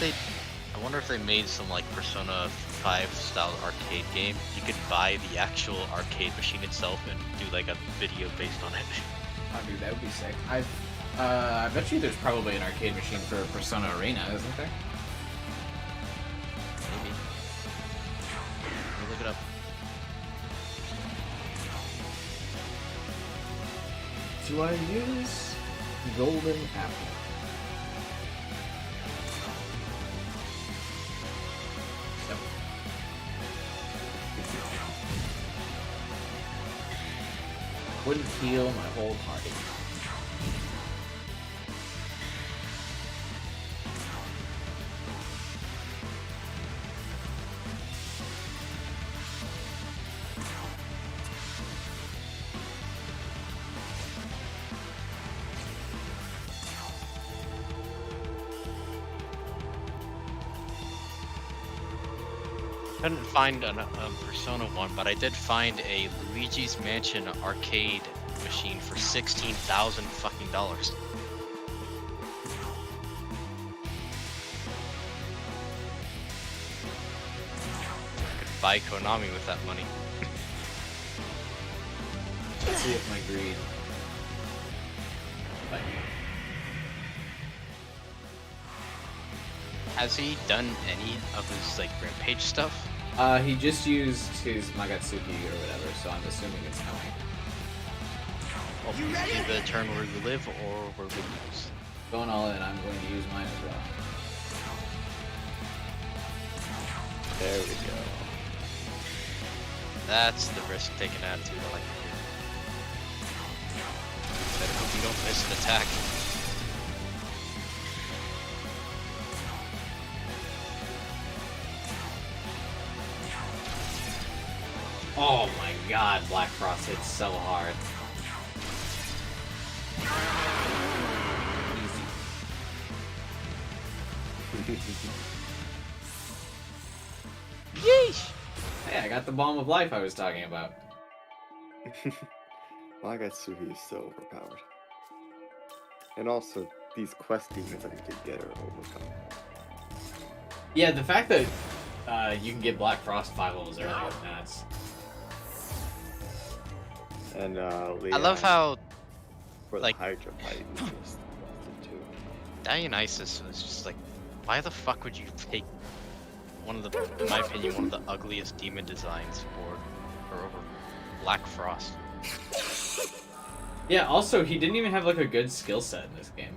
I wonder if they made some like Persona 5 style arcade game. You could buy the actual arcade machine itself and do like a video based on it. Oh, dude, that would be sick. I bet you there's probably an arcade machine for Persona Arena, isn't there? Maybe. Let me look it up. Do I use Golden Apple? Wouldn't heal my whole party. Couldn't find a Persona 1, but I did find a Luigi's Mansion arcade machine for $16,000 fucking dollars. I could buy Konami with that money. Let's see if my greed. Has he done any of his like Rampage stuff? He just used his Magatsuki or whatever, so I'm assuming it's coming. Well, either turn where you live or where we use. Going all in, I'm going to use mine as well. There we go. That's the risk-taking attitude I like to hear. Better hope you don't miss an attack. Oh my god, Black Frost hits so hard. Yeesh! Hey, I got the Balm of Life I was talking about. Magatsuki is so overpowered. And also, these quest demons that you could get are overcome. Yeah, the fact that you can get Black Frost 5 levels early is nuts. And I love how, for like, the Hydra fight, we just too. Dionysus was just like, why the fuck would you take one of the, in my opinion, one of the ugliest demon designs for over Black Frost? Yeah, also, he didn't even have, like, a good skill set in this game.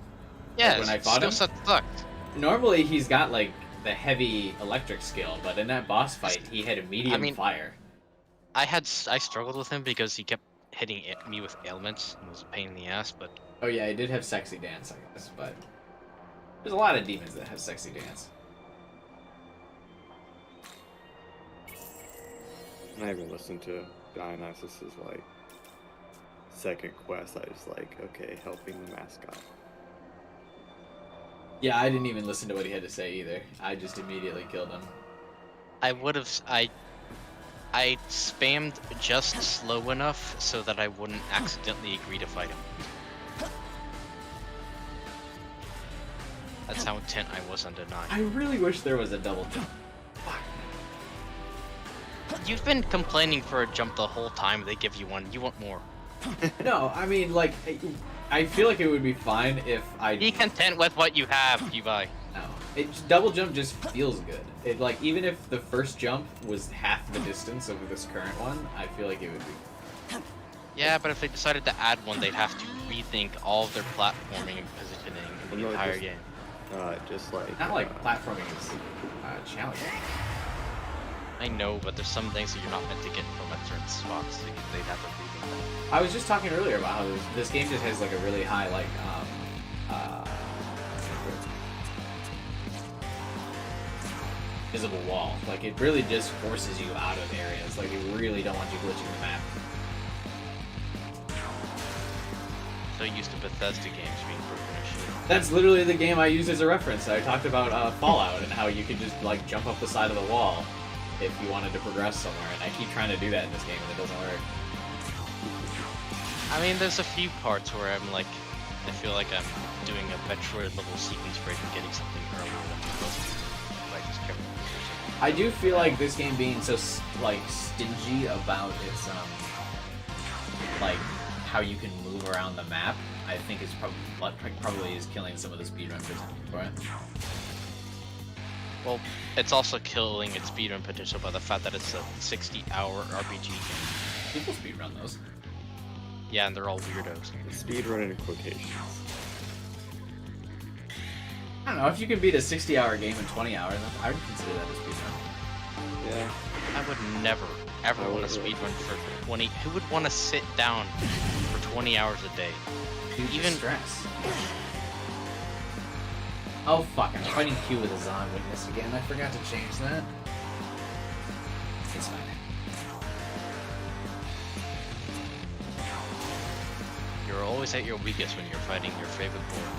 Yeah, like, when I fought him, skill set sucked. Normally, he's got, like, the heavy electric skill, but in that boss fight, he had a medium fire. I struggled with him because he kept hitting me with ailments and was a pain in the ass, but... Oh yeah, he did have sexy dance, I guess, but... There's a lot of demons that have sexy dance. I even listened to Dionysus's, like, second quest. I was like, okay, helping the mascot. Yeah, I didn't even listen to what he had to say either. I just immediately killed him. I spammed just slow enough so that I wouldn't accidentally agree to fight him. That's how intent I was on denying. I really wish there was a double jump. You've been complaining for a jump the whole time. They give you one. You want more. No, I mean, like, I feel like it would be fine if I... Be content with what you have, Levi. No. Double jump just feels good. It like even if the first jump was half the distance of this current one, I feel like it would be. Yeah, but if they decided to add one, they'd have to rethink all of their platforming and positioning in the entire game. Just like not like platforming is challenging. I know, but there's some things that you're not meant to get from at certain spots. So they'd have to rethink that. I was just talking earlier about how this game just has like a really high like visible wall. Like it really just forces you out of areas. Like they really don't want you glitching the map. So used to Bethesda games being broken as shit. That's literally the game I used as a reference. I talked about Fallout and how you could just like jump up the side of the wall if you wanted to progress somewhere, and I keep trying to do that in this game and it doesn't work. I mean, there's a few parts where I'm like, I feel like I'm doing a Metroid level sequence break and getting something earlier than I'm supposed to. I just kept. I do feel like this game being so like stingy about its like how you can move around the map, I think is probably is killing some of the speedrun potential for it. Well, it's also killing its speedrun potential by the fact that it's a 60-hour RPG game. People speedrun those. Yeah, and they're all weirdos. Speedrun in quotations. I don't know, if you can beat a 60-hour game in 20 hours, I would consider that a speedrun. Yeah. I would never, ever want to speedrun for 20. Who would want to sit down for 20 hours a day? Dude, even stress. Oh fuck, I'm fighting Q with a Zon Witness again. I forgot to change that. It's fine. You're always at your weakest when you're fighting your favorite board.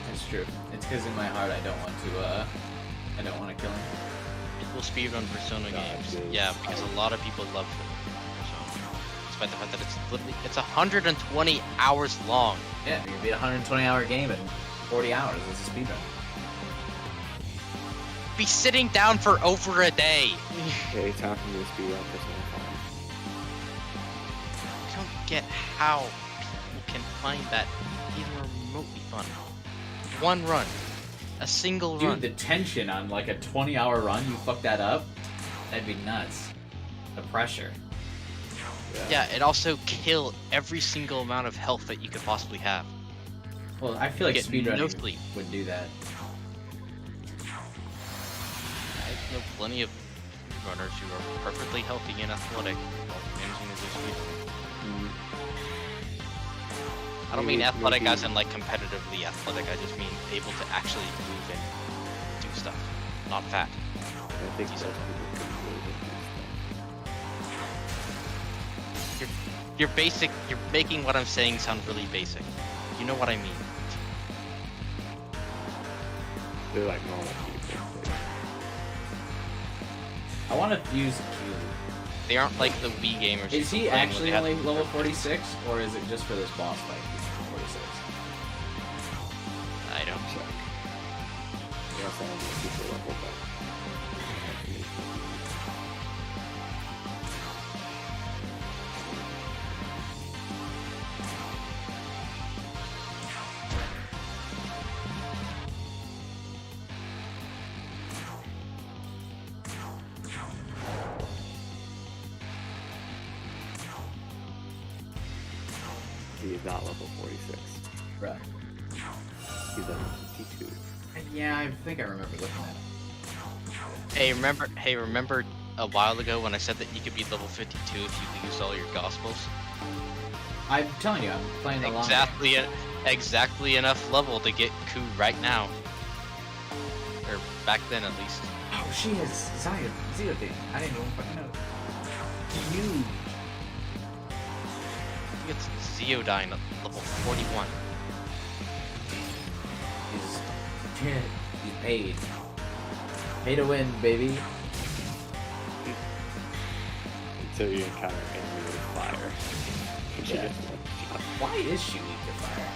That's true. It's because in my heart I don't want to kill him. People speedrun Persona games. Yeah, because a lot of people love Persona. Despite the fact that it's literally, it's 120 hours long. Yeah, you can beat a 120-hour game in 40 hours. It's a speedrun. Be sitting down for over a day. Okay, time for me to speedrun Persona 5. I don't get how people can find that even remotely fun. One run. A single run. Dude, the tension on like a 20-hour run, you fuck that up, that'd be nuts. The pressure. Yeah, it also kill every single amount of health that you could possibly have. Well, I feel like speedrunning no sleep. would do that. I know plenty of runners who are perfectly healthy and athletic while managing to do speedrunning. I don't mean athletic as in like competitively athletic, I just mean able to actually move and do stuff, not fat. I think most people could move and do stuff. You're basic, you're making what I'm saying sound really basic. You know what I mean. They're like normal people. I want to fuse Q. They aren't like the Wii gamers. Is he actually only level 46, or is it just for this boss fight he's level 46? I don't check. Yeah, I found the people level back. He is not level 46. Right. He's level 52. Yeah, I think I remember looking at it. Hey, remember a while ago when I said that you could be level 52 if you used all your gospels? I'm telling you, I'm playing the long game. Exactly enough level to get Ku right now. Or back then at least. Oh, she is Zio thing. I didn't even fucking know. Huge. I think it's Zeodyne at level 41. He's paid. Pay to win, baby. Until you encounter enemy with fire. Yeah. Why is she weak to fire?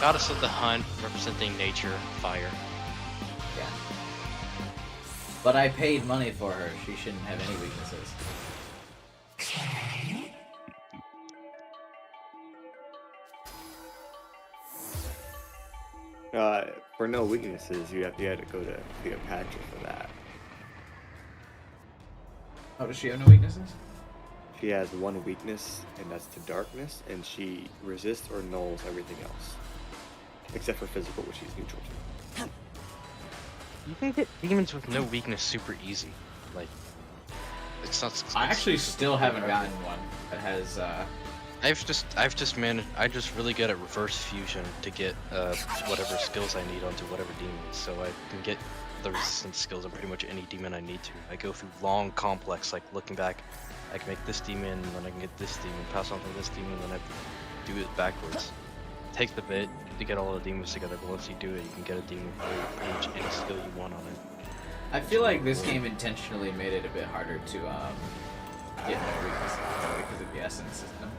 Goddess of the Hunt, representing nature, fire. Yeah. But I paid money for her. She shouldn't have any weaknesses. For no weaknesses, you had to go to Cleopatra for that. Oh, does she have no weaknesses? She has one weakness, and that's to darkness, and she resists or nulls everything else. Except for physical, which she's neutral to. You can get demons with no weakness super easy. Like, it's not. I actually still haven't gotten one that has. I've just managed. I'm just really good at reverse fusion to get whatever skills I need onto whatever demons. So I can get the resistance skills on pretty much any demon I need to. I go through long, complex, like looking back. I can make this demon, then I can get this demon, pass on to this demon, then I do it backwards. It takes a bit to get all the demons together, but once you do it, you can get a demon for pretty much any skill you want on it. I feel like this game intentionally made it a bit harder to get no weaknesses because of the essence system.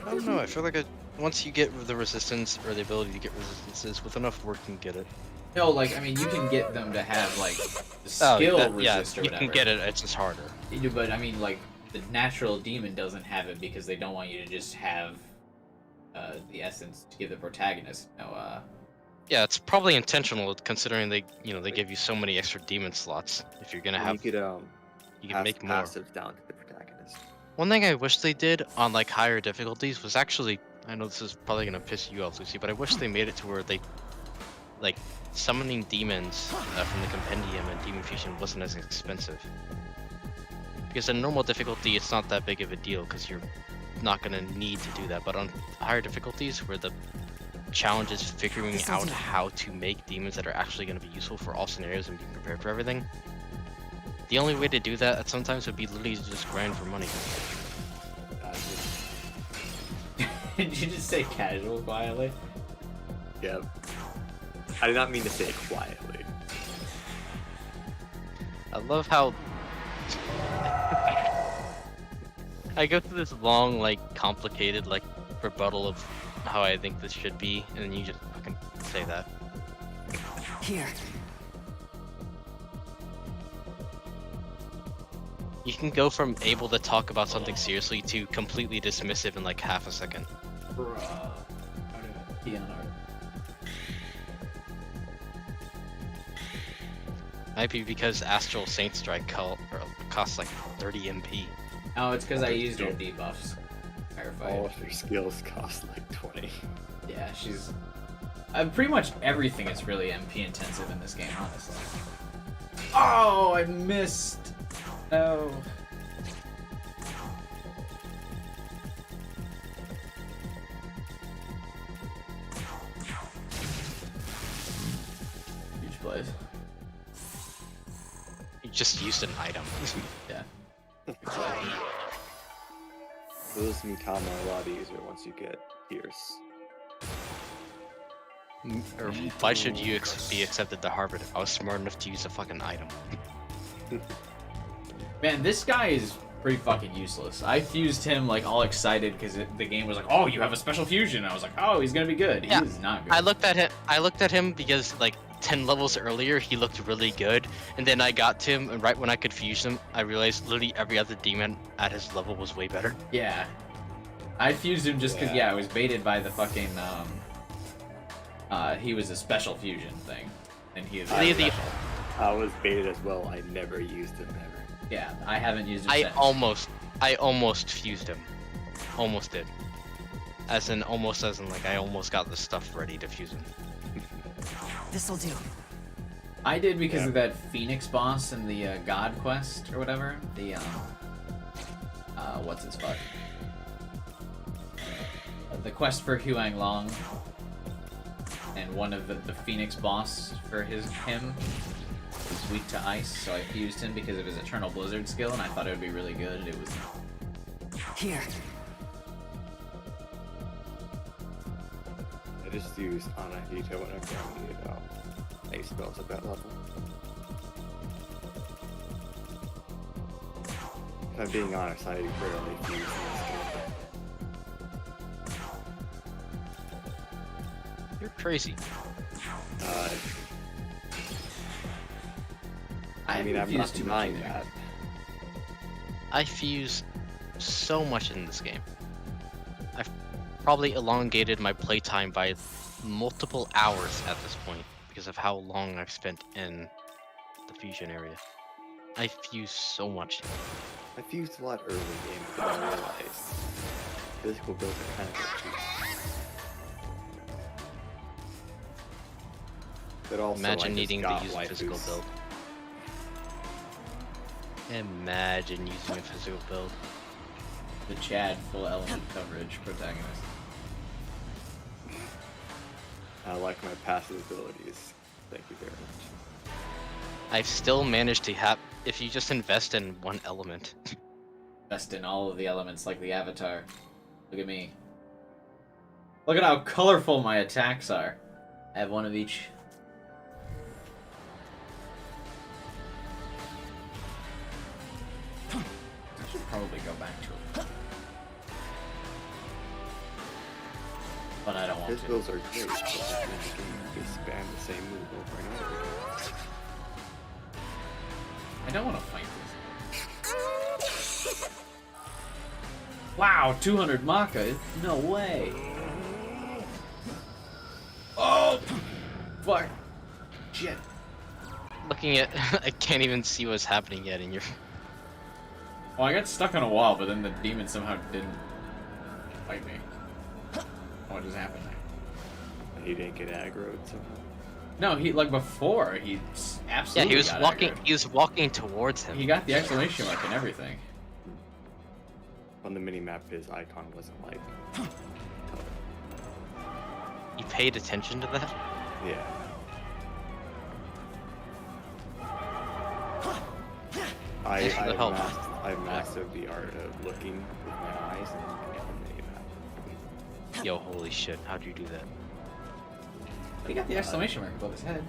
I don't know, I feel like once you get the resistance, or the ability to get resistances, with enough work you can get it. No, like, I mean, you can get them to have, like, the skill resist or you whatever. can get it, it's just harder. But, I mean, like, the natural demon doesn't have it because they don't want you to just have the essence to give the protagonist. No, Yeah, it's probably intentional considering they give you so many extra demon slots. If you're gonna have, you can make more. Passives down to the protagonist. One thing I wish they did on like higher difficulties was actually, I know this is probably gonna piss you off, Lucy, but I wish they made it to where they, like, summoning demons from the compendium and demon fusion wasn't as expensive. Because in normal difficulty, it's not that big of a deal because you're not gonna need to do that. But on higher difficulties, where the challenge is figuring out how to make demons that are actually going to be useful for all scenarios and be prepared for everything, the only way to do that sometimes would be literally to just grind for money. Did you just say casual quietly? Yep. I did not mean to say it quietly. I love how I go through this long, like, complicated, like, rebuttal of how I think this should be, and then you just fucking say that. Here. You can go from able to talk about something seriously to completely dismissive in like half a second. Bruh. Might be because Astral Saint Strike costs like 30 MP. Oh, it's because I used her debuffs. All of her skills cost like 20. Yeah, she's... pretty much everything is really MP intensive in this game, honestly. Oh, I missed! No. Huge plays. You just used an item. Yeah. Those Mikama are a lot easier once you get Pierce. Or why should you be accepted to Harvard if I was smart enough to use a fucking item? Man, this guy is pretty fucking useless. I fused him like all excited because the game was like, "Oh, you have a special fusion." I was like, "Oh, he's gonna be good." He was not good. I looked at him because like 10 levels earlier he looked really good, and then I got to him, and right when I could fuse him, I realized literally every other demon at his level was way better. Yeah, I fused him just because I was baited by the fucking he was a special fusion thing, and he is. I was baited as well. I never used him ever. Yeah, I haven't used him. I almost fused him, almost did. As in like I almost got the stuff ready to fuse him. This'll do. I did because of that Phoenix boss in the God quest or whatever. The what's his fuck? The quest for Huang Long, and one of the Phoenix boss for him was weak to ice, so I fused him because of his Eternal Blizzard skill, and I thought it would be really good. It was not. Here. I just used Anahita whenever I needed ice spells at that level. If I'm being honest, I rarely fuse this game. You're crazy. I mean, I'm not denying that. I fuse so much in this game. probably elongated my playtime by multiple hours at this point because of how long I've spent in the fusion area. I fused so much. I fused a lot early game, but I realized physical builds are kind of cheap. But also, Imagine needing to got use a physical waifus. build. Imagine using a physical build. The Chad full element coverage protagonist. I like my passive abilities. Thank you very much. I've still managed to have, if you just invest in one element. Invest in all of the elements like the Avatar. Look at me. Look at how colorful my attacks are. I have one of each. I should probably go back to it. But I don't want His to. builds are great, but you can spam the same move over and over again. I don't want to fight this. Wow, 200 Maka? No way. Oh! Fuck. Shit. Looking at, I can't even see what's happening yet in your... Well, I got stuck on a wall, but then the demon somehow didn't fight me. What just happened there? He didn't get aggroed somehow. No, he, like, before, he absolutely Yeah, he was got walking. aggroed. He was walking towards him. He got the exclamation mark and everything. On the minimap, his icon wasn't like. You paid attention to that? Yeah. Thanks for the help. I've mastered the art of looking with my eyes and looking at the minimap. Yo, holy shit! How'd you do that? He got the exclamation mark above his head.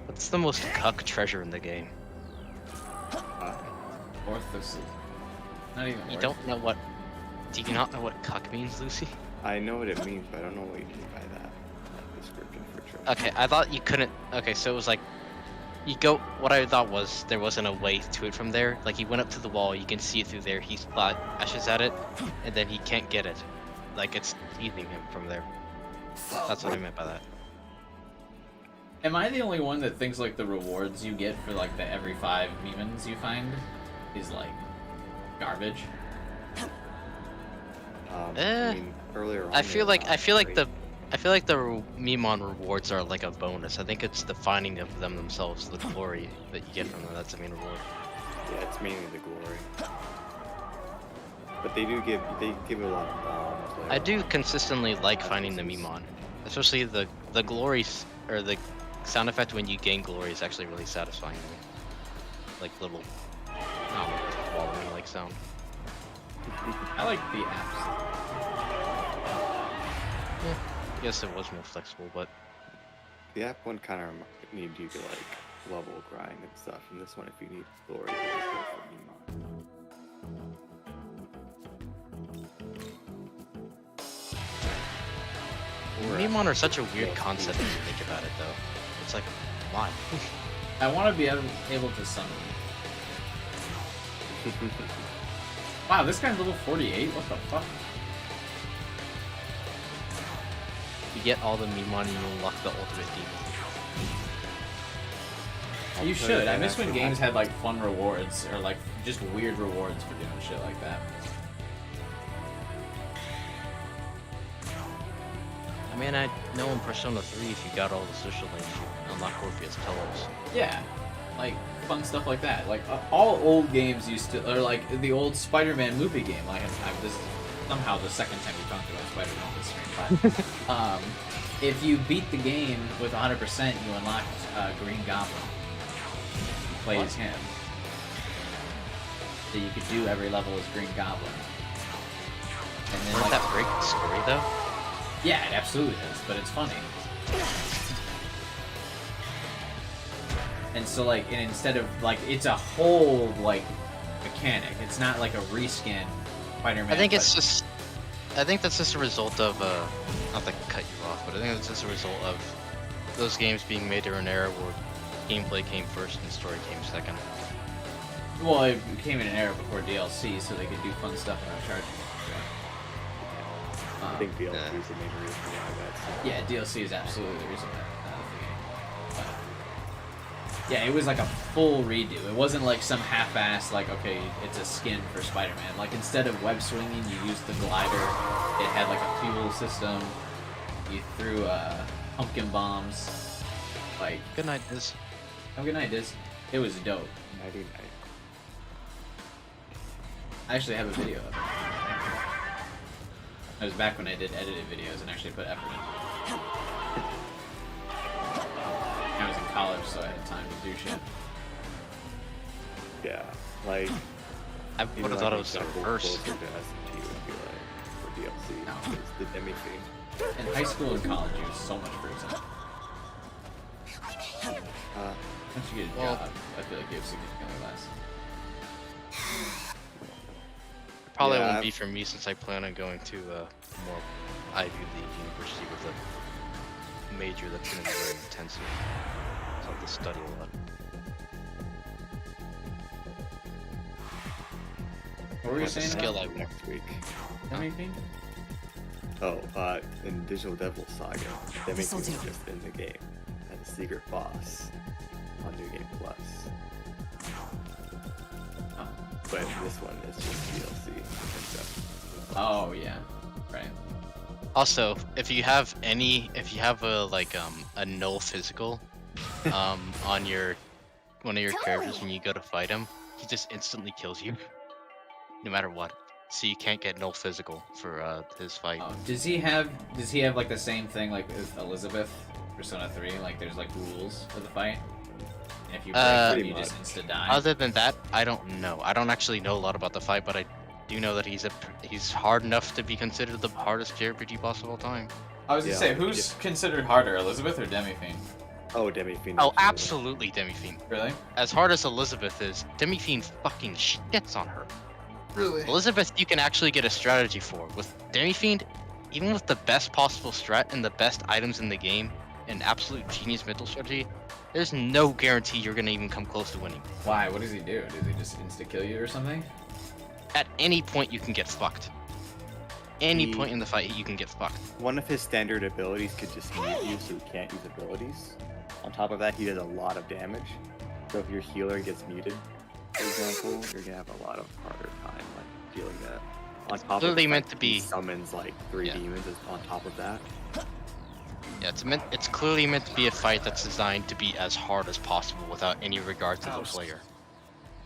What's the most cuck treasure in the game? Orthos. Not even. You don't know what? Do you not know what cuck means, Lucy? I know what it means, but I don't know what you mean by that. Like description for treasure. Okay, I thought you couldn't. Okay, so it was like, you go. What I thought was there wasn't a way to it from there. Like he went up to the wall, you can see it through there. He flashes at it, and then he can't get it. Like it's teasing him from there. That's what I meant by that. Am I the only one that thinks like the rewards you get for like the every 5 demons you find is like garbage? I mean, earlier on. I feel like the Memon rewards are like a bonus. I think it's the finding of them themselves, the glory that you get from them. That's the main reward. Yeah, it's mainly the glory. But they give a lot of bombs. Later I do on. consistently like finding the Memon, especially the glories or the sound effect when you gain glory is actually really satisfying to me. Like little, falling like sound. I like the apps. Yeah, I guess it was more flexible, but The app one kind of need you to like level grind and stuff, and this one if you need glory, you just go for Memon. Memon are such a weird concept when you think about it, though. It's like, why? I want to be able to summon. Wow, this guy's level 48? What the fuck? You get all the Memon and you unlock the ultimate demon. You should. I miss when games had like fun rewards or like just weird rewards for doing shit like that. I mean, I know in Persona 3 if you got all the social links, you unlock Orpheus Telos. Yeah, like fun stuff like that. Like all old games used to, or like the old Spider-Man movie game. Like this is somehow the second time we talked about Spider-Man on this stream. But if you beat the game with 100%, you unlock Green Goblin. You play as him, so you could do every level as Green Goblin. And then Doesn't that break the story though? Yeah, it absolutely is, but it's funny. And so like, and instead of like, it's a whole like mechanic. It's not like a reskin Spider-Man. I think it's just, I think that's just a result of, not to cut you off, but I think it's just a result of those games being made during an era where gameplay came first and story came second. Well, it came in an era before DLC, so they could do fun stuff without charging. I think DLC is the main reason why that's. Yeah, DLC is absolutely the reason that the game. But, yeah, it was like a full redo. It wasn't like some half-ass, like, okay, it's a skin for Spider-Man. Like, instead of web swinging, you used the glider. It had like a fuel system. You threw pumpkin bombs. Like. Good night, Diz. Oh, good night, Diz. It was dope. Nighty night. I actually have a video of it. It was back when I did edited videos and actually put effort in. I was in college, so I had time to do shit. Yeah, like. I would have thought it was the reverse. Closer to SMT would be like for DLC. No. It's the demi thing. In high school and college, you was so much free time. Once you get a job, I feel like you have significantly less. Probably won't be for me since I plan on going to a more Ivy League university with a major that's going to be very intensive. So I'll have to study a lot. What were you saying? Skill I next week. Anything? Oh, in Digital Devil Saga, Demi is just in the game as a secret boss on New Game Plus. But this one is just DLC and stuff. Oh yeah, right. Also, if you have a null physical, on one of your characters when you go to fight him, he just instantly kills you, no matter what. So you can't get null physical for his fight. Oh, does he have like the same thing like with Elizabeth, Persona 3? Like there's like rules for the fight. And if you break them, you just insta die. Other than that, I don't know. I don't actually know a lot about the fight, but I do know that he's hard enough to be considered the hardest JRPG boss of all time. I was gonna say, who's considered harder, Elizabeth or Demi-Fiend? Oh, Demi-Fiend. Oh, absolutely Demi-Fiend. Really? As hard as Elizabeth is, Demi-Fiend fucking shits on her. Really? Elizabeth, you can actually get a strategy for. With Demi-Fiend, even with the best possible strat and the best items in the game, an absolute genius mental strategy, there's no guarantee you're gonna even come close to winning. Why? What does he do? Does he just insta-kill you or something? At any point, you can get fucked. Any point in the fight, you can get fucked. One of his standard abilities could just mute you, so you can't use abilities. On top of that, he does a lot of damage. So if your healer gets muted, for example, you're gonna have a lot of harder time like dealing that. On top Clearly of meant that, to be he summons like 3 demons on top of that. Yeah, it's clearly meant to be a fight that's designed to be as hard as possible without any regard to the player.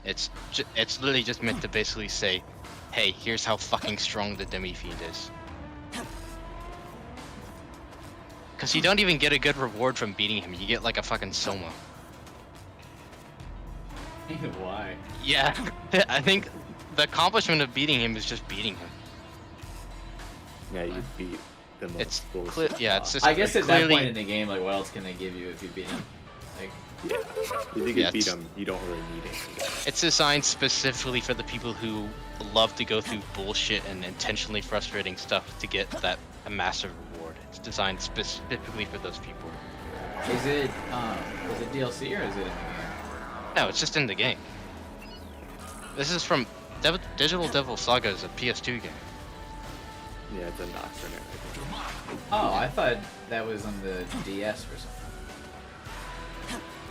It's literally just meant to basically say, hey, here's how fucking strong the Demi-Fiend is. Because you don't even get a good reward from beating him, you get like a fucking Soma. Why? Yeah, I think the accomplishment of beating him is just beating him. Yeah, you beat the most It's bullshit it's just I guess at clearly, that point in the game, like, what else can they give you if you beat him? Like, yeah, if you can beat him, you don't really need it. it's designed specifically for the people who love to go through bullshit and intentionally frustrating stuff to get a massive reward. It's designed specifically for those people. is it DLC or is it in the game? No, it's just in the game. This is from Digital Devil Saga is a PS2 game. Yeah, it's a Nocturne. Oh, I thought that was on the DS or something.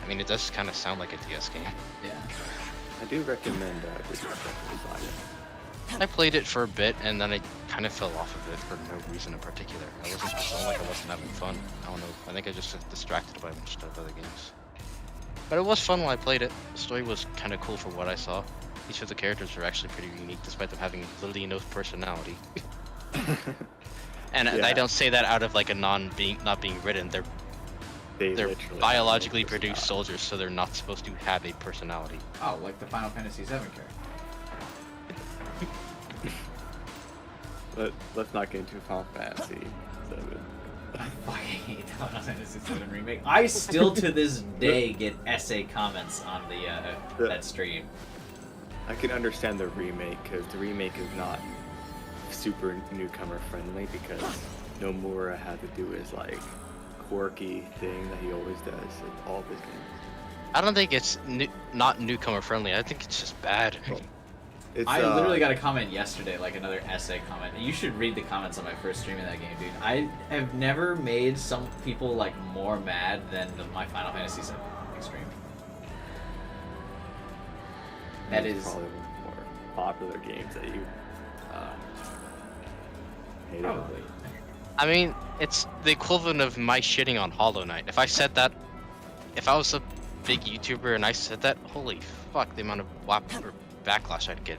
I mean, it does kind of sound like a DS game. Yeah. I do recommend Digital Devil Saga. I played it for a bit and then I kind of fell off of it for no reason in particular. I felt like I wasn't having fun. I don't know. I think I just got distracted by a bunch of other games. But it was fun while I played it. The story was kind of cool for what I saw. Each of the characters were actually pretty unique, despite them having literally no personality. And I don't say that out of like a not being written. They're biologically produced soldiers, so they're not supposed to have a personality. Oh, like the Final Fantasy VII character. Let's not get into Final Fantasy 7. I fucking hate Final Fantasy VII Remake. I still to this day get essay comments on that stream. I can understand the remake, because the remake is not super newcomer friendly, because Nomura had to do his like quirky thing that he always does in all of his games. I don't think it's not newcomer friendly. I think it's just bad. I literally got a comment yesterday, like another essay comment. You should read the comments on my first stream of that game, dude. I have never made some people like more mad than my Final Fantasy VII stream. That is probably one of the more popular games that you hated. Probably. I mean, it's the equivalent of my shitting on Hollow Knight. If I said that, if I was a big YouTuber and I said that, holy fuck, the amount of backlash I'd get.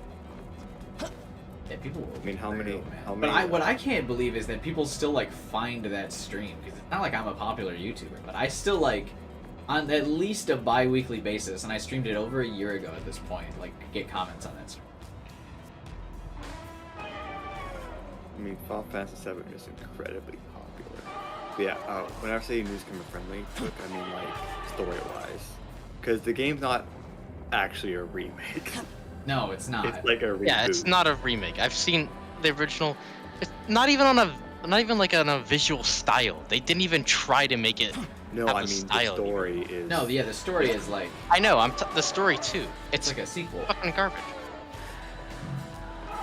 Yeah, people will. I mean, how many? But what I can't believe is that people still like find that stream, because it's not like I'm a popular YouTuber, but I still like on at least a bi-weekly basis, and I streamed it over a year ago at this point, like get comments on that stream. I mean, Final Fantasy VII is incredibly popular. But yeah, whenever I say newcomer friendly, I mean like story-wise, because the game's not actually a remake. No, it's not. It's like a reboot. Yeah, it's not a remake. I've seen the original. It's not even on a visual style. They didn't even try to make it. No, I mean the story is. No, yeah, the story is like. I know. The story too. It's like a sequel. Fucking garbage.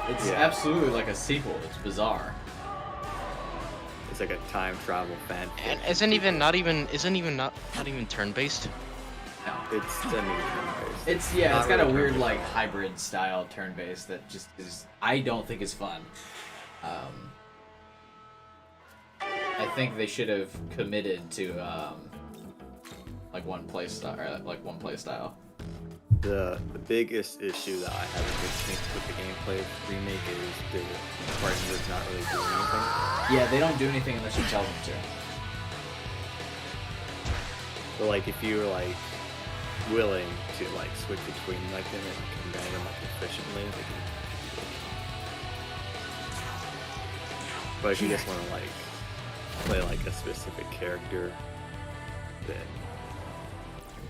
It's absolutely like a sequel. It's bizarre. It's like a time travel fan. And isn't even turn-based. No, it's semi-turn-based. It's it's got a weird like hybrid style turn-based that just is. I don't think is fun. I think they should have committed to like one play style. The biggest issue that I have with the gameplay remake is the partner's not really doing anything. Yeah, they don't do anything unless you tell them to. But like if you're like willing to like switch between like them and combine them like efficiently, they can do it. But if you just want to like play like a specific character, then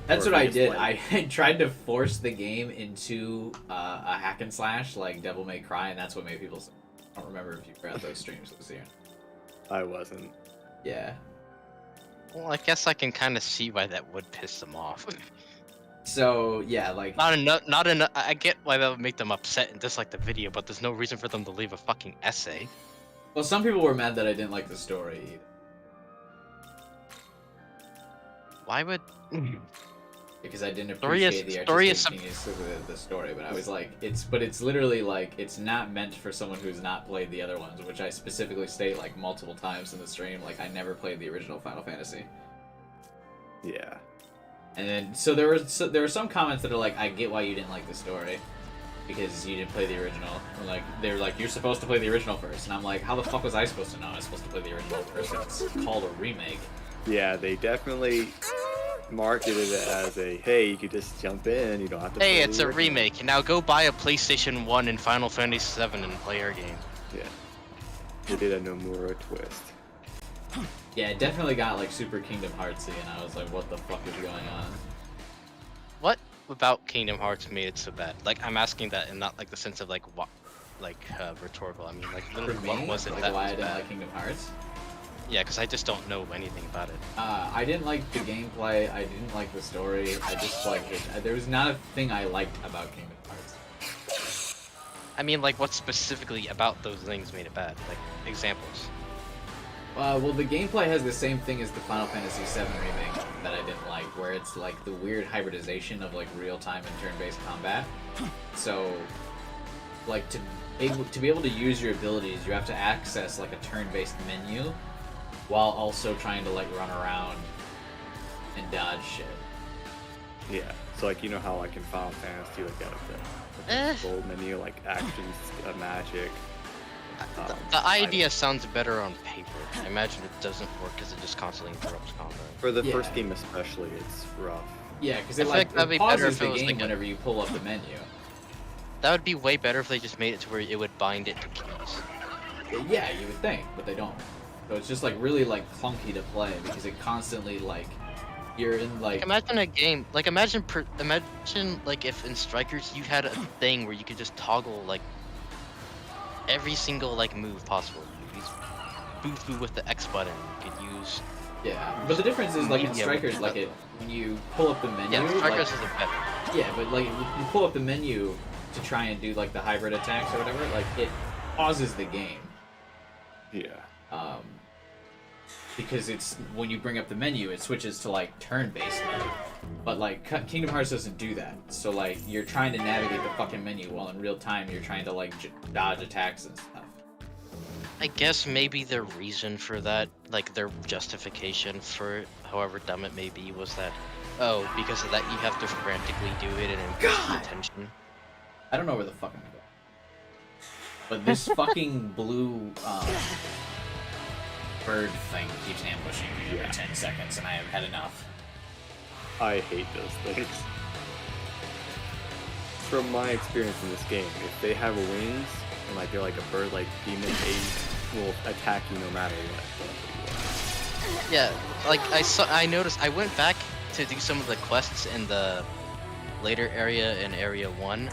that's what I did. Like, I tried to force the game into a hack and slash like Devil May Cry, and that's what made people. I don't remember if you were at those streams this year. I wasn't. Yeah. Well, I guess I can kind of see why that would piss them off. So yeah, like not enough. I get why that would make them upset and dislike the video, but there's no reason for them to leave a fucking essay. Well, some people were mad that I didn't like the story either. Why would? Because I didn't appreciate the artistic genius of the story, but I was like, it's literally like it's not meant for someone who's not played the other ones, which I specifically state like multiple times in the stream. Like I never played the original Final Fantasy. Yeah. And then so there were some comments that are like, I get why you didn't like the story, because you didn't play the original. Or like they're like, you're supposed to play the original first, and I'm like, how the fuck was I supposed to know I was supposed to play the original first? It's called a remake. Yeah, they definitely marketed it as a, hey, you could just jump in, you don't have to Hey, play it's a remake. Now go buy a PlayStation 1 and Final Fantasy 7 and play our game. Yeah. They did a Nomura twist. Yeah, it definitely got like super Kingdom Heartsy, and I was like, what the fuck is going on? What about Kingdom Hearts made it so bad? Like, I'm asking that in not like the sense of like what, rhetorical. I mean, like, literally, what was it like, that why was I didn't bad? like Kingdom Hearts? Yeah, because I just don't know anything about it. I didn't like the gameplay. I didn't like the story. I just liked it. There was not a thing I liked about Kingdom Hearts. I mean, like, what specifically about those things made it bad? Like, examples. Well, the gameplay has the same thing as the Final Fantasy VII remake that I didn't like, where it's like the weird hybridization of like real-time and turn-based combat. So, like to be able to use your abilities, you have to access like a turn-based menu, while also trying to like run around and dodge shit. Yeah, so like you know how like in Final Fantasy like got the gold menu like actions, magic. The idea sounds better on paper. I imagine it doesn't work because it just constantly interrupts combat. For the first game especially, it's rough. Yeah, because it like it pauses the game whenever you pull up the menu. That would be way better if they just made it to where it would bind it to keys. Yeah, you would think, but they don't. So it's just like really like clunky to play because it constantly like you're in like. Imagine a game like imagine like if in Strikers you had a thing where you could just toggle like every single like move possible. You could use Boo with the X button. You could use. Yeah, but the difference is like in Strikers, like when you pull up the menu. Yeah, Strikers like, is a better. Yeah, but like you pull up the menu, to try and do like the hybrid attacks or whatever, like it pauses the game. Yeah. Because it's when you bring up the menu, it switches to like turn-based mode. But like Kingdom Hearts doesn't do that. So like you're trying to navigate the fucking menu while in real time you're trying to like dodge attacks and stuff. I guess maybe the reason for that, like their justification for it, however dumb it may be, was that, oh, because of that you have to frantically do it and engage the attention. I don't know where the fuck I'm going. But this fucking blue bird thing keeps ambushing me every 10 seconds, and I have had enough. I hate those things. From my experience in this game, if they have wings and like they're like a bird, like demon, they will attack you no matter what. Yeah, like I noticed. I went back to do some of the quests in the later area in Area 1,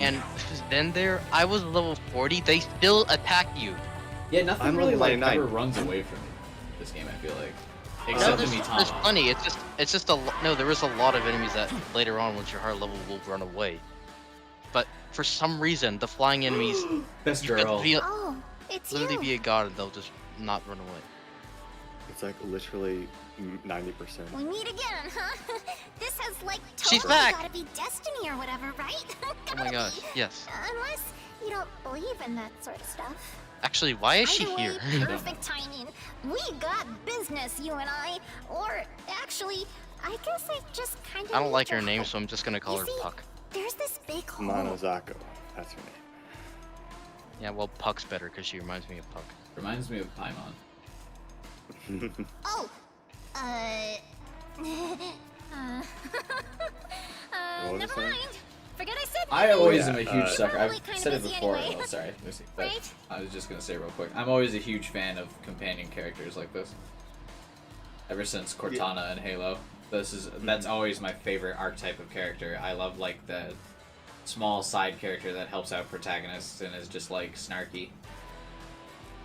and then there I was level 40. They still attack you. Yeah, nothing really like ever runs away from me. This game, I feel like, except no, the there's Mitama. plenty. It's just no. There is a lot of enemies that later on, once you're higher level, will run away. But for some reason, the flying enemies, Best you girl. could be, Oh, it's literally you. be a god and they'll just not run away. It's like literally 90%. We meet again, huh? This has like She's totally back! gotta be destiny or whatever, right? Oh my gosh, yes. Unless you don't believe in that sort of stuff. Actually, why is she Either here? way, perfect timing. We got business, you and I. Or actually, I guess I just kind of. I don't like her name, so I'm just gonna call her Puck. There's this big hole. Monozako, that's her name. Yeah, well, Puck's better because she reminds me of Puck. Reminds me of Paimon. Oh, What was it never saying? mind. Forget I said I always am anything. a huge sucker. Probably I've kinda said it busy before. anyway. Oh, sorry, Lucy. But Right? I was just gonna say real quick. I'm always a huge fan of companion characters like this. Ever since Cortana and Halo, that's always my favorite archetype of character. I love like the small side character that helps out protagonists and is just like snarky.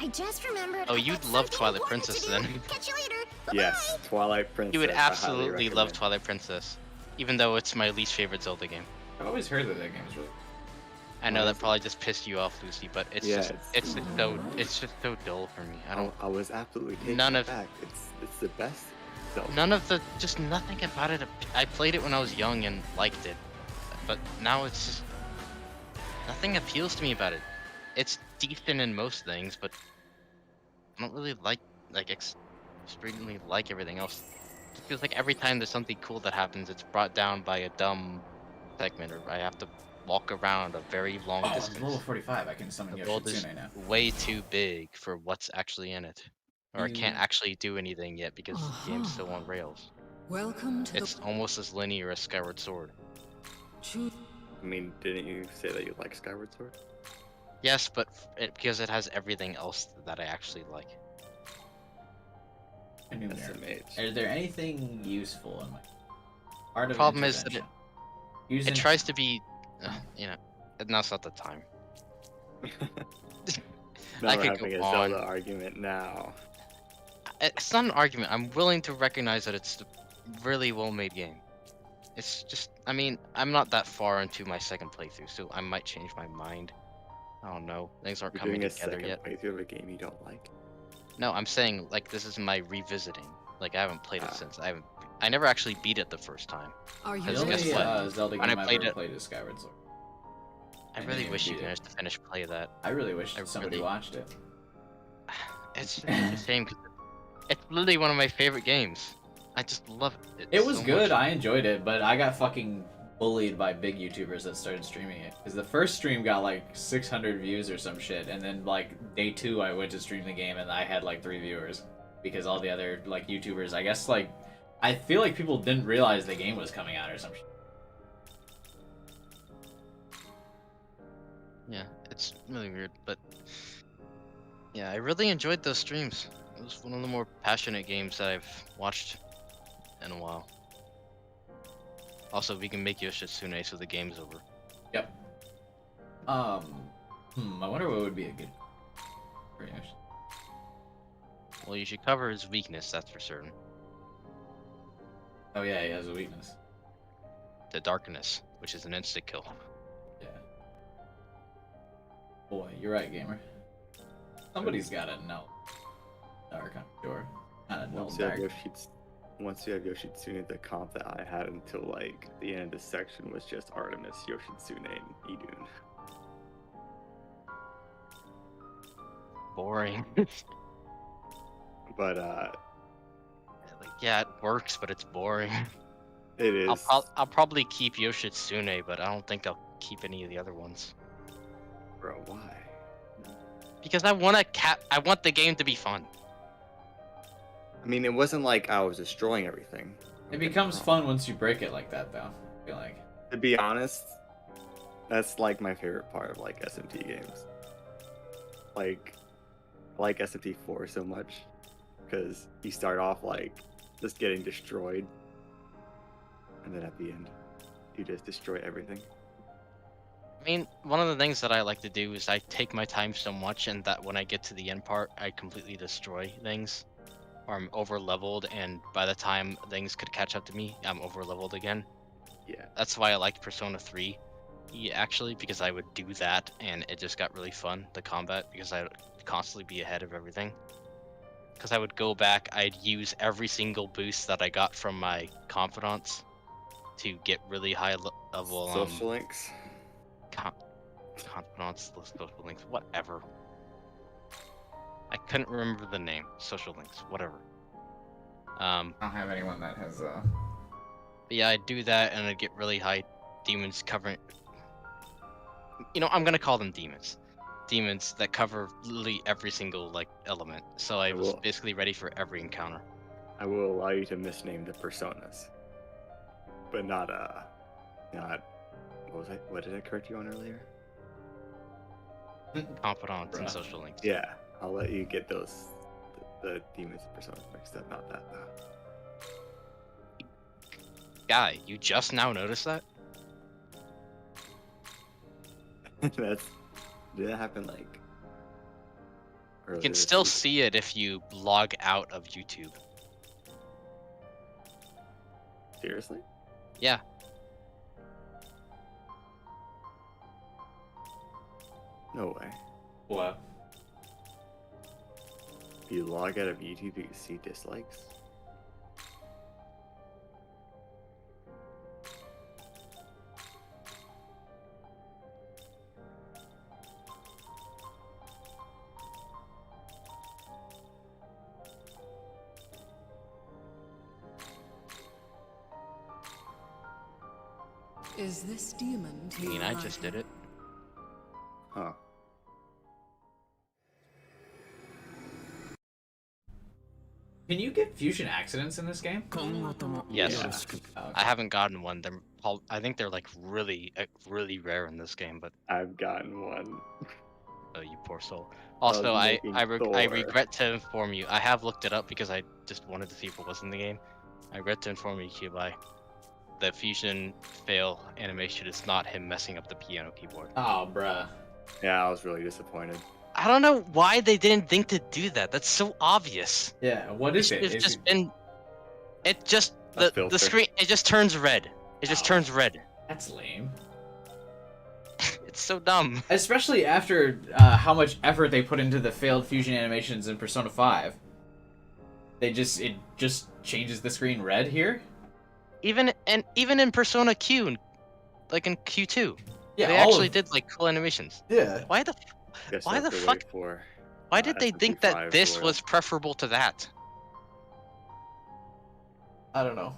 I just remembered. Oh, you'd love Twilight Princess then. Catch you later. Yes, Twilight Princess. You would I highly absolutely love recommend. Twilight Princess, even though it's my least favorite Zelda game. I've always heard that game is really. I know that probably just pissed you off, Lucy, but it's Yeah, just it's just so dull for me. I don't. I was absolutely taken None of back. It's the best. Zelda. none of the just nothing about it. I played it when I was young and liked it, but now it's just nothing appeals to me about it. It's decent in most things, but I don't really like extremely like everything else. It feels like every time there's something cool that happens, it's brought down by a dumb segment, or I have to walk around a very long Oh, distance. level 45. I can summon The world is Yoshitsune now. way too big for what's actually in it, or I can't actually do anything yet because the game's still on rails. Welcome to It's almost as linear as Skyward Sword. the. I mean, didn't you say that you like Skyward Sword? Yes, but because it has everything else that I actually like. I mean, SMH. are there anything useful in my Art of Problem is that Intervention? it tries to be, you know, now's not the time. Now I we're could having go a on. Zelda argument now. It's not an argument. I'm willing to recognize that it's a really well-made game. It's just, I mean, I'm not that far into my second playthrough, so I might change my mind. I don't know. Things aren't You're coming doing a together second yet. playthrough of a game you don't like. No, I'm saying like this is my revisiting. Like I haven't played it since I never actually beat it the first time. Are you The 'Cause guess only what? Zelda When game I I've played ever it, played is Skyward Sword. I didn't really even wish you beat it. managed to finish play that. I really wish I somebody really- watched it. It's a shame 'cause it's literally one of my favorite games. I just love it. It was so good. much. I enjoyed it, but I got fucking bullied by big YouTubers that started streaming it. Because the first stream got like 600 views or some shit, and then like day 2 I went to stream the game and I had like 3 viewers because all the other like YouTubers, I guess like I feel like people didn't realize the game was coming out or some shit. Yeah, it's really weird, but yeah, I really enjoyed those streams. It was one of the more passionate games that I've watched in a while. Also, we can make Yoshitsune so the game's over. Yep. I wonder what would be a good for Yoshi. Well, you should cover his weakness, that's for certain. Oh yeah, he has a weakness. The darkness, which is an insta kill. Yeah. Boy, you're right, gamer. Somebody's gotta know. Dark, I'm sure. Kind of Once you have Yoshitsune, the comp that I had until like the end of the section was just Artemis, Yoshitsune, and Idun. Boring. But like, yeah, it works, but it's boring. it is. I'll probably keep Yoshitsune, but I don't think I'll keep any of the other ones. Bro, why? Because I want the game to be fun. I mean, it wasn't like I was destroying everything. It becomes fun once you break it like that, though. I feel like. To be honest, that's like my favorite part of like SMT games. Like, I like SMT 4 so much because you start off like just getting destroyed, and then at the end, you just destroy everything. I mean, one of the things that I like to do is I take my time so much, and that when I get to the end part, I completely destroy things. Or I'm over leveled, and by the time things could catch up to me, I'm over leveled again. Yeah. That's why I liked Persona 3, actually, because I would do that, and it just got really fun, the combat, because I would constantly be ahead of everything. Because I would go back, I'd use every single boost that I got from my confidants to get really high level. Social links. Confidants, social links, whatever. I couldn't remember the name. Social links, whatever. I don't have anyone that has. Yeah, I'd do that, and I'd get really high demons covering. You know, I'm gonna call them demons. Demons that cover literally every single like element. So I was basically ready for every encounter. I will allow you to misname the personas, but not what was I? What did I correct you on earlier? Confidants and social links. Yeah, I'll let you get the demons and personas mixed up, not that. Guy, you just now noticed that? Did that happen like? You can still see it if you log out of YouTube. Seriously? Yeah. No way. What? If you log out of YouTube, you can see dislikes. Is this demon to I mean, your I just liking? did it. Huh. Can you get fusion accidents in this game? Yes. I haven't gotten one. I think they're like really rare in this game, but I've gotten one. Oh, you poor soul. Also, I Thor. regret to inform you. I have looked it up because I just wanted to see if it was in the game. I regret to inform you, Kubai. The fusion fail animation is not him messing up the piano keyboard. Oh, bruh. Yeah, I was really disappointed. I don't know why they didn't think to do that. That's so obvious. Yeah, what is it? It's Is just it... been. It just A the filter. screen. It just turns red. It just turns red. That's lame. It's so dumb. Especially after how much effort they put into the failed fusion animations in Persona 5. It just changes the screen red here. Even in Persona Q, like in Q2, Yeah, they actually did like cool animations. Yeah. Why the fuck? Why did they think that this was preferable to that? I don't know.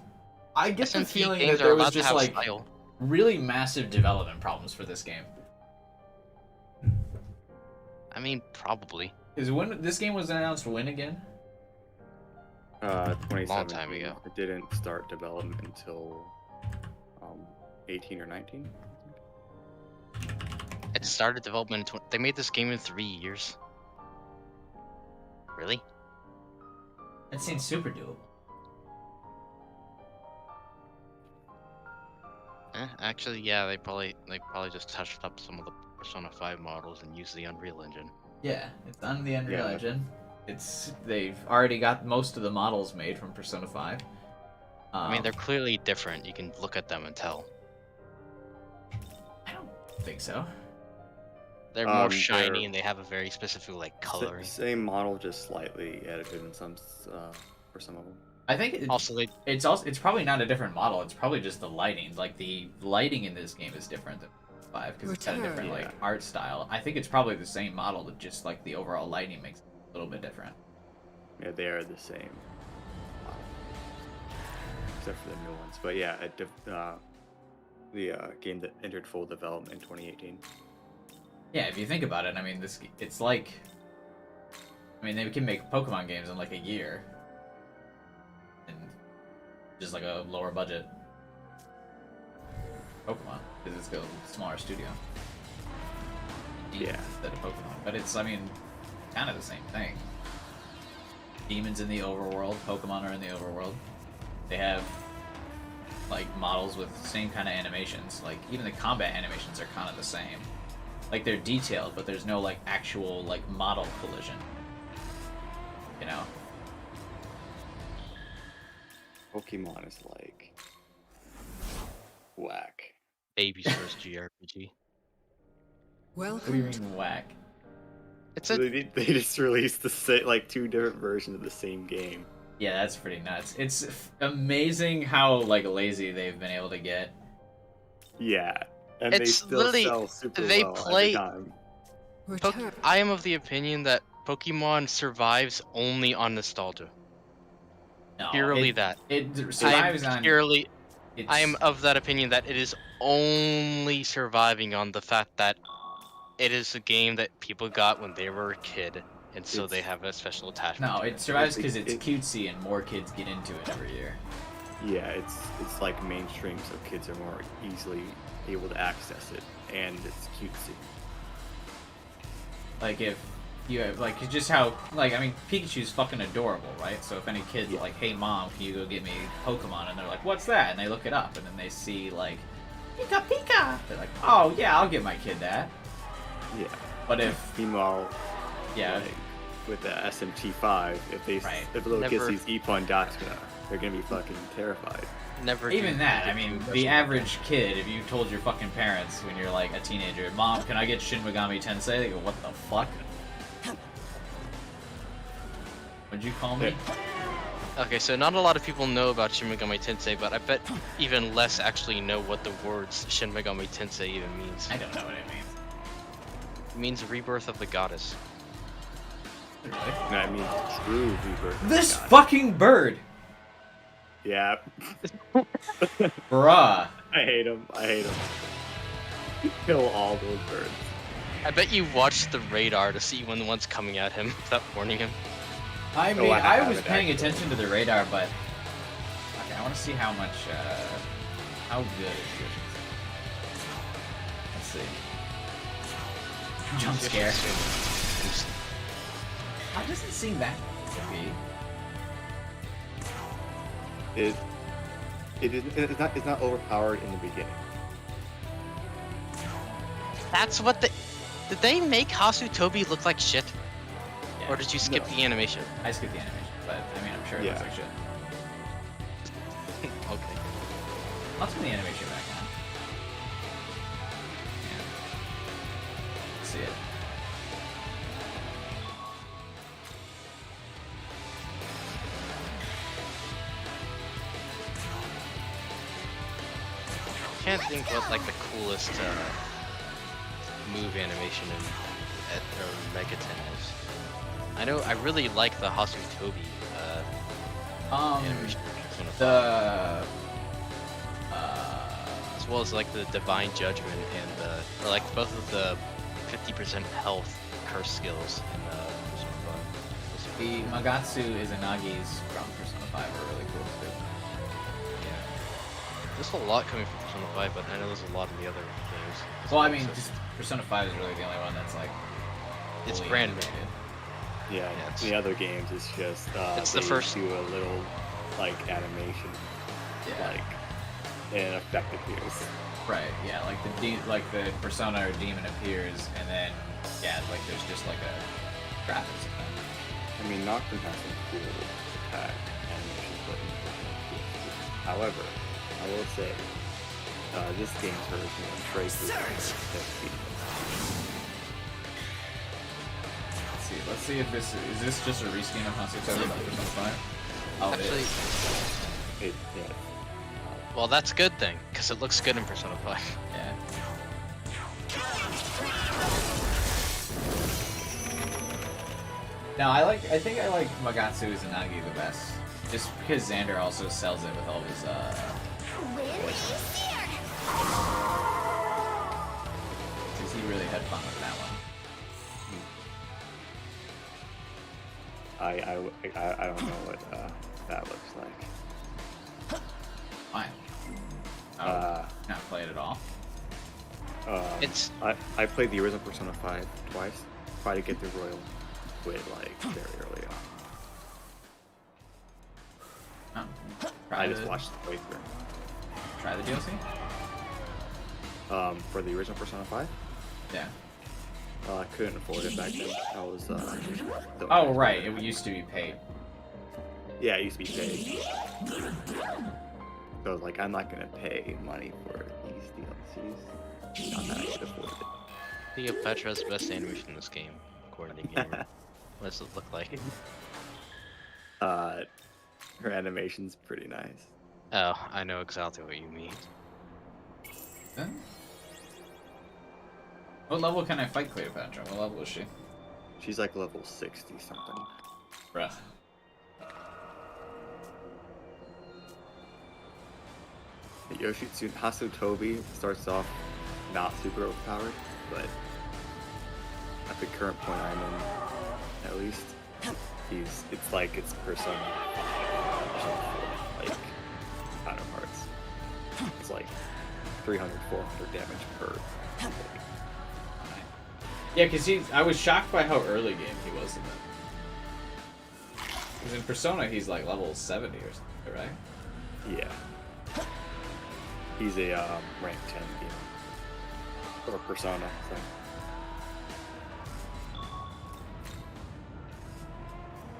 I get the SMT feeling games that are there allowed was to just have like style. really massive development problems for this game. I mean, probably. Is when this game was announced when again? 2017. Long time ago. It didn't start development until 18 or 19. It started development. They made this game in 3 years. Really? That seems super doable. Actually, yeah. They probably just touched up some of the Persona 5 models and used the Unreal Engine. Yeah, it's on the Unreal Engine. They've already got most of the models made from Persona 5. I mean, they're clearly different. You can look at them and tell. I don't think so. They're more shiny and they have a very specific like coloring. Same model, just slightly edited in some for some of them. I think it's probably not a different model. It's probably just the lighting. Like the lighting in this game is different than 5 because it's got a different like art style. I think it's probably the same model, but just like the overall lighting makes it a little bit different. Yeah, they are the same model, except for the new ones. But yeah, the game that entered full development in 2018. Yeah, if you think about it, I mean, it's like, I mean, they can make Pokemon games in like a year, and just like a lower budget Pokemon because it's a smaller studio. Yeah, instead of Pokemon, but it's, I mean, kind of the same thing. Demons in the overworld, Pokemon are in the overworld. They have like models with the same kind of animations. Like even the combat animations are kind of the same. Like they're detailed, but there's no like actual like model collision. You know? Pokemon is like whack. Baby's first JRPG. What do you mean whack? They just released like 2 different versions of the same game. Yeah, that's pretty nuts. It's amazing how like lazy they've been able to get. Yeah, and It's they still literally sell super they well play. every time. I am of the opinion that Pokemon survives only on nostalgia. No, Purely it that. survives on. Purely. I am of that opinion that it is only surviving on the fact that it is a game that people got when they were a kid, and so they have a special attachment. No, to it survives because it's cutesy and more kids get into it every year. Yeah, it's like mainstream, so kids are more easily able to access it, and it's cutesy. Like if you have like just how like I mean Pikachu's fucking adorable, right? So if any kid's like, hey mom, can you go get me Pokemon? And they're like, what's that? And they look it up, and then they see like Pika Pika. They're like, oh yeah, I'll get my kid that. Yeah. But if meanwhile, yeah, like, with the SMT V, if the little kid sees Epon.Daxna, they're gonna be fucking terrified. Never. Even that, I mean, the average kid, if you told your fucking parents when you're like a teenager, Mom, can I get Shin Megami Tensei? They go, what the fuck? What'd you call me? Okay, so not a lot of people know about Shin Megami Tensei, but I bet even less actually know what the words Shin Megami Tensei even means. I don't know what it means. It means rebirth of the goddess. No, I mean true rebirth. This fucking bird! Yeah. Bruh. I hate him. Kill all those birds. I bet you watched the radar to see when one's coming at him without warning him. I mean, I was paying attention to the radar, but okay, I want to see how much, how good is this? Let's see. Jump scare. It doesn't seem that creepy. It's not overpowered in the beginning. That's what the. Did they make Hasu Tobi look like shit? Yeah. Or did you skip the animation? I skipped the animation, but I mean, I'm sure it looks like shit. Okay. Let's put the animation back on. Yeah. Let's see it. I can't think what like the coolest move animation in Megaten is. I know I really like the Hasu Tobi animation. As well as like the Divine Judgment and or like both of the 50% health curse skills in Persona 5. The Magatsu Izanagi's from Persona 5 are really cool too. There's a lot coming from Persona 5, but I know there's a lot in the other games. Well, I mean, just Persona 5 is really the only one that's like it's fully brand animated. Yeah, the other games is just it's the first do a little like animation, like and effect appears. Right. Yeah, like the Persona or demon appears, and then like there's just like a graphics effect. I mean, Nocturne has some cool attack animations, but however, I will say this game's version of traces. Let's see if this is this just a reskin of Hansu-Tobi for Persona 5? Oh, Actually, It, yeah. well, that's a good thing because it looks good in Persona 5. Yeah. No, I think I like Magatsu Izanagi the best. Just because Xander also sells it with all his voices. Because he really had fun with that one. I don't know what that looks like. Fine. Oh, not play it at all? It's I played the original Persona 5 twice. Tried to get the Royal Quid like very early on. I just watched the playthrough. Try the DLC? For the original Persona 5? Yeah. I couldn't afford it back then. I was oh right, it used to be paid. Yeah, it used to be paid. So I was like, I'm not gonna pay money for these DLCs. Not that I could afford it. Cleopatra's best animation in this game, according to Gamer. What does it look like? Her animation's pretty nice. Oh, I know exactly what you mean. Huh? What level can I fight Cleopatra? What level is she? She's like level 60 something. Bruh. Yoshitsu Hasatobi starts off not super overpowered, but at the current point I'm in, at least, it's like it's Persona 4, like counterparts. It's like 300, 400 damage per. Yeah, because I was shocked by how early game he was in that. Because in Persona he's like level 70 or something, right? Yeah. He's a rank 10 game. Or Persona, so.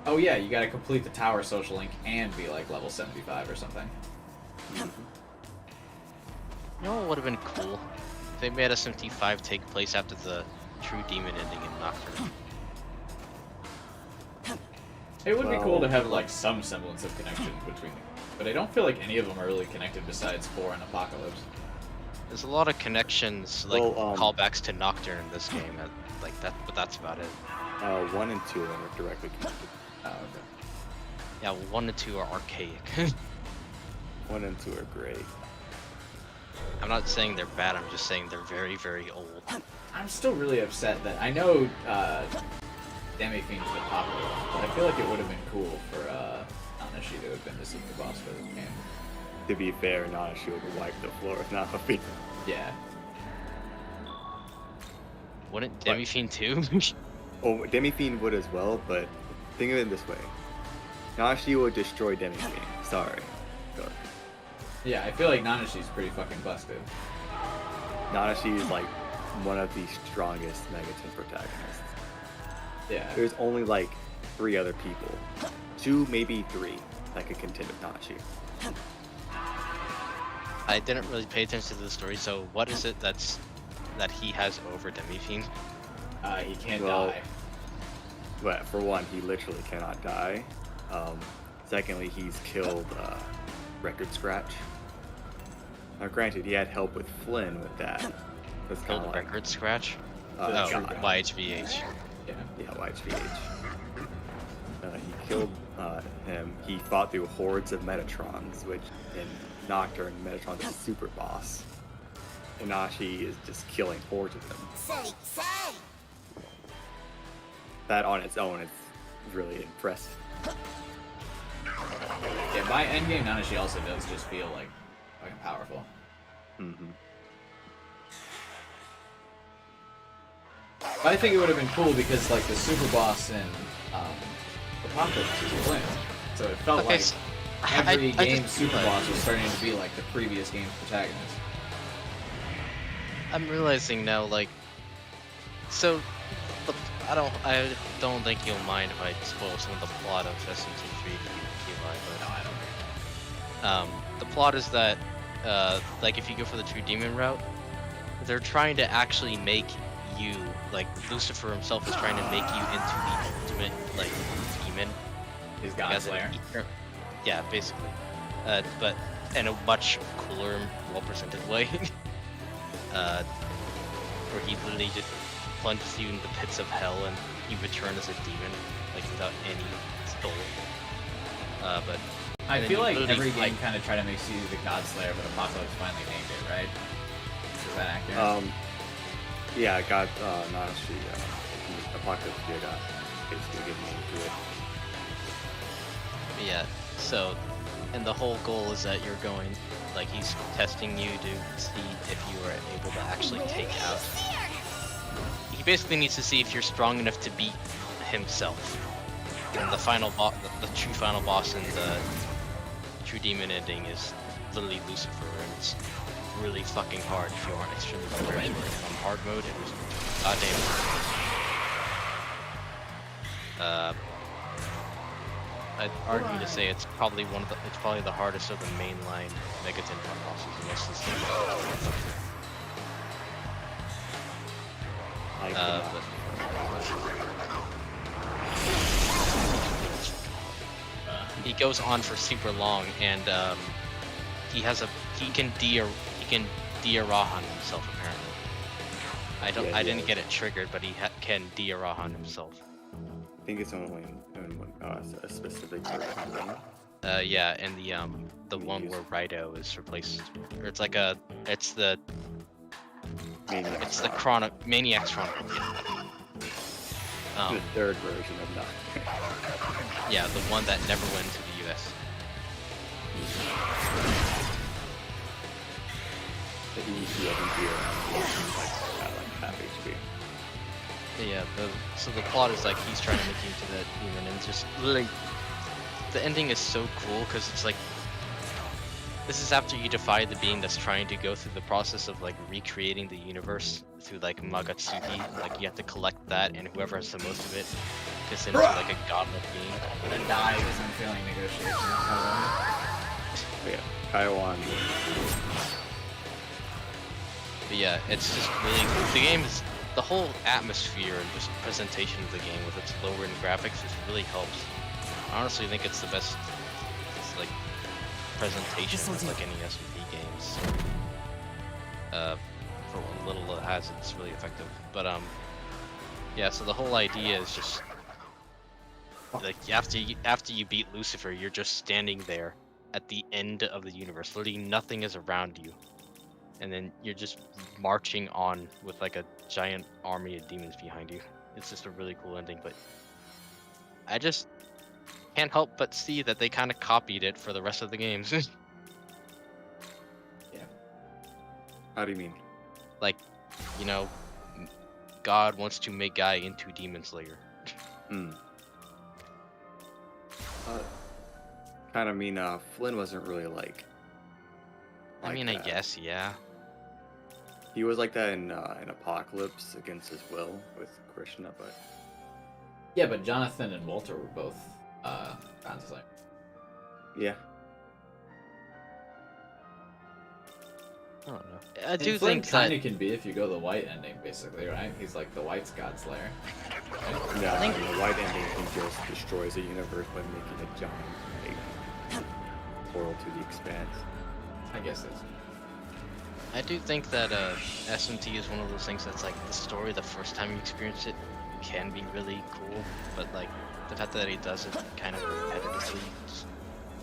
Oh yeah, you gotta complete the Tower Social Link and be like level 75 or something. You know what would have been cool? If they made SMT 5 take place after the True Demon ending in Nocturne. It would be cool to have like some semblance of connection between them, but I don't feel like any of them are really connected besides 4 and Apocalypse. There's a lot of connections, like callbacks to Nocturne in this game, like that, but that's about it. 1 and 2 are directly connected. Oh, okay. Yeah, 1 and 2 are archaic. 1 and 2 are great. I'm not saying they're bad, I'm just saying they're very, very old. I'm still really upset that I know Demi-Fiend's the popular one, but I feel like it would have been cool for Nanashi to have been the super boss for this game. To be fair, Nanashi would wipe the floor with Nahobi. Yeah. Wouldn't Demi-Fiend too? Oh, Demi-Fiend would as well, but think of it this way. Nanashi would destroy Demi-Fiend. Sorry. Go. Yeah, I feel like Nanashi's pretty fucking busted. Nanashi is like one of the strongest Megaton protagonists. Yeah. There's only like 3 other people. 2, maybe 3 that could contend with Nanashi. I didn't really pay attention to the story, so what is it that he has over Demi-Fiend? He can't die. But for one, he literally cannot die. Secondly, he's killed Record Scratch. Now granted, he had help with Flynn with that. That's kind of like Record Scratch? YHVH. Yeah, YHVH. He killed him. He fought through hordes of Metatrons, which in Nocturne, Metatron's a super boss. And Nashi is just killing hordes of them. That on its own is really impressive. Yeah, by endgame, Nanashi also does just feel like fucking powerful. Mm-hmm. But I think it would have been cool because like the super boss in Apocalypse is Flynn, so it felt like every game's super boss was starting to be like the previous game's protagonist. I'm realizing now, like, so I don't think you'll mind if I spoil some of the plot of SMT 3 if you like, but no, I don't. The plot is that, like, if you go for the True Demon route, they're trying to actually make you. Like Lucifer himself is trying to make you into the ultimate like demon. His God Slayer. Yeah, basically. But in a much cooler and well-presented way. Where he literally just plunges you in the pits of hell and you return as a demon, like without any soul. But I feel like every game kind of try to make you the God Slayer, but Apocalypse finally named it, right? Is that accurate? Yeah, God, no, actually, Apocalypse did basically get named to it. Yeah, so, and the whole goal is that you're going, like, he's testing you to see if you are able to actually take out. He basically needs to see if you're strong enough to beat himself. And the final boss, the true final boss in the true demon ending is literally Lucifer, and it's really fucking hard if you aren't extremely prepared for it. On hard mode, it was goddamn hard. I'd argue to say it's probably the hardest of the mainline Megaton bosses in most of the game. He goes on for super long, and he can Dia-Rahan himself apparently. I didn't get it triggered, but he can Dia-Rahan himself. I think it's only in a specific version. Yeah, and the one where Rido is replaced, or it's the Maniac's Chronicle. The third version of that. Yeah, the one that never went to the US. The half HP. Yeah, so the plot is like he's trying to make you into that demon, and just literally the ending is so cool because it's like this is after you defy the being that's trying to go through the process of like recreating the universe through like Magatsuki. Like you have to collect that, and whoever has the most of it gets into like a godlike being. And dies as I'm failing negotiations. Yeah, Kaiwan. But yeah, it's just really the game is. The whole atmosphere and just presentation of the game with its lower-end graphics just really helps. I honestly think it's the best like presentation of like any SMT games. For what little it has, it's really effective. But yeah. So the whole idea is just like after you beat Lucifer, you're just standing there at the end of the universe. Literally nothing is around you. And then you're just marching on with like a giant army of demons behind you. It's just a really cool ending, but I just can't help but see that they kind of copied it for the rest of the games. Yeah. How do you mean? Like, you know, God wants to make Guy into Demon Slayer. Kind of mean, Flynn wasn't really like I mean, I guess, yeah. He was like that in Apocalypse against his will with Krishna, but... Yeah, but Jonathan and Walter were both God Slayer. Yeah. I don't know. I do Flynn think kind of can be if you go the white ending, basically, right? He's like the White's God Slayer. Right? Yeah, I think the white ending he just destroys the universe by making a giant portal to the expanse. I guess it's... I do think that SMT is one of those things that's like the story the first time you experience it can be really cool, but like the fact that he does it kind of repetitively,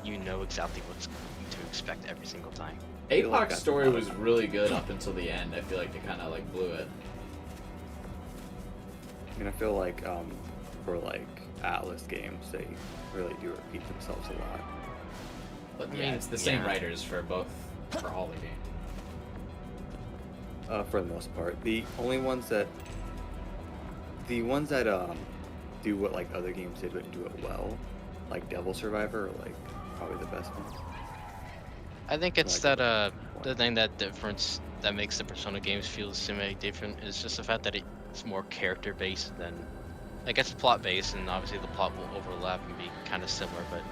you know exactly what's to expect every single time. APOC's story was really good up until the end. I feel like they kind of like blew it. I mean, I feel like for like Atlas games, they really do repeat themselves a lot. But yeah, it's the same writers for all the games. For the most part, the ones that do what like other games did but do it well, like Devil Survivor, are like probably the best ones. I think it's that the thing that makes the Persona games feel semi different is just the fact that it's more character based than, I guess, plot based, and obviously the plot will overlap and be kind of similar, but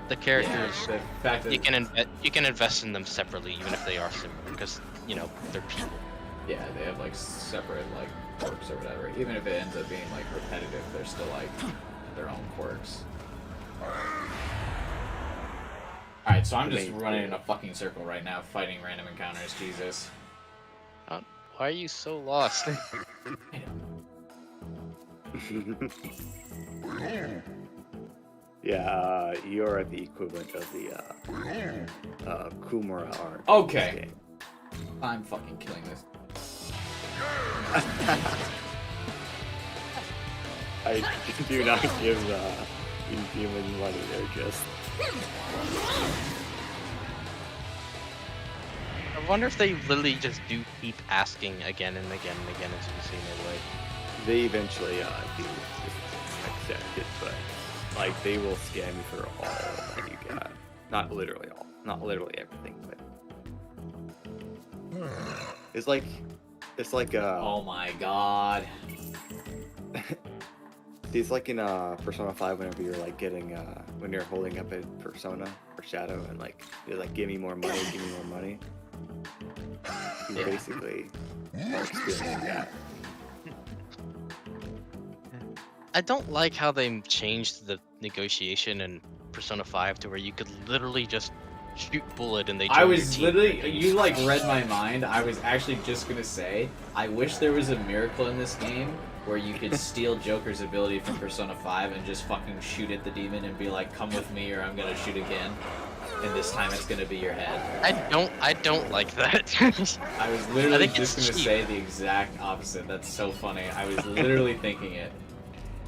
the characters, the fact that you can invest in them separately even if they are similar because you know they're people. Yeah, they have like separate like quirks or whatever. Even if it ends up being like repetitive, they're still like their own quirks. Alright, so I'm just running in a fucking circle right now, fighting random encounters, Jesus. Why are you so lost? Yeah, you're at the equivalent of the Kumara art. Okay. I'm fucking killing this. I do not give demons money, they're just... I wonder if they literally just do keep asking again and again and again until you see no way. They eventually do accept it, but like they will scam you for all that you got. Not literally all, not literally everything, but it's like oh my god. It's like in Persona 5 whenever you're like getting when you're holding up a persona or shadow and like you're like give me more money, give me more money. You basically are experiencing that. I don't like how they changed the negotiation in Persona 5 to where you could literally just shoot bullet and they join I was your team. literally, you like read my mind. I was actually just gonna say, I wish there was a miracle in this game where you could steal Joker's ability from Persona 5 and just fucking shoot at the demon and be like, come with me or I'm gonna shoot again. And this time it's gonna be your head. I don't like that. I was literally just gonna say the exact opposite. That's so funny. I was literally thinking it.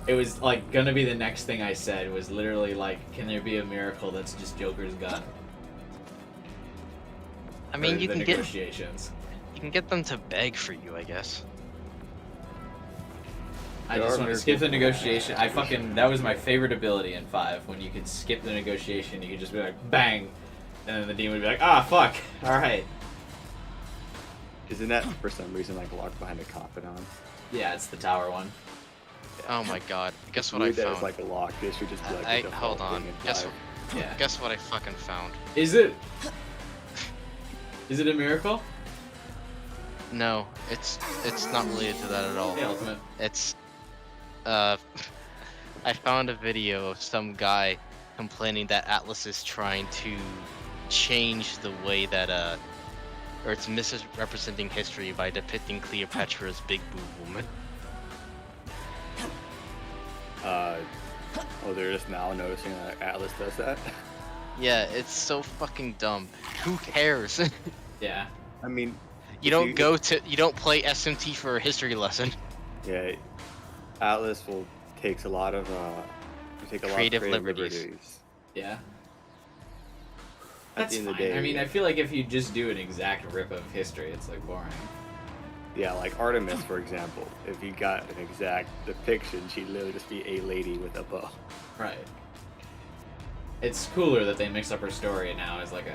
It was like gonna be the next thing I said. Was literally like, can there be a miracle that's just Joker's gun? I mean, you can negotiations. You can get them to beg for you, I guess. I just want to skip the negotiation. That was my favorite ability in 5. When you could skip the negotiation, you could just be like, bang! And then the demon would be like, ah, fuck! Alright. Isn't that for some reason like locked behind a confidant? Yeah, it's the tower one. Oh my god. Guess what I found? It's like a lock. This should just be like hold on. Guess what I fucking found? Is it a miracle? No, it's not related to that at all. The ultimate. It's I found a video of some guy complaining that Atlas is trying to change the way that or it's misrepresenting history by depicting Cleopatra as big boob woman. They're just now noticing that Atlas does that? Yeah, it's so fucking dumb. Who cares? Yeah. I mean, you don't play SMT for a history lesson. Yeah, Atlas takes a lot of creative liberties. Yeah. At the end of the day, I mean, I feel like if you just do an exact rip of history, it's like boring. Yeah, like Artemis, for example. If you got an exact depiction, she'd literally just be a lady with a bow. Right. It's cooler that they mix up her story now as like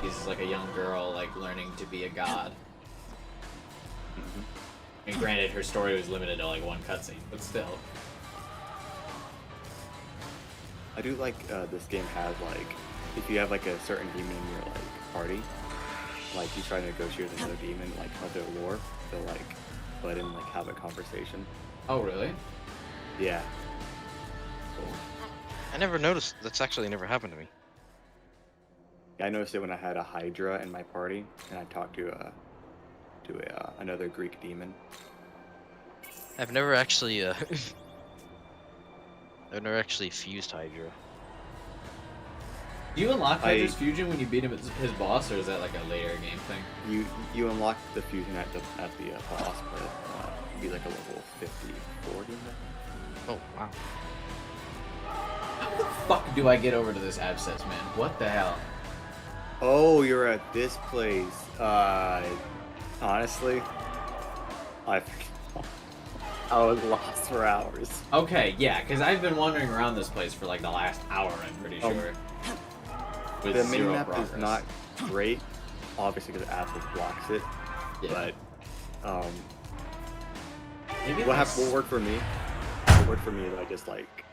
she's like a young girl like learning to be a god. And granted, her story was limited to like one cutscene, but still. I do like this game has like, if you have like a certain demon in your like party, like you try to negotiate with another demon like of their lore, they'll like let him like have a conversation. Oh really? Yeah. Cool. I never noticed. That's actually never happened to me. Yeah, I noticed it when I had a Hydra in my party, and I talked to another Greek demon. I've never actually fused Hydra. Do you unlock Hydra's fusion when you beat him at his boss, or is that like a later game thing? You unlock the fusion at the boss, but it'd be like a level 54 demon. Oh wow. How the fuck do I get over to this abscess, man? What the hell? Oh, you're at this place. Honestly, I was lost for hours. Okay, yeah, because I've been wandering around this place for like the last hour, I'm pretty sure. With the zero minimap progress. is not great, obviously because Atlas blocks it. Yeah. But maybe what worked for me? What worked for me is I just like.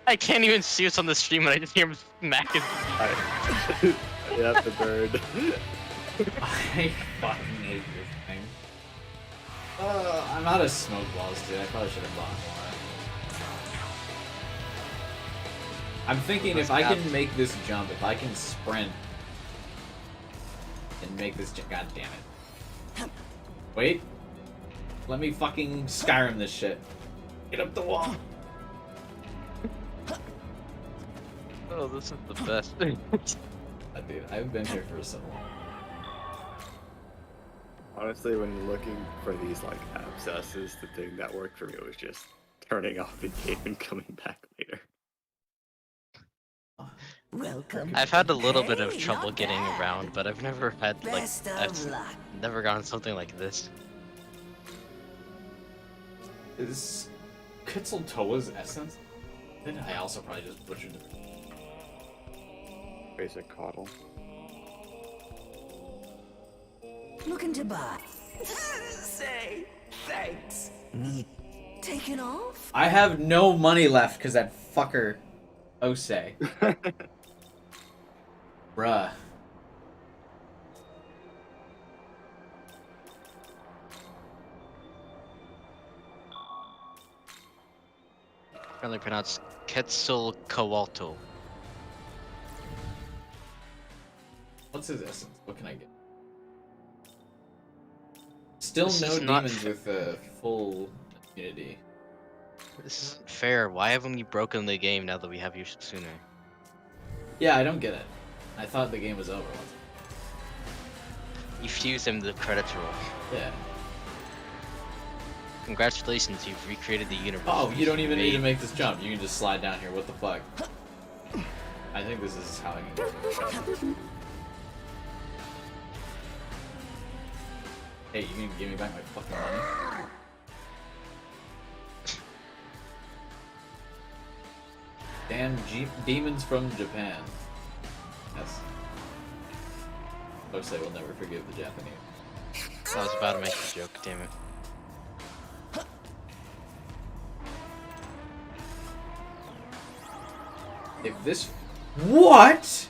I can't even see what's on the stream and I just hear him smacking. Yeah, the bird. I fucking hate this thing. I'm out of smoke balls, dude. I probably should have bought more. I'm thinking if I can make this jump, if I can sprint and make this jump, god damn it. Wait. Let me fucking Skyrim this shit. Get up the wall. Oh, this is the best. Dude, I've been here for so long. Honestly, when looking for these like abscesses, the thing that worked for me was just turning off the game and coming back later. Welcome. I've had a little bit of trouble getting around, but I've never had like Best of I've luck. never gotten something like this. Is Quetzalcoatl's essence? Then I also probably just butchered it. Basic coddle. Looking to buy. Say thanks. Need taken off? I have no money left because that fucker Osei. Bruh. Apparently pronounced Quetzalcoatl. What's his essence? What can I get? Still This no is not demons with full immunity. This isn't fair. Why haven't you broken the game now that we have you sooner? Yeah, I don't get it. I thought the game was over once. You fused him the credits roll. Yeah. Congratulations, you've recreated the universe. Oh, you don't even need to make this jump. You can just slide down here. What the fuck? I think this is how I can get this. Hey, you can give me back my fucking money? Damn demons from Japan. Yes. Osei will never forgive the Japanese. I was about to make a joke, damn it. If this... What?!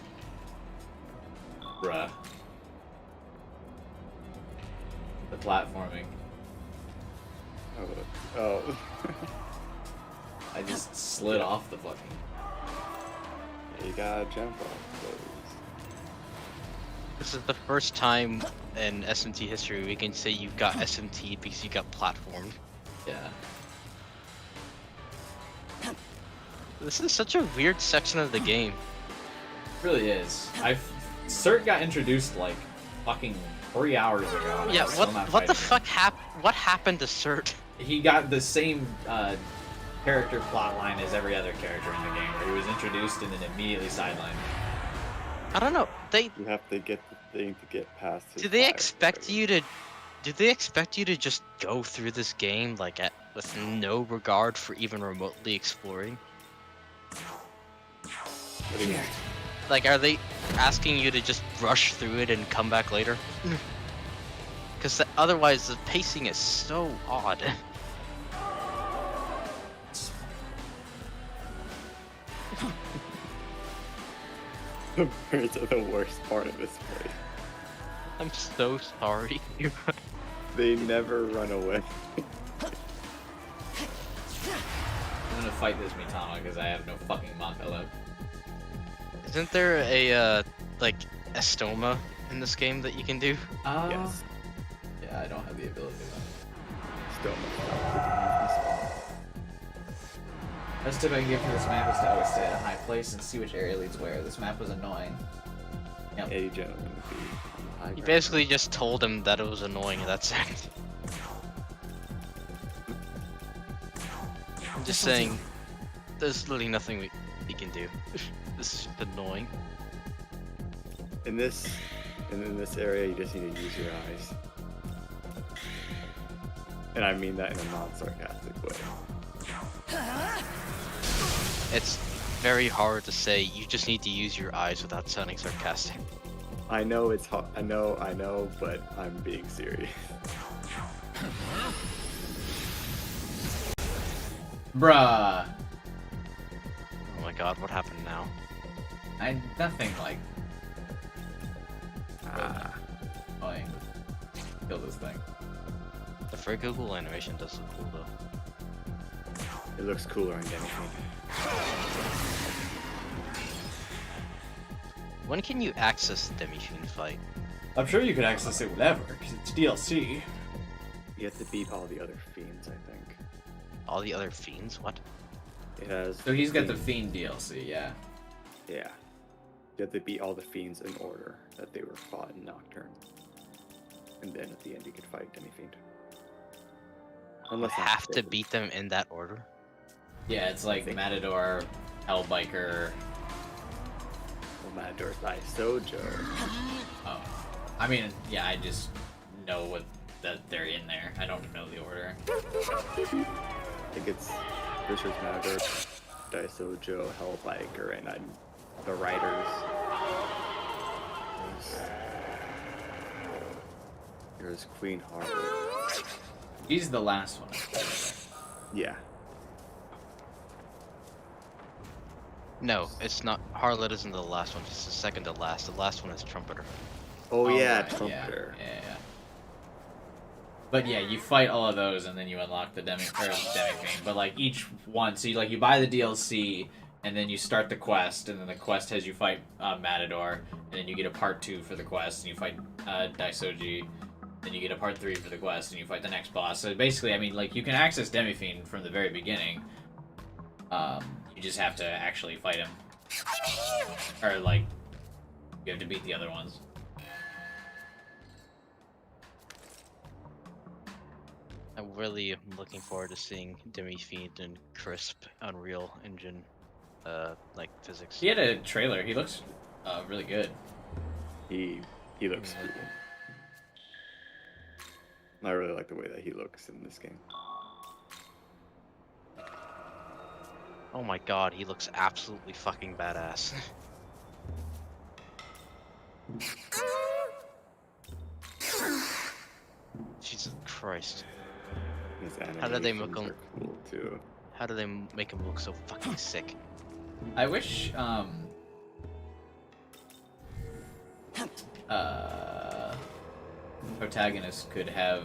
Bruh. The platforming. Oh. I just slid off the fucking... Yeah, you gotta jump off those. This is the first time in SMT history we can say you got SMT because you got platformed. Yeah. This is such a weird section of the game. It really is. Cert got introduced like fucking 3 hours ago. And Yeah, I'm still not what the fighting fuck what happened to Cert? He got the same character plotline as every other character in the game, where he was introduced and then immediately sidelined. I don't know. You have to get the thing to get past. Do they expect you to just go through this game like with no regard for even remotely exploring? What do you mean? Like, are they asking you to just rush through it and come back later? Because otherwise the pacing is so odd. The birds are the worst part of this place. I'm so sorry. They never run away. I'm gonna fight this Mitama because I have no fucking Maka left. Isn't there a like Estoma in this game that you can do? Yes. Yeah, I don't have the ability though. Best tip I can give for this map is to always stay at a high place and see which area leads where. This map was annoying. Yep. A gentleman. You basically just told him that it was annoying, that's it. I'm just saying, there's literally nothing we can do. This is annoying. In this area, you just need to use your eyes. And I mean that in a non-sarcastic way. It's very hard to say, you just need to use your eyes without sounding sarcastic. I know it's hard. I know, but I'm being serious. Bruh. Oh my god, what happened now? Nothing like... Annoying. Kill this thing. The Google animation does look cool though. It looks cooler on Demifiend. When can you access the Demifiend fight? I'm sure you can access it whenever, because it's DLC. You have to beat all the other fiends, I think. All the other fiends? What? It has. So he's got the Fiend DLC, yeah. Yeah. You have to beat all the fiends in order that they were fought in Nocturne. And then at the end you could fight Demifiend. You have to beat them in that order? Yeah, it's like Matador, Hellbiker. Well, Matador's Sojo. Oh. I mean, yeah, I just know that they're in there. I don't know the order. I think it's Richard's Matador, Daisojo, Hellbiker, and the Riders. There's Queen Harbor. He's the last one. Yeah. No, it's not. Harlot isn't the last one. It's the second to last. The last one is Trumpeter. Oh yeah, right, Trumpeter. Yeah. But yeah, you fight all of those and then you unlock the Demifiend. But like each one, so you buy the DLC and then you start the quest, and then the quest has you fight Matador, and then you get a part 2 for the quest, and you fight Daisoji, then you get a part 3 for the quest, and you fight the next boss. So basically, I mean, like you can access Demifiend from the very beginning. You just have to actually fight him, or like you have to beat the other ones. I really am looking forward to seeing Demifiend and crisp Unreal Engine, like physics. He had a trailer. He looks really good. He looks cool. I really like the way that he looks in this game. Oh my god, he looks absolutely fucking badass. Jesus Christ. How did they make him cool too? How do they make him look so fucking sick? I wish protagonist could have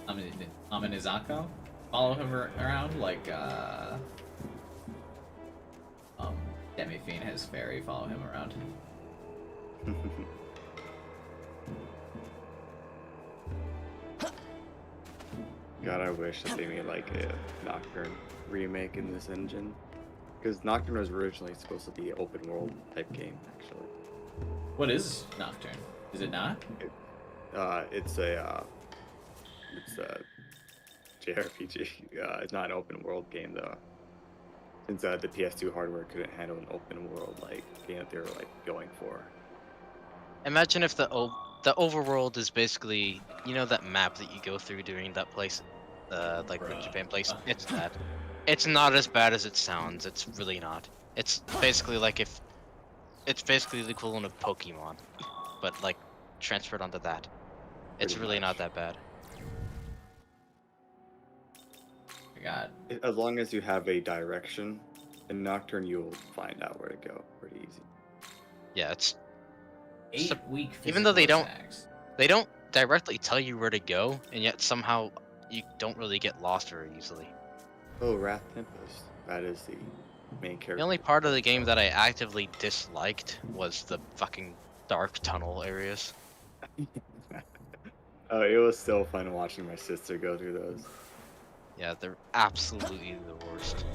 Aminizako follow him around like Demifiend has Fairy follow him around. God, I wish that they made like a Nocturne remake in this engine, because Nocturne was originally supposed to be an open world type game, actually. What is Nocturne? Is it not? It's a JRPG. It's not an open world game though, since the PS2 hardware couldn't handle an open world like game that they were like going for. Imagine if the overworld is basically, you know, that map that you go through during that place, like the Japan place. It's that. It's not as bad as it sounds. It's really not. It's basically like it's basically the equivalent of Pokemon, but like transferred onto that. It's really not that bad. God. As long as you have a direction, in Nocturne you'll find out where to go pretty easy. Yeah, it's 8-week. Even though they don't directly tell you where to go, and yet somehow you don't really get lost very easily. Oh, Wrath Tempest. That is the main character. The only part of the game that I actively disliked was the fucking dark tunnel areas. Oh, it was so fun watching my sister go through those. Yeah, they're absolutely the worst.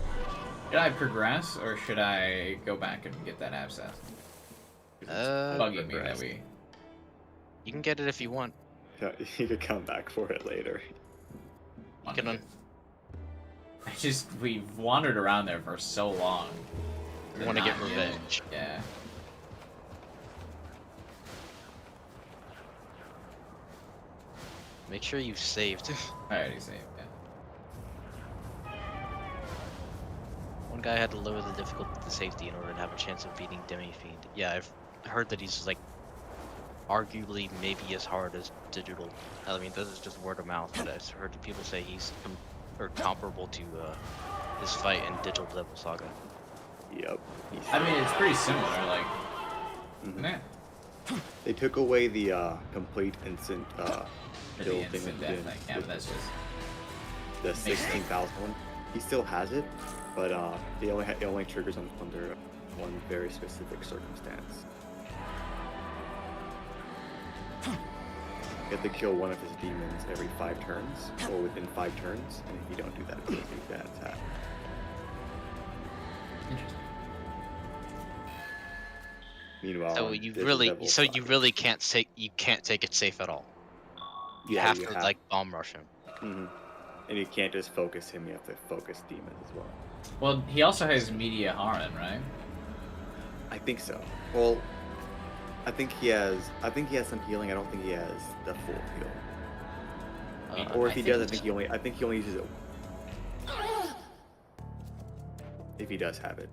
Should I progress, or should I go back and get that abscess? It's bugging me that we... You can get it if you want. Yeah, you could come back for it later. You can we've wandered around there for so long. You want to get revenge. Yeah. Make sure you saved. I already saved, yeah. One guy had to lower the difficulty to safety in order to have a chance of beating Demifiend. Yeah, I've heard that he's like arguably maybe as hard as Digital. I mean, this is just word of mouth, but I've heard people say he's comparable to his fight in Digital Devil Saga. Yep. I mean, it's pretty similar, like... Mm-hmm. Yeah. They took away the complete instant Or kill the thing instant that death did thing. Yeah, but that's just... the 16,000 one. He still has it, but it only triggers under one very specific circumstance. You have to kill one of his demons every 5 turns, or within 5 turns, and if you don't do that, it kills you that attack. Interesting. Meanwhile, So you really can't take it safe at all. You have to like bomb rush him. Mm-hmm. And you can't just focus him; you have to focus demons as well. Well, he also has Media Harmon, right? I think so. Well, I think he has some healing. I don't think he has the full heal. Or if he does, I think he only uses it. If he does have it.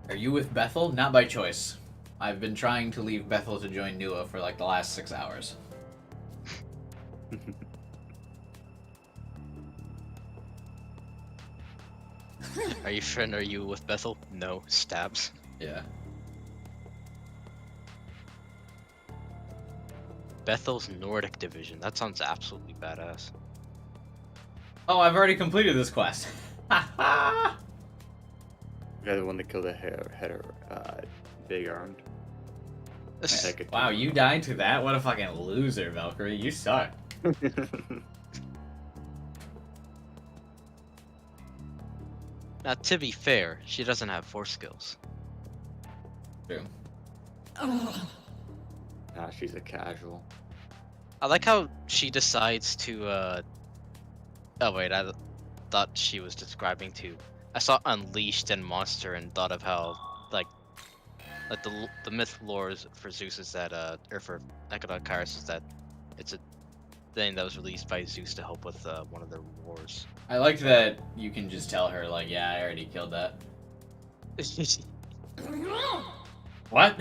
Are you with Bethel? Not by choice. I've been trying to leave Bethel to join Nua for like the last 6 hours. Are you with Bethel? No. Stabs. Yeah. Bethel's Nordic division. That sounds absolutely badass. Oh, I've already completed this quest. You're the one that killed the header, big armed. Wow, you died to that? What a fucking loser, Valkyrie. You suck. Now, to be fair, she doesn't have force skills. True. Nah, she's a casual. I like how she decides to, Oh wait, I thought she was describing to... I saw Unleashed and Monster and thought of how, like the myth lore for Zeus is that, or for Kairos is that it's a thing that was released by Zeus to help with one of their wars. I like that you can just tell her, like, yeah, I already killed that. What?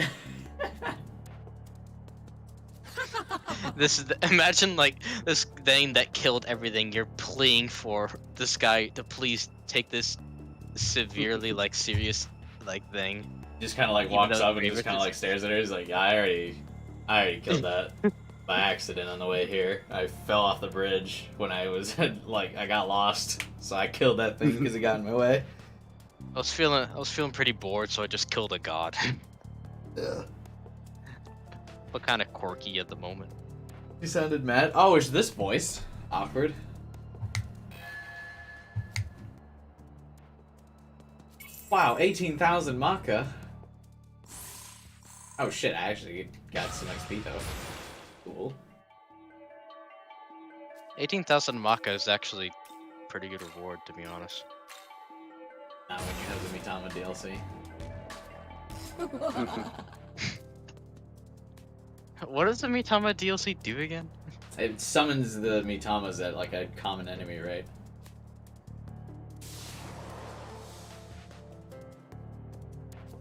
This is imagine like this thing that killed everything. You're pleading for this guy to please take this severely like serious like thing. Just kind of like walks up and he just kind of like stares at her. He's like, yeah, I already killed that by accident on the way here. I fell off the bridge when I was like I got lost, so I killed that thing because it got in my way. I was feeling pretty bored, so I just killed a god. Yeah. But kind of quirky at the moment. He sounded mad. Oh, it's this voice. Awkward. Wow, 18,000 Maka. Oh shit, I actually got some XP though. Cool. 18,000 Maka is actually pretty good reward, to be honest. Not when you have the Mitama DLC. What does the Mitama DLC do again? It summons the Mitamas at like a common enemy, right?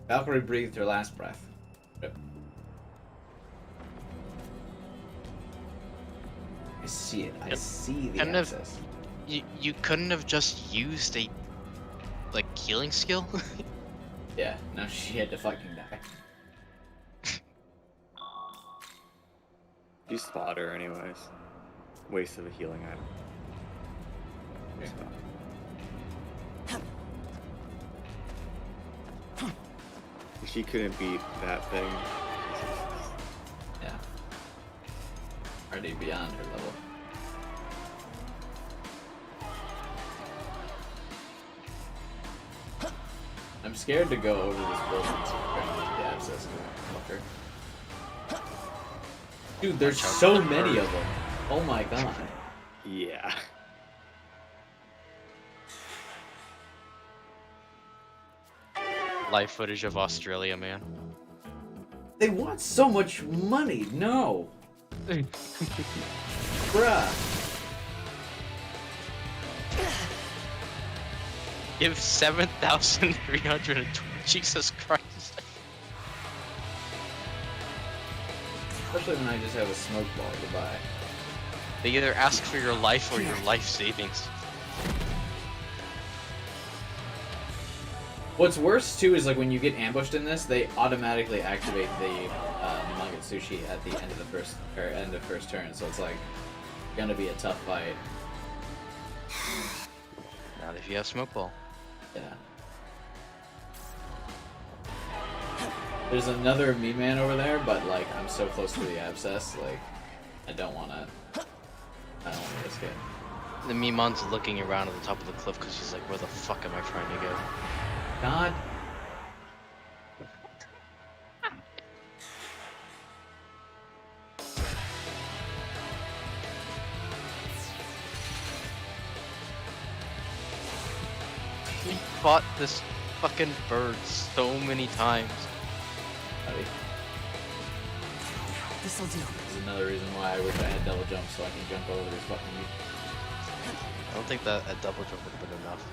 Valkyrie breathed her last breath. Yep. I see it. I see the access. You couldn't have just used a like healing skill? Yeah, no, she had to fucking die. You spot her anyways. Waste of a healing item. If she couldn't beat that thing. Yeah. Already beyond her level. I'm scared to go over this building to the access to fucker. Dude, there's so many of them. Oh my god. Yeah. Live footage of Australia, man. They want so much money. No. Bruh. Give 7,320. Jesus Christ. Especially when I just have a smoke ball to buy. They either ask for your life or your life savings. What's worse too is like when you get ambushed in this, they automatically activate the Magatsushi at the end of the first turn, so it's like gonna be a tough fight. Not if you have smoke ball. Yeah. There's another me man over there, but like I'm so close to the abscess, like I don't wanna risk it. The Mimon's looking around at the top of the cliff because she's like, where the fuck am I trying to go? God. We fought this fucking bird so many times. This'll do. This is another reason why I wish I had double jump so I can jump over this fucking meat. I don't think that a double jump would have been enough.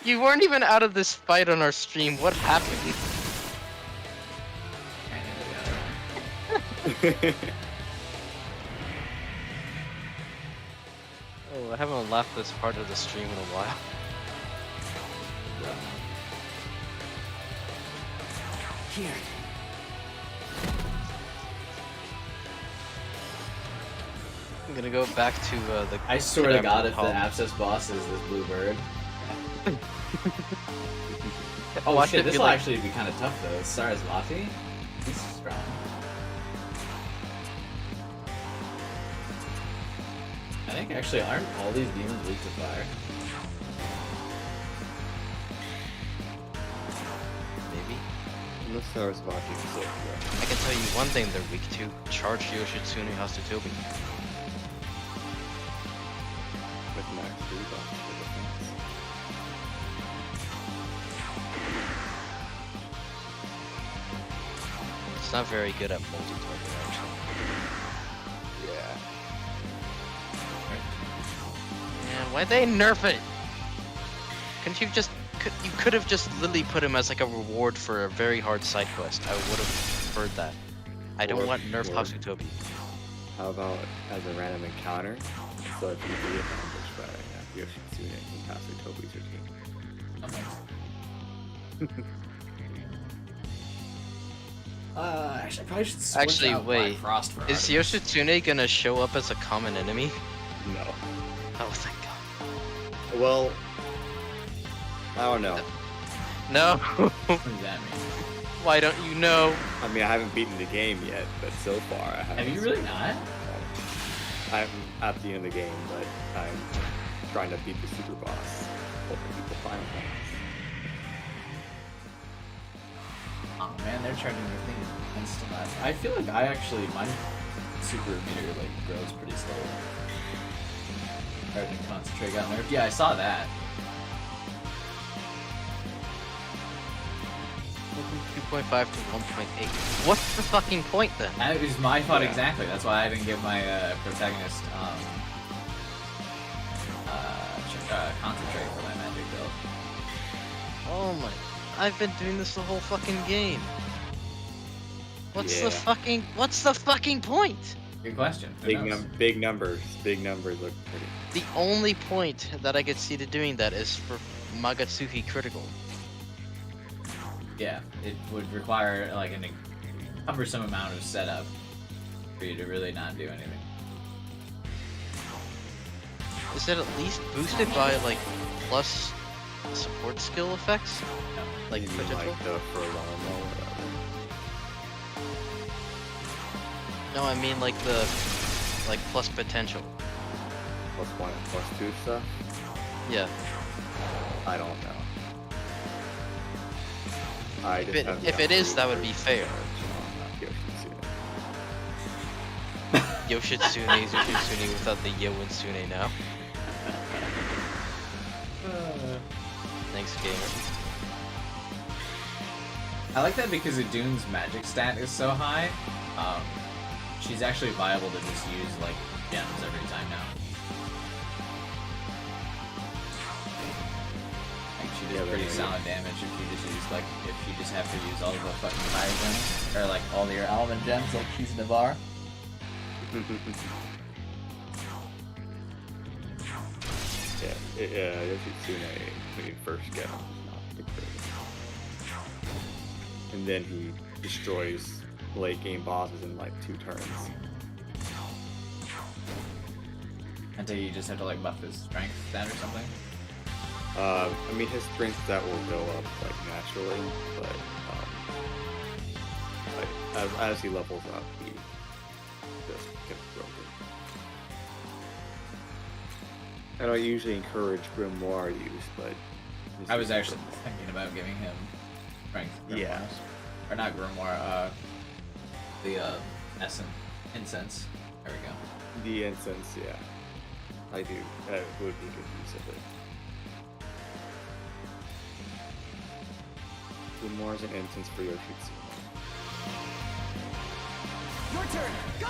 You weren't even out of this fight on our stream. What happened? Oh, I haven't laughed this part of the stream in a while. Here. I'm gonna go back to the. I swear to God, if the abscess boss is this blue bird. Oh Watch shit, this will like... actually be kind of tough though. Sarasvati? He's strong. I think actually, aren't all these demons weak to fire? Maybe. Unless Sarasvati is sick, yeah. I can tell you one thing they're weak to. Charge Yoshitsune Hasatobi. With max 3 buffs for defense. It's not very good at multi-target actually. Yeah. Man, why'd they nerf it? Couldn't you just... You could have just literally put him as like a reward for a very hard side quest. I would have preferred that. I don't want nerf Hasutobi. How about as a random encounter? So if you get ambushed by Yoshitsune and Hasutobi's your team. Actually, I probably should switch Actually, out wait. Frost for Is Artemis. Yoshitsune gonna show up as a common enemy? No. Oh, thank God. Well, I don't know. No. What does that mean? Why don't you know? I mean, I haven't beaten the game yet, but so far I haven't. Have you really not? I'm at the end of the game, but I'm trying to beat the super boss. Hoping beat the final boss. Oh man, they're charging your thing instant last. I feel like my super meter like grows pretty slowly. Charging concentrate got nerfed. Yeah, I saw that. 2.5 to 1.8. What's the fucking point then? That is my thought exactly. That's why I didn't give my protagonist concentrate for my magic build. Oh my... I've been doing this the whole fucking game. What's the fucking point? Good question. Big numbers. Big numbers look pretty. The only point that I could see to doing that is for Magatsuki critical. Yeah, it would require like an cumbersome amount of setup for you to really not do anything. Is it at least boosted by like plus support skill effects? No. Like Maybe potential? like the furlong or whatever. No, I mean like the plus potential. +1 and +2 stuff? Yeah. I don't know. If it is, that would be fair. Yoshitsune's Yoshitsune without the Yoinsune now. Thanks, gamer. I like that because Adune's magic stat is so high. She's actually viable to just use like gems every time now. Like she does pretty solid damage if you just use if you just have to use all the fucking fire gems or like all your element gems like she's Navarre. Yoshitsune, when you first get him, is not the greatest. And then he destroys late game bosses in like 2 turns. Until you just have to like buff his strength then or something? I mean, his strength stat will go up like naturally, but as he levels up, he just gets broken. I don't usually encourage grimoire use, but I was actually thinking about giving him strength grimoires. Yeah. Or not grimoire, the incense. There we go. The incense, yeah. I do. That would be good use of it. Grimoires and incense for Yoshitsune. Your turn. Go!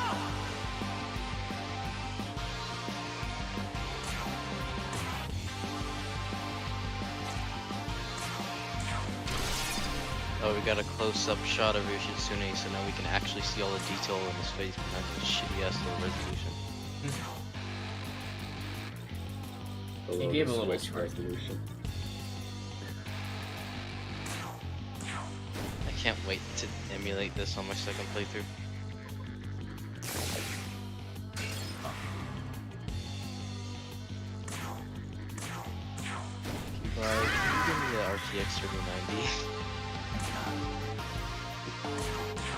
Oh, we got a close-up shot of Yoshitsune, so now we can actually see all the detail in his face behind his shitty-ass little resolution. He gave a little resolution. I can't wait to emulate this on my second playthrough. Can you give me the RTX 3090?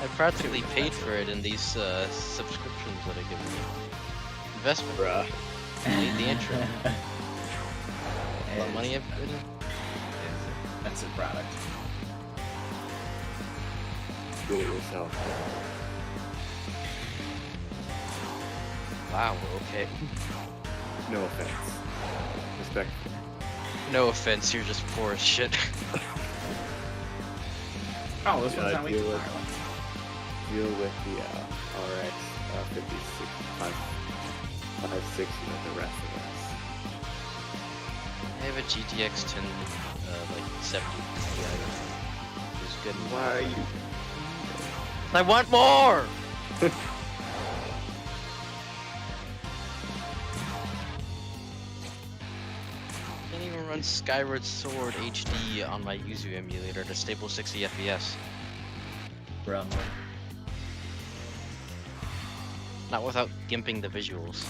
I practically paid for it in these subscriptions that I give me. Investment. Bruh. I need the intro. What money I've put in? That's a product. Do it yourself. Wow, okay. No offense. Respectful. No offense, you're just poor as shit. Oh, this one's not deal with the RX 56 560 with the rest of us. I have a GTX 10, like 70. It's good. Why are you? I want more! Can't even run Skyward Sword HD on my Yuzu emulator to stable 60 FPS. Run. Not without gimping the visuals.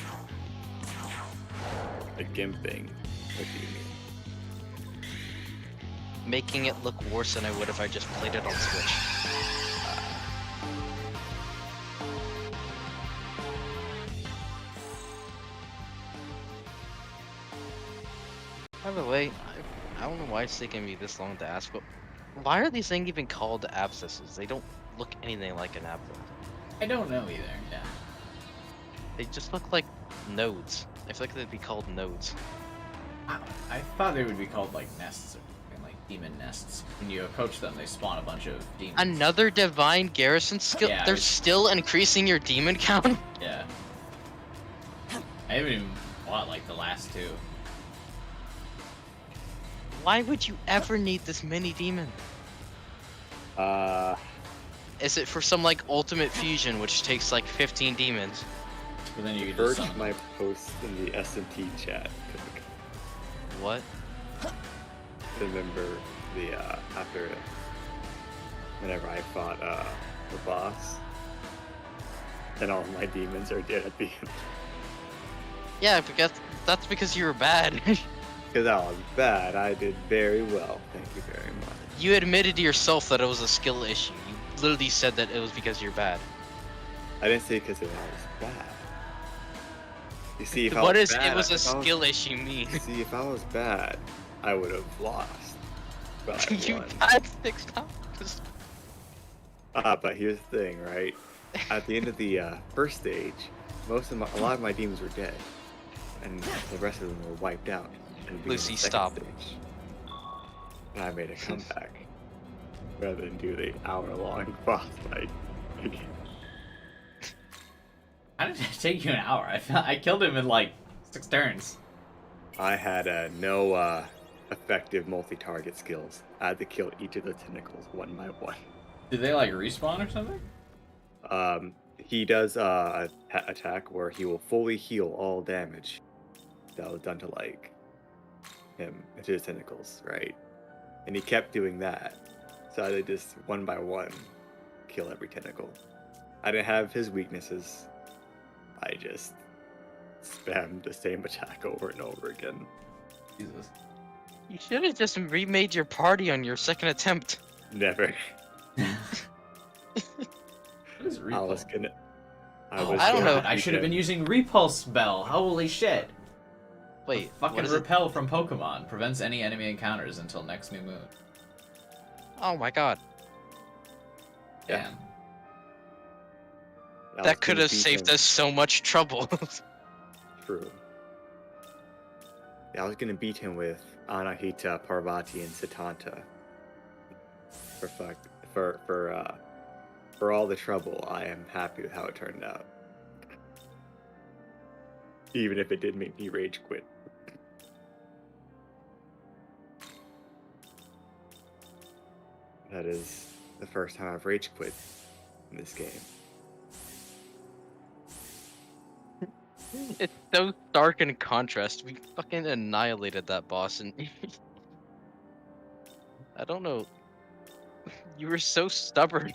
A gimping. What do you mean? Making it look worse than I would if I just played it on Switch. By the way, I don't know why it's taking me this long to ask, but why are these things even called abscesses? They don't look anything like an abscess. I don't know either, yeah. They just look like nodes. I feel like they'd be called nodes. I thought they would be called like nests, or like demon nests. When you approach them, they spawn a bunch of demons. Another divine garrison skill? Yeah, They're still increasing your demon count? Yeah. I haven't even bought like the last 2. Why would you ever need this many demons? Is it for some like ultimate fusion which takes like 15 demons? But then you First, my post in the SMT chat. What? Remember the after whenever I fought the boss, and all my demons are dead at the end. Yeah, because that's because you were bad. Because I was bad, I did very well. Thank you very much. You admitted to yourself that it was a skill issue. You literally said that it was because you're bad. I didn't say because I was bad. You see, if I What was does bad, it was a if I skill issue mean? See, if I was bad, I would have lost. But I You won. died 6 times. But here's the thing, right? At the end of the first stage, a lot of my demons were dead, and the rest of them were wiped out. Lucy, stop. Stage. And I made a comeback rather than do the hour-long boss fight again. How did it take you an hour? I killed him in like 6 turns. I had no effective multi-target skills. I had to kill each of the tentacles one by one. Did they like respawn or something? He does a attack where he will fully heal all damage that was done to like him into his tentacles, right? And he kept doing that. So I did just one by one kill every tentacle. I didn't have his weaknesses. I just spammed the same attack over and over again. Jesus. You should have just remade your party on your second attempt. Never. What is I repulse? was gonna. I don't know. I should have been using repulse spell. Holy shit. Wait, fucking what is repel from Pokemon prevents any enemy encounters until next new moon. Oh my god. Damn. That could have saved us so much trouble. True. Yeah, I was gonna beat him with Anahita, Parvati, and Satanta. For all the trouble, I am happy with how it turned out. Even if it did make me rage quit. That is the first time I've rage quit in this game. It's so stark in contrast. We fucking annihilated that boss, and I don't know. You were so stubborn.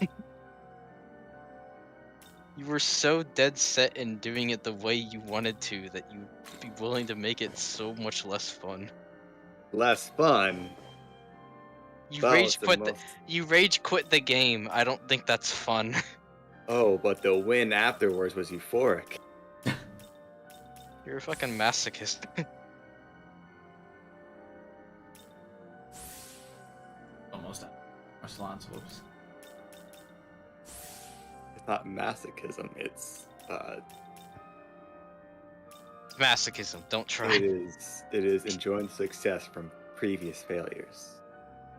You were so dead set in doing it the way you wanted to that you'd be willing to make it so much less fun. Less fun? You That was rage the quit most- you rage quit the game. I don't think that's fun. Oh, but the win afterwards was euphoric. You're a fucking masochist. Almost Marcelon's whoops. It's not masochism, it's Masochism, don't try. it is enjoying success from previous failures.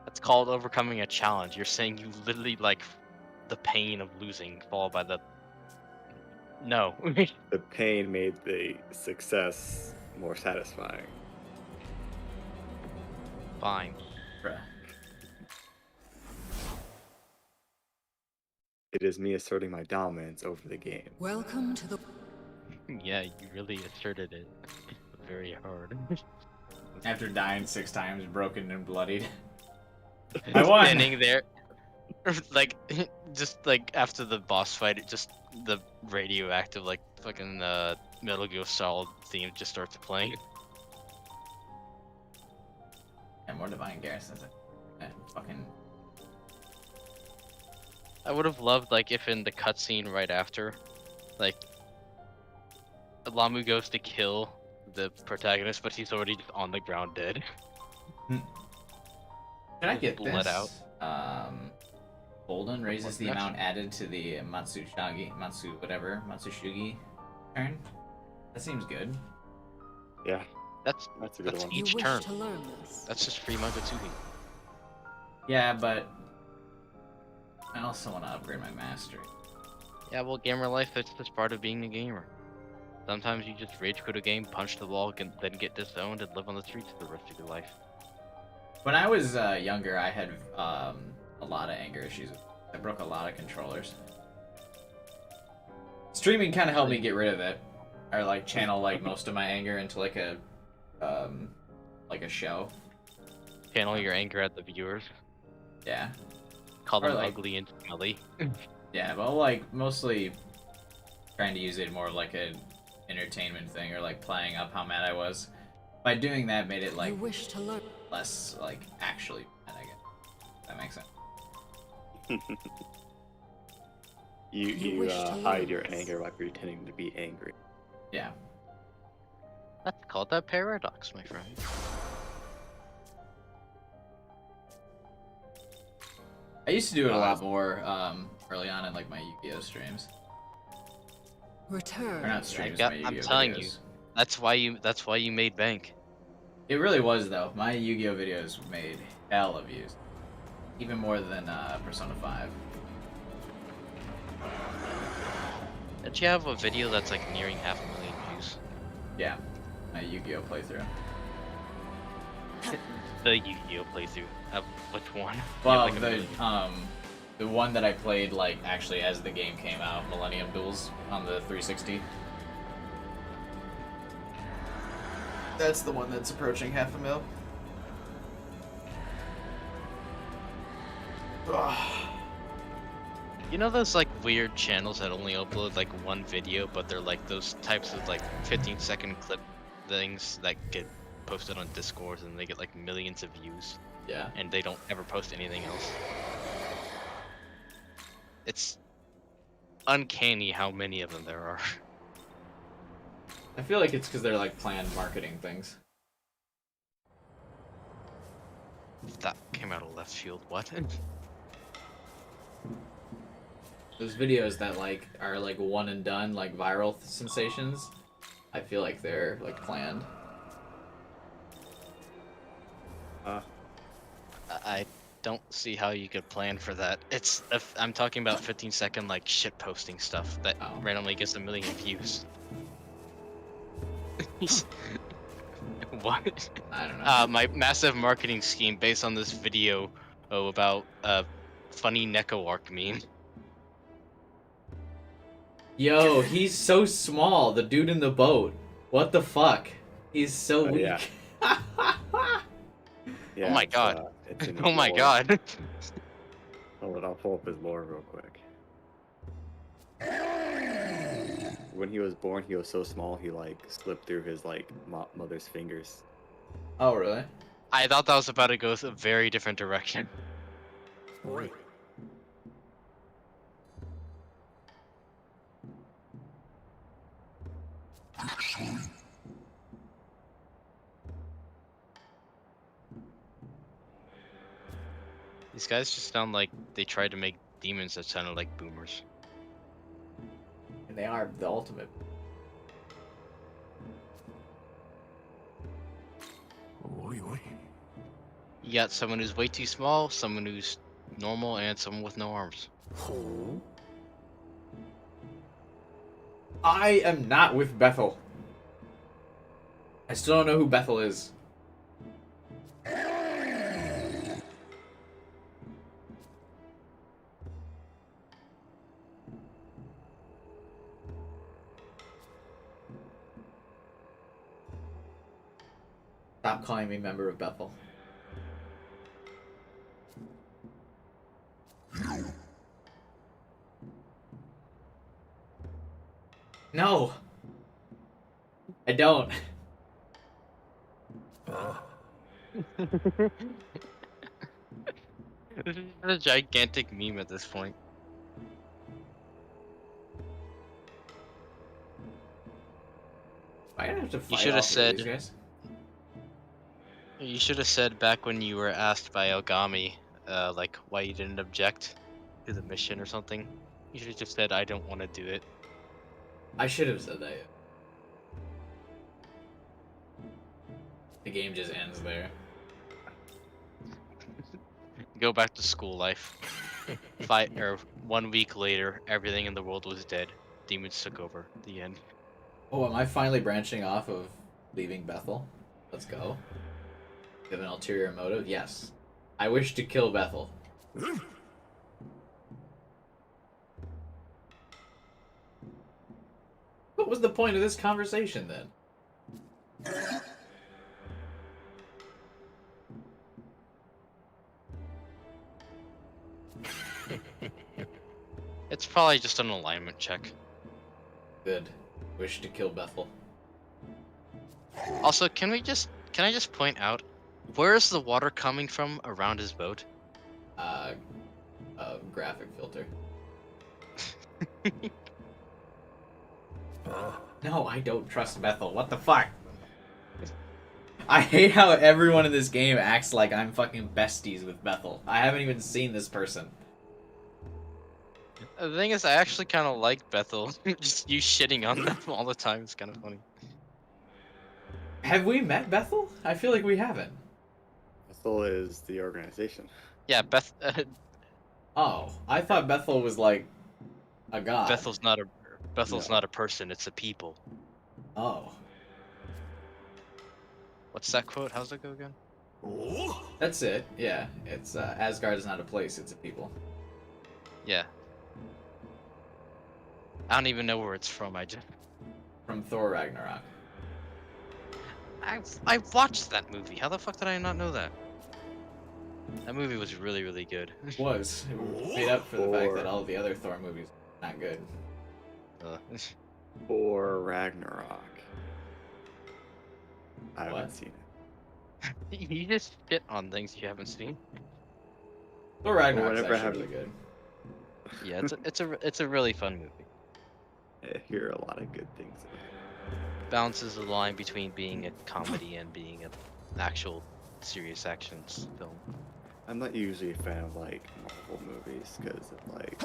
That's called overcoming a challenge. You're saying you literally like the pain of losing followed by the no. The pain made the success more satisfying. Fine. Bruh. It is me asserting my dominance over the game. Welcome to the... Yeah, you really asserted it very hard. After dying 6 times, broken and bloodied. I won! Standing there, like, just like after the boss fight, it just, the radioactive, like, fucking Metal Gear Solid theme just starts playing. And more Divine Garrisons. Fucking... I would have loved, like, if in the cutscene right after, like, Lamu goes to kill the protagonist, but he's already just on the ground dead. Can I get bled this? out. Bolden raises What's the next? amount added to the Matsushugi turn. That seems good. Yeah, That's a good one. each You wish turn. to learn this. That's just free Magatsuki. Yeah, but I also want to upgrade my mastery. Yeah, well, gamer life, it's just part of being a gamer. Sometimes you just rage quit a game, punch the wall, and then get disowned and live on the streets for the rest of your life. When I was younger, I had a lot of anger issues. I broke a lot of controllers. Streaming kind of helped me get rid of it, or like channel like most of my anger into like a show. Channel your anger at the viewers. Yeah. Call Or, them like- ugly and smelly. Yeah, but like mostly trying to use it more of like an entertainment thing, or like playing up how mad I was. By doing that, made it like You wish to learn. less like actually mad, I guess. That makes sense. You wish to hide your lose. anger by pretending to be angry. Yeah. That's called that paradox, my friend. I used to do it a lot more early on in like my Yu-Gi-Oh streams. Return. Or not streams, Yeah, my I'm Yu-Gi-Oh telling videos. you, that's why you made bank. It really was though. My Yu-Gi-Oh videos made hell of views. Even more than Persona 5. Don't you have a video that's like nearing 500,000 views? Yeah. My Yu-Gi-Oh playthrough. The Yu-Gi-Oh playthrough. Which one? Well, You have, like, a the one that I played like actually as the game came out, Millennium Duels on the 360. That's the one that's approaching 500,000. You know those like weird channels that only upload like one video, but they're like those types of like 15-second clip things that get posted on Discord and they get like millions of views. Yeah. And they don't ever post anything else. It's uncanny how many of them there are. I feel like it's because they're like planned marketing things. That came out of left field. What? Those videos that like are like one and done, like viral sensations, I feel like they're like planned. I don't see how you could plan for that. It's I'm talking about 15-second like shit posting stuff that randomly gets 1 million views. What? I don't know. My massive marketing scheme based on this video about funny Neko arc meme. Yo, he's so small, the dude in the boat. What the fuck? He's so weak. Yeah. Oh my god. It's in Oh my lore. god. Hold it, I'll pull up his lore real quick. When he was born, he was so small he like slipped through his like mother's fingers. Oh really? I thought that was about to go a very different direction. These guys just sound like they tried to make demons that sounded like boomers. And they are the ultimate. You got someone who's way too small, someone who's normal, and someone with no arms. I am not with Bethel. I still don't know who Bethel is. Stop calling me member of Bethel. No. I don't. This is a gigantic meme at this point. I have to fight You should have off of these said. guys. You should have said back when you were asked by Ogami, like why you didn't object to the mission or something. You should have just said, "I don't want to do it." I should have said that. The game just ends there. Go back to school life. 1 week later, everything in the world was dead. Demons took over. The end. Oh, am I finally branching off of leaving Bethel? Let's go. You have an ulterior motive? Yes. I wish to kill Bethel. What was the point of this conversation then? It's probably just an alignment check. Good. Wish to kill Bethel. Also, can I just point out, where is the water coming from around his boat? Graphic filter. No, I don't trust Bethel. What the fuck? I hate how everyone in this game acts like I'm fucking besties with Bethel. I haven't even seen this person. The thing is, I actually kind of like Bethel. Just you shitting on them all the time is kind of funny. Have we met Bethel? I feel like we haven't. Bethel is the organization. Yeah, Oh, I thought Bethel was like a god. Bethel's not a person. It's a people. Oh. What's that quote? How's that go again? That's it. Yeah, it's Asgard is not a place. It's a people. Yeah. I don't even know where it's from. From Thor Ragnarok. I watched that movie. How the fuck did I not know that? That movie was really, really good. It was. It made up for the fact that all the other Thor movies are not good. Or Ragnarok. I haven't What? seen it. You just shit on things you haven't seen. Thor Ragnarok's whenever I actually have- really good. Yeah, it's a really fun movie. I hear a lot of good things about it. Balances the line between being a comedy and being an actual serious actions film. I'm not usually a fan of like Marvel movies because of like.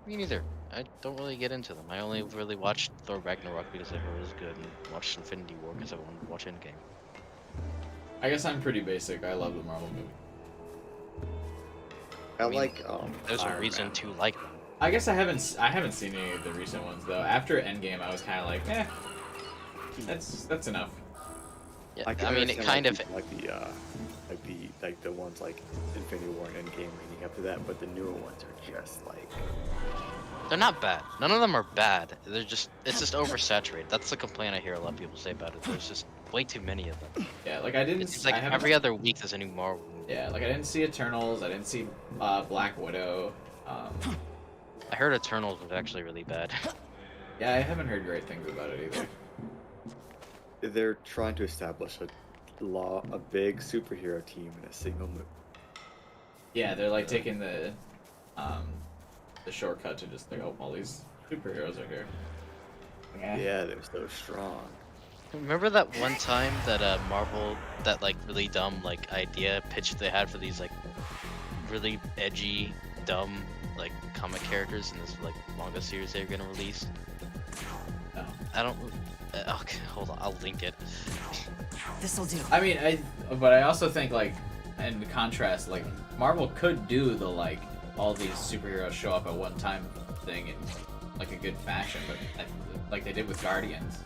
Me neither. I don't really get into them. I only really watched Thor Ragnarok because I heard it was good, and watched Infinity War because I wanted to watch Endgame. I guess I'm pretty basic. I love the Marvel movie. I like There's a Iron reason Man. to like them. I guess I haven't seen any of the recent ones though. After Endgame, I was kind of like, that's enough. Yeah, I, can I mean, it understand kind why of. people like the ones like Infinity War and Endgame leading up to that, but the newer ones are just like. They're not bad. None of them are bad. It's just oversaturated. That's the complaint I hear a lot of people say about it. There's just way too many of them. Yeah, like I didn't. It's like every other week there's a new Marvel movie. Yeah, like I didn't see Eternals. I didn't see Black Widow. I heard Eternals was actually really bad. Yeah, I haven't heard great things about it either. They're trying to establish a big superhero team in a single movie. Yeah, they're like taking the shortcut to just like, oh, all these superheroes are here. Yeah, they're so strong. Remember that one time that Marvel, that like really dumb like idea pitch they had for these like really edgy, dumb like comic characters in this like manga series they were gonna release? No. I don't. Okay, hold on, I'll link it. This'll do. I mean, but I also think like, in contrast, like Marvel could do the like all these superheroes show up at one time thing in like a good fashion, but like they did with Guardians.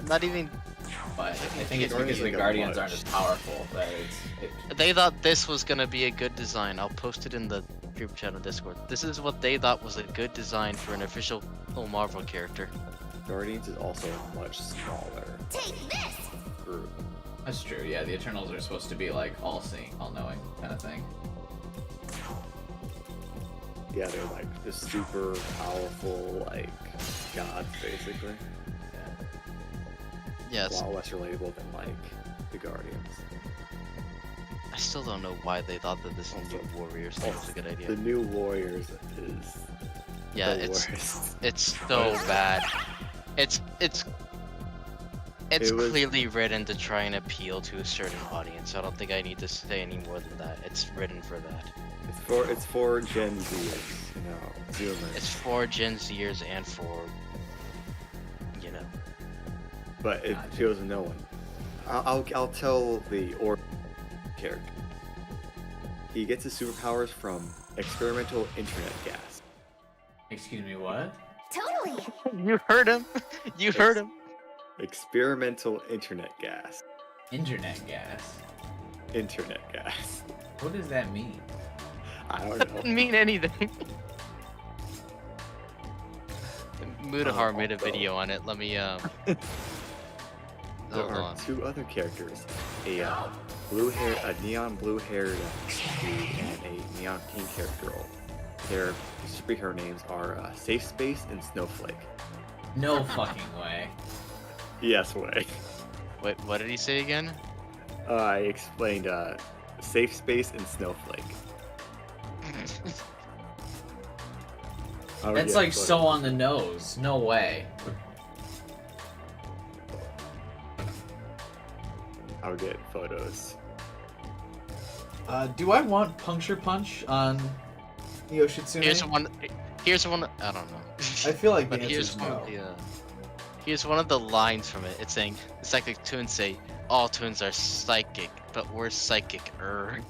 Not even. But I think it's because the Guardians aren't as powerful that They thought this was gonna be a good design. I'll post it in the group chat on Discord. This is what they thought was a good design for an official Marvel character. Guardians is also a much smaller group. That's true. Yeah, the Eternals are supposed to be like all-seeing, all-knowing kind of thing. Yeah, they're like the super powerful like gods basically. Yes. A lot less relatable than like the Guardians. I still don't know why they thought that this new Warriors thing was a good idea. The new Warriors is Yeah, the it's worst. it's so bad. It's It was- clearly written to try and appeal to a certain audience. I don't think I need to say any more than that. It's written for that. It's for Gen Zers, you know, Zoomers. It's for Gen Zers and for But it appeals to no one. I'll tell the character. He gets his superpowers from experimental internet gas. Excuse me, what? Totally. You heard him. You heard him. Experimental internet gas. Internet gas. Internet gas. What does that mean? I don't That know. didn't mean anything. Mudahar made a also- video on it. Let me There hold are on. two other characters, a neon blue-haired dude and a neon pink-haired girl. Their superhero names are Safe Space and Snowflake. No fucking way. Yes, way. Wait, what did he say again? I explained Safe Space and Snowflake. Oh, That's yeah, like but- so on the nose. No way. I'll get photos. Do I want Puncture Punch on Yoshitsune? Here's one. Here's one. I don't know. I feel like the But answer here's is one no. of the. Here's one of the lines from it. It's saying the psychic twins say all twins are psychic, but we're psychic-er.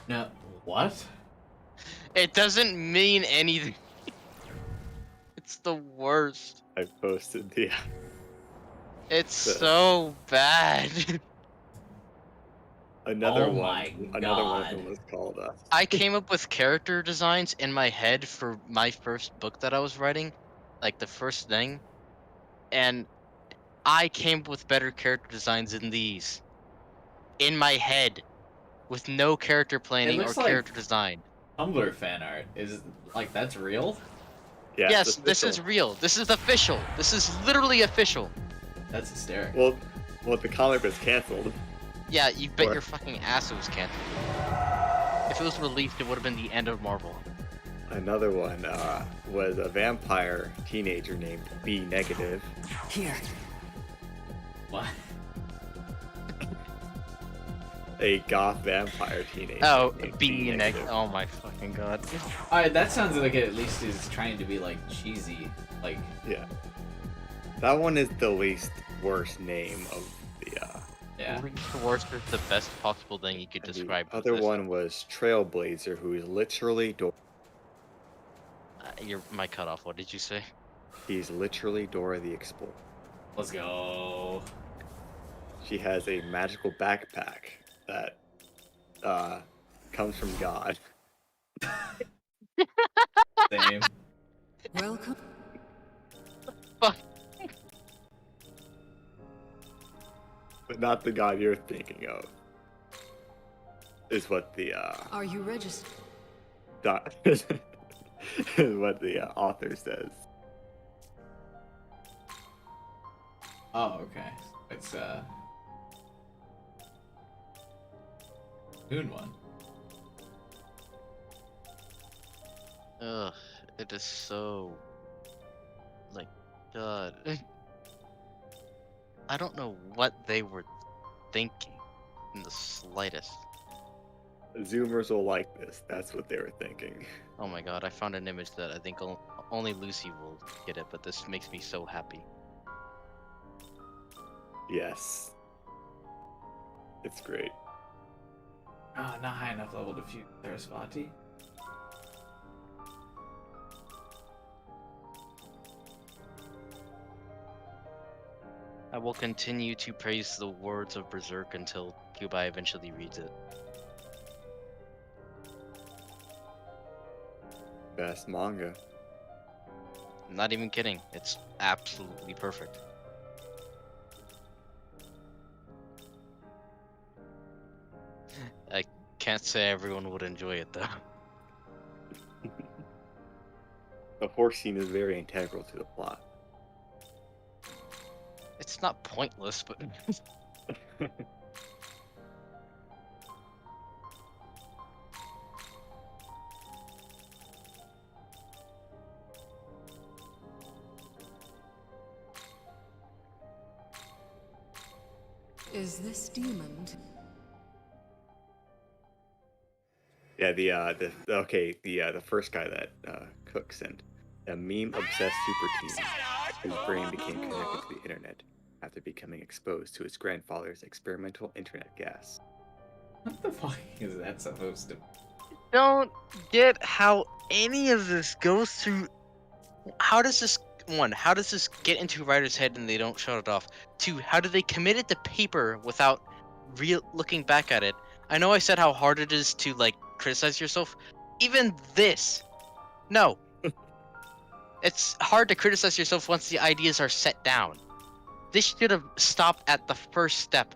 No, what? It doesn't mean anything. It's the worst. I posted the. It's so bad. Another Oh one. my Another one of God. them was called I came up with character designs in my head for my first book that I was writing, like the first thing, and I came up with better character designs than these in my head. with no character planning or looks like character design. Tumblr fan art is like that's real. Yeah, Yes, this is real. This is official. This is literally official. That's hysterical. Well, the comic was canceled. Yeah, you bet your fucking ass it was canceled. If it was released, it would have been the end of Marvel. Another one was a vampire teenager named B Negative. Here. What? A goth vampire teenager. Oh, named B Negative. Oh my fucking god. Alright, that sounds like it at least is trying to be like cheesy. Like Yeah. That one is the least worst name of the yeah. The worst is the best possible thing you could describe. The other one was Trailblazer, who is literally Your mic cut off. What did you say? He's literally Dora the Explorer. Let's go. She has a magical backpack that comes from God. Same. Welcome. Fuck. But not the God you're thinking of. Is what the Are you registered? is what the author says. Oh, okay. It's Moon one. Ugh, it is so like God. I don't know what they were thinking in the slightest. Zoomers will like this. That's what they were thinking. Oh my god, I found an image that I think only Lucy will get it, but this makes me so happy. Yes. It's great. Oh, not high enough level to fuse Sarasvati. I will continue to praise the words of Berserk until Kubai eventually reads it. Best manga. I'm not even kidding. It's absolutely perfect. I can't say everyone would enjoy it though. The horse scene is very integral to the plot. It's not pointless, but Is this demon? Yeah, the first guy that Cook sent, a meme-obsessed super teen whose brain became connected to the internet after becoming exposed to his grandfather's experimental internet gas. What the fuck is that supposed to? don't get how any of this goes through. How does this get into a writer's head and they don't shut it off? 2, how do they commit it to paper without looking back at it? I know I said how hard it is to like criticize yourself. Even this, no. It's hard to criticize yourself once the ideas are set down. This should have stopped at the first step.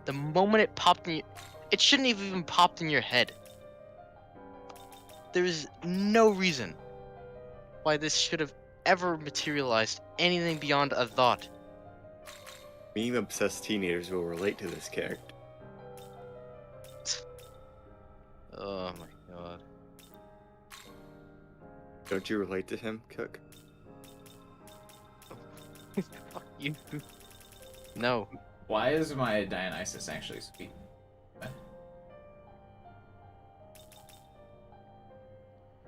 The moment it popped in it shouldn't have even popped in your head. There's no reason why this should have ever materialized anything beyond a thought. Meme-obsessed teenagers will relate to this character. Oh my god. Don't you relate to him, Cook? Fuck you. No. Why is my Dionysus actually sweet?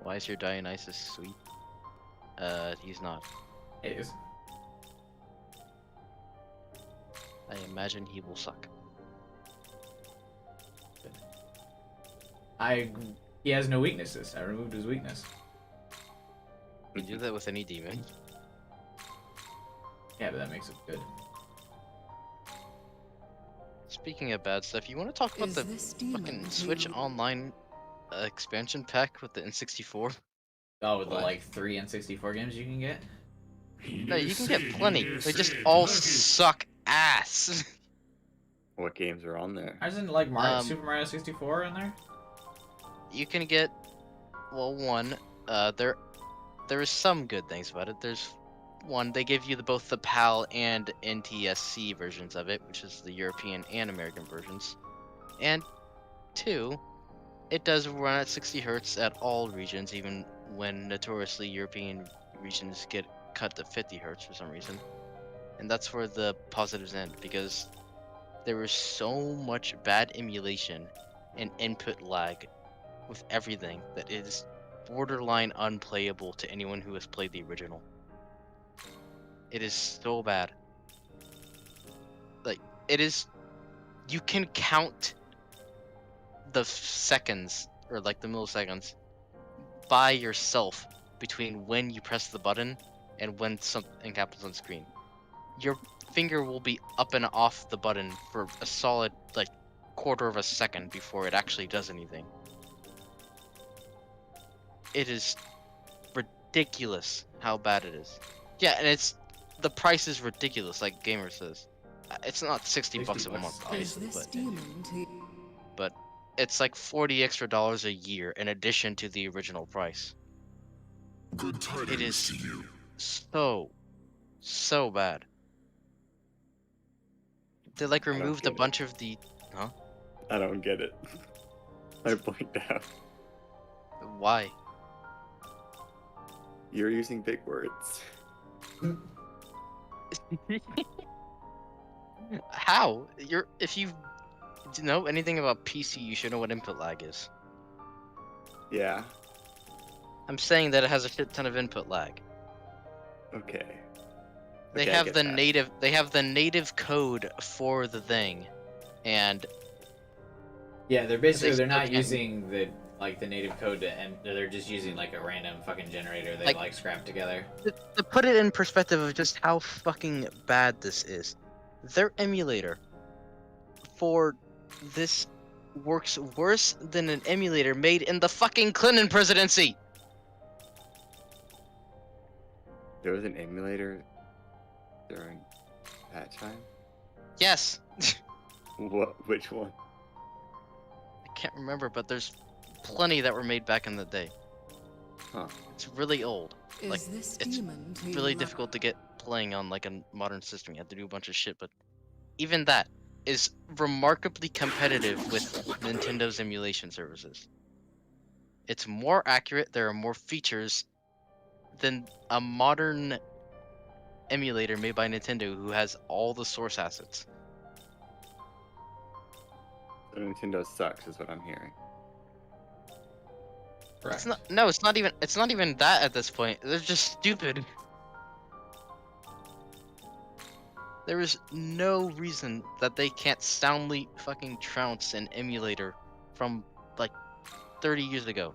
Why is your Dionysus sweet? He's not. It is. I imagine he will suck. He has no weaknesses. I removed his weakness. You do that with any demon. Yeah, but that makes it good. Speaking of bad stuff, you want to talk about the fucking Switch Online expansion pack with the N64? Oh, with the like 3 N64 games you can get? No, you can get plenty. They just all suck ass. What games are on there? Isn't like Mario, Super Mario 64 in there? You can get, well, one. There is some good things about it. There's one, they give you both the PAL and NTSC versions of it, which is the European and American versions. And two, it does run at 60 Hz at all regions, even when notoriously European regions get cut to 50 Hz for some reason. And that's where the positives end, because there was so much bad emulation and input lag with everything that it is borderline unplayable to anyone who has played the original. It is so bad. Like, it is... You can count the seconds, or like the milliseconds, by yourself between when you press the button and when something happens on screen. Your finger will be up and off the button for a solid, like, quarter of a second before it actually does anything. It is ridiculous how bad it is. Yeah, and the price is ridiculous, like Gamer says. It's not 60 bucks a month, obviously, but it's like $40 extra a year in addition to the original price. Good tidings it is to you. so bad. They like removed a bunch of the... Huh? I don't get it. I blanked out. Why? You're using big words. How? If you know anything about PC, you should know what input lag is. Yeah. I'm saying that it has a shit ton of input lag. Okay. They have the native. They have the native code for the thing, and yeah, they're not using the native code and they're just using like a random fucking generator they like scrapped together. To put it in perspective of just how fucking bad this is, their emulator for this works worse than an emulator made in the fucking Clinton presidency. There was an emulator during that time? Yes. What? Which one? I can't remember, but there's plenty that were made back in the day. Huh. It's really old. Like, this it's demon really difficult to get playing on like a modern system. You have to do a bunch of shit, but even that is remarkably competitive with Nintendo's emulation services. It's more accurate, there are more features than a modern emulator made by Nintendo who has all the source assets. So Nintendo sucks is what I'm hearing. It's not, no, it's not even that at this point. They're just stupid. There is no reason that they can't soundly fucking trounce an emulator from like 30 years ago.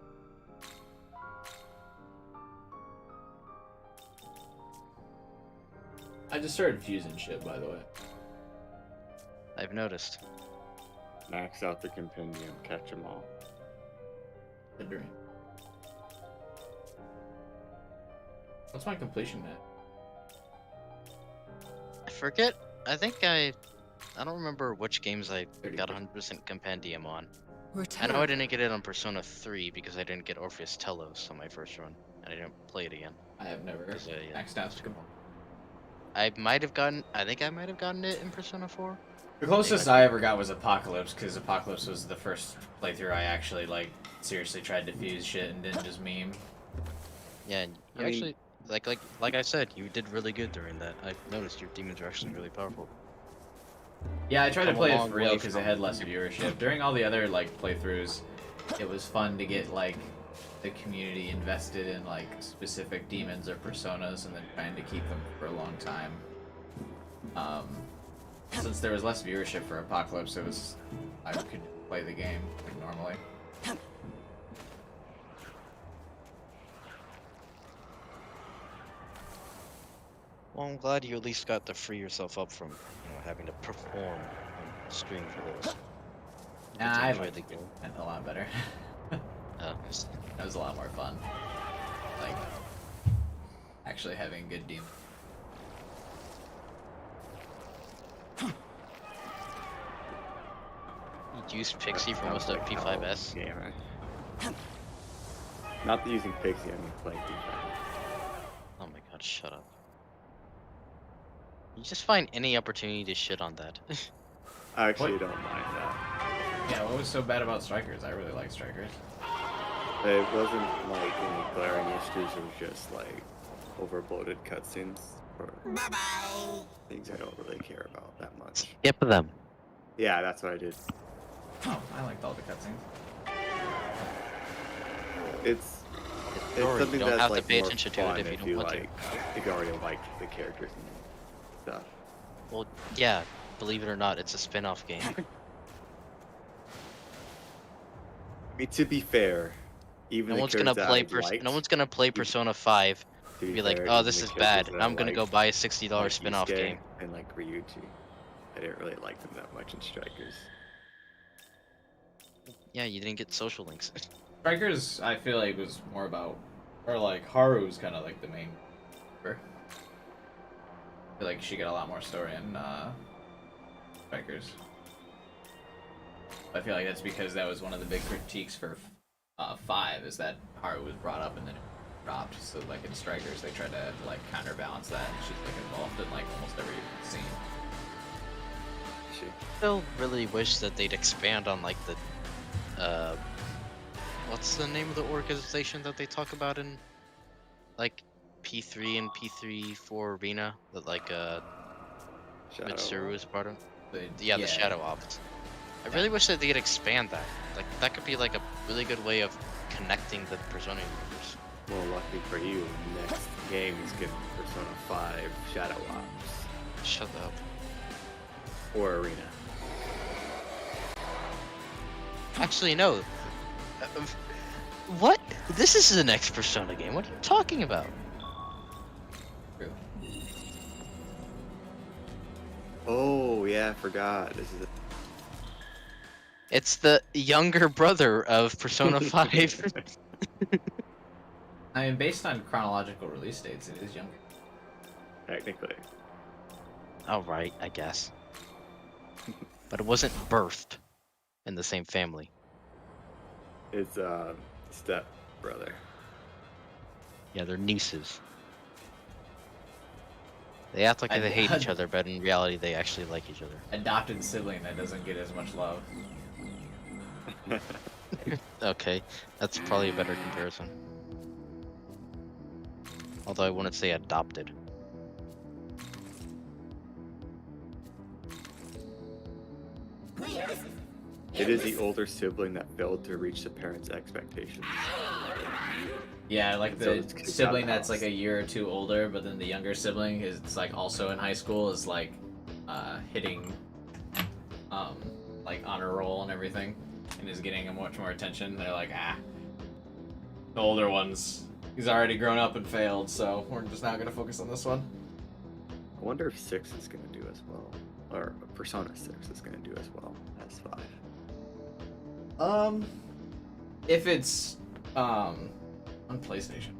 I just started fusing shit, by the way. I've noticed. Max out the compendium, catch them all. The dream. What's my completion net? I forget. I think I don't remember which games I got 100% compendium on. I know I didn't get it on Persona 3 because I didn't get Orpheus Telos on my first run, and I didn't play it again. I have never maxed out to come on. I think I might have gotten it in Persona 4. The closest I ever got was Apocalypse, because Apocalypse was the first playthrough I actually like seriously tried to fuse shit and didn't just meme. Yeah, and you actually like I said, you did really good during that. I noticed your demons are actually really powerful. Yeah, I tried to play it for real because it had less viewership. During all the other like playthroughs, it was fun to get like the community invested in like specific demons or personas and then trying to keep them for a long time. Since there was less viewership for Apocalypse, I could play the game like normally. Well, I'm glad you at least got to free yourself up from having to perform on stream for this. Nah, I liked the game a lot better. That was a lot more fun. Like, actually having good demons. use Pixie for That most was of like P5S? Yeah, right. Not using Pixie, I mean playing P5S. Oh my god, shut up. You just find any opportunity to shit on that. I actually don't mind that. Yeah, what was so bad about Strikers? I really like Strikers. It wasn't like any glaring issues, it was just like overbloated cutscenes or things I don't really care about that much. Skip them. Yeah, that's what I did. Oh, I liked all the cutscenes. It's Story, something you don't that's have to like pay more attention to fun it if you don't want to. if you already like the characters and stuff. Well, yeah, believe it or not, it's a spin-off game. I mean, to be fair, even No the one's gonna characters play that I liked, no one's gonna play Persona 5 to and be like, fair, oh, even this the is characters bad. that Now I I'm gonna go liked, buy a $60 like spin-off Yusuke game. and like Ryuji, I didn't really like them that much in Strikers. Yeah, you didn't get social links. Strikers, I feel like was more about, or like Haru's kind of like the main. I feel like she got a lot more story in Strikers. I feel like that's because that was one of the big critiques for 5 is that Haru was brought up and then dropped. So like in Strikers, they tried to like counterbalance that, and she's like involved in like almost every scene. Still really wish that they'd expand on like the what's the name of the organization that they talk about in like P3 and P3-4 Arena that like Mitsuru is part of? Yeah, the Shadow Ops. I really wish that they'd expand that. Like that could be like a really good way of connecting the Persona universe. Well, lucky for you, next game is getting Persona 5 Shadow Ops. Shut up. Or Arena. Actually, no. What? This is the next Persona game. What are you talking about? Oh, yeah, I forgot. This is It's the younger brother of Persona 5. I mean, based on chronological release dates, it is younger. Technically. Oh, right, I guess. But it wasn't birthed in the same family. It's step brother. Yeah, they're nieces. They act like they hate each other, but in reality, they actually like each other. Adopted sibling that doesn't get as much love. Okay, that's probably a better comparison. Although I wouldn't say adopted. It is the older sibling that failed to reach the parents' expectations. Yeah, like So the it's kicked out sibling the that's house. like a year or two older, but then the younger sibling is like also in high school is like hitting like honor roll and everything, and is getting much more attention. They're like, the older ones, he's already grown up and failed, so we're just not gonna focus on this one. I wonder if 6 is going to do as well. Or Persona 6 is going to do as well as 5. If it's on PlayStation.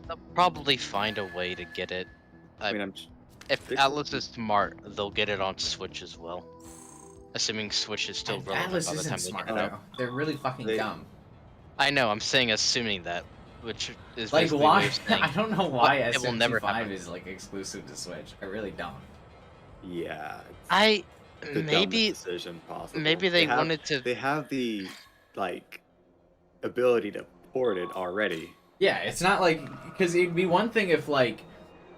They'll probably find a way to get it. I mean, if Atlas is smart, they'll get it on Switch as well. Assuming Switch is still relevant Atlas by the isn't time they smart get it out. though. They're really fucking dumb. I know, I'm saying assuming that, which is Like basically why? what you're saying. I don't know why It will never SMT5 happen. is like exclusive to Switch. I really don't. Yeah. I The maybe dumbest decision possible. maybe they have, wanted to. They have the like ability to port it already. Yeah, it's not like because it'd be one thing if like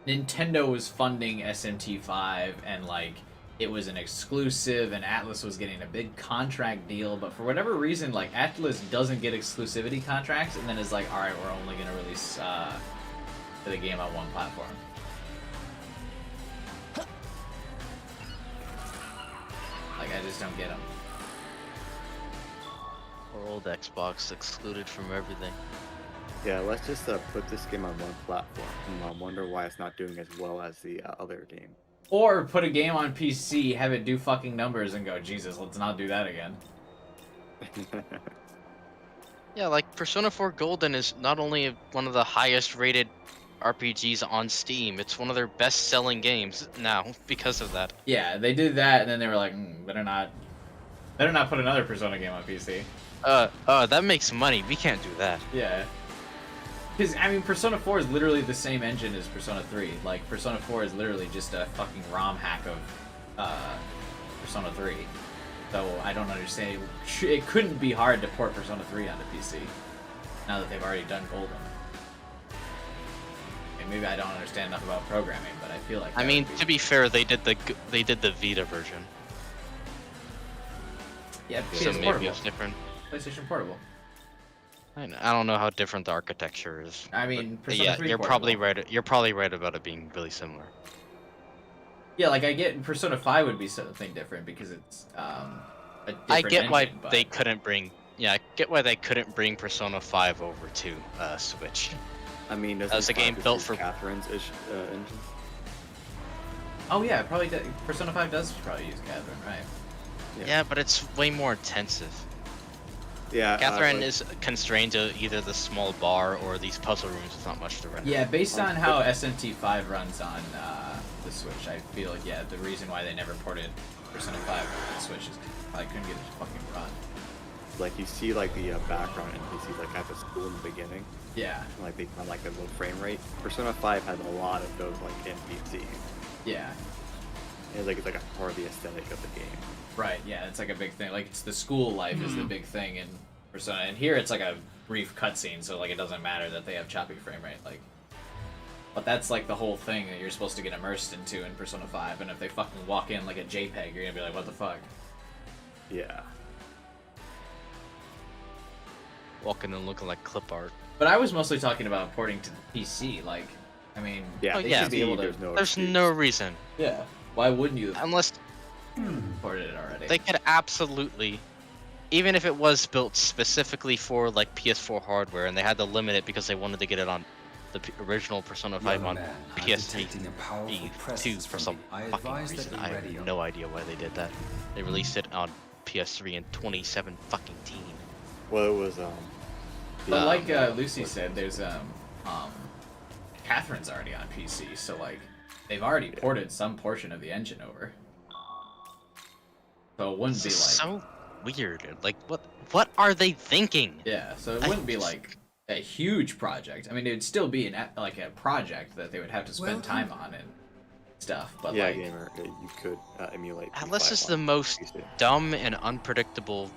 Nintendo was funding SMT5 and like it was an exclusive and Atlas was getting a big contract deal, but for whatever reason like Atlas doesn't get exclusivity contracts and then is like, all right, we're only gonna release the game on one platform. Like I just don't get them. Or old Xbox excluded from everything. Yeah, let's just put this game on one platform. I wonder why it's not doing as well as the other game. Or put a game on PC, have it do fucking numbers, and go, Jesus, let's not do that again. Yeah, like Persona 4 Golden is not only one of the highest rated RPGs on Steam. It's one of their best-selling games now because of that. Yeah, they did that, and then they were like, better not put another Persona game on PC. That makes money. We can't do that. Yeah. Because, I mean, Persona 4 is literally the same engine as Persona 3. Like, Persona 4 is literally just a fucking ROM hack of Persona 3. So, I don't understand. It couldn't be hard to port Persona 3 onto PC, now that they've already done Golden. And maybe I don't understand enough about programming, but I feel like... I mean, to be fair, they did the Vita version. Yeah, so it's maybe portable. it's different. PlayStation Portable. I don't know how different the architecture is. I mean, but, Persona yeah, 3 you're portable. probably right. You're probably right about it being really similar. Yeah, like I get Persona 5 would be something different because it's a different I get why engine, but... they couldn't bring. Yeah, I get why they couldn't bring Persona 5 over to Switch. I mean, that was a game built for Catherine's engine. Oh yeah, it probably Persona 5 does probably use Catherine, right? Yeah, but it's way more intensive. Yeah, Catherine is constrained to either the small bar or these puzzle rooms with not much to render. Yeah, based on how SMT 5 runs on the Switch, I feel like, yeah, the reason why they never ported Persona 5 to the Switch is I couldn't get it to fucking run. Like, you see, like, the background NPCs, like, at the school in the beginning. Yeah. Like, they found, like, a low frame rate. Persona 5 has a lot of those, like, NPCs. Yeah. And, like, it's like a part of the aesthetic of the game. Right, yeah, it's like a big thing. Like, it's the school life is the big thing in Persona. And here it's like a brief cutscene, so, like, it doesn't matter that they have choppy frame rate. Like, but that's, like, the whole thing that you're supposed to get immersed into in Persona 5. And if they fucking walk in like a JPEG, you're gonna be like, what the fuck? Yeah. Walking and looking like clip art. But I was mostly talking about porting to the PC. Like, I mean, yeah, they should be able to. There's no reason. Yeah. Why wouldn't you? Unless ported it already. They could absolutely, even if it was built specifically for like PS4 hardware, and they had to limit it because they wanted to get it on the original Persona 5 on PS3 2 for some fucking reason. I have no idea why they did that. They released it on PS3 in 2017. Well, it was But like Lucy said, there's Catherine's already on PC, so like they've already ported some portion of the engine over. So it wouldn't be like so weird. Like what are they thinking? Yeah, so it wouldn't be like a huge project. I mean, it'd still be like a project that they would have to spend time on and stuff. But yeah, like, gamer, you could emulate. Atlas is the most dumb and unpredictable.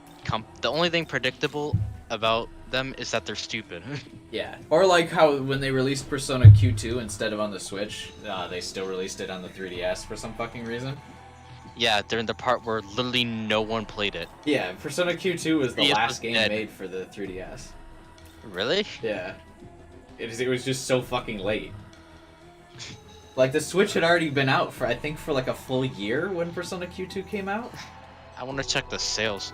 The only thing predictable about them is that they're stupid. Yeah, or like how when they released Persona Q2 instead of on the Switch, they still released it on the 3DS for some fucking reason. Yeah, during the part where literally no one played it. Yeah, Persona Q2 was the last game made for the 3DS. Really? Yeah. It was just so fucking late. Like, the Switch had already been out for, I think, for like a full year when Persona Q2 came out. I want to check the sales.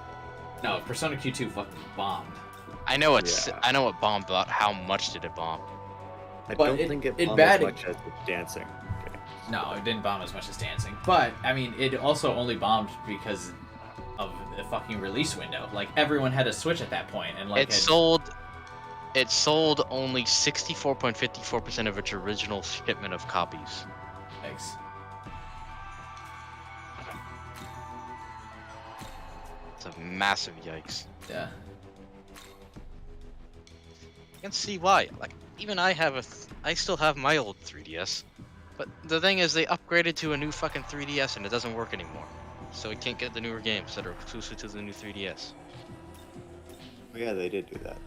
No, Persona Q2 fucking bombed. I know it's. I know it bombed, but how much did it bomb? I don't think it bombed as much as dancing. Okay. No, it didn't bomb as much as dancing. But, I mean, it also only bombed because of the fucking release window. Like, everyone had a Switch at that point, and like It sold only 64.54% of its original shipment of copies. Thanks. It's a massive yikes. Yeah. I can see why. Like, even I still have my old 3DS. But the thing is, they upgraded to a new fucking 3DS and it doesn't work anymore. So we can't get the newer games that are exclusive to the new 3DS. Oh, yeah, they did do that.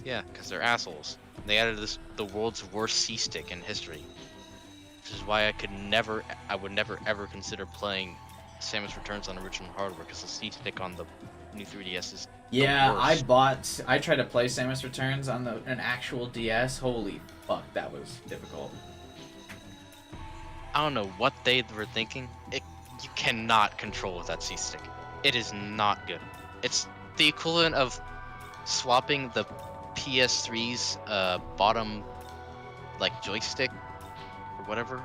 Yeah, because they're assholes. They added the world's worst C-stick in history. Which is why I would never ever consider playing Samus Returns on original hardware, because the C-stick on the new 3DS is yeah, I tried to play Samus Returns on an actual DS. Holy fuck, that was difficult. I don't know what they were thinking. You cannot control with that C-stick. It is not good. It's the equivalent of swapping the PS3's bottom like joystick or whatever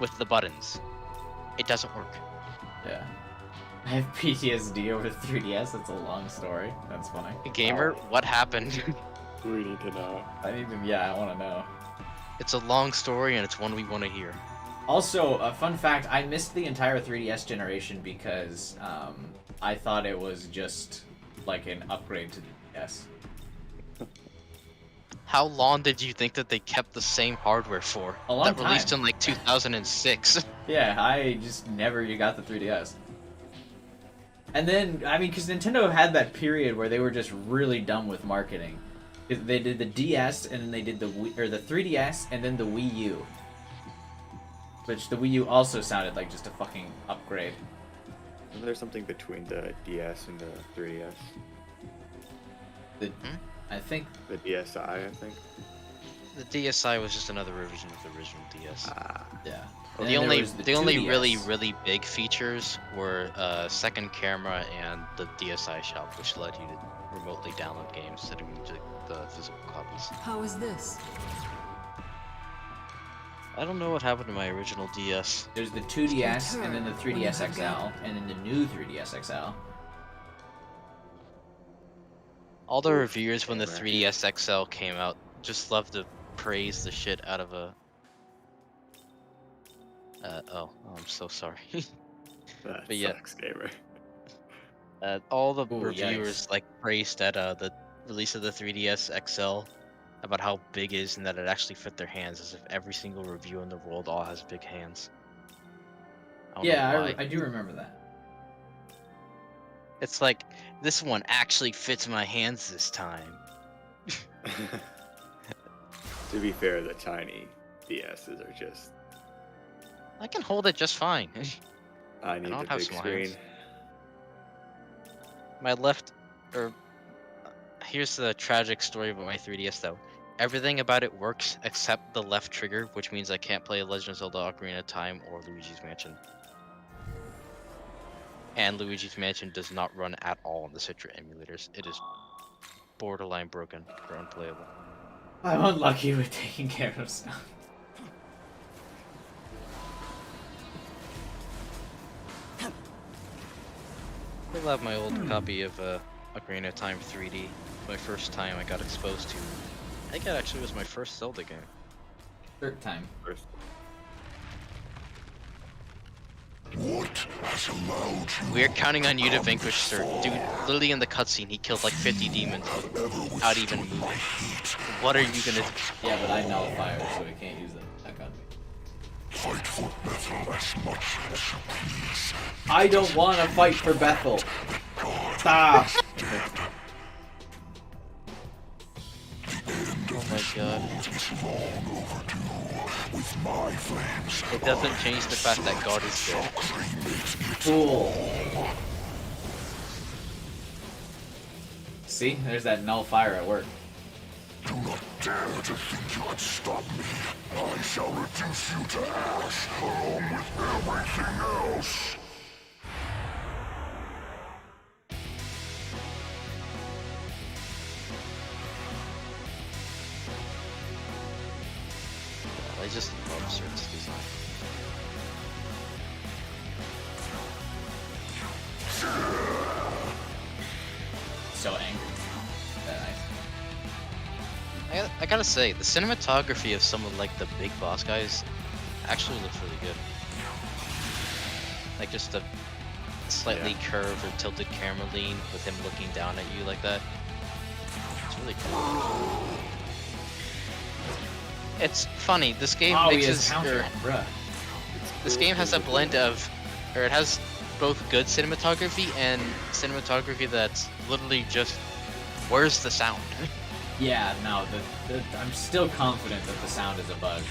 with the buttons. It doesn't work. Yeah. I have PTSD over 3DS. That's a long story. That's funny. Gamer, what happened? We need to know. Yeah, I want to know. It's a long story, and it's one we want to hear. Also, a fun fact, I missed the entire 3DS generation because I thought it was just like an upgrade to the DS. How long did you think that they kept the same hardware for? A long that released time. in like 2006. Yeah, I just never got the 3DS. And then, I mean, because Nintendo had that period where they were just really dumb with marketing. They did the DS, and then they did the 3DS, and then the Wii U. Which the Wii U also sounded like just a fucking upgrade. Isn't there something between the DS and the 3DS? I think the DSi. I think the DSi was just another revision of the original DS. Yeah. The only really big features were second camera and the DSi shop, which let you to remotely download games instead of the physical copies. How is this? I don't know what happened to my original DS. There's the 2DS, and then the 3DS XL, and then the new 3DS XL. All the reviewers when the 3DS XL came out just loved to praise the shit out of a... oh, I'm so sorry. That but yeah, sucks, gamer. all the reviewers like praised at the release of the 3DS XL about how big it is and that it actually fit their hands, as if every single reviewer in the world all has big hands. Yeah, I do remember that. It's like, this one actually fits my hands this time. To be fair, the tiny DSs are just... I can hold it just fine. I need the big screen. My left... here's the tragic story about my 3DS though. Everything about it works except the left trigger, which means I can't play Legend of Zelda Ocarina of Time or Luigi's Mansion. And Luigi's Mansion does not run at all on the Citra emulators. It is borderline broken or unplayable. I'm unlucky with taking care of stuff. I still have my old copy of Ocarina of Time 3D. My first time I got exposed to. I think it actually was my first Zelda game. Third time. First. What has allowed you? We're counting on you to vanquish Sir. Dude, literally in the cutscene, he killed like 50 demons without even moving. What are you gonna do? Yeah, but I nullify her, so we can't use that gun. Fight for Bethel as much as you please. I don't want to fight for Bethel. Stop. Oh my god. With my flames, it doesn't change the fact that God is dead. Fool. See? There's that nullifier at work. Do not dare to think you can stop me. I shall reduce you to ash, along with everything else. I just love Sir's design. So angry. That nice. I gotta say, the cinematography of some of like the big boss guys actually looks really good. Like just a slightly curved or tilted camera lean with him looking down at you like that. It's really cool. It's funny. This game mixes. This game has a blend of, or it has both good cinematography and cinematography that's literally just, where's the sound? Yeah, no, I'm still confident that the sound is a bug.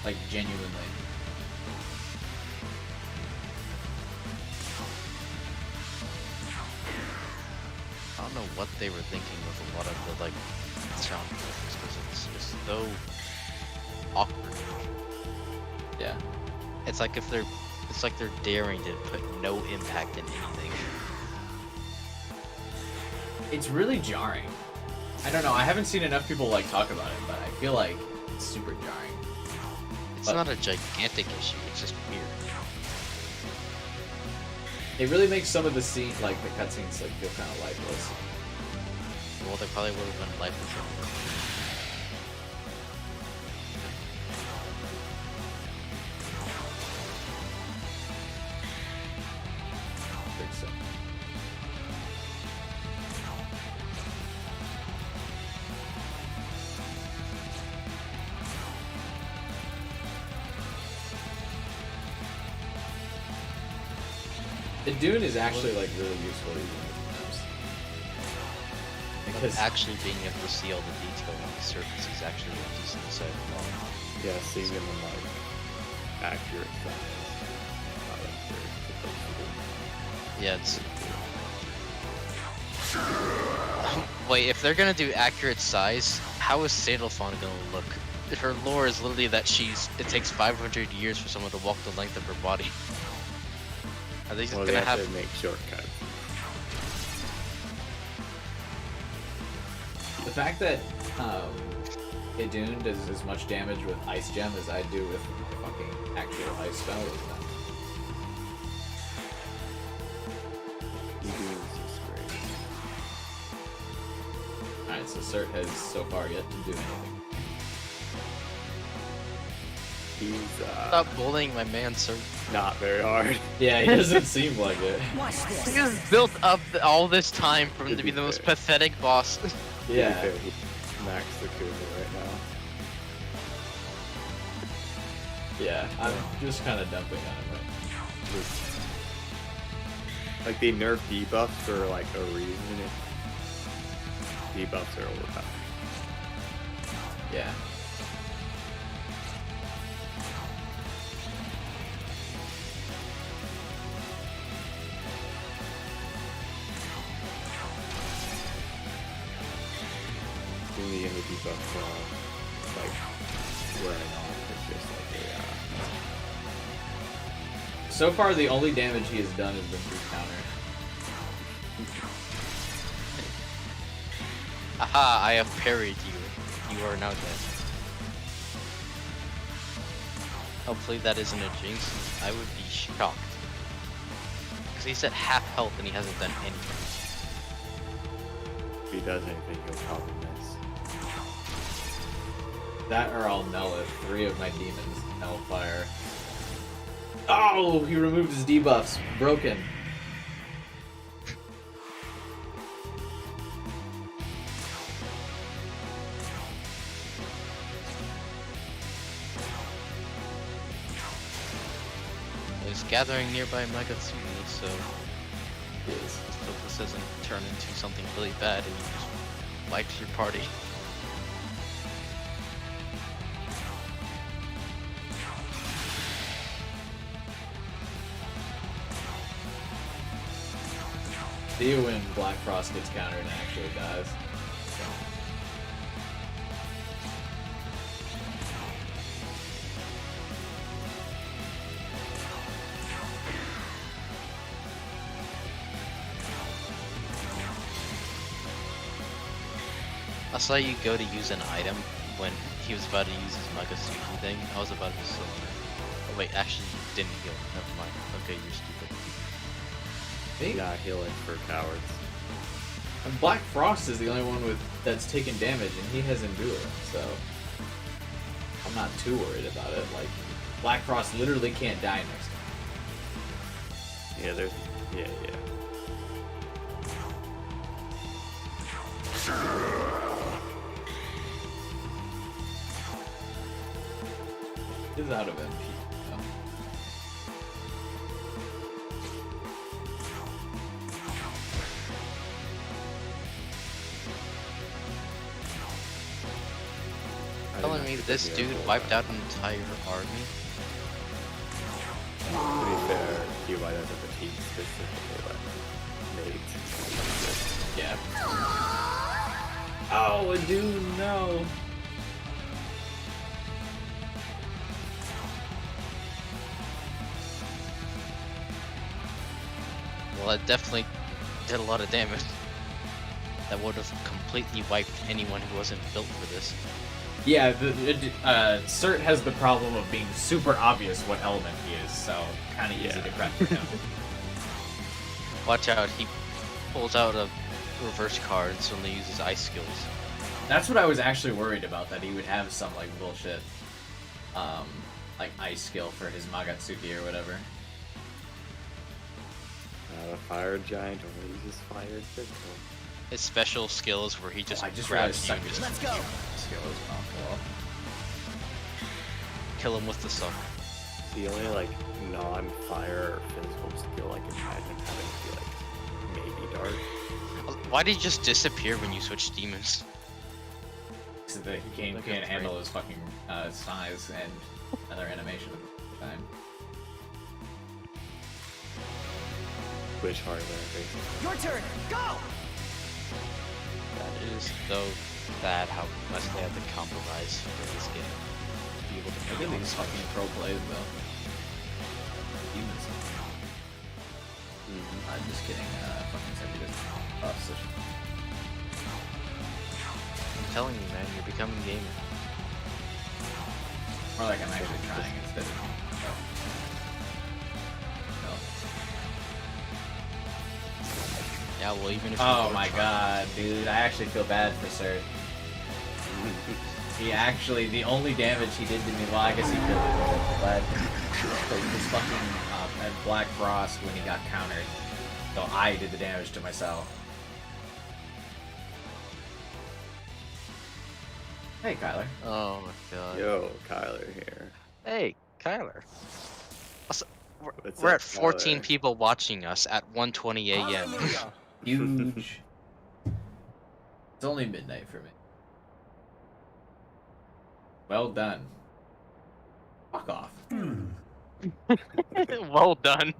Like, genuinely. I don't know what they were thinking with a lot of the, like, sound effects, because it's so awkward. Yeah. It's like they're daring to put no impact in anything. It's really jarring. I don't know, I haven't seen enough people, like, talk about it, but I feel like it's super jarring. It's not a gigantic issue, it's just weird. It really makes some of the scene, like the cutscenes, like feel kind of lifeless. Well, they probably would have been lifeless. I think so. The Dune is actually like really useful even sometimes. Because actually being able to see all the detail on the surface is actually a decent sight of all. Yeah, seeing them in like accurate size. Yeah, it's. Wait, if they're gonna do accurate size, how is Sandalphon gonna look? Her lore is literally that it takes 500 years for someone to walk the length of her body. Are they just Well, gonna they have have to make shortcuts. The fact that Idun does as much damage with Ice Gem as I do with the fucking actual Ice spell is nuts. Idun is just great. Alright, so Cert has so far yet to do anything. He's Stop bullying my man, sir. not very hard. Yeah, he doesn't seem like it. Watch this. He was built up all this time for him to be the most pathetic boss. Yeah. To be fair, he maxed the Kuma right now. Yeah, I'm just kind of dumping on him right Like they nerf debuffs for like a reason. Debuffs are overpowered. Yeah. In the end, the debuffs like wearing off. It's just like So far, the only damage he has done has been through counter. Aha, I have parried you. You are now dead. Hopefully that isn't a jinx. I would be shocked. Because he's at half health and he hasn't done anything. If he does anything, he'll probably miss. That or I'll null it. 3 of my demons. Hellfire. Oh, he removed his debuffs. Broken. He's gathering nearby Megatsuki, so hope this doesn't turn into something really bad and you just wipes your party. See you when Black Frost gets countered and actually dies. I saw you go to use an item when he was about to use his Megatsuki thing. I was about to slow him. Oh wait, actually you didn't heal. Never mind. Okay, you're stupid. Yeah, healing for cowards. And Black Frost is the only one that's taken damage, and he has Endure, so I'm not too worried about it. Like, Black Frost literally can't die next time. Yeah, there's... Yeah. He's out of MP. So. Telling me this dude wiped out an entire army? To be fair, he might have the team specifically like made. Yeah. Oh, dude, no. Well, it definitely did a lot of damage. That would have completely wiped anyone who wasn't built for this. Yeah, Cert has the problem of being super obvious what element he is, so kind of easy to prep for him. Watch out, he pulls out a reverse card and suddenly uses ice skills. That's what I was actually worried about, that he would have some, like, bullshit, like, ice skill for his Magatsuki or whatever. A fire giant only uses fire physical. His special skills where he just, grabs you. Let's go. Skills cool. Kill him with the suck. The only like non-fire or physical skill I can imagine having would be like maybe dark. Why did he just disappear when you switch demons? So that he can't handle his fucking size and other animation at the time. Which hardware, basically. Your turn. Go. That is though bad how much they had to compromise for this game. To be able to Look at these fucking pro plays though. Demons. I'm just kidding. Fucking said you just position. I'm telling you, man, you're becoming a gamer. More like I'm actually trying instead of. Yeah, well, even if you oh my god, dude, I actually feel bad for Cert. He actually, the only damage he did to me, well, I guess he killed it, but he was fucking at Black Frost when he got countered. So I did the damage to myself. Hey, Kyler. Oh my god. Yo, Kyler here. Hey, Kyler. Also, What's we're up, at 14 Kyler? people watching us at 1:20 a.m. Huge. It's only midnight for me. Well done. Fuck off. Well done.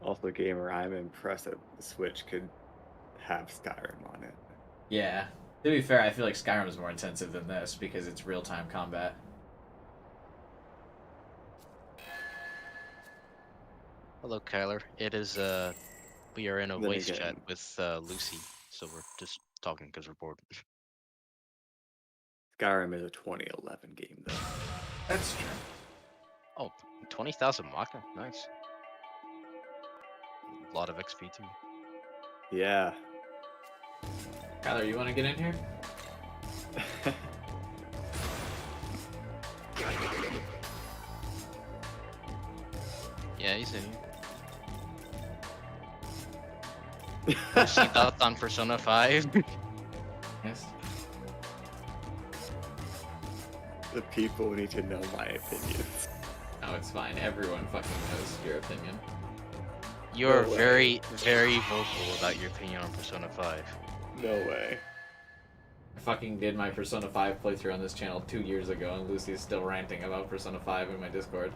Also, gamer, I'm impressed that the Switch could have Skyrim on it. Yeah. To be fair, I feel like Skyrim is more intensive than this because it's real-time combat. Hello, Kyler. It is, we are in a Then voice again. chat with, Lucy, so we're just talking because we're bored. Skyrim is a 2011 game, though. That's true. Oh, 20,000 Maka? Nice. A lot of XP, too. Yeah. Kyler, you want to get in here? Yeah, he's in here. See thoughts on Persona 5? Yes. The people need to know my opinions. No, it's fine. Everyone fucking knows your opinion. You're No way. very, very vocal about your opinion on Persona 5. No way. I fucking did my Persona 5 playthrough on this channel 2 years ago, and Lucy's still ranting about Persona 5 in my Discord.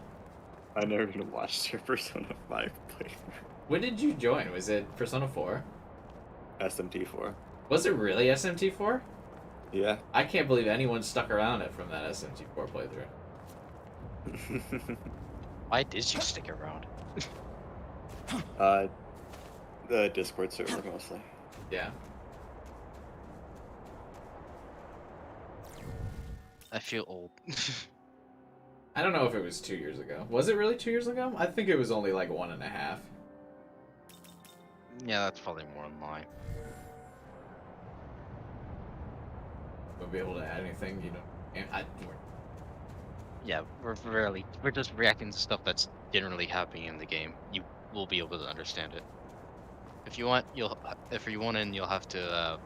I never even watched your Persona 5 playthrough. When did you join? Was it Persona 4? SMT 4. Was it really SMT 4? Yeah. I can't believe anyone stuck around it from that SMT 4 playthrough. Why did you stick around? The Discord server mostly. Yeah. I feel old. I don't know if it was 2 years ago. Was it really 2 years ago? I think it was only like 1.5. Yeah, that's probably more in line. We'll be able to add anything, you know. Yeah, we're just reacting to stuff that's generally happening in the game. You will be able to understand it. If you want, if you want in, you'll have to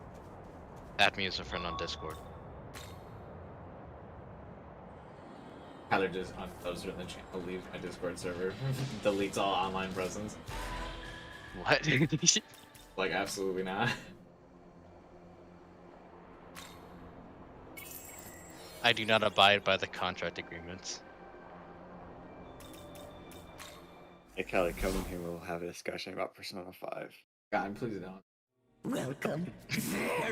add me as a friend on Discord. Kyler just unposts from the channel, leaves my Discord server, deletes all online presence. What? Like, absolutely not. I do not abide by the contract agreements. Hey, Kelly, come in here. We'll have a discussion about Persona 5. God, please don't. Welcome.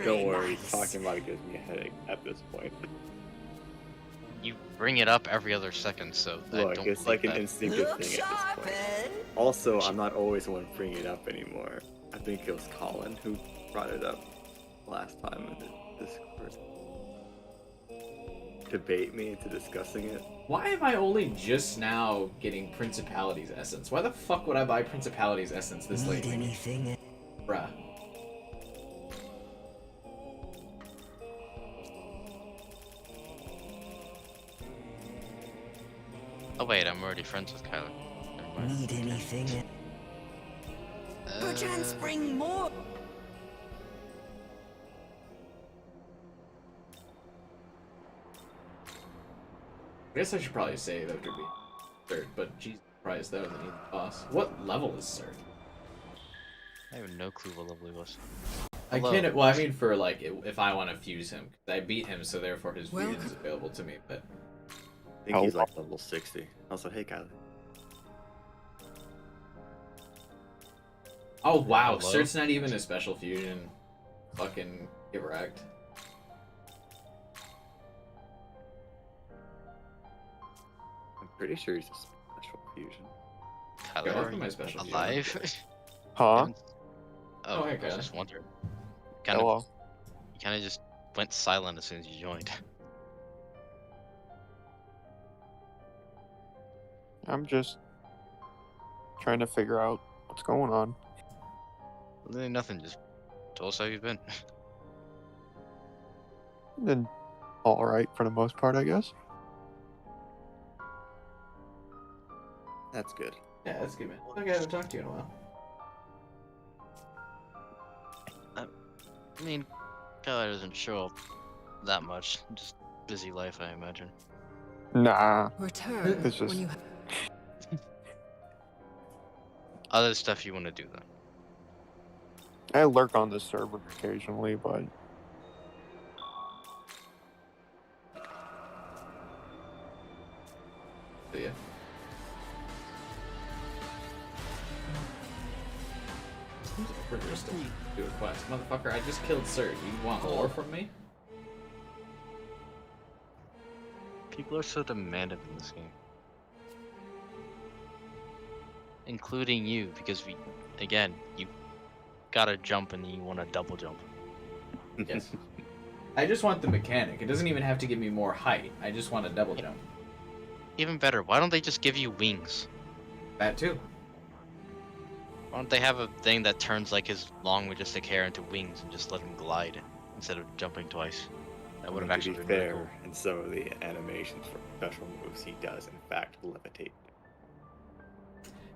Don't worry, talking about it gives me a headache at this point. You bring it up every other second, so I Look, don't it's think like an that- instinctive thing at this point. Also, I'm not always the one bringing it up anymore. I think it was Colin who brought it up last time in the Discord. debate me into discussing it. Why am I only just now getting Principality's Essence? Why the fuck would I buy Principality's Essence this late? Anything? Bruh. Oh wait, I'm already friends with Kyler. Never mind. Need anything? Perchance bring more. I guess I should probably say that would be third, but Jesus Christ, that was an easy boss. What level is Sir? I have no clue what level he was. I Hello. can't. Well, I mean, for like, if I want to fuse him, 'cause I beat him, so therefore his fusion is available to me. But I think he's like level 60. Also, hey Kyler. oh wow, Hello? Sirt's not even a special fusion. Fucking get wrecked. I'm pretty sure he's a special fusion. Go Kyler, off are my you special fusion. alive? Huh? Oh, hey, I was Kyler. just wondering. Hello. You kind of just went silent as soon as you joined. I'm just trying to figure out what's going on. Really nothing, just tell us how you've been. Been all right for the most part, I guess. That's good. Yeah, that's good, man. Okay, I haven't talked to you in a while. I mean, Kyler doesn't show up that much. Just busy life, I imagine. Nah. Return It's just when you Other stuff you want to do, then. I lurk on the server occasionally, but See ya. Rigorous to do a quest. Motherfucker, I just killed Sir. You want more from me? People are so demanding in this game. Including you, because again, you gotta jump and you want to double jump. Yes. I just want the mechanic. It doesn't even have to give me more height. I just want a double jump. Even better, why don't they just give you wings? That too. Why don't they have a thing that turns like his long majestic hair into wings and just let him glide instead of jumping twice? That would have actually to be been really fair, cool. in some of the animations for special moves, he does in fact levitate.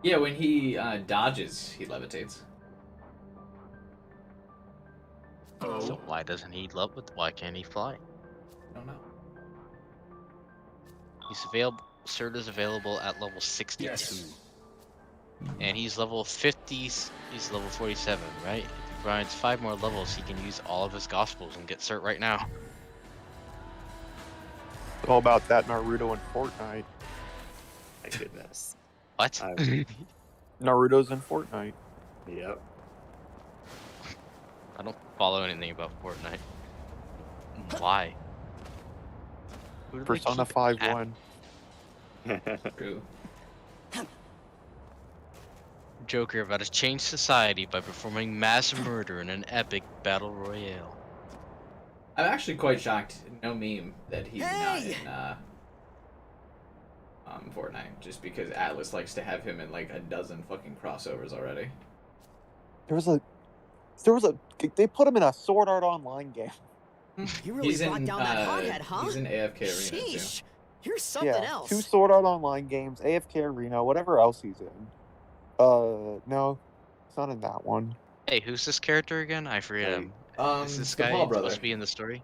Yeah, when he dodges, he levitates. So why doesn't he love it? Why can't he fly? I don't know. He's available. Cert is available at level 62. Yes. And he's level 50. He's level 47, right? If he grinds 5 more levels, he can use all of his gospels and get Cert right now. it's all about that Naruto and Fortnite. My goodness. What? Naruto's in Fortnite. Yep. I don't follow anything about Fortnite. Why? Who do they Persona keep 5 at- won. True. Joker about to change society by performing mass murder in an epic battle royale. I'm actually quite shocked, no meme, that he's not in Fortnite, just because Atlas likes to have him in like a dozen fucking crossovers already. They put him in a Sword Art Online game. You really brought down that hardhead, huh? He's in AFK Arena Sheesh. too. You're something else. 2 Sword Art Online games, AFK Arena, whatever else he's in. No, it's not in that one. Hey, who's this character again? I forget him. Is this the guy Paul brother. supposed to be in the story?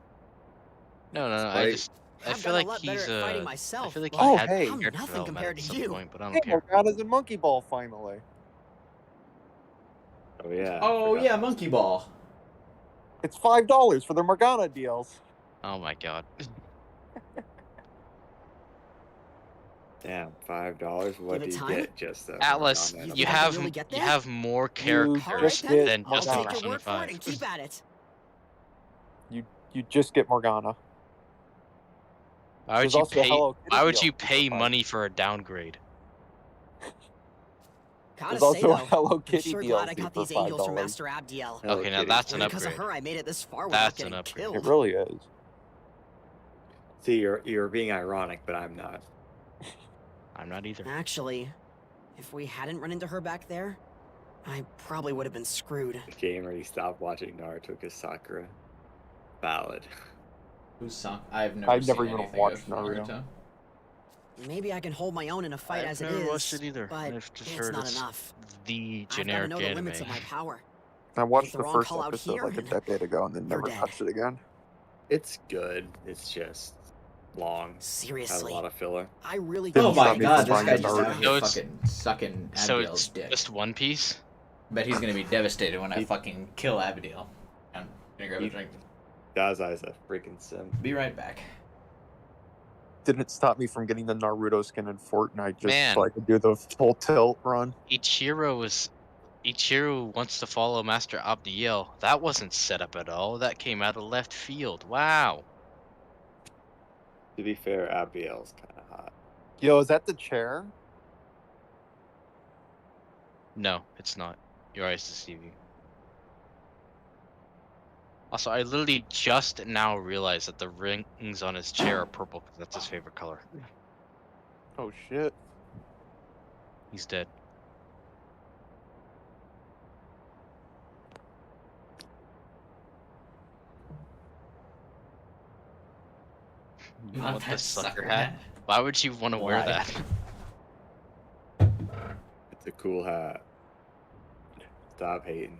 No, Spike. I I've feel got a like lot better he's at fighting myself, I feel like but he had hey. I'm character nothing development compared at to some you. point, but I don't Hey, care. Morgana's in Monkey Ball finally. Oh yeah. Oh yeah, Monkey Ball. It's $5 for the Morgana deals. Oh my god. Damn, $5. What Give do it you time? get? Just Atlas, Morgana and a you think I have can really get you there? have more characters just get than just I'll the take your Persona word for it 5. and keep at it. You just get Morgana. Why would There's you also a pay? Hello Kitty Why would DLC you pay for $5. money for a downgrade? Gotta There's say also a though, Hello I'm Kitty sure glad I DLC got for these angels from $5. Master Abdiel. Hello Okay, now Kitty. that's an Because of upgrade. her, I made it this far without That's an getting upgrade. killed. It really is. See, you're being ironic, but I'm not. I'm not either. Actually, if we hadn't run into her back there, I probably would have been screwed. The gamer, he stopped watching Naruto because Sakura. Valid. Who's Sakura? I've never even anything watched of Naruto. Maybe I can hold my own in a fight I've as it never is, watched it either. but I've just it's heard not it's enough. the I've got to generic know the anime. limits of my power. I watched Make the the wrong first call out episode here, like a and decade ago and then you're never dead. touched it again. It's good. It's just long. Has Seriously, a lot of filler. I really. Oh Didn't my stop me god, from this guy finding just Naruto. out here So it's- fucking sucking So Abigail's it's dick. just One Piece? Bet he's gonna be devastated when I fucking kill Abigail. I'm gonna grab a drink. Dazai's a freaking sim. Be right back. Didn't stop me from getting the Naruto skin in Fortnite just Man. so I could do the full tilt run. Ichiro wants to follow Master Abdiel. That wasn't set up at all. That came out of left field. Wow. To be fair, Abiel's kind of hot. Yo, is that the chair? No, it's not. Your eyes deceive you. Also, I literally just now realized that the rings on his chair are purple because that's his favorite color. Oh shit. He's dead. You Not want that the sucker sucker hat? hat? Why would you want to wear Why? that? It's a cool hat. Stop hating.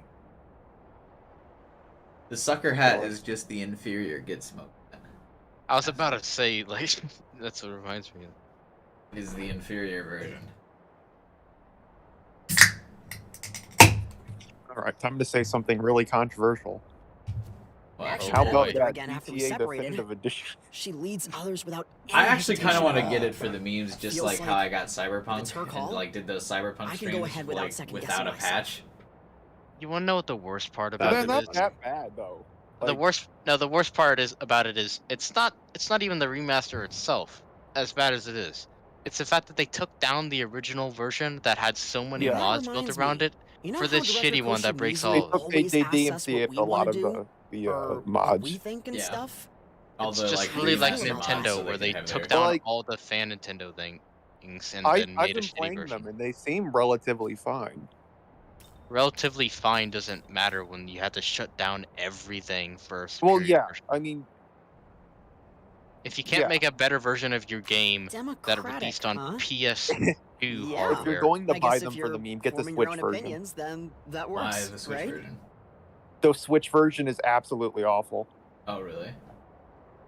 The sucker hat is just the inferior Get Smoked hat. I was about to say, like, that's what reminds me of. Is the inferior version. Alright, time to say something really controversial. Well, Actually, How met about her that again after we GTA separated. Definitive Edition? She leads others without. I any actually kind of hesitation. want to get it for the memes, just Feels like how like I got it's Cyberpunk her call. and like did those Cyberpunk I can streams go ahead without like second without a guessing myself. patch. You want to know what the worst part That's about Man, it not is? that bad though. The worst part is about it is it's not even the remaster itself, as bad as it is. It's the fact that they took down the original version that had so many Yeah. mods That built reminds around me. it You know for this how Director shitty one that Koshimizu breaks They all. always asks us what DMCA'd we a lot wanna of do, the or what mods. we think and Yeah. stuff. All It's the just like really like remaster mods, Nintendo, so where can they have took their- down Like- all the fan Nintendo things and I've then made a been shitty playing version. them and they seem relatively fine. Relatively fine doesn't matter when you have to shut down everything for a Well, superior yeah, version. I mean, If you can't yeah. make a better version of your game that are Democratic, released on huh? PS2 Yeah. if hardware, you're going to I buy guess them if for the you're meme, get the forming Switch your own version. opinions, then that Why works, the Switch right? version? The Switch version is absolutely awful. Oh really?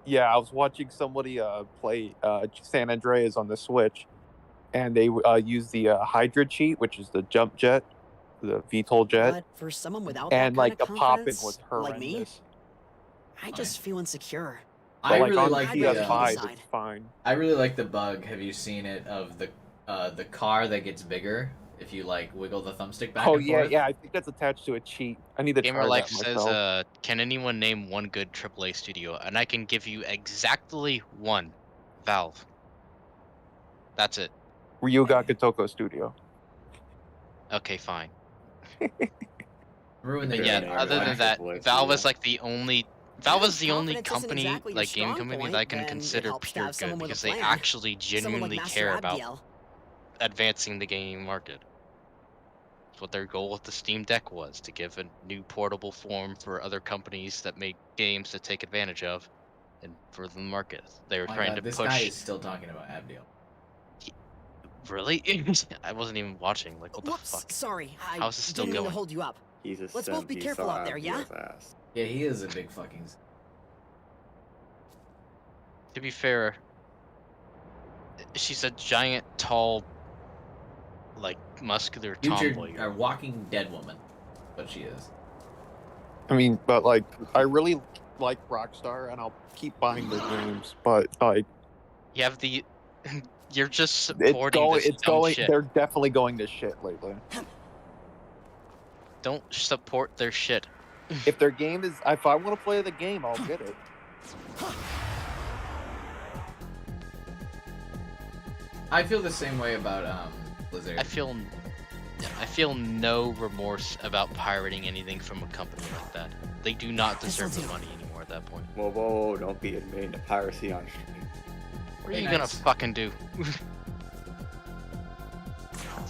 Yeah, I was watching somebody play San Andreas on the Switch, and they used the Hydra cheat, which is the jump jet, the VTOL jet, But for someone without and that like kind the of pop-in confidence, was like me, horrendous. I just feel insecure. But I like really on like the PS5, side. it's fine. I really like the bug. Have you seen it of the car that gets bigger if you like wiggle the thumbstick back Oh and yeah, forth? yeah. I think that's attached to a cheat. I need to Gamer try Life that says, myself. can anyone name one good AAA studio? And I can give you exactly one. Valve. That's it. Ryuga Kotoko Studio. Okay, fine. Ruin the But yeah, game. other than that, Valve is like the only. Valve is the only Confidence isn't company, exactly your like game strong company, point, that I can then it consider helps to pure have someone good with a because they plan. actually Someone like genuinely Master care about Abdiel. advancing the gaming market. That's what their goal with the Steam Deck was, to give a new portable form for other companies that make games to take advantage of and for the market. They were Oh my trying God, to this push. guy is still talking about Abdiel. Really? I wasn't even watching. Like, what the Whoops, fuck? sorry. I How's this still didn't mean to going? hold you up. He's a Let's sim. both be He careful saw out there, yeah? Abdiel's ass. Yeah, he is a big fucking. To be fair, she's a giant, tall, like muscular Future tomboy. or walking dead woman, but she is. I mean, but like, I really like Rockstar, and I'll keep buying their games. But like, You have the. You're just it's supporting going. this It's dumb going. shit. They're definitely going to shit lately. Don't support their shit. If their game is, if I want to play the game, I'll get it. I feel the same way about Blizzard. I feel no remorse about pirating anything from a company like that. They do not deserve the money anymore at that point. Whoa, whoa, don't be admitting to piracy on stream. What are you gonna fucking do? What's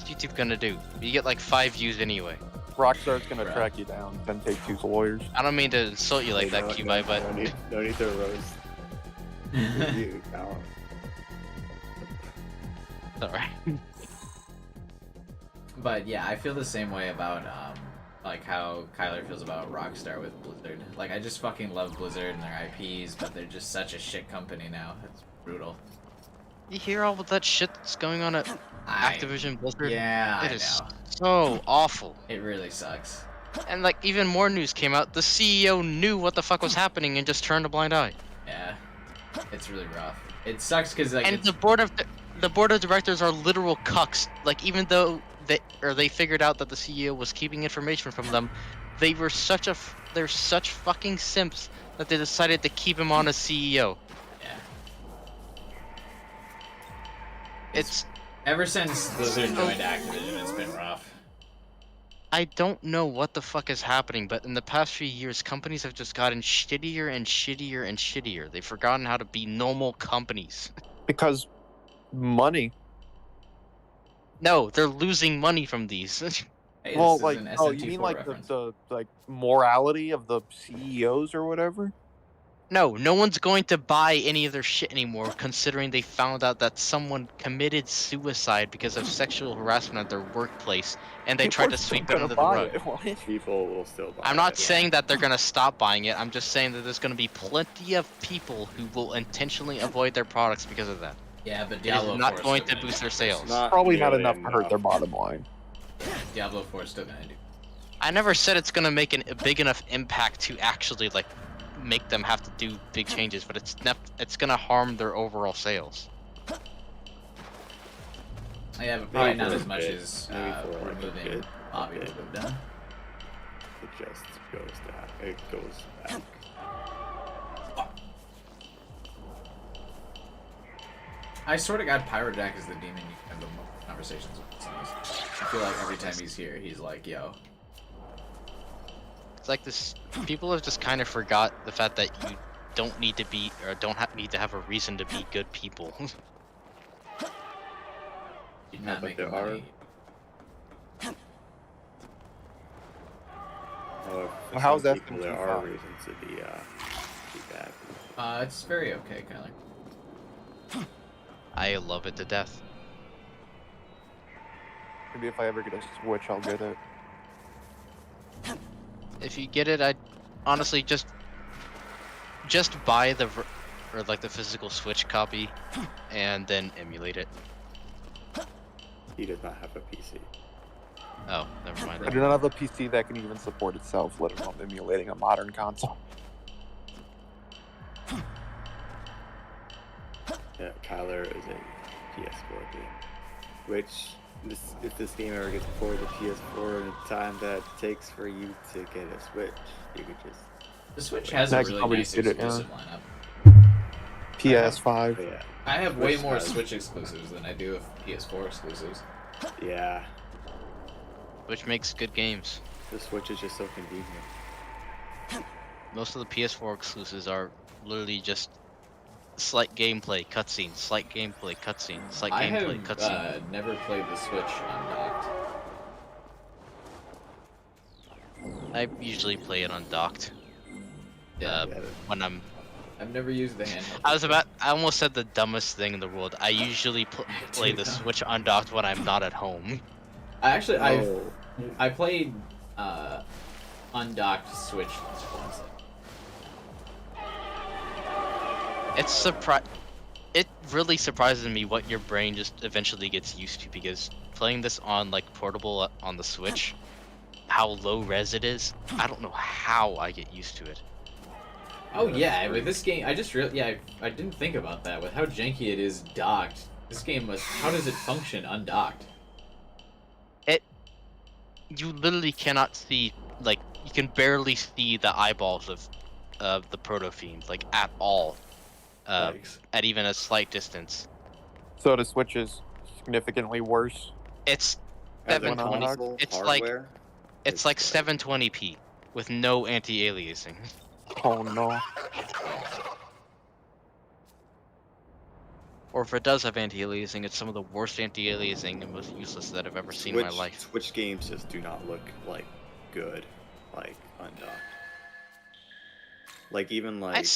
YouTube gonna do? You get like 5 views anyway. Rockstar's gonna track you down, then take 2's lawyers. I don't mean to insult you like that, Cubai, but no need to roast. You, Callum. Alright. But yeah, I feel the same way about like how Kyler feels about Rockstar with Blizzard. Like I just fucking love Blizzard and their IPs, but they're just such a shit company now. It's brutal. You hear all of that shit that's going on at Activision Blizzard? Yeah, It is so awful. It really sucks. And like even more news came out. The CEO knew what the fuck was happening and just turned a blind eye. Yeah, it's really rough. It sucks because like and the board of directors are literal cucks. Like even though they figured out that the CEO was keeping information from them, they're such fucking simps that they decided to keep him on as CEO. Yeah. It's ever since Blizzard joined Activision, it's been rough. I don't know what the fuck is happening, but in the past few years, companies have just gotten shittier and shittier and shittier. They've forgotten how to be normal companies. Because money. No, they're losing money from these. Hey, well, this like, is an oh, SMT you mean 4 like reference. the like morality of the CEOs or whatever? No one's going to buy any of their shit anymore, considering they found out that someone committed suicide because of sexual harassment at their workplace, and they tried to sweep it under the rug. People will still buy I'm not it. saying that they're gonna stop buying it. I'm just saying that there's gonna be plenty of people who will intentionally avoid their products because of that. Yeah, but It Diablo is not 4 going still to gonna boost do their sales. Probably not enough to hurt their bottom line. Diablo 4 is still gonna do. I never said it's gonna make a big enough impact to actually like make them have to do big changes, but it's gonna harm their overall sales. Yeah, but probably Maybe not for as a much bit. as Maybe for like a removing bit. Bobby would have done. It just goes down. It goes back. I sort of got Pyrojack as the demon you can have the most conversations with. I feel like every time he's here, he's like, yo. It's like this. People have just kind of forgot the fact that you don't need to be, or need to have a reason to be good people. You're not But making there are. money. For how's some that people, there are reasons to be bad. It's very okay, Kyler. I love it to death. Maybe if I ever get a Switch, I'll get it. If you get it, I'd honestly just buy the physical Switch copy, and then emulate it. He does not have a PC. Oh, never mind. I do not have a PC that can even support itself, let alone emulating a modern console. Yeah, Kyler is a PS4 game. Which, if this game ever gets ported to PS4 in the time that it takes for you to get a Switch, you could just... The Switch has a Next really probably nice get it, yeah. exclusive lineup. PS5. Yeah. I have way Switch more has- Switch exclusives than I do of PS4 exclusives. Yeah. Which makes good games. The Switch is just so convenient. Most of the PS4 exclusives are literally just slight gameplay cutscene, slight gameplay cutscene, slight I gameplay have cutscene. never played the Switch undocked. I usually play it undocked. When I'm. I've never used the handheld. I almost said the dumbest thing in the world. I usually play the Switch undocked when I'm not at home. I played undocked Switch once. It really surprises me what your brain just eventually gets used to, because playing this on like portable on the Switch, how low res it is, I don't know how I get used to it. Oh yeah, with this game, I didn't think about that. With how janky it is docked, this game must. How does it function undocked? You literally cannot see, like, you can barely see the eyeballs of the proto-fiend, like, at all. At even a slight distance. So the Switch is significantly worse. It's As a 720. console It's hardware, like 720p with no anti-aliasing. Oh no. Or if it does have anti-aliasing, it's some of the worst anti-aliasing and most useless that I've ever seen in my life. Switch games just do not look like good, like undocked. Like even like I'd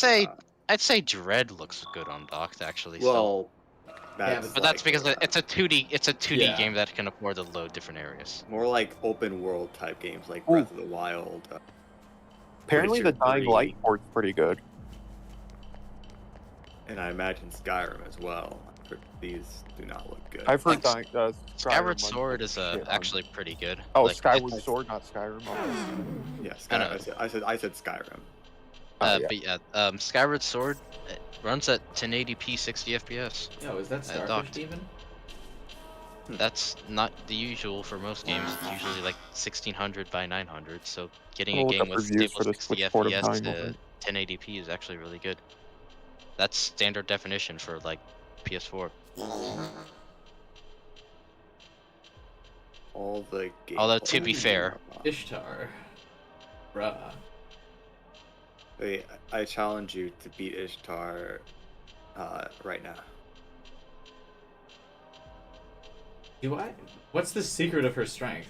say Dread looks good on docked actually. well, but that's because it's a 2D Yeah. game that can afford to load different areas. more like open world type games like Breath of the Wild. Apparently, the Dying Light port's pretty good. And I imagine Skyrim as well. These do not look good. I've heard Skyward Sword is actually pretty good. Oh, Like, Skyward Sword, not Skyrim. Yeah, I know. I said Skyrim. But yeah, Skyward Sword runs at 1080p 60 FPS. Yo, is that Starfish docked. Demon? That's not the usual for most games. It's usually like 1600 by 900. So getting I'll a look game up with reviews stable for the 60 Switch port of FPS Dying to Light. 1080p is actually really good. That's standard definition for like PS4. All the games. Although to be fair, Ishtar. Bruh. Wait, I challenge you to beat Ishtar right now. Do I? What's the secret of her strength?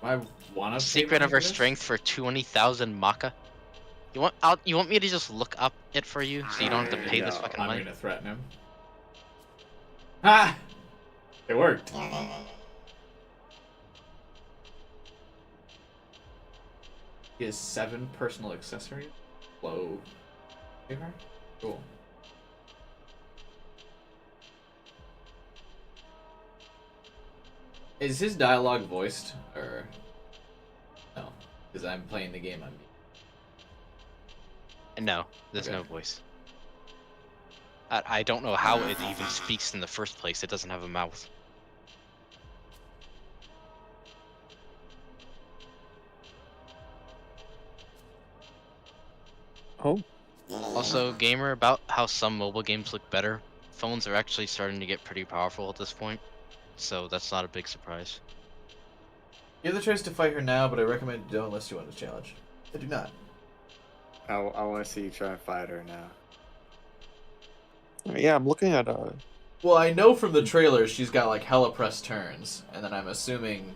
Do I want to. secret of her strength for 20,000 Maka. You want me to just look up it for you so you don't have to pay this fucking money? I'm gonna threaten him. Ha! It worked. He has 7 personal accessories. Low. Cool. Is his dialogue voiced or no? Because I'm playing the game on mute. No, there's no voice. I don't know how it even speaks in the first place. It doesn't have a mouth. Oh. Also, gamer, about how some mobile games look better. Phones are actually starting to get pretty powerful at this point, so that's not a big surprise. You have the choice to fight her now, but I recommend you don't unless you want to challenge. I do not. I want to see you try and fight her now. Yeah, I'm looking at Well, I know from the trailer she's got like hella press turns, and then I'm assuming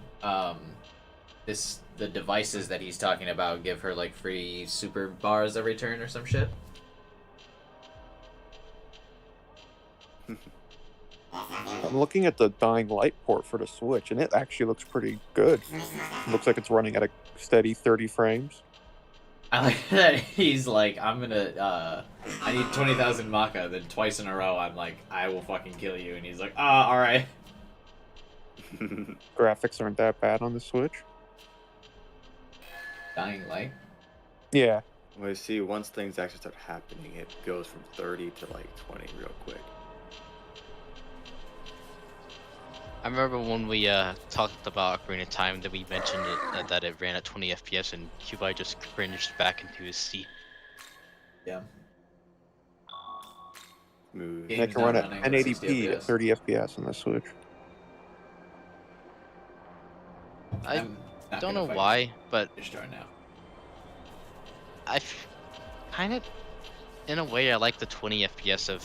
the devices that he's talking about give her like free super bars every turn or some shit. I'm looking at the Dying Light port for the Switch, and it actually looks pretty good. Looks like it's running at a steady 30 frames. I like that he's like, I'm gonna, I need 20,000 Maka, then twice in a row I'm like, I will fucking kill you, and he's like, alright. Graphics aren't that bad on the Switch. Dying Light? Yeah. Well, you see, once things actually start happening, it goes from 30 to like 20 real quick. I remember when we talked about Ocarina of Time that we mentioned it, that it ran at 20 FPS, and Kubai just cringed back into his seat. Yeah. Smooth. They can run at 1080p at 30 FPS on the Switch. I don't know why, but now. I kind of, in a way, I like the 20 FPS of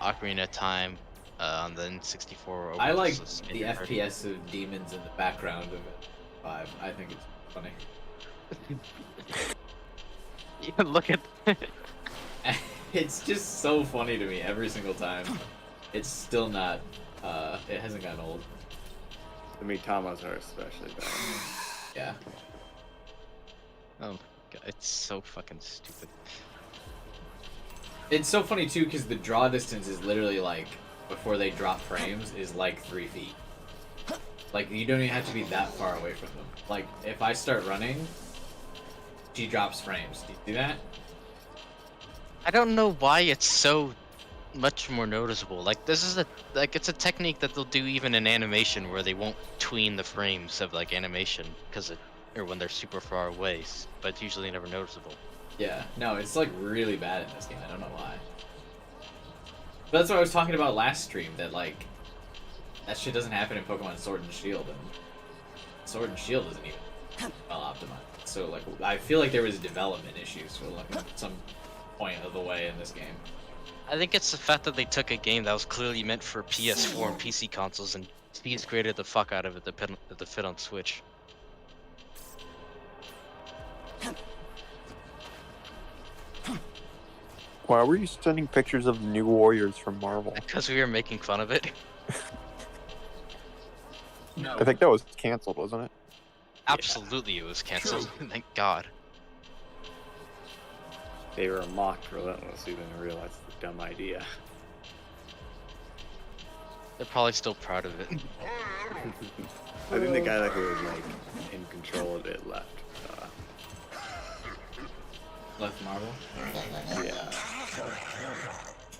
Ocarina of Time on the N64. I like the FPS of demons in the background of it. 5. I think it's funny. You look at. It's just so funny to me every single time. It's still not. It hasn't gotten old. The Mitamas are especially bad. Yeah. Oh my god, it's so fucking stupid. It's so funny too because the draw distance is literally like before they drop frames is like 3 feet. Like you don't even have to be that far away from them. Like if I start running, she drops frames. Do you see that? I don't know why it's so much more noticeable. Like this is it's a technique that they'll do even in animation where they won't tween the frames of like animation or when they're super far away, but it's usually never noticeable. Yeah, no, it's like really bad in this game. I don't know why. But that's what I was talking about last stream, that like that shit doesn't happen in Pokemon Sword and Shield, and Sword and Shield isn't even well optimized. So like I feel like there was development issues for like at some point of the way in this game. I think it's the fact that they took a game that was clearly meant for PS4 and PC consoles and speed graded the fuck out of it to fit on Switch. Why were you sending pictures of the new Warriors from Marvel? Because we were making fun of it. No. I think that was canceled, wasn't it? Absolutely, it was canceled. Thank God. They were mocked relentlessly, then realized it's a dumb idea. They're probably still proud of it. I think the guy who was like in control of it left. Left Marvel? Yeah.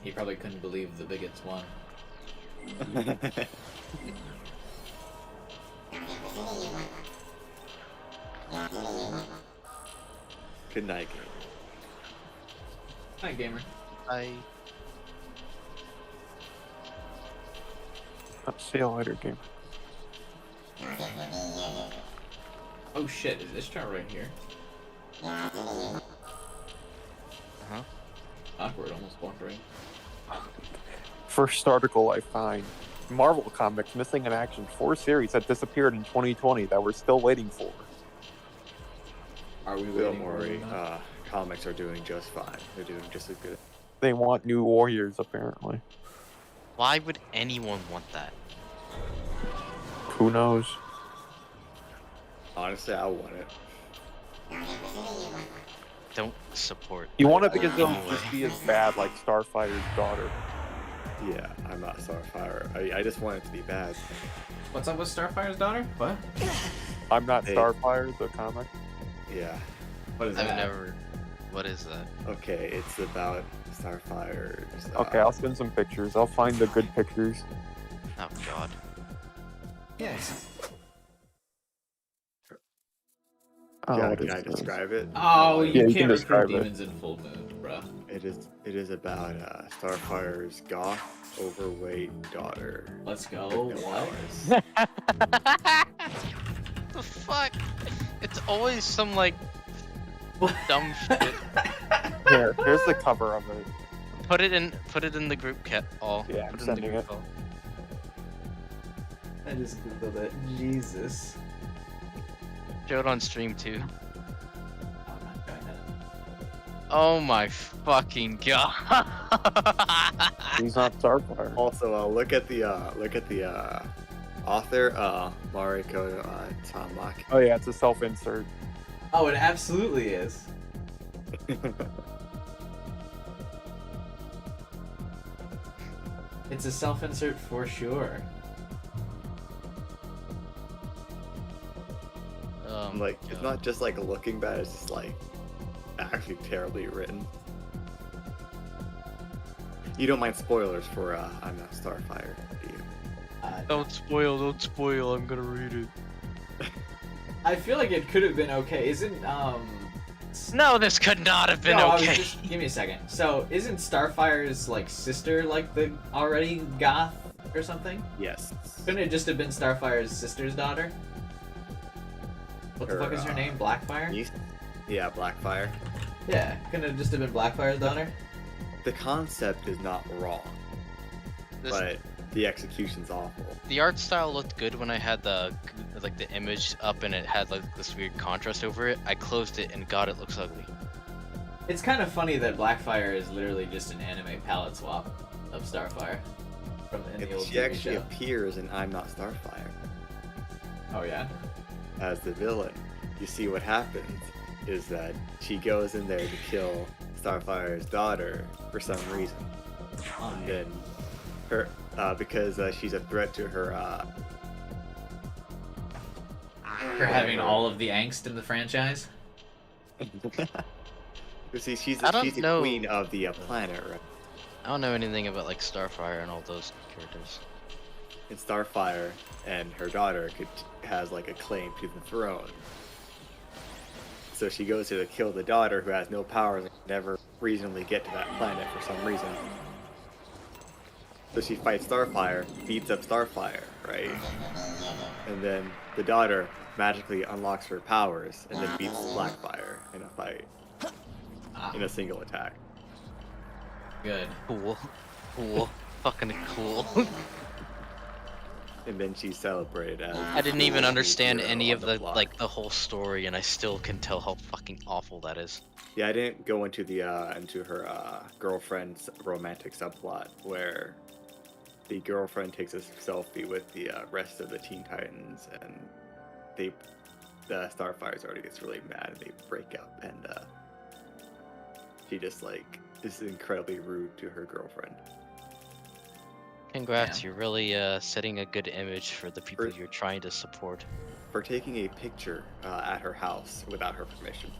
He probably couldn't believe the bigots won. Good night, game. Hi, gamer. See you later, game. Oh shit, is this chart right here? Huh? Awkward, almost walked right. First article I find. Marvel Comics missing in action. 4 series that disappeared in 2020 that we're still waiting for. Are we Don't waiting worry, for them? comics are doing just fine. They're doing just as good. They want new Warriors, apparently. Why would anyone want that? Who knows? Honestly, I want it. Don't support. You want it because it'll just be as bad like Starfire's daughter. Yeah, I'm not Starfire. I just want it to be bad. What's up with Starfire's daughter? What? I'm not Hey. Starfire, the comic. Yeah. What is I've that? never. What is that? Okay, it's about Starfire's. Okay, I'll send some pictures. I'll find the good pictures. Oh God. Yes. Oh, Yeah, what can is I this? describe it? Oh, Yeah, you you can't can recruit describe it. demons in full moon, bruh. It is about Starfire's goth, overweight daughter. Let's go. with no What? powers. The fuck? It's always some like dumb shit. Here's the cover of it. Put it in the group chat. All. Yeah, I'm Put it in the sending group it. call. I just googled it. Jesus. Show it on stream too. I'm not trying that. Oh my fucking God. He's not Starfire. Also, look at the author, Mariko Tamaki. Oh yeah, it's a self-insert. Oh, it absolutely is. It's a self-insert for sure. Like, it's not just like looking bad, it's just like actually terribly written. You don't mind spoilers for I'm Not Starfire, do you? Don't spoil, I'm gonna read it. I feel like it could have been okay. Isn't No, this could not have been No, I was okay. just give me a second. So isn't Starfire's like sister like the already goth or something? Yes. Couldn't it just have been Starfire's sister's daughter? What the Her, fuck is her name? Blackfire? Niece? Yeah, Blackfire. Yeah, couldn't it just have been Blackfire's daughter? The concept is not wrong, This- but the execution's awful. The art style looked good when I had the image up and it had like this weird contrast over it. I closed it and God, it looks ugly. It's kind of funny that Blackfire is literally just an anime palette swap of Starfire from the old She TV actually show. appears in I'm Not Starfire Oh yeah. as the villain. You see what happens is that she goes in there to kill Starfire's daughter for some reason. And then her, because she's a threat to her, For having all of the angst in the franchise. you see, she's I don't the know. queen of the planet, right? I don't know anything about like Starfire and all those characters. In Starfire, and her daughter has like a claim to the throne. So she goes there to kill the daughter who has no powers and can never reasonably get to that planet for some reason. So she fights Starfire, beats up Starfire, right? And then the daughter magically unlocks her powers and then beats Blackfire in a fight. In a single attack. Good. Cool. Cool. Fucking cool. And then she celebrated as I didn't even the understand hero any on of the block. like the whole story, and I still can tell how fucking awful that is. Yeah, I didn't go into the into her girlfriend's romantic subplot where the girlfriend takes a selfie with the rest of the Teen Titans, and the Starfire's already gets really mad, and they break up, and she just like is incredibly rude to her girlfriend. Congrats, you're really setting a good image for the people you're trying to support. For taking a picture at her house without her permission.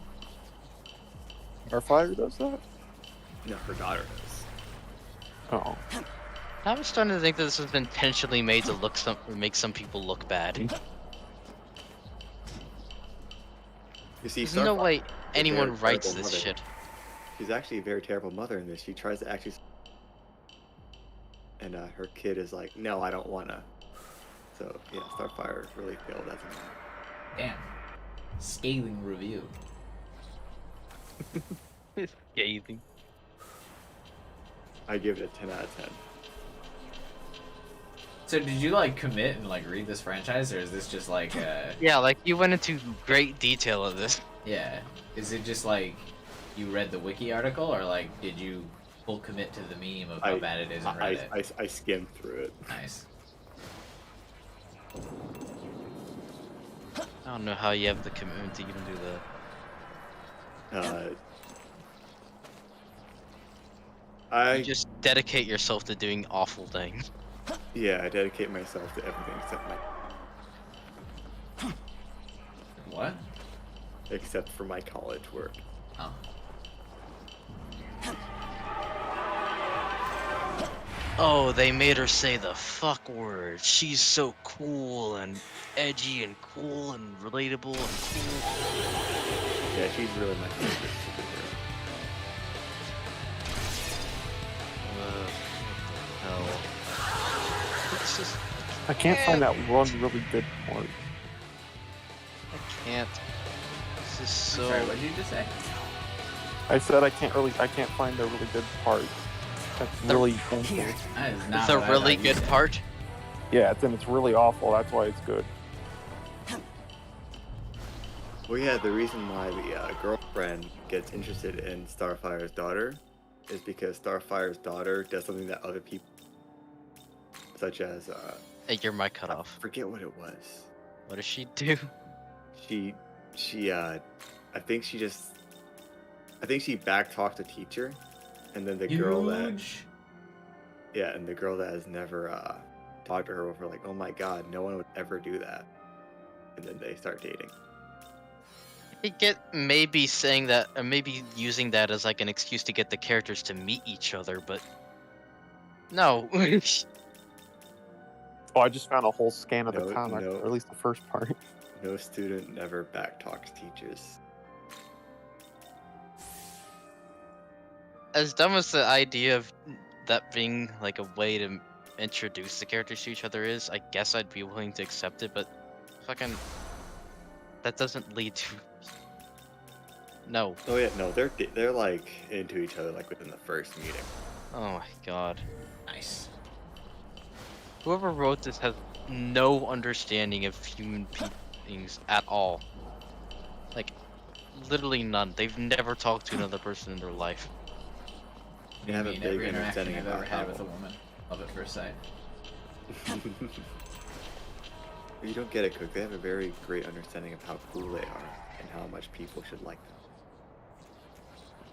Starfire does that? No, her daughter does. Oh. I was starting to think that this was intentionally made to make some people look bad. You see, There's no way Starfire is a anyone very writes terrible this mother. shit. She's actually a very terrible mother in this. She tries to actually, and her kid is like, "No, I don't wanna." So yeah, Starfire really failed as a mom. Damn. Scathing review. Scathing. I give it a 10 out of 10. So did you like commit and like read this franchise, or is this just like Yeah, like you went into great detail of this. Yeah. Is it just like you read the wiki article, or like did you full commit to the meme of how bad it is and read it? I skimmed through it. Nice. I don't know how you have the commitment to even do that. You just dedicate yourself to doing awful things. Yeah, I dedicate myself to everything except my. What? Except for my college work. Oh. Oh, they made her say the fuck word. She's so cool and edgy and cool and relatable and cool. Yeah, she's really my favorite superhero. Hell. It's just... I can't find that one really good part. I can't. This is so... Sorry, what did you just say? I said I can't find a really good part. That's really painful. It's a really good part? Yeah, it's really awful. That's why it's good. Well, yeah, the reason why the girlfriend gets interested in Starfire's daughter is because Starfire's daughter does something that other people, such as Hey, your mic cut off. Forget what it was. What does she do? I think she backtalked a teacher, and then the girl that has never talked to her before, like, oh my god, no one would ever do that, and then they start dating. I get maybe saying that, or maybe using that as like an excuse to get the characters to meet each other, but no. Oh, I just found a whole scan of the No, comic, no. or at least the first part. No student never backtalks teachers. As dumb as the idea of that being like a way to introduce the characters to each other is, I guess I'd be willing to accept it, but fucking that doesn't lead to no. Oh yeah, no, they're like into each other like within the first meeting. Oh my god. Nice. Whoever wrote this has no understanding of human beings at all. Like, literally none. They've never talked to another person in their life. They have a big every interaction understanding I've about ever had how with a woman. Love at first sight. You don't get it, Cook. They have a very great understanding of how cool they are and how much people should like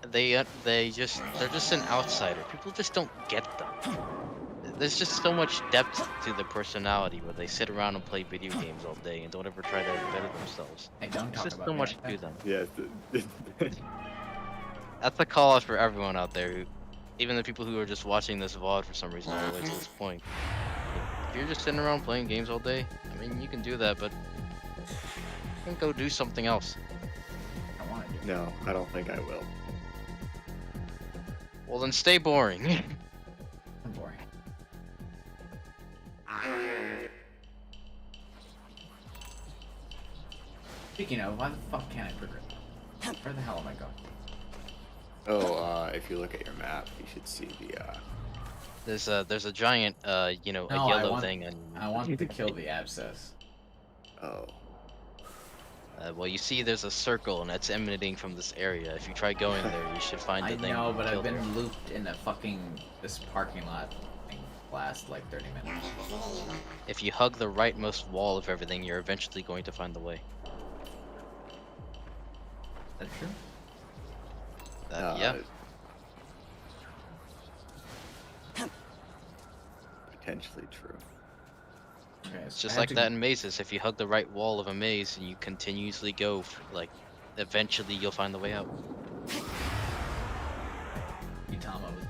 them. They're just an outsider. People just don't get them. There's just so much depth to the personality where they sit around and play video games all day and don't ever try to better themselves. Hey, don't There's talk just about so me much like to that. them. Yeah. That's a call out for everyone out there. Even the people who are just watching this VOD for some reason all the way to this point. If you're just sitting around playing games all day, I mean, you can do that, but you can go do something else. I want to do. No, I don't think I will. Well, then stay boring. I'm boring. Speaking of, why the fuck can't I progress? Where the hell am I going? Oh, if you look at your map, you should see the. There's a giant you know, No, a yellow want, thing, and I want to kill the abscess. Oh. Well, you see, there's a circle, and it's emanating from this area. If you try going there, you should find the I thing. know, and but kill I've been there. looped in this parking lot thing last like 30 minutes. If you hug the rightmost wall of everything, you're eventually going to find the way. Is that true? Yeah. Potentially true. Okay, It's just like that in mazes. If you hug the right wall of a maze and you continuously go, like, eventually you'll find the way out. Utama was.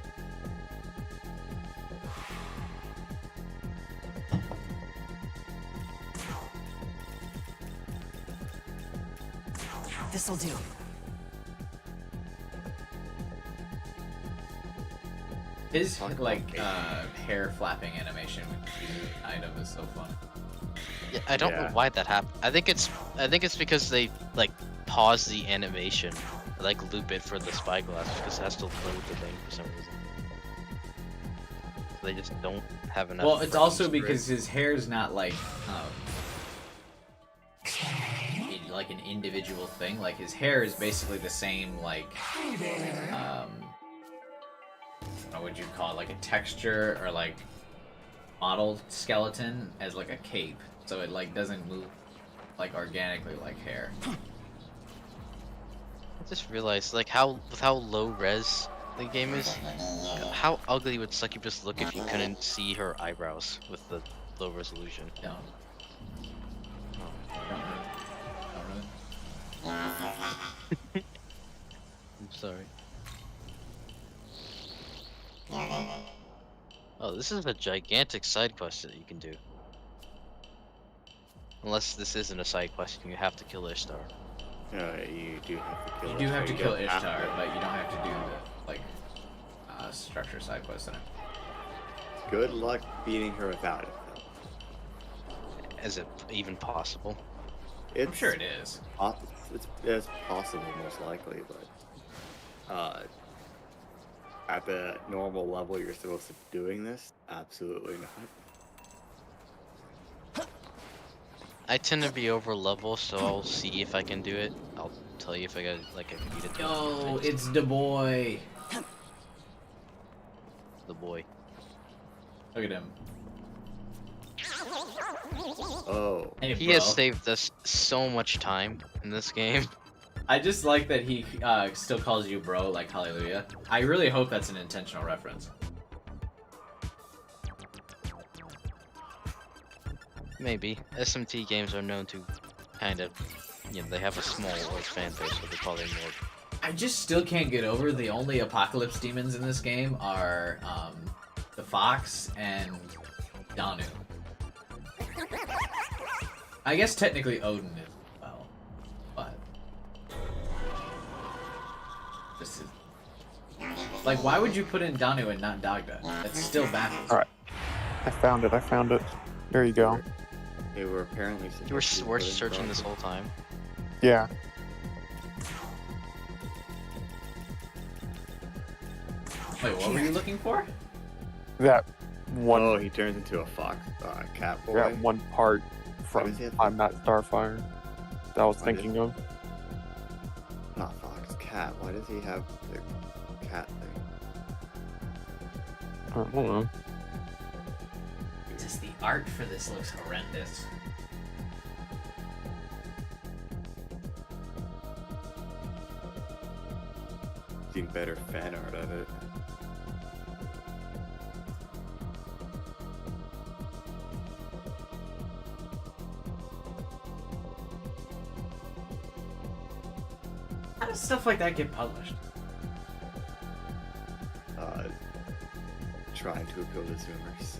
This'll do. His like hair flapping animation with the item is so fun. Yeah, I don't know why that happened. I think it's because they like pause the animation, like loop it for the spyglass because it has to load the thing for some reason. So they just don't have enough. Well, it's also frames for because it. his hair's not like like an individual thing. Like his hair is basically the same like what would you call it, like a texture or like modeled skeleton as like a cape, so it like doesn't move like organically like hair. I just realized like how low res the game is, how ugly would Succubus look if you couldn't see her eyebrows with the low resolution. No. I'm sorry. Oh, this is a gigantic side quest that you can do. Unless this isn't a side quest and you have to kill Ishtar. You do have to kill. You do have to kill Ishtar, but you don't have to do the like structure side quest in it. Good luck beating her without it. Is it even possible? I'm sure it is. It's possible, most likely, but at the normal level you're supposed to be doing this, absolutely not. I tend to be over level, so I'll see if I can do it. I'll tell you if I got like I can beat it. Yo, it's the boy. The boy. Look at him. Oh. Hey, He bro. has saved us so much time in this game. I just like that he still calls you bro, like hallelujah. I really hope that's an intentional reference. Maybe. SMT games are known to kind of, you know, they have a small fan base, so they're probably more. I just still can't get over the only apocalypse demons in this game are the fox and Danu. I guess technically Odin as well, but this is like, why would you put in Danu and not Dagda? That's still baffles. All right, I found it. There you go. They were apparently. You were searching this whole time. Yeah. Wait, what were you looking for? That one. Oh, he turns into a fox, cat boy. That one part Why from does he have- I'm Not Starfire that I was Why thinking of. Not fox, cat. Why does he have the cat thing? I don't know. Just the art for this looks horrendous. Seen better fan art of it. How does stuff like that get published? Trying to appeal to Zoomers.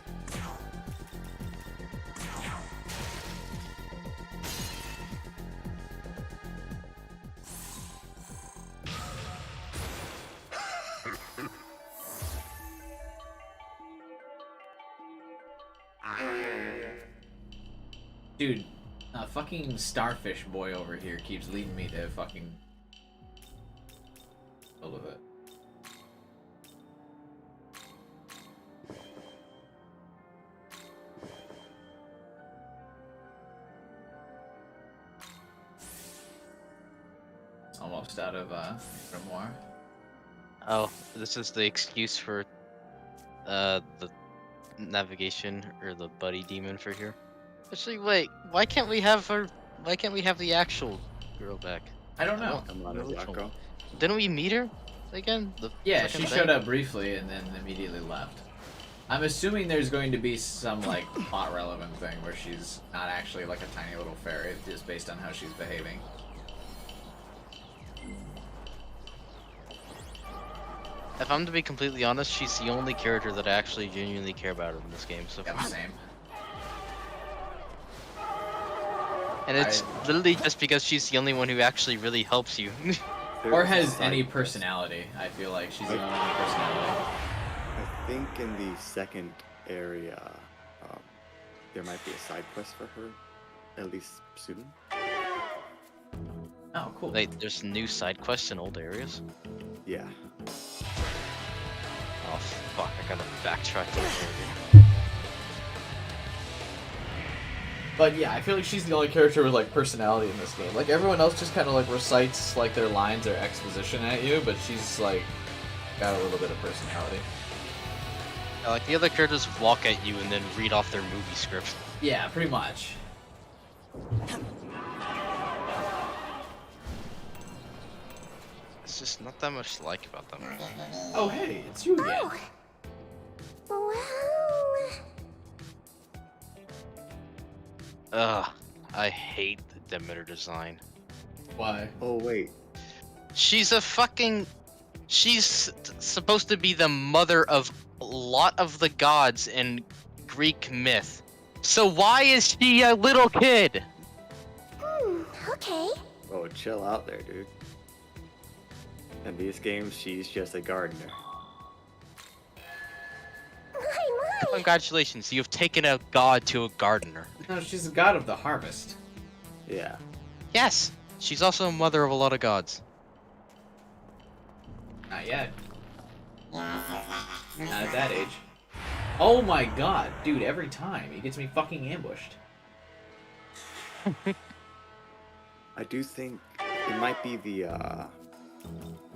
Dude, fucking starfish boy over here keeps leading me to fucking... with it. almost out of Grimoire. Oh, this is the excuse for the navigation or the buddy demon for here. Actually, wait, why can't we have her? Why can't we have the actual girl back? I don't know. Didn't we meet her again? Yeah, she showed up briefly and then immediately left. I'm assuming there's going to be some like plot relevant thing where she's not actually like a tiny little fairy, just based on how she's behaving. If I'm to be completely honest, she's the only character that I actually genuinely care about in this game so far. Yeah, same. And it's literally just because she's the only one who actually really helps you. Or has any personality. I feel like she's the only one with personality. I think in the second area, there might be a side quest for her, at least soon. Oh, cool. Wait, there's new side quests in old areas? Yeah. Oh fuck, I gotta backtrack to this area. But yeah, I feel like she's the only character with like personality in this game. Like everyone else just kind of like recites like their lines or exposition at you, but she's like got a little bit of personality. Yeah, like the other characters walk at you and then read off their movie script. Yeah, pretty much. It's just not that much to like about them. Oh hey, it's you again. Well. Ugh, I hate the Demeter design. Why? Oh wait. She's a fucking... She's supposed to be the mother of a lot of the gods in Greek myth. So why is she a little kid? Okay. Oh, chill out there, dude. In these games, she's just a gardener. Congratulations, you have taken a god to a gardener. No, she's a god of the harvest. Yeah. Yes, she's also a mother of a lot of gods. Not yet. Not at that age. Oh my god, dude, every time he gets me fucking ambushed. I do think it might be the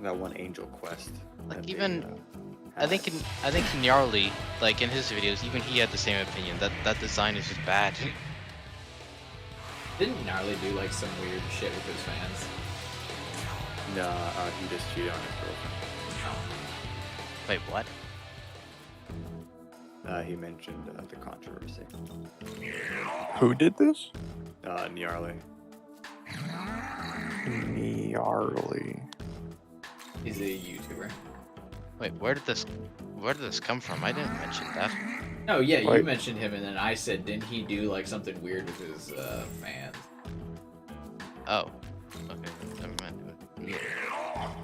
that one angel quest. Like even I think Gnarly, like in his videos, even he had the same opinion that design is just bad. Didn't Gnarly do like some weird shit with his fans? Nah, he just cheated on his girlfriend. Wait, what? He mentioned the controversy. Who did this? Gnarly. Gnarly. He's a YouTuber. Wait, where did this come from? I didn't mention that. Oh yeah, you mentioned him, and then I said, didn't he do like something weird with his fans? Oh, okay, never mind.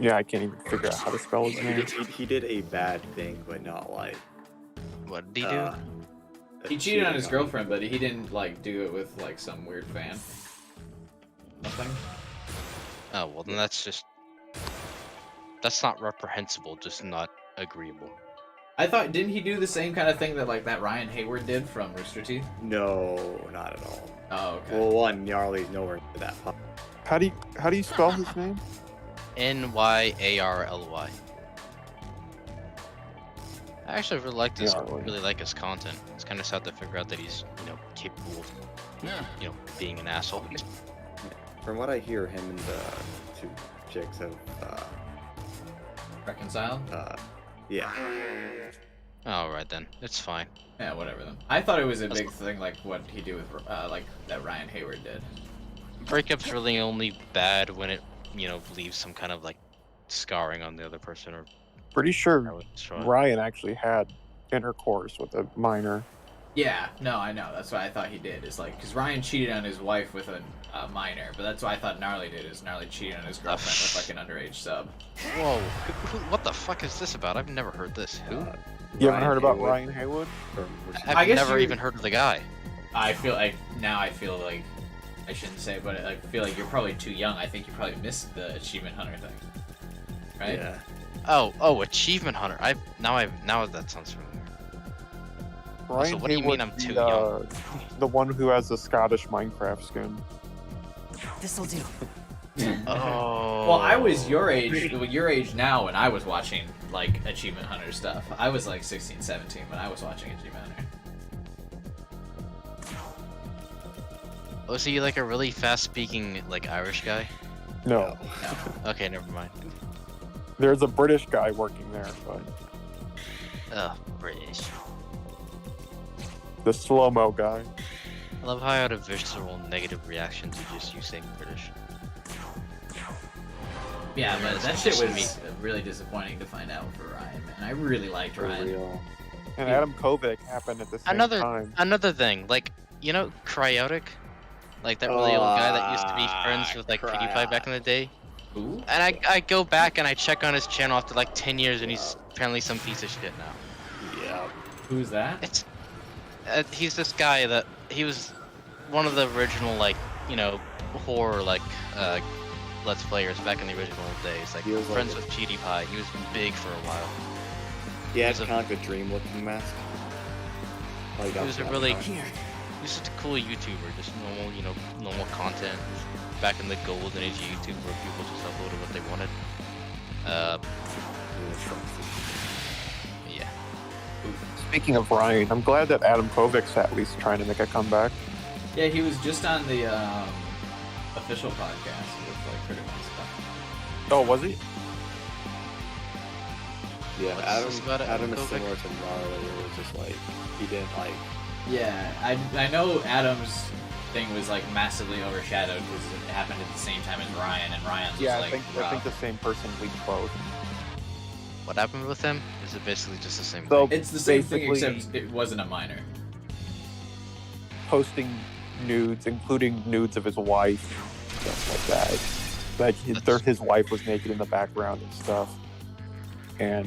Yeah, I can't even figure out how to spell his name. He did a bad thing, but not like. What did he do? He cheated on his girlfriend, but he didn't like do it with like some weird fan. Nothing. Oh well, then that's not reprehensible, just not agreeable. I thought, didn't he do the same kind of thing that like that Ryan Hayward did from Rooster Teeth? No, not at all. Oh, okay. Well, one, Gnarly's nowhere near that. How do you spell his name? Nyarly. I actually really like his content. It's kind of sad to figure out that he's, capable of, being an asshole. From what I hear, him and the two chicks have reconciled. Yeah. Alright then, it's fine. Yeah, whatever then. I thought it was a big thing, like what he did with, like that Ryan Hayward did. Breakup's really only bad when it, leaves some kind of like scarring on the other person or. Pretty sure Ryan actually had intercourse with a minor. Yeah, no, I know. That's what I thought he did. Is like, because Ryan cheated on his wife with a minor, but that's what I thought Gnarly did. Is Gnarly cheated on his girlfriend with like an underage sub. Whoa, what the fuck is this about? I've never heard this. Who? You haven't heard about Ryan Haywood? I've never even heard of the guy. I feel like I shouldn't say, but I feel like you're probably too young. I think you probably missed the Achievement Hunter thing, right? Yeah. Oh, Achievement Hunter. Now that sounds familiar. Ryan so what do you mean I'm too young? The one who has the Scottish Minecraft skin. This'll do. Oh. Well, I was your age now when I was watching like Achievement Hunter stuff. I was like 16, 17 when I was watching Achievement Hunter. Was he like a really fast-speaking like Irish guy? No. Okay, never mind. There's a British guy working there, but Ugh, British. the slow-mo guy. I love how I had a visceral negative reaction to just you saying British. Yeah, but that shit was really disappointing to find out for Ryan, man. I really liked Ryan. And Adam Kovic happened at the same time. Another thing, like, you know, Cryotic? Like that really old guy that used to be friends with like PewDiePie back in the day? Who? And I go back and I check on his channel after like 10 years and he's apparently some piece of shit now. Yeah. Who's that? It's he's this guy that he was one of the original like, you know, horror like Let's Players back in the original days. Like friends with PewDiePie. He was big for a while. Yeah, it's kind of like a dream looking mask. Like, He was a really He's just a cool YouTuber, just normal, you know, normal content. Back in the golden age of YouTube where people just uploaded what they wanted. Yeah. Speaking of Ryan, I'm glad that Adam Kovic's at least trying to make a comeback. Yeah, he was just on the official podcast with like Critical and stuff. Oh, was he? Yeah, What's Adam is Kovic? similar to Gnarly. It was just like, he didn't like... Yeah, I know Adam's thing was like massively overshadowed because it happened at the same time as Ryan, and Ryan's was Yeah, like I think the same person leaked both. What happened with him? Is it basically just the same So thing? It's the same thing basically- except it wasn't a minor. Posting nudes, including nudes of his wife, stuff like that. Like his wife was naked in the background and stuff. And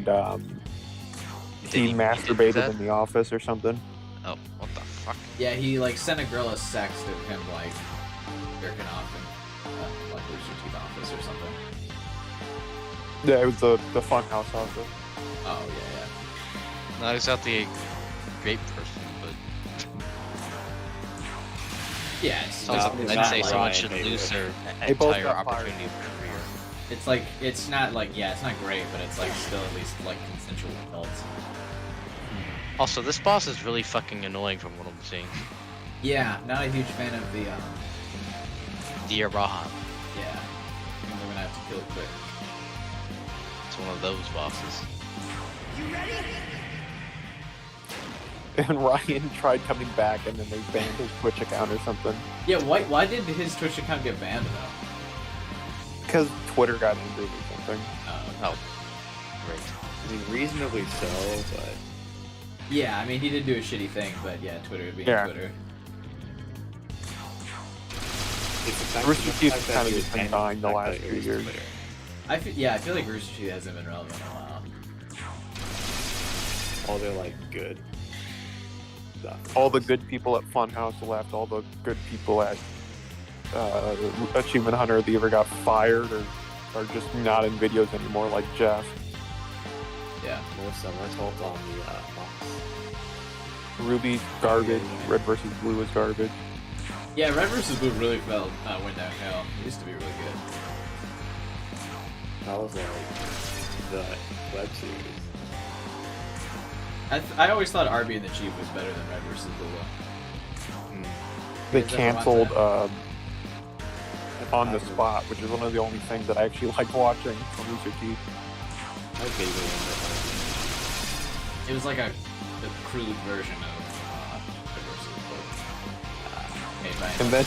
he masturbated that? in the office or something. Oh, what the fuck? Yeah, he like sent a girl a sext of him like jerking off in like Rooster Teeth office or something. Yeah, it was the Funhouse office. Oh yeah, Not exactly a great person, but yeah. It's I'd say someone should lose their They both entire got fired. opportunity of career. It's like it's not like it's not great, but it's like still at least like consensual adults. Also, this boss is really fucking annoying from what I'm seeing. Yeah, not a huge fan of the Dear Rahan. Yeah, I think we're gonna have to kill it quick. It's one of those bosses. And Ryan tried coming back, and then they banned his Twitch account or something. Yeah, why did his Twitch account get banned though? Because Twitter got angry or something. Oh, great. I mean, reasonably so, but... Yeah, I mean he did do a shitty thing, but yeah, Twitter being Twitter. Rooster Teeth has kind of just been dying the last few years. I feel like Rooster Teeth hasn't been relevant in a while. All their like good stuff. All the good people at Funhouse left. All the good people at Achievement Hunter either got fired or are just not in videos anymore, like Jeff. Yeah. Most on the box. Ruby's garbage. Red versus Blue is garbage. Yeah, Red vs. Blue really went downhill. It used to be really good. That was like the web series. I always thought RB and the Chief was better than Red vs. Blue. They You guys ever watch canceled On the Spot, which is one of the only things that I actually like watching from Rooster Teeth. It was like a crude version of Red vs. Blue. Made by And then,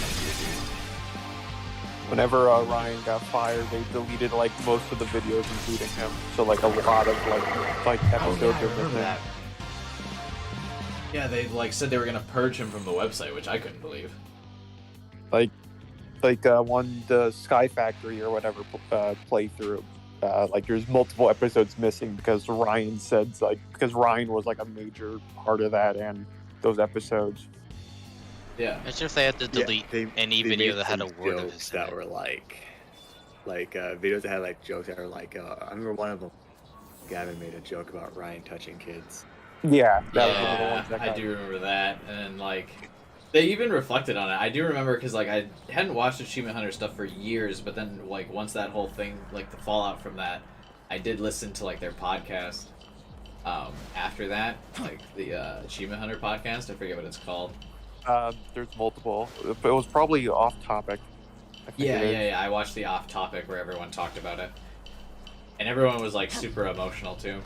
whenever Ryan got fired, they deleted like most of the videos, including him. So like a lot of like episodes I of remember him. that. Yeah, they like said they were gonna purge him from the website, which I couldn't believe. Like the Sky Factory or whatever playthrough. Like there's multiple episodes missing because Ryan was like a major part of that and those episomes. Yeah. Imagine if they had to delete any They video made that had a some word of jokes his that were like videos that had like jokes that were like I remember one of them. Gavin made a joke about Ryan touching kids. Yeah, that was one of the ones that I got do remember that. And then like They even reflected on it. I do remember because like I hadn't watched Achievement Hunter stuff for years, but then like once that whole thing, like the fallout from that, I did listen to like their podcast. After that, like the Achievement Hunter podcast, I forget what it's called. There's multiple. It was probably off topic. I think Yeah. I watched the off topic where everyone talked about it, and everyone was like super emotional too,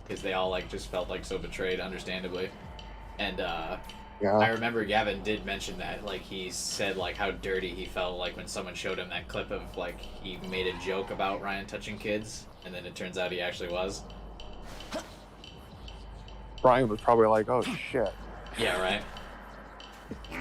because they all like just felt like so betrayed, understandably. And I remember Gavin did mention that, like he said like how dirty he felt like when someone showed him that clip of like he made a joke about Ryan touching kids, and then it turns out he actually was. Ryan was probably like, "Oh shit." Yeah, right.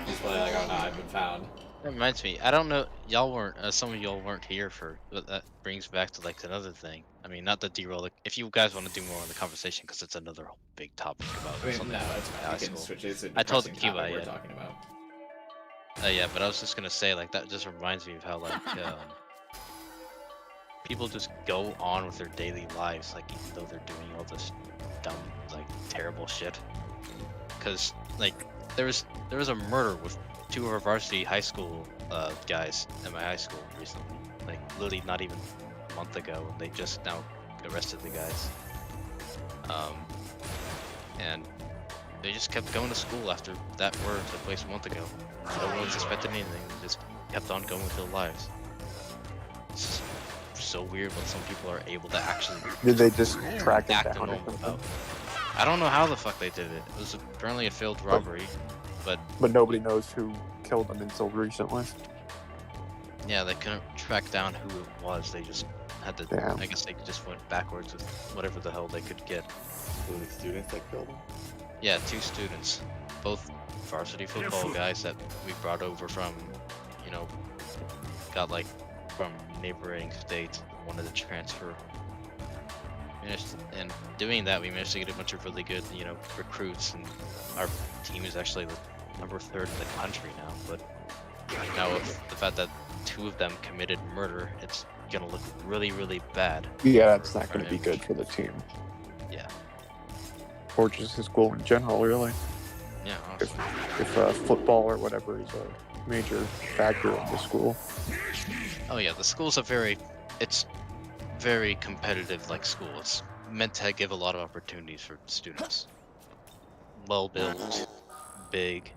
He's probably like, "Oh no, I've been found." That reminds me, I don't know, y'all weren't, some of y'all weren't here for, but that brings back to like another thing. I mean, not to derail, if you guys want to do more on the conversation, because it's another whole big topic about something no, about it's fine. high We can school. switch. It's a I told depressing Kiba, topic we're yeah. talking about. Yeah, but I was just gonna say, like, that just reminds me of how, like, people just go on with their daily lives, like, even though they're doing all this dumb, like, terrible shit. Because, like, there was a murder with 2 of our varsity high school guys at my high school recently. Like, literally not even a month ago, and they just now arrested the guys. And they just kept going to school after that murder took place a month ago. No one suspected anything. They just kept on going with their lives. It's just so weird when some people are able to actually. Did they just track it act down or normal something? about. I don't know how the fuck they did it. It was apparently a failed robbery, but nobody knows who killed them until recently. yeah, they couldn't track down who it was. They just had to. Damn. I guess they just went backwards with whatever the hell they could get. Were the students that killed them? Yeah, 2 students, both varsity football guys that we brought over from, you know, got like from neighboring states, wanted to transfer. And doing that, we managed to get a bunch of really good, you know, recruits, and our team is actually number 3rd in the country now. But now with the fact that 2 of them committed murder, it's gonna look really, really bad. Yeah, it's not going to be good for the team. Yeah. Or just the school in general, really. Yeah. If football or whatever is a major factor in the school. Oh yeah, the school's it's very competitive, like school. It's meant to give a lot of opportunities for students. Well built, big,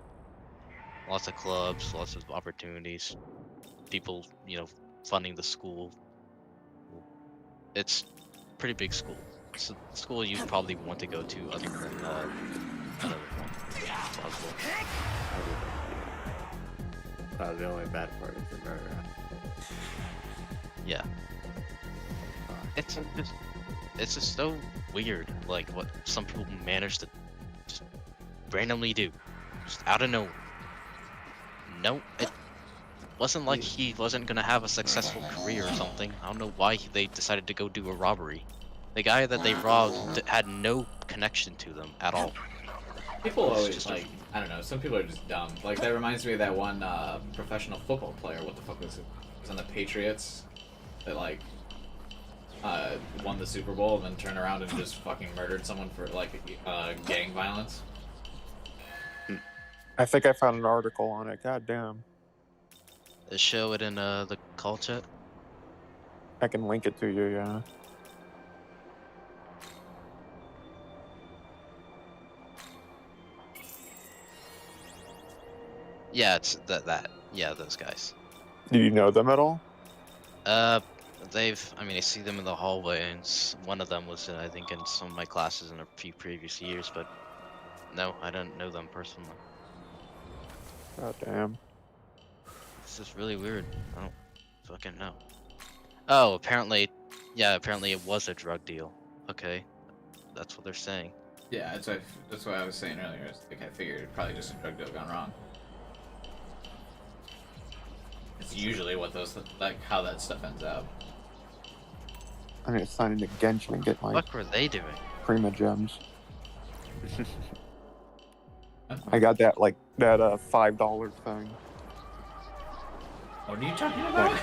lots of clubs, lots of opportunities, people, you know, funding the school. It's a pretty big school. It's a school you probably want to go to other than another one. The only bad part is the murder. Yeah. It's just so weird, like what some people manage to just randomly do, just out of nowhere. No, it wasn't like he wasn't gonna have a successful career or something. I don't know why they decided to go do a robbery. The guy that they robbed had no connection to them at all. People always like, I don't know, some people are just dumb. Like, that reminds me of that one professional football player, what the fuck was it? It was on the Patriots that, like, won the Super Bowl and then turned around and just fucking murdered someone for, like, gang violence. I think I found an article on it. God damn. They show it in the call chat. I can link it to you, yeah. Yeah, it's that. Yeah, those guys. Do you know them at all? I mean, I see them in the hallway, and one of them was, I think, in some of my classes in a few previous years, but no, I don't know them personally. Oh, damn. This is really weird. I don't fucking know. Oh, apparently it was a drug deal. Okay, that's what they're saying. Yeah, that's what I was saying earlier. Like, I figured it probably just a drug deal gone wrong. It's usually what how that stuff ends up. I need to sign into Genshin and get my What were they doing? Prima Gems. I got that, like, that $5 thing. What are you talking about?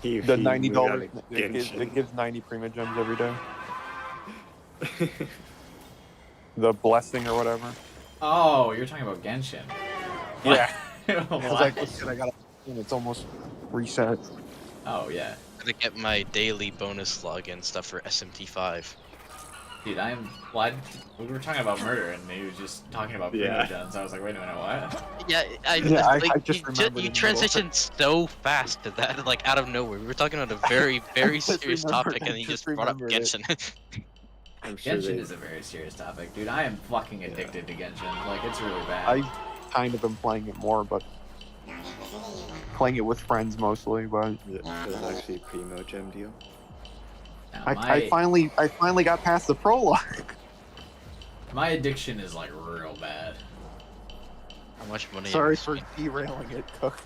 The $90, it gives 90 Prima Gems every day. The blessing or whatever. Oh, you're talking about Genshin. Yeah. What? I was like, shit, I got and it's almost reset. Oh yeah. Gotta get my daily bonus login stuff for SMT 5. Dude, we were talking about murder, and he was just talking about primo guns. I was like, wait a minute, what? Yeah, I just remembered you in the middle. transitioned so fast to that, like out of nowhere. We were talking about a very, very serious topic, and then you just brought up Genshin. I'm sure Genshin is a very serious topic, dude. I am fucking addicted to Genshin. Like, it's really bad. I've kind of been playing it more, but playing it with friends mostly. But it was actually a primo gem deal. I finally got past the prologue. My addiction is like real bad. How much money? Sorry for derailing it, Cook.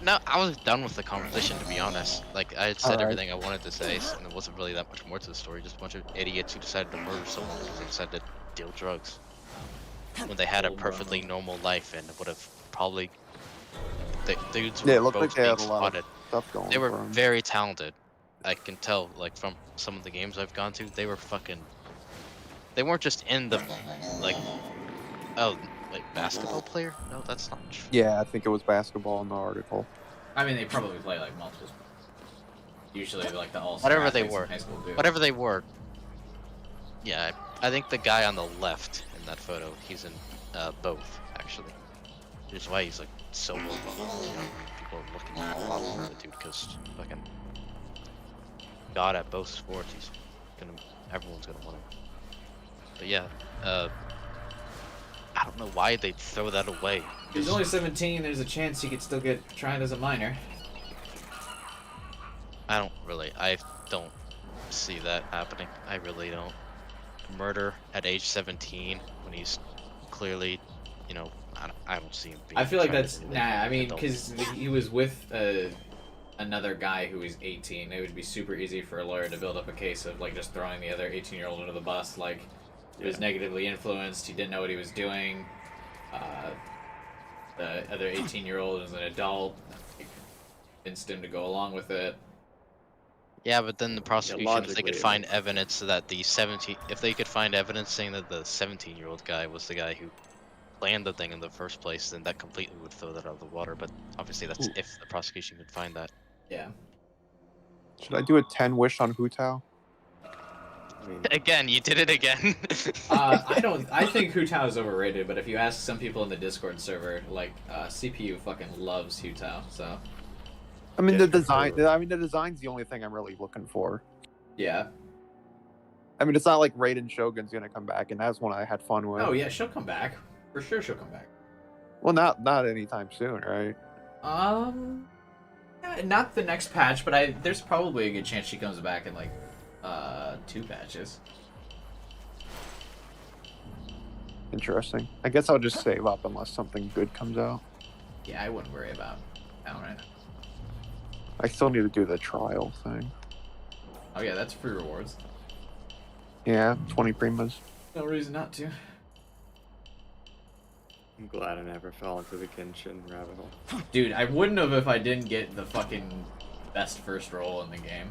No, I was done with the conversation, to be honest. Like, I had said Alright. everything I wanted to say, and there wasn't really that much more to the story. Just a bunch of idiots who decided to murder someone because they decided to deal drugs. When they had a perfectly normal life and would have probably... The dudes Yeah, it were looked like both they being had a lot spotted. of stuff going They were for 'em. very talented. I can tell, like, from some of the games I've gone to, they were fucking... They weren't just in the, like... Oh, wait, basketball player? No, that's not true. Yeah, I think it was basketball in the article. I mean, they probably play like multiple sports. Usually, like the all-star Whatever they athletes in were. high school do. Whatever they were. Yeah, I think the guy on the left in that photo, he's in both, actually. Which is why he's like so well known. You know, people are looking a lot more at the dude because fucking god at both sports. He's gonna, everyone's gonna want him. But yeah, I don't know why they'd throw that away. He's only 17. There's a chance he could still get tried as a minor. I don't see that happening. I really don't. Murder at age 17 when he's clearly, you know, I don't see him being. I feel like tried that's as a nah. I mean, adult. because he was with another guy who was 18. It would be super easy for a lawyer to build up a case of like just throwing the other 18-year-old under the bus. Like, he was negatively influenced. He didn't know what he was doing. The other 18-year-old is an adult. He convinced him to go along with it. Yeah, but then the prosecution, if they logically could it find evidence that the 17, if they could find evidence saying that the 17-year-old guy was the guy who planned the thing in the first place, then that completely would throw that out of the water. But obviously, that's if the prosecution could find that. Yeah. Should I do a 10 wish on Hu Tao? Again, you did it again. I think Hu Tao is overrated, but if you ask some people in the Discord server, like CPU fucking loves Hu Tao, so. I mean, the design. I mean, the design's the only thing I'm really looking for. Yeah. I mean, it's not like Raiden Shogun's gonna come back, and that's one I had fun with. Oh yeah, she'll come back. For sure she'll come back. Well, not anytime soon, right? Not the next patch, but there's probably a good chance she comes back in like 2 patches. Interesting. I guess I'll just save up unless something good comes out. Yeah, I wouldn't worry about that right now. I still need to do the trial thing. Oh yeah, that's free rewards. Yeah, 20 primas. No reason not to. I'm glad I never fell into the Genshin rabbit hole. Dude, I wouldn't have if I didn't get the fucking best first roll in the game.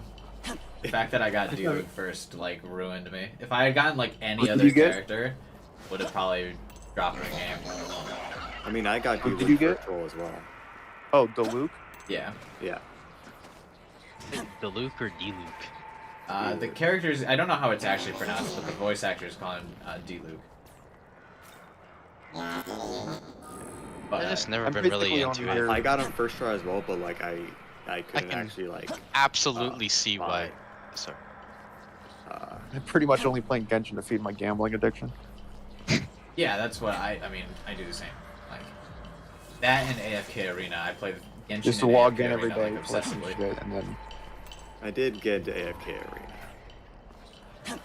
The fact that I got Diluc first, like, ruined me. If I had gotten, like, any other character, would have probably dropped the game. I mean, I got What did you get? first roll as well. Oh, Diluc? Yeah. Yeah. Diluc or Diluc? The characters, I don't know how it's actually pronounced, but the voice actors call him Diluc. I've just never been really into it. I got him first try as well, but like I couldn't actually like absolutely see why. Sorry. I'm pretty much only playing Genshin to feed my gambling addiction. Yeah, that's what I mean, I do the same. Like, that and AFK Arena, I play Genshin Just to and log AFK in every Arena, day, like, play some obsessively. shit, and then... I did get into AFK Arena.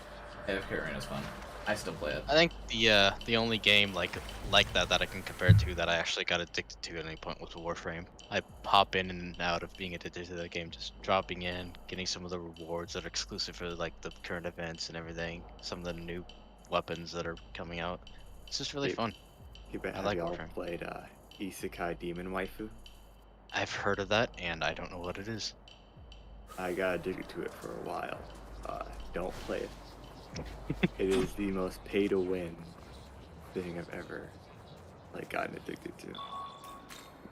AFK Arena's fun. I still play it. I think the only game like that I can compare to that I actually got addicted to at any point was Warframe. I hop in and out of being addicted to the game, just dropping in, getting some of the rewards that are exclusive for like the current events and everything, some of the new weapons that are coming out. It's just really fun. I like y'all played Isekai Demon Waifu? I've heard of that, and I don't know what it is. I got addicted to it for a while. Don't play it. It is the most pay-to-win thing I've ever like gotten addicted to.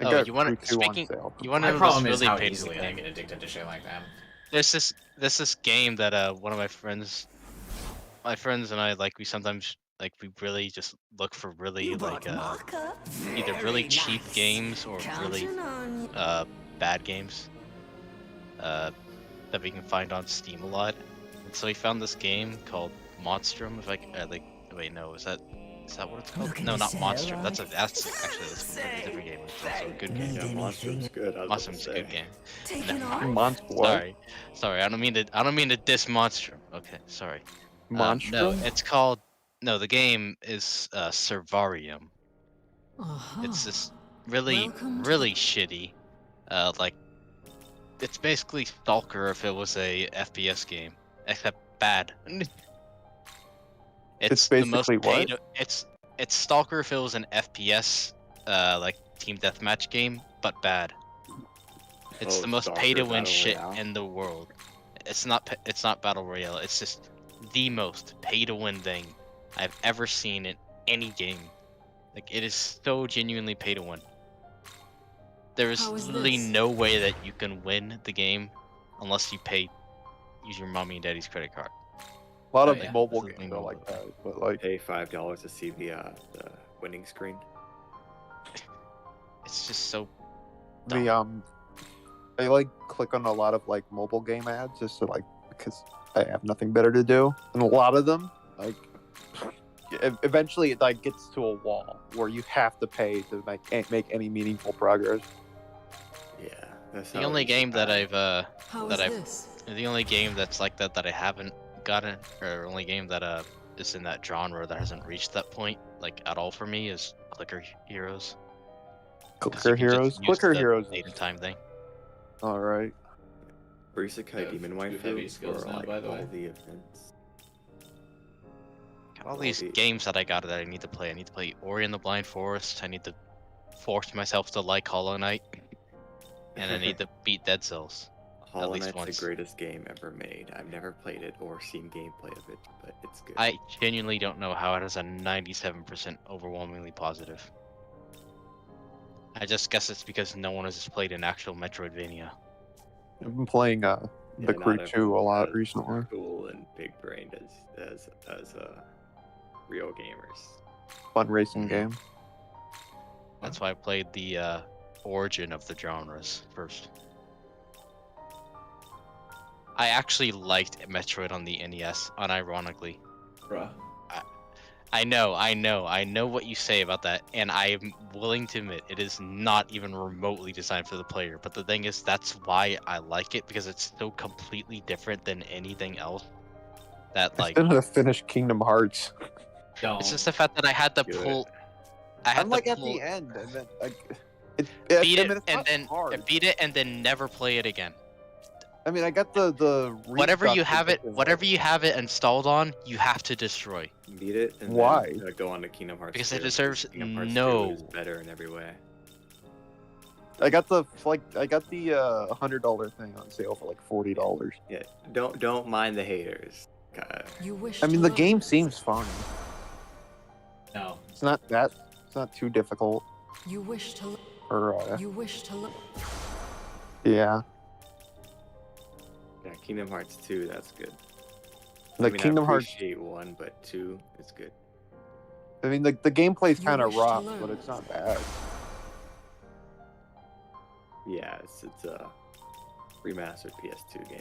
I Oh, got you want Crew to 2 on speaking? sale. You want My to know problem this is really how paid easily I game? get addicted to shit like that. There's this game that one of my friends and I like. We sometimes like we really just look for really like either really cheap games or really bad games that we can find on Steam a lot. And so we found this game called Monstrum. If I like, wait, no, is that what it's called? No, not Monstrum. That's actually that's a completely different game. It's also a good game. Yeah, Monstrum's good. I was about to Monstrum's a say. good game. Monster what? Sorry. I don't mean to diss Monstrum. Okay, sorry. No, Monstrum? it's called. No, the game is Servarium. It's this really shitty. Like it's basically Stalker if it was a FPS game, except bad. It's the most basically pay what? to, it's Stalker if it was an FPS like team deathmatch game, but bad. It's the most Stalker pay to win Battle shit Royale? in the world. It's not battle royale. It's just the most pay to win thing I've ever seen in any game. Like it is so genuinely pay to win. There is literally no way that you can win the game unless you use your mommy and daddy's credit card. A lot of yeah. mobile This is games the are thing like that, but like Pay $5 to see the winning screen. It's just so the I like click on a lot of like mobile game ads just to like because I have nothing better to do, and a lot of them like eventually it like gets to a wall where you have to pay to make any meaningful progress. Yeah, that's the how only it game is. that I've How that is I've this? the only game that's like that I haven't gotten, or only game that is in that genre that hasn't reached that point like at all for me is Clicker Heroes. 'Cause Clicker you can just Heroes. use Clicker the Heroes. date and time thing. All right. Isekai Demon two Waifu heavy skills for now, like by the way. all the events. Got all these games that I got that I need to play. I need to play Ori and the Blind Forest. I need to force myself to like Hollow Knight, and I need to beat Dead Cells. Hollow at least Knight's once. the greatest game ever made. I've never played it or seen gameplay of it, but it's good. I genuinely don't know how it has a 97% overwhelmingly positive. I just guess it's because no one has played an actual Metroidvania. I've been playing the Crew not 2 a lot as recently. Cool and big brained as real gamers. Fun racing game. That's why I played the origin of the genres first. I actually liked Metroid on the NES, unironically. Bruh. I know what you say about that, and I am willing to admit it is not even remotely designed for the player. But the thing is, that's why I like it, because it's so completely different than anything else. That I like, still have to finish Kingdom Hearts. it's just the fact that I had to pull. I'm like at the end, and then like beat I mean, it it's and not then hard. beat it and then never play it again. I mean, I got the Whatever you restock have it, edition. whatever you have it installed on, you have to destroy. Beat it and Why? then go on to Kingdom Hearts. Because 2, it deserves Kingdom Hearts 2 no. is better in every way. I got the $100 thing on sale for like $40. Yeah, don't mind the haters. You wish I mean, the game seems fun. No. It's not too difficult. You wish to. Or You wish to look. yeah. Yeah, Kingdom Hearts 2, that's good. The Kingdom I Hearts. appreciate 1, but 2 is good. I mean, the gameplay's You kind of wish to rough, learn. but it's not bad. Yeah, it's a remastered PS2 game.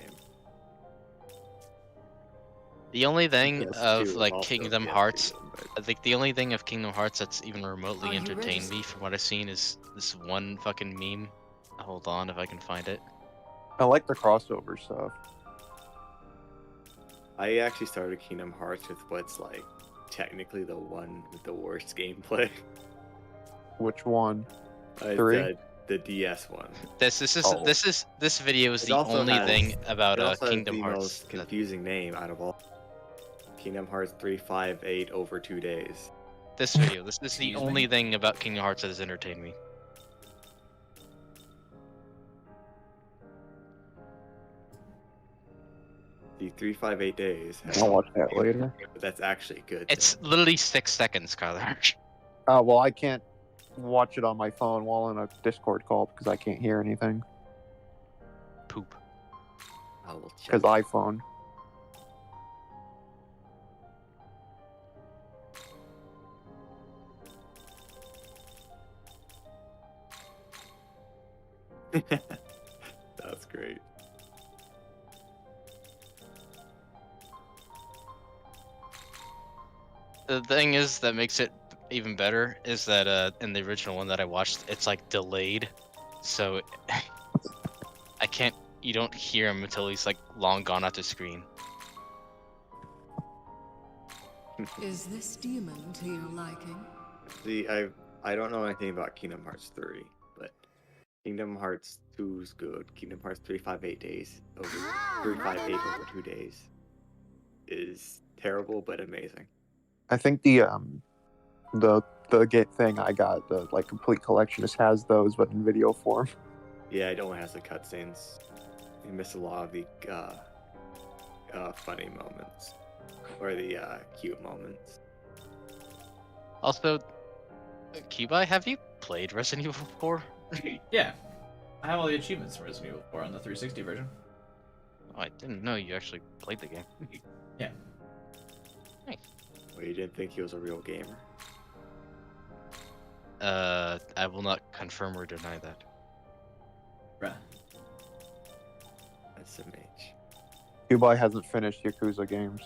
The only thing PS2 of is like also a Kingdom PS2 Hearts, game, but- I think the only thing of Kingdom Hearts that's even remotely Are you entertained ready? me from what I've seen is this one fucking meme. Hold on if I can find it. I like the crossover stuff. I actually started Kingdom Hearts with what's like technically the one with the worst gameplay. Which one? Uh, 3? The DS one. This video is It the also only has- thing about it also has Kingdom the Hearts. most confusing name out of all. Kingdom Hearts 358 over 2 days. This video. This is the Excuse only me? thing about Kingdom Hearts that has entertained me. The 358 days. I'll watch that later. But that's actually good. It's literally 6 seconds, Skylar. Well, I can't watch it on my phone while in a Discord call because I can't hear anything. Poop. I will check. Because iPhone. That's great. The thing is that makes it even better is that in the original one that I watched, it's like delayed, so I can't. You don't hear him until he's like long gone off the screen. Is this demon to your liking? See, I don't know anything about Kingdom Hearts 3, but Kingdom Hearts 2 is good. Kingdom Hearts 358 days over 358 over 2 days is terrible but amazing. I think the get thing I got, the like complete collection, just has those but in video form. Yeah, it only has the cutscenes. You miss a lot of the funny moments or the cute moments. Also, Kibai, have you played Resident Evil 4? Yeah. I have all the achievements for Resident Evil 4 on the 360 version. Oh, I didn't know you actually played the game. Yeah. Nice. Well, you didn't think he was a real gamer? I will not confirm or deny that. Bruh. SMH. Kubai hasn't finished Yakuza games.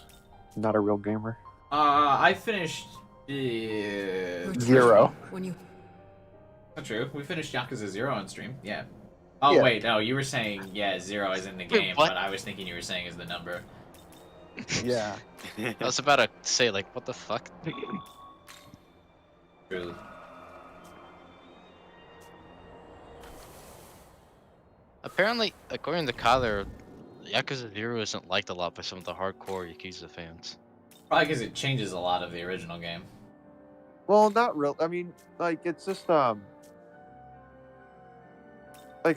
Not a real gamer. I finished... 0. When you... Not true. We finished Yakuza 0 on stream. Yeah. Oh, Yeah. wait. No, you were saying, yeah, 0 is in the game, what? but I was thinking you were saying is the number. Yeah. I was about to say, like, what the fuck? Truly. Apparently, according to Kyler, Yakuza 0 isn't liked a lot by some of the hardcore Yakuza fans. Probably because it changes a lot of the original game. Well, not real. I mean, like it's just like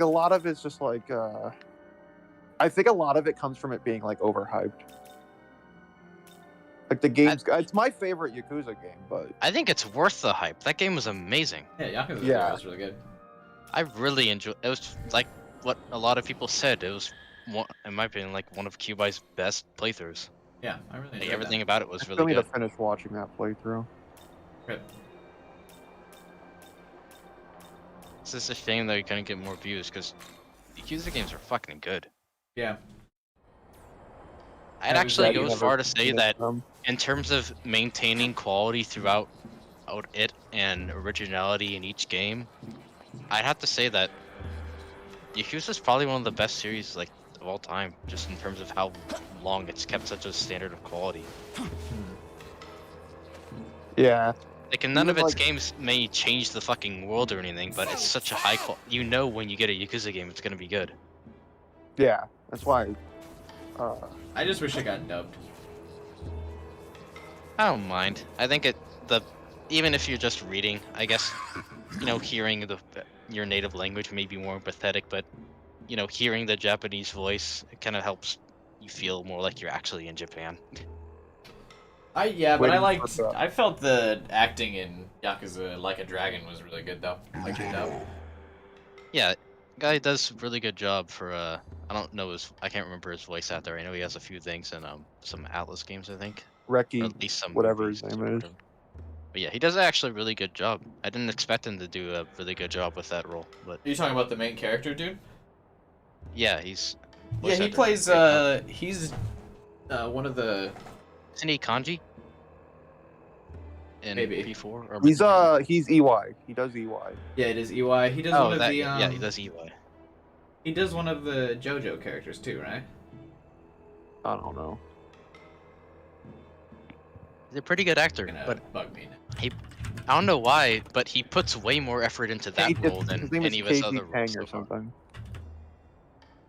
a lot of it's just like I think a lot of it comes from it being like overhyped. Like the game's, it's my favorite Yakuza game, but I think it's worth the hype. That game was amazing. Yeah, Yakuza 0 Yeah. was really good. I really enjoyed. It was like what a lot of people said. It was, in my opinion, like one of Cubai's best playthroughs. Yeah, I really enjoyed Like, everything about it was I still really need good. to finish watching that playthrough. Good. It's just a shame that you couldn't get more views because Yakuza games are fucking good. Yeah. I'd Yeah, actually exactly. go as far to say that Um, in terms of maintaining quality throughout it and originality in each game, I'd have to say that Yakuza is probably one of the best series like of all time, just in terms of how long it's kept such a standard of quality. yeah. Like, and none of Even, its like- games may change the fucking world or anything, but it's such a high quality. You know when you get a Yakuza game, it's gonna be good. Yeah, that's why. I just wish it got dubbed. I don't mind. I think even if you're just reading, I guess, you know, hearing your native language may be more empathetic, but you know, hearing the Japanese voice, it kind of helps you feel more like you're actually in Japan. But I Waiting liked. for the- I felt the acting in Yakuza Like a Dragon was really good though. Like the dub. Yeah, guy does a really good job for I don't know I can't remember his voice actor. I know he has a few things in some Atlas games, I think. Or Reki, at least some whatever movies his or name is. whatever. But yeah, he does actually a really good job. I didn't expect him to do a really good job with that role, but Are you talking about the main character, dude? yeah, he's Yeah, voice he actor. plays. He's one of the. Isn't he Kanji? In Maybe. P4 or He's EY. He does EY. Yeah, it is EY. He does Oh, one of that, the. yeah, he does EY. He does one of the JoJo characters too, right? I don't know. He's a pretty good actor, Gonna but bug me. I don't know why, but he puts way more effort into that role than His name is any of his KZ other Tang roles or so far. something.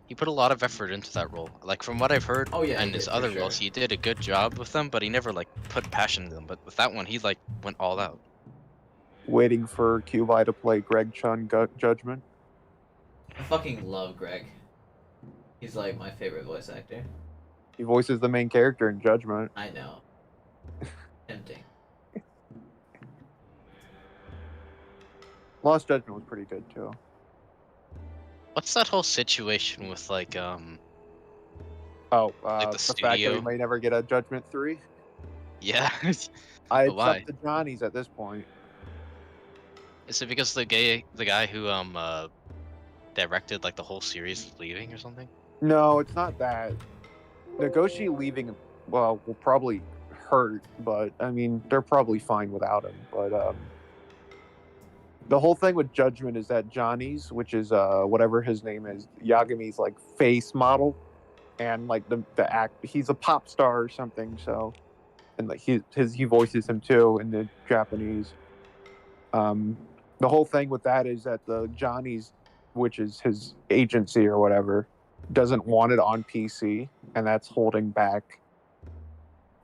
He put a lot of effort into that role. Like from what I've heard, Oh, yeah, he and his did, for other sure. roles, he did a good job with them, but he never like put passion in them. But with that one, he like went all out. Waiting for Kubai to play Greg Chun Judgment. I fucking love Greg. He's like my favorite voice actor. He voices the main character in Judgment. I know. Tempting. Lost Judgment was pretty good too. What's that whole situation with like Oh, like the the fact that we studio? may never get a Judgment 3. Yeah. It's Why? up to Johnny's at this point. Is it because the guy who directed like the whole series is leaving or something? No, it's not that. Nagoshi leaving, well, will probably hurt, but I mean, they're probably fine without him. But the whole thing with Judgment is that Johnny's, which is whatever his name is, Yagami's like face model, and like the act, he's a pop star or something. So, and like he voices him too in the Japanese. The whole thing with that is that the Johnny's, which is his agency or whatever, doesn't want it on PC, and that's holding back.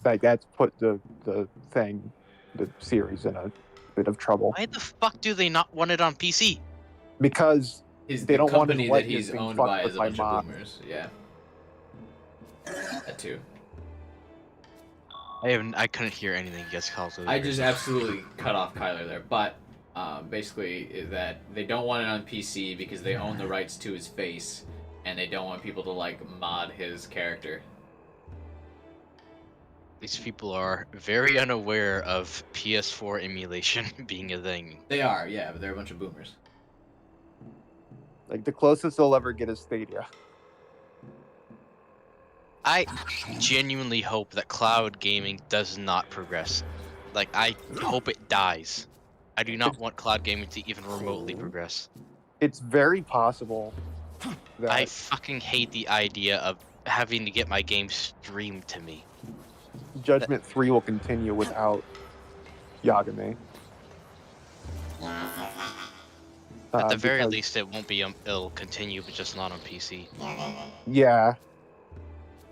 Like that's put the series in a bit of trouble. Why the fuck do they not want it on PC? Because they don't want his company that likeness he's being owned fucked by with is a by bunch of mods. boomers. Yeah. That too. I couldn't hear anything you guys called. I just absolutely cut off Kyler there, but basically is that they don't want it on PC because they own the rights to his face, and they don't want people to like mod his character. These people are very unaware of PS4 emulation being a thing. They are, yeah, but they're a bunch of boomers. Like the closest they'll ever get is Stadia. I genuinely hope that cloud gaming does not progress. Like, I hope it dies. I do not want cloud gaming to even remotely progress. It's very possible that I fucking hate the idea of having to get my game streamed to me. Judgment 3 will continue without Yagami. At the very because- least, it won't be. It'll continue, but just not on PC. Yeah.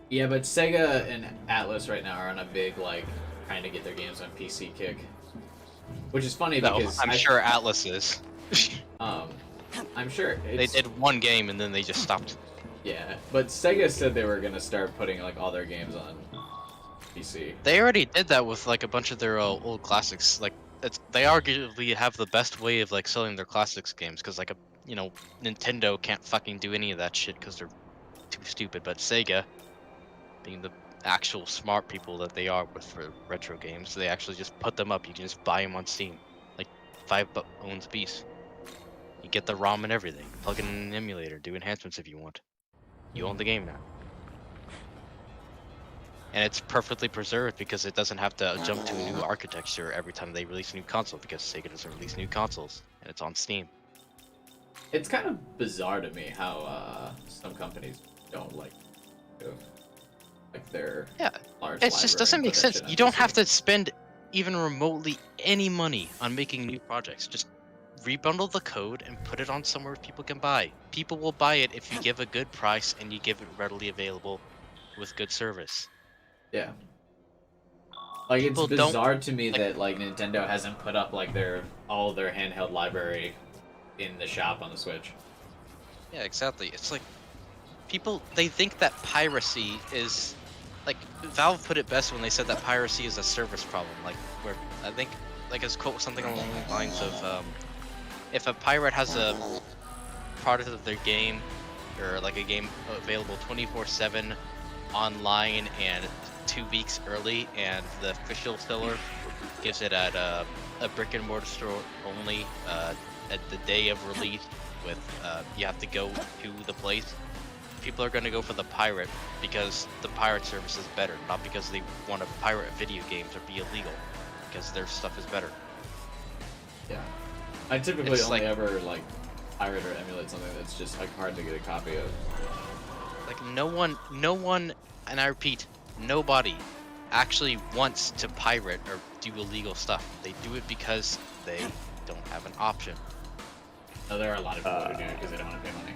Yeah, but Sega and Atlas right now are on a big like trying to get their games on PC kick, which is funny No, because I'm sure Atlas is. I'm sure They did one game and then they just stopped. Yeah, but Sega said they were gonna start putting like all their games on PC. They already did that with like a bunch of their old classics. Like they arguably have the best way of like selling their classics games because like Nintendo can't fucking do any of that shit because they're too stupid. But Sega, being the actual smart people that they are with for retro games, they actually just put them up. You can just buy them on Steam, like $5 a piece. You get the ROM and everything. Plug in an emulator, do enhancements if you want. You own the game now. And it's perfectly preserved because it doesn't have to jump to a new architecture every time they release a new console because Sega doesn't release new consoles and it's on Steam. It's kind of bizarre to me how some companies don't like their large It just doesn't make sense. You don't have to spend even remotely any money on making new projects. Just rebundle the code and put it on somewhere people can buy. People will buy it if you give a good price and you give it readily available with good service. Yeah. Like People it's don't- bizarre to me that like Nintendo hasn't put up like all of their handheld library in the shop on the Switch. Yeah, exactly. It's like people they think that piracy is like Valve put it best when they said that piracy is a service problem. Like where I think like his quote was something along the lines of if a pirate has a product of their game or like a game available 24/7 online and 2 weeks early and the official seller gives it at a brick and mortar store only at the day of release with you have to go to the place, people are going to go for the pirate because the pirate service is better, not because they want to pirate video games or be illegal, because their stuff is better. Yeah. I typically It's only like- ever like pirate or emulate something that's just like hard to get a copy of. Like no one, and I repeat, nobody actually wants to pirate or do illegal stuff. They do it because they don't have an option. No, there are a lot of people who do it because they don't want to pay money.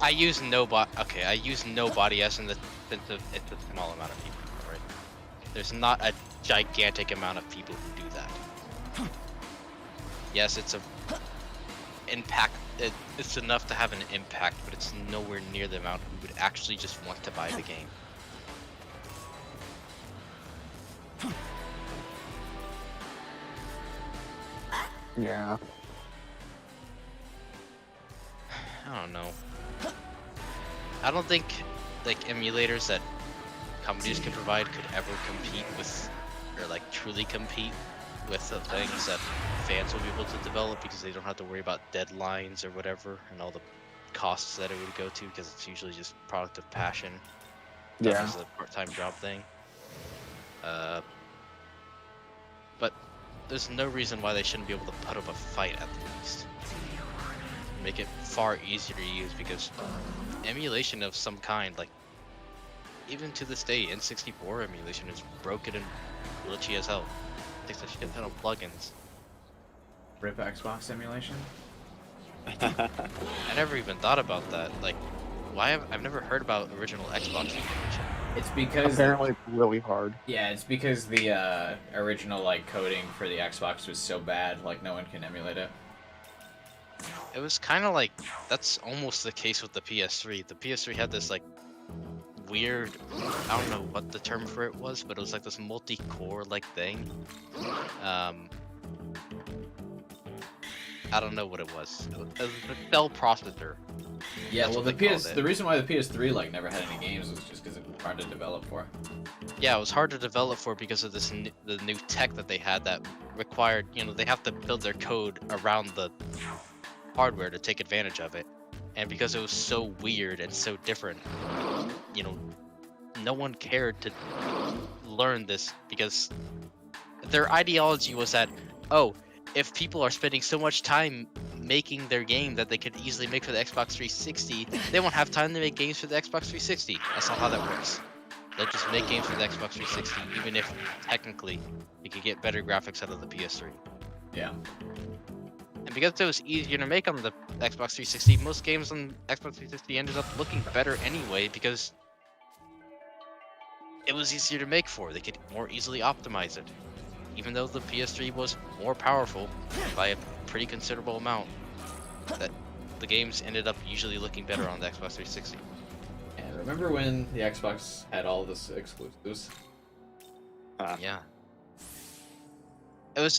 I use nobody. Okay, I use nobody as in the sense of it's a small amount of people, right? There's not a gigantic amount of people who do that. Yes, it's a impact. It's enough to have an impact, but it's nowhere near the amount who would actually just want to buy the game. Yeah. I don't know. I don't think like emulators that companies can provide could ever compete with, or like truly compete with the things that fans will be able to develop, because they don't have to worry about deadlines or whatever and all the costs that it would go to, because it's usually just product of passion. Yeah. As a part-time job thing. But there's no reason why they shouldn't be able to put up a fight at least. Make it far easier to use, because emulation of some kind, like even to this day, N64 emulation is broken and glitchy as hell. It takes a shit ton of plugins. Rip Xbox emulation? I never even thought about that. Like, why I've never heard about original Xbox emulation. It's because apparently it's really hard. Yeah, it's because the original like coding for the Xbox was so bad, like no one can emulate it. It was kind of like, that's almost the case with the PS3. The PS3 had this like weird, I don't know what the term for it was, but it was like this multi-core like thing. I don't know what it was. It was a cell processor. Yeah, That's well what the reason why the PS3 like never had any games was just because it was hard to develop for. Yeah, it was hard to develop for because of the new tech that they had that required, they have to build their code around the hardware to take advantage of it. And because it was so weird and so different, no one cared to learn this, because their ideology was that, oh, if people are spending so much time making their game that they could easily make for the Xbox 360, they won't have time to make games for the Xbox 360. That's not how that works. They'll just make games for the Xbox 360, even if technically you could get better graphics out of the PS3. Yeah. And because it was easier to make on the Xbox 360, most games on Xbox 360 ended up looking better anyway, because it was easier to make for. They could more easily optimize it. Even though the PS3 was more powerful by a pretty considerable amount, that the games ended up usually looking better on the Xbox 360. And remember when the Xbox had all this exclusives? Yeah.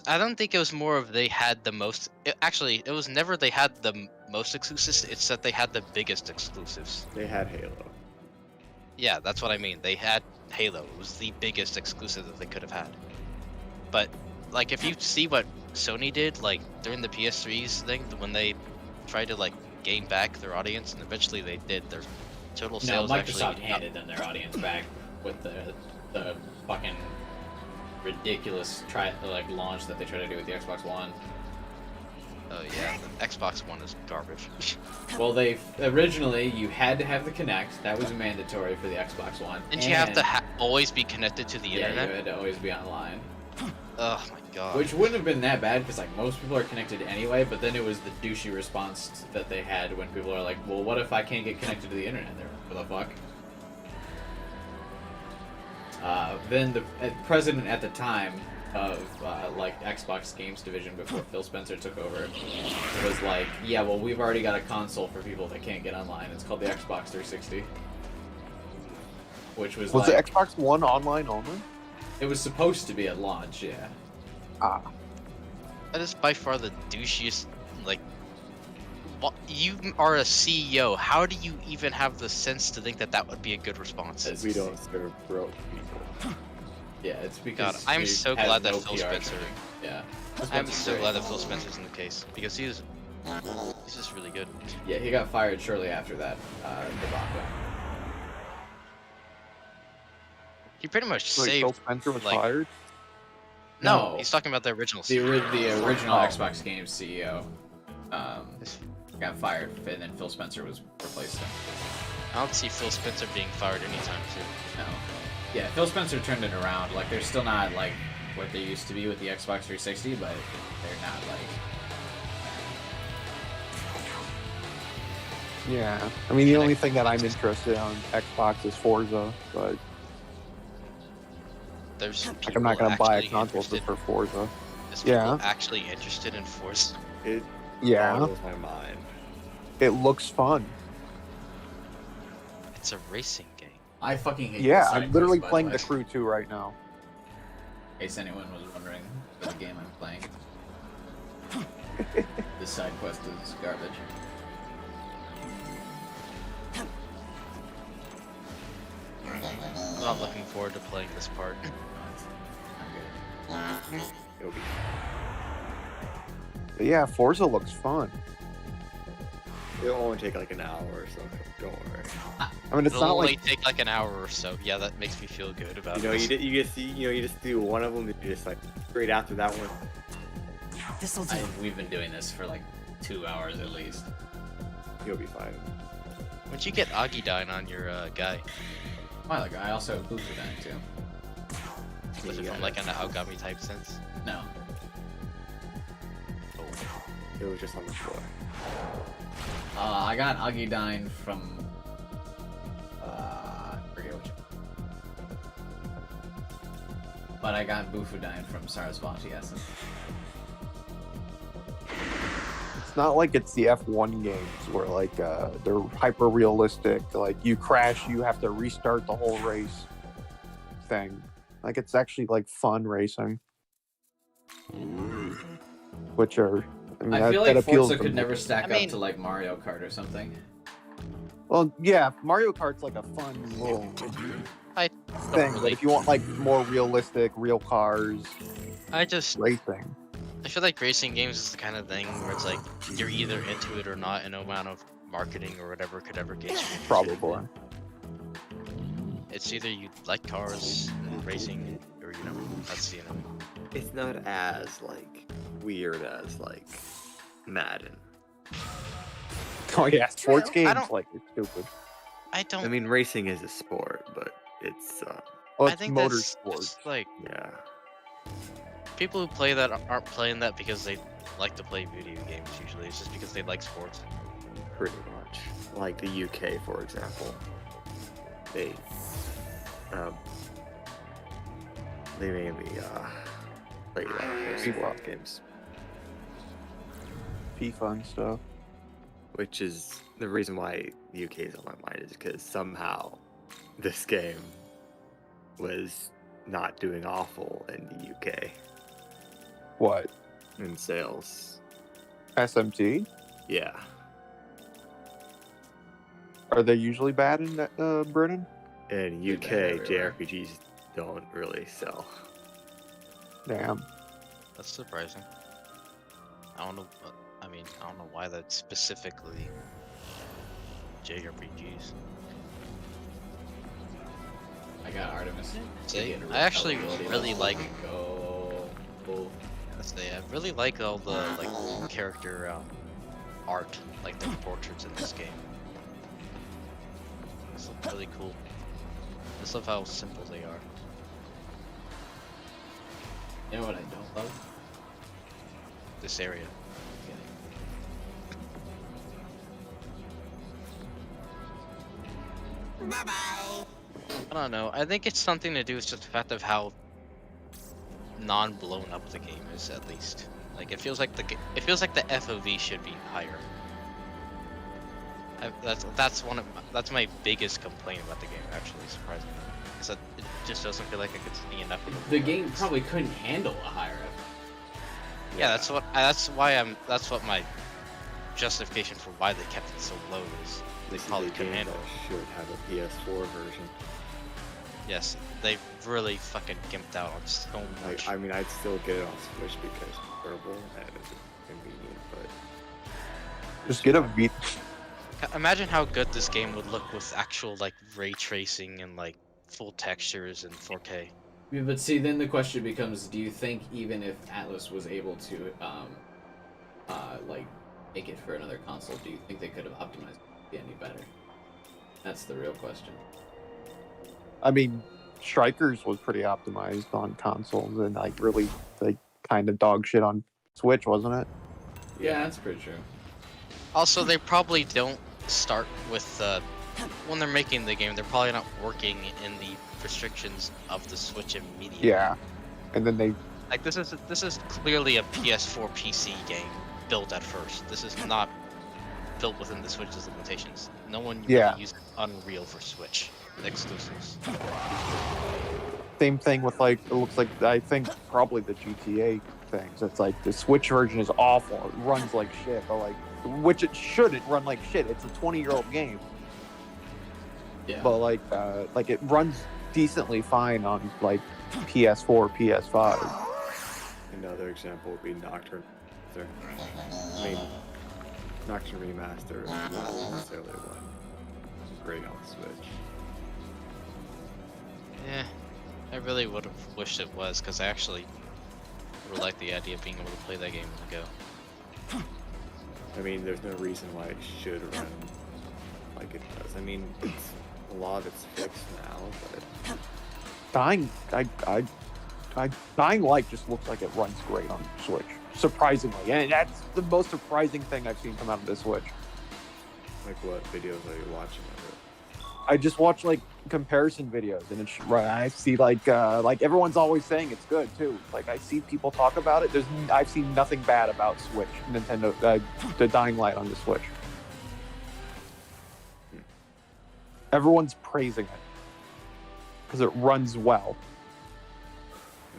I don't think it was more of they had the most. Actually, it was never they had the most exclusives. It's that they had the biggest exclusives. They had Halo. Yeah, that's what I mean. They had Halo. It was the biggest exclusive that they could have had. But like, if you see what Sony did, like during the PS3's thing, when they tried to like gain back their audience, and eventually they did, their total sales Microsoft handed them their audience back with the fucking ridiculous launch that they tried to do with the Xbox One. Oh yeah, the Xbox One is garbage. Well, originally you had to have the Kinect. That was mandatory for the Xbox One. Didn't you have to always be connected to the internet? Yeah, you had to always be online. Oh my god. Which wouldn't have been that bad, because like most people are connected anyway, but then it was the douchey response that they had when people are like, well, what if I can't get connected to the internet? They're like, what the fuck? Then the president at the time of Xbox Games Division, before Phil Spencer took over, was like, yeah, well, we've already got a console for people that can't get online. It's called the Xbox 360. Which was the Xbox One online only? It was supposed to be at launch, yeah. That is by far the douchiest, well, you are a CEO. How do you even have the sense to think that that would be a good response? We don't serve broke people. Yeah, it's because God, I'm so glad that Phil PR Spencer. training. Yeah. I'm so glad that Phil Spencer's in the case, because he's just really good. Yeah, he got fired shortly after that debacle. He pretty much saved. Phil Spencer was fired? No, he's talking about the original. The original Xbox Games CEO got fired, and then Phil Spencer was replaced him. I don't see Phil Spencer being fired anytime soon. No. Yeah, Phil Spencer turned it around. Like, they're still not like what they used to be with the Xbox 360, but they're not like. Yeah, I mean the only thing that I'm interested in on Xbox is Forza, but there's like I'm not gonna buy a console for Forza. Is people actually interested in Forza? It boggles my mind. It looks fun. It's a racing game. I fucking hate. Yeah, I'm literally playing The Crew 2 right now. In case anyone was wondering for the game I'm playing. This side quest is garbage. not looking forward to playing this part. It'll be. But yeah, Forza looks fun. It'll only take like an hour or so. Don't worry. I mean, it's It'll not only like take like an hour or so. Yeah, that makes me feel good about you know this. you just do one of them and you just like straight after that one. This'll do. We've been doing this for like 2 hours at least. You'll be fine. When'd you get Agidine on your guy? A while ago, I also have Bufudan too. Was it from like an Aogami type sense? No. It was just on the floor. I got Agidine from I forget which. But I got Bufudan from Sarasvati Essence. it's not like it's the F1 games where like they're hyper realistic. Like you crash, you have to restart the whole race thing. Like it's actually like fun racing, which are. I mean, I feel that like appeals Forza to could me. never stack up to like Mario Kart or something. Well, yeah, Mario Kart's like a fun little thing, but if you want like more realistic, real cars, racing. I feel like racing games is the kind of thing where it's like you're either into it or not, and no amount of marketing or whatever could ever get you interested. Probably. It's either you like cars and racing, or you know, that's It's not as like weird as like Madden. Oh yeah, sports I games don't- like it's stupid. I mean, racing is a sport, but it's Well, I it's think that's motorsport. just, like yeah. people who play that aren't playing that because they like to play video games. Usually, it's just because they like sports. Pretty much. Like the UK, for example. They mainly play sport games. FIFA and stuff. Which is the reason why the UK is on my mind, is because somehow this game was not doing awful in the UK What? in sales. SMT? Yeah. Are they usually bad in Britain? In They're UK, bad everywhere. JRPGs don't really sell. Damn. That's surprising. I don't know. I mean, I don't know why that's specifically JRPGs. I got Artemis. See, I actually really like. Let's say I really like all the like character art, like the portraits in this game. It's really cool. I just love how simple they are. You know what I don't love? This area. Bye-bye. I don't know. I think it's something to do with just the fact of how non-blown up the game is. At least, like it feels like the FOV should be higher. That's my biggest complaint about the game. Actually, surprisingly, is that it just doesn't feel like I could see enough. The game probably couldn't handle a higher Yeah, that's what my justification for why they kept it so low is. They This probably is a couldn't game handle that it. should have a PS4 version. Yes, they really fucking gimped out on so much. I mean, I'd still get it on Switch because it's portable and it's convenient, but Just get a V. Imagine how good this game would look with actual like ray tracing and like full textures and 4K. Yeah, but see, then the question becomes: do you think even if Atlas was able to, like, make it for another console, do you think they could have optimized it any better? That's the real question. I mean, Strikers was pretty optimized on consoles and like really like kind of dog shit on Switch, wasn't it? Yeah, that's pretty true. Also, they probably don't start with when they're making the game. They're probably not working in the restrictions of the Switch immediately. Yeah, and then they Like this is clearly a PS4 PC game built at first. This is not built within the Switch's limitations. No one Yeah. really uses Unreal for Switch exclusives. same thing with like it looks like I think probably the GTA things. It's like the Switch version is awful. It runs like shit, but like which it shouldn't run like shit. It's a 20-year-old game. Yeah. But like it runs decently fine on like PS4, PS5. Another example would be Nocturne. I mean, Nocturne Remaster is not necessarily one great on the Switch. Yeah, I really would have wished it was, because I actually would have liked the idea of being able to play that game on the go. I mean, there's no reason why it should run like it does. I mean, a lot of it's fixed now, but Dying Light just looks like it runs great on Switch, surprisingly, and that's the most surprising thing I've seen come out of this Switch. Like, what videos are you watching of it? I just watch like comparison videos, and it's right. I see like everyone's always saying it's good too. Like I see people talk about it. I've seen nothing bad about Switch, Nintendo, the Dying Light on the Switch. Everyone's praising it because it runs well.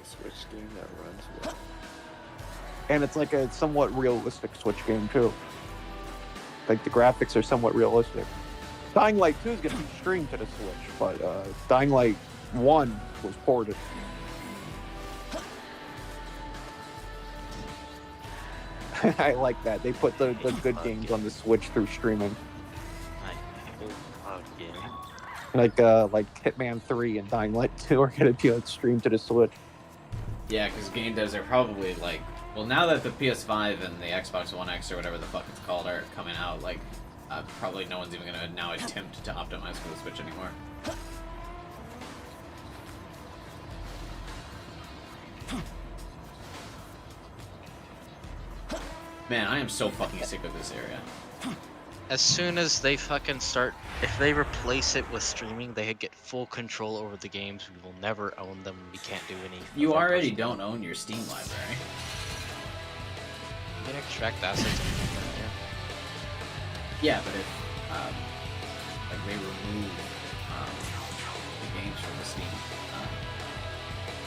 A Switch game that runs well. And it's like a somewhat realistic Switch game too. Like the graphics are somewhat realistic. Dying Light 2 is going to be streamed to the Switch, but Dying Light 1 was ported. I like that. They put the good games on the Switch through streaming. Like Hitman 3 and Dying Light 2 are going to be streamed to the Switch. Yeah, because game devs are probably like, well, now that the PS5 and the Xbox One X or whatever the fuck it's called are coming out, like, probably no one's even going to now attempt to optimize for the Switch anymore. Man, I am so fucking sick of this area. As soon as they fucking start, if they replace it with streaming, they get full control over the games. We will never own them. We can't do any. You already don't own your Steam library. You can extract assets from there. Yeah, but if like they remove the games from the Steam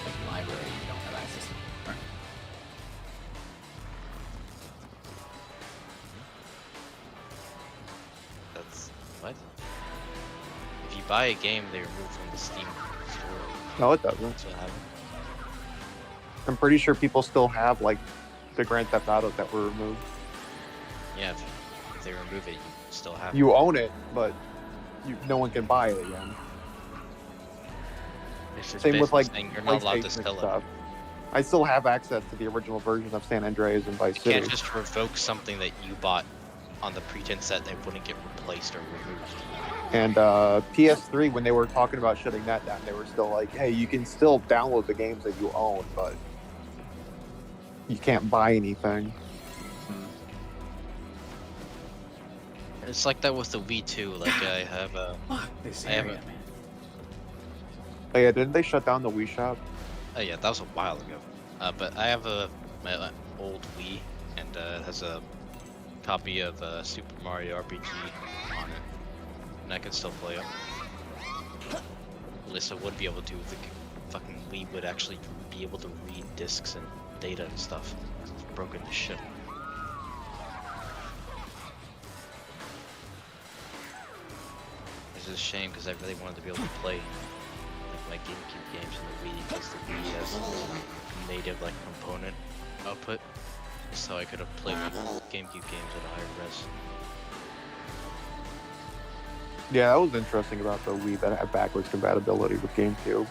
like library, you don't have access to them, right? That's what? If you buy a game, they remove from the Steam store. No, it doesn't. That's what happened. I'm pretty sure people still have like the Grand Theft Autos that were removed. Yeah, if they remove it, you still have You own it, but no one can buy it again. Same with like you're not allowed to PlayStation sell stuff. I still have access to the original version of San Andreas and Vice You City. can't just revoke something that you bought on the pretense that they wouldn't get replaced or removed. And PS3, when they were talking about shutting that down, they were still like, hey, you can still download the games that you own, but you can't buy anything. It's like that with the Wii too. Like I have a. This I have area, a. man. Oh yeah, didn't they shut down the Wii shop? Oh yeah, that was a while ago. But I have my old Wii, and it has a copy of Super Mario RPG on it, and I can still play it. At least I would be able to. The fucking Wii would actually be able to read discs and data and stuff. It's broken to shit. It's a shame because I really wanted to be able to play like my GameCube games in the Wii, because the Wii has a native like component output, so I could have played my GameCube games at a higher res. Yeah, that was interesting about the Wii that had backwards compatibility with GameCube.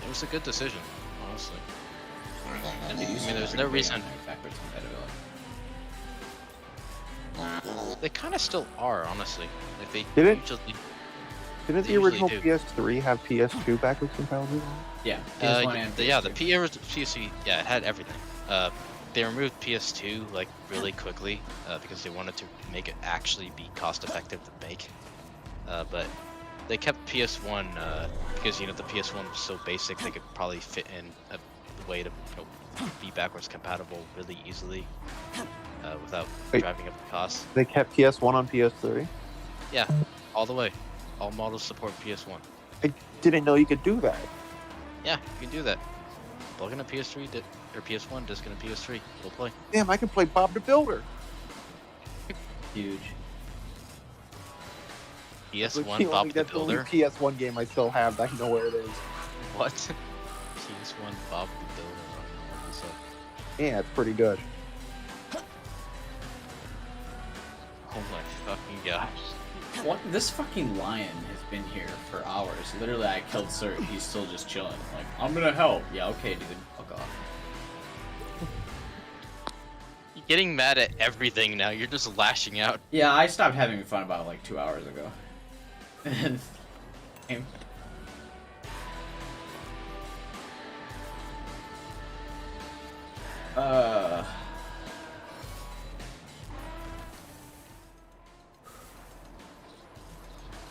It was a good decision, honestly. And, Did you I mean, there's no reason. Backwards compatibility. They kind of still are, honestly. Like they Didn't they the original usually do. PS3 have PS2 backwards compatibility? Yeah. Yeah, the PS3, yeah, it had everything. They removed PS2 like really quickly because they wanted to make it actually be cost effective to make. But they kept PS1 because the PS1 was so basic they could probably fit in a way to be backwards compatible really easily without driving up the cost. They kept PS1 on PS3? Yeah, all the way. All models support PS1. I didn't know you could do that. Yeah, you can do that. Plug in a PS3 or PS1 disc in a PS3. It'll play. Damn, I can play Bob the Builder. Huge. PS1 Bob the That's the only Builder? PS1 game I still have that I know where it is. What? PS1 Bob the Builder. I don't know what this is. Yeah, it's pretty good. Oh my fucking gosh. What? This fucking lion has been here for hours. Literally, I killed Sir. He's still just chilling. Like, I'm gonna help. Yeah, okay, dude. Fuck off. You're getting mad at everything now. You're just lashing out. Yeah, I stopped having fun about it like 2 hours ago. And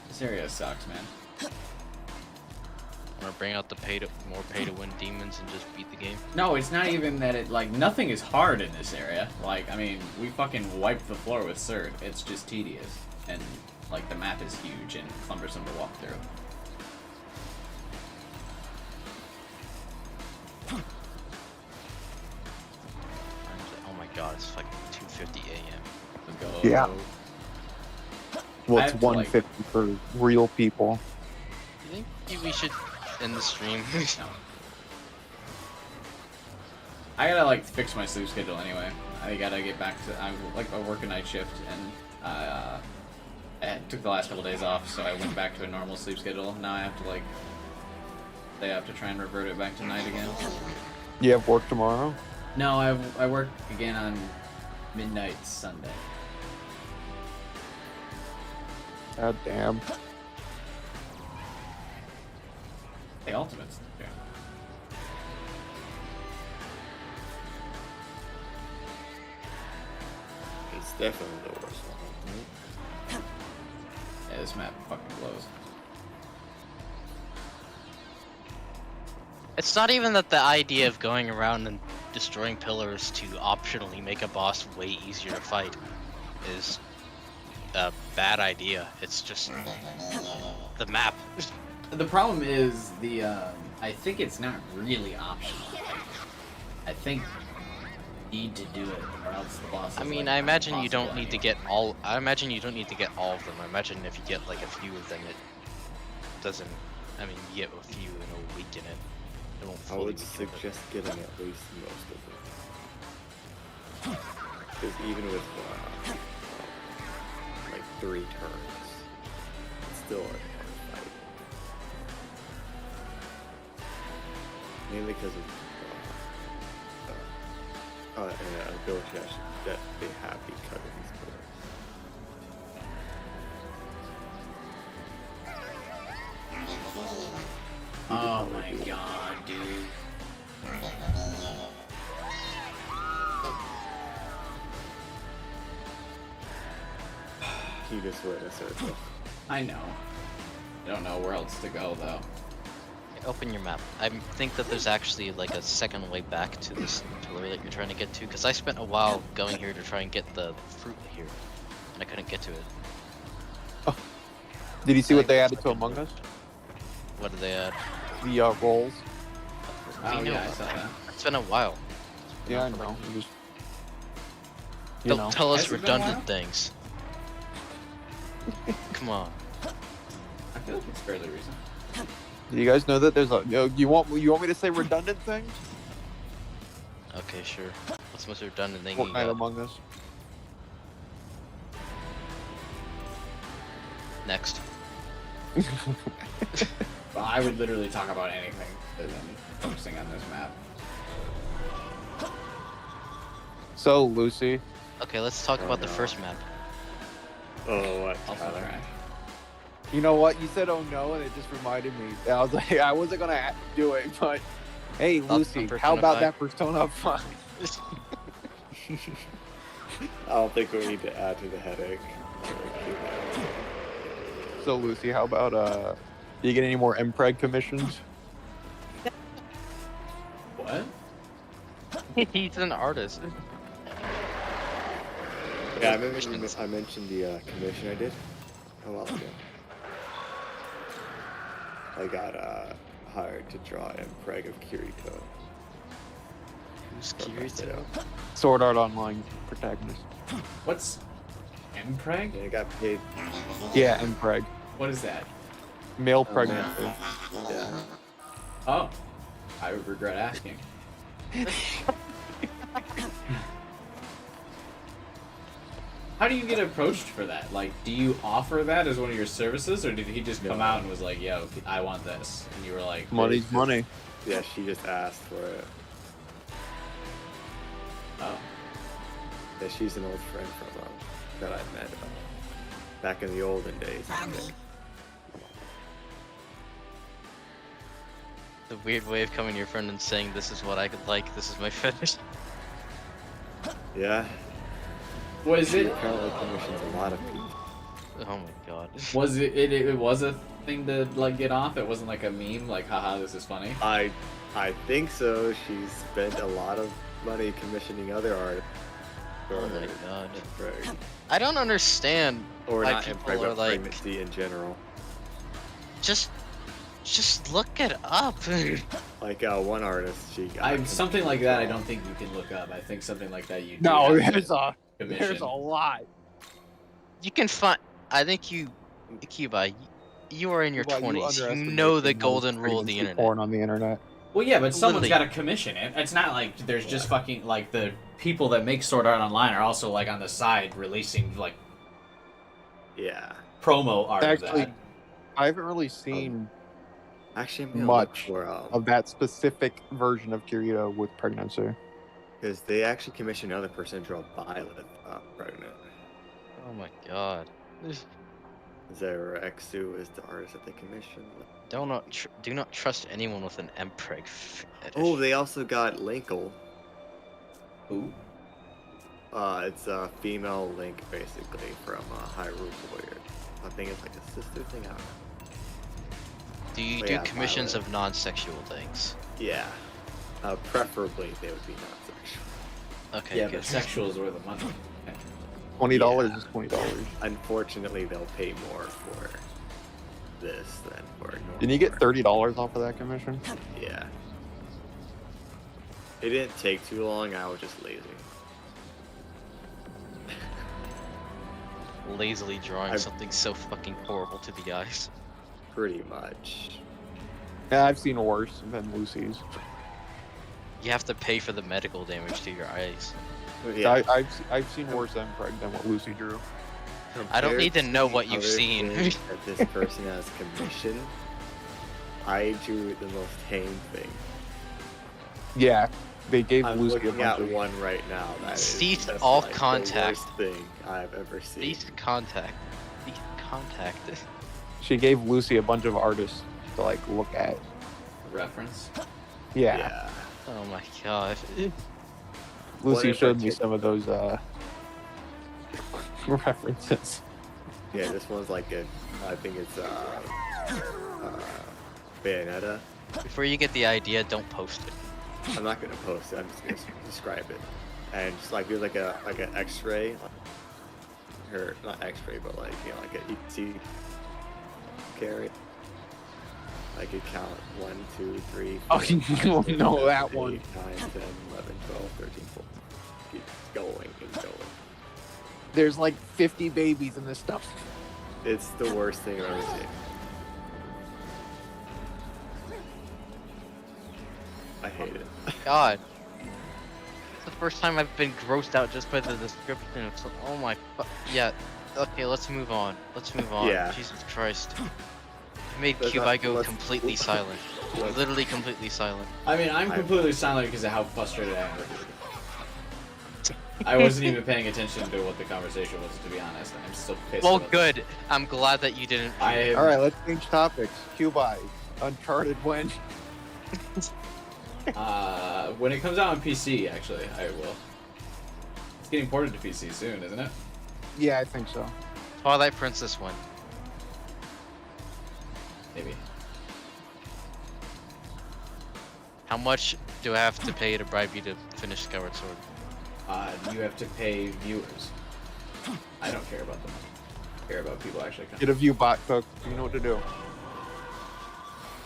this area sucks, man. Wanna bring out the more pay to win demons and just beat the game? No, it's not even that it, like, nothing is hard in this area. Like, I mean, we fucking wiped the floor with Cert. It's just tedious. And, like, the map is huge and cumbersome to walk through. Oh my god, it's fucking 2:50 a.m. Let's go. Yeah. Well, I it's have to, 150 for real people. You think we should end the stream? No. I gotta, like, fix my sleep schedule anyway. I gotta get back to, I work a night shift, and I took the last couple days off, so I went back to a normal sleep schedule. Now I have to, like, they have to try and revert it back to night again. You have work tomorrow? No, I work again on midnight Sunday. God damn. The Ultimates. Yeah. It's definitely the worst one. Yeah, this map fucking blows. It's not even that the idea of going around and destroying pillars to optionally make a boss way easier to fight is a bad idea. It's just the map. The problem is the I think it's not really optional. I think you need to do it, or else the boss is, I mean, like, I imagine you don't impossible need to get all. I imagine you don't need to get all of them. I imagine if you get like a few of them, it doesn't. I mean, you get a few and it'll weaken it. It won't I fully would weaken it. suggest getting at least most of them. Because even with like 3 turns, it's still a hard fight. Mainly because of an ability that they have because of these pillars. Oh my god, dude. You just went in a circle. I know. I don't know where else to go though. Open your map. I think that there's actually like a second way back to this pillar that you're trying to get to, because I spent a while going here to try and get the fruit here, and I couldn't get to it. Oh. Did you see what they added to Among Us? What did they add? The rolls. Oh yeah, I saw that. It's been a while. Yeah, I know. You just, Don't tell us Has it been a while? redundant things. Come on. I feel like it's fairly recent. Do you guys know that there's a? You want me to say redundant things? Okay, sure. What's the most redundant thing you Fortnite got? Among Us. Next. Well, I would literally talk about anything other than focusing on this map. So, Lucy. Okay, let's talk about the first map. Oh, what? Also trash. You know what? You said, "Oh no," and it just reminded me. I was like, I wasn't gonna do it, but hey, Thoughts on Lucy, Persona how about 5? that Persona 5? I don't think we need to add to the headache. So, Lucy, how about do you get any more MPreg commissions? What? He's an artist. Yeah, I mentioned the commission I did a while ago. I got hired to draw Impreg of Kirito. Who's Kirito? Sword Art Online protagonist. What's Impreg? I got paid. Yeah, MPreg. What is that? Male pregnancy. Yeah. Oh, I would regret asking. How do you get approached for that? Like, do you offer that as one of your services, or did he just come out and was like, "Yo, I want this," and you were like, Money's money. Yeah, she just asked for it. Oh. Yeah, she's an old friend from that I met back in the olden days. The weird way of coming to your friend and saying, "This is what I could like. This is my fetish." Yeah. Was it? Apparently commissions a lot of people. Oh my god. Was it was a thing to like get off? It wasn't like a meme, like haha, this is funny. I think so. She's spent a lot of money commissioning other art. Oh my god. Right. I don't understand Or why not people impreg, are but like, pregnancy in general. just look it up. Like one artist, she got Something like that. I don't think you can look up. I think something like that you. No, do have there's to a commission. there's a lot. You can find. I think Cuba, you are in your Well, 20s. You underestimate know the most golden rule of the pregnancy internet. Porn on the internet. Well, yeah, but someone's got Literally. to commission it. It's not like there's just fucking like the people that make sword art online are also like on the side releasing like promo art. Actually, of that. I haven't really seen actually I'm gonna much look for, of that specific version of Kirito with pregnancy. because they actually commissioned another person to draw Violet pregnant. Oh my god. Zerexu is the artist that they commissioned. Do not trust anyone with an Empreg fetish. Oh, they also got Linkle. Who? It's a female Link, basically, from Hyrule Warrior. I think it's like a sister thing. I don't know. Do you But do yeah, commissions Violet. of non-sexual things? Yeah. Preferably, they would be non-sexual. Okay, Yeah, good. but sexual is worth the money. $20 is $20. Unfortunately, they'll pay more for this than for normal. Didn't you get $30 off of that commission? Yeah. It didn't take too long, I was just lazy. Lazily drawing something so fucking horrible to the eyes. Pretty much. Yeah, I've seen worse than Lucy's. You have to pay for the medical damage to your eyes. Yeah. I've seen worse Empreg than what Lucy drew. I don't need to Compared know the what you've other seen. things that this person has commissioned, I drew the most tame thing. Yeah, they gave I'm Lucy a looking bunch at of... one right now that is Cease just all like contact. the worst thing I've ever seen. Cease contact. Cease contact. She gave Lucy a bunch of artists to like look at. Reference. Yeah. Oh my god. Lucy What showed if I me take- some of those references. Yeah, this one's like I think it's Bayonetta. Before you get the idea, don't post it. I'm not gonna post it. I'm just gonna describe it, and just like there's like an X-ray, or not X-ray, but like like a ET carry. I could count 1, 2, 3. 4, Oh, you 5, don't 6, know 7, that 8, one. 9, 10, 11, 12, 13, 14. Keep going and going. There's like 50 babies in this stuff. It's the worst thing I've ever seen. I hate it. God. It's the first time I've been grossed out just by the description of oh my yeah. Okay, let's move on. Let's move on. Yeah. Jesus Christ. You made Let's Cubi not- go let's- completely silent. Literally completely silent. I mean, I'm completely silent because of how frustrated I am with it. I wasn't even paying attention to what the conversation was, to be honest. I'm still pissed. Well, about good. I'm glad that you didn't. All right, let's change topics. Cubi, Uncharted when? When it comes out on PC, actually, I will. It's getting ported to PC soon, isn't it? Yeah, I think so. Twilight Princess one. Maybe. How much do I have to pay to bribe you to finish Skyward Sword? You have to pay viewers. I don't care about the money. I care about people actually coming. Get a view bot, Cook. You know what to do.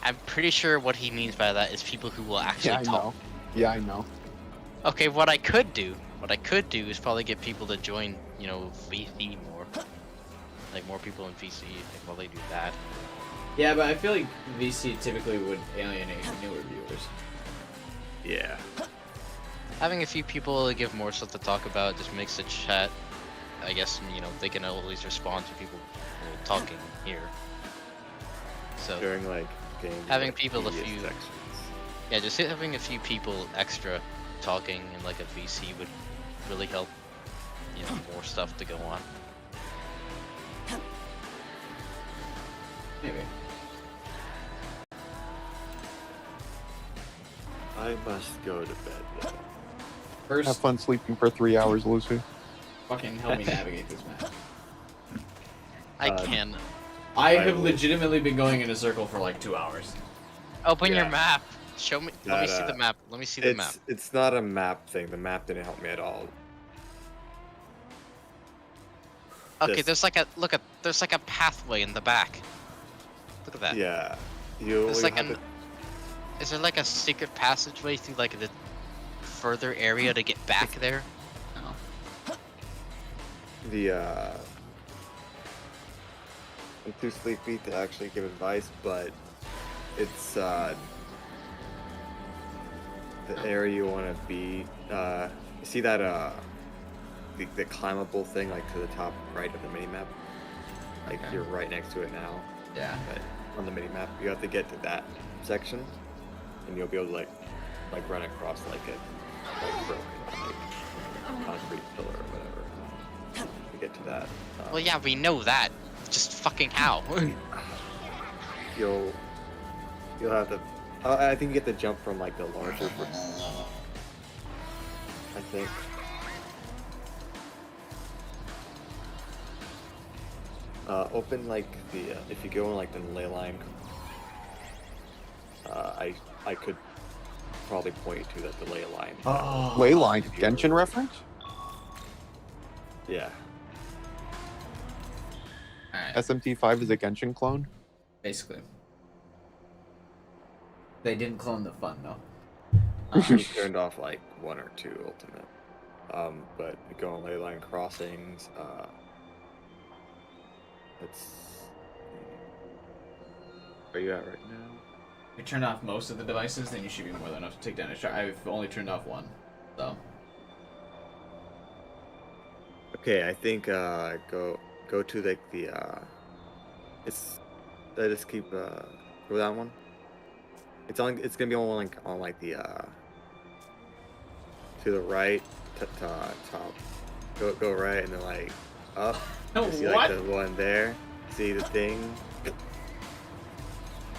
I'm pretty sure what he means by that is people who will actually Yeah, I talk. know. Yeah, I know. Okay, what I could do is probably get people to join, VC more. like more people in VC, like while they do that. Yeah, but I feel like VC typically would alienate newer viewers. Yeah. Having a few people to give more stuff to talk about just makes the chat, I guess, you know, they can always respond to people talking here. So during like games, having like, people a few, sections. yeah, just having a few people extra talking in like a VC would really help, you know, more stuff to go on. Maybe. I must go to bed now. First, Have fun sleeping for 3 hours, Lucy. fucking help me navigate this map. I can. I have legitimately been going in a circle for like 2 hours. Open your Yeah. map. Show me. Let me see the map. Let me see the map. It's not a map thing. The map didn't help me at all. Okay, Just- there's like a there's like a pathway in the back. Look at that. Yeah. There's like is there like a secret passageway through like the further area to get back there? No. I'm too sleepy to actually give advice, but it's the area you want to be. You see that the climbable thing like to the top right of the minimap? Like you're right next to it now. Yeah. But on the minimap, you have to get to that section, and you'll be able to like run across like a broken concrete pillar or whatever to get to that. Well, yeah, we know that. Just fucking how? You'll have to. I think you get to jump from like the larger. I think. Open like the if you go in like the ley line. I could probably point you to that the ley line. Ley line Genshin reference? Yeah. SMT V is a Genshin clone? Basically. They didn't clone the fun though. We turned off like 1 or 2 ultimate. But we go on ley line crossings. Where are you at right now? If you turned off most of the devices, then you should be more than enough to take down a shot. I've only turned off 1, so. Okay, I think go to like the it's let us keep go that one. It's gonna be on like the to the right top. Go right and then like up. Oh, see what? like the one there. See the thing?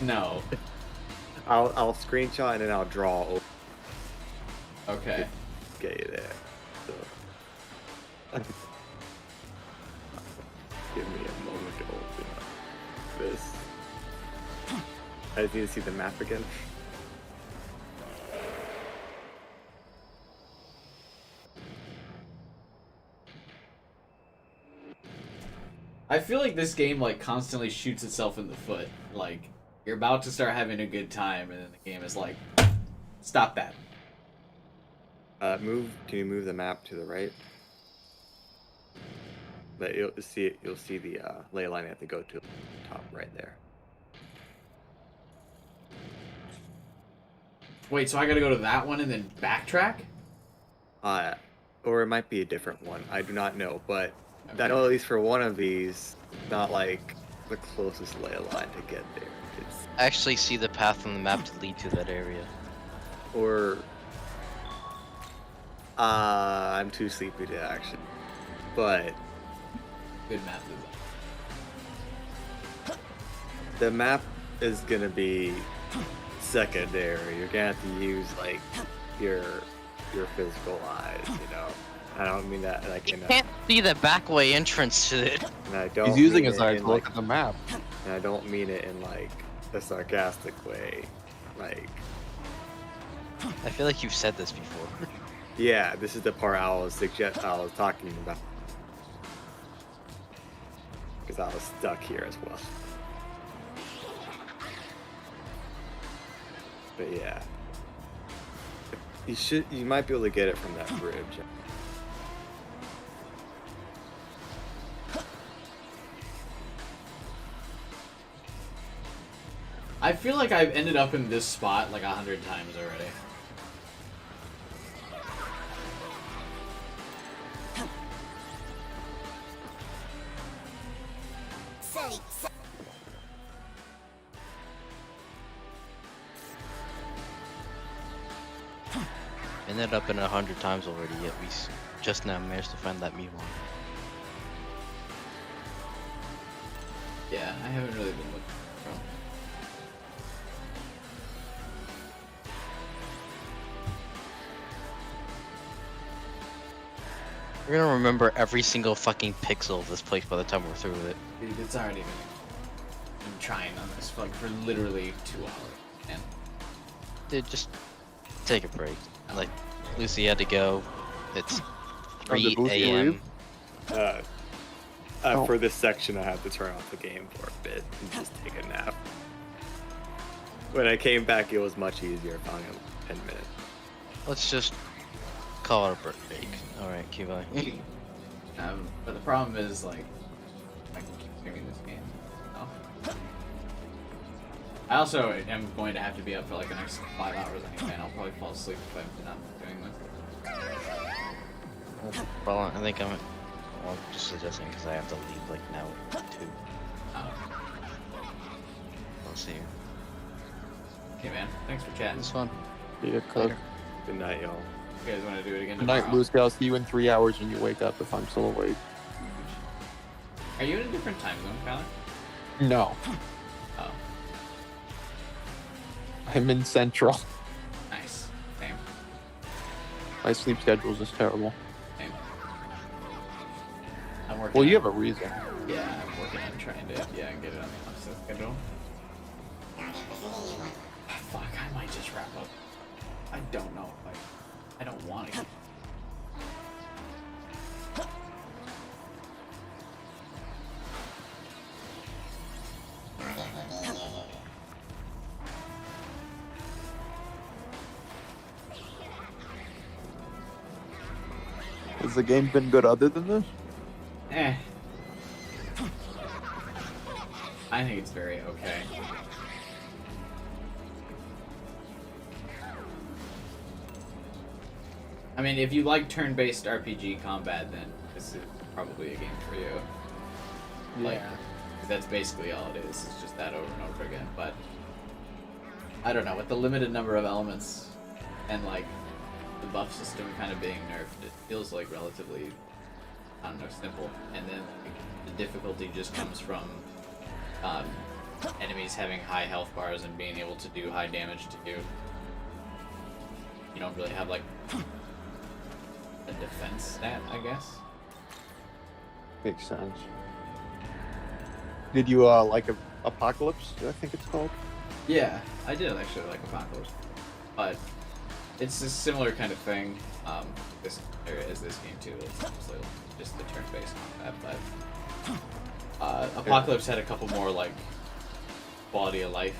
No. I'll screenshot and then I'll draw over. Okay. Get you there. So give me a moment to open up this. I just need to see the map again. I feel like this game like constantly shoots itself in the foot. Like you're about to start having a good time, and then the game is like, stop that. Can you move the map to the right? But you'll see the ley line you have to go to the top right there. Wait, so I gotta go to that one and then backtrack? Or it might be a different one. I do not know, but I know at least for one of these, not like the closest ley line to get there. It's I actually see the path on the map to lead to that area. or I'm too sleepy to actually, but good map design. The map is gonna be secondary. You're gonna have to use like your physical eyes, you know. I don't mean that like in a, Can't see the backway entrance to it. and I don't He's using mean his it eyes in, to look like, at the map. and I don't mean it in like a sarcastic way. Like, I feel like you've said this before. yeah, this is the part I was talking about. Because I was stuck here as well. But yeah. You might be able to get it from that bridge. I feel like I've ended up in this spot like 100 times already. Ended up in 100 times already, yet we just now managed to find that Miwon. Yeah, I haven't really been looking for them. We're gonna remember every single fucking pixel of this place by the time we're through with it. Dude, it's already been trying on this for literally 2 hours. And Dude, just take a break. Like, Lucy had to go. It's 3 a.m. For this section, I have to turn off the game for a bit and just take a nap. When I came back, it was much easier. Found in 10 minutes. Let's just call it a break. Alright, Kiva. But the problem is, like, I can keep streaming this game. Oh. I also am going to have to be up for like the next 5 hours anyway, and I'll probably fall asleep if I'm not doing this. Well, I think I'm just suggesting because I have to leave like now at 2. I'll see you. Okay, man. Thanks for chatting. It's fun. Yeah, cook. Good night, y'all. You guys want to do it again Good tomorrow? night, Lucy. I'll see you in 3 hours when you wake up if I'm still awake. Are you in a different time zone, Kyler? No. Oh. I'm in Central. Nice. Same. My sleep schedule is just terrible. Same. I'm working. Well, you have a reason. Yeah, I'm working on trying to get it on the opposite schedule. Fuck, I might just wrap up. I don't know. Like, I don't want to. Has the game been good other than this? Eh. I think it's very okay. I mean, if you like turn-based RPG combat, then this is probably a game for you. Like, Yeah. that's basically all it is. It's just that over and over again. But I don't know, with the limited number of elements and like the buff system kind of being nerfed, it feels like relatively, I don't know, simple. And then like, the difficulty just comes from enemies having high health bars and being able to do high damage to you. You don't really have like a defense stat, I guess. Makes sense. Did you like Apocalypse? I think it's called. Yeah, I did actually like Apocalypse, but it's a similar kind of thing. This area is this game too. It's mostly just the turn-based combat, but Apocalypse had a couple more like quality of life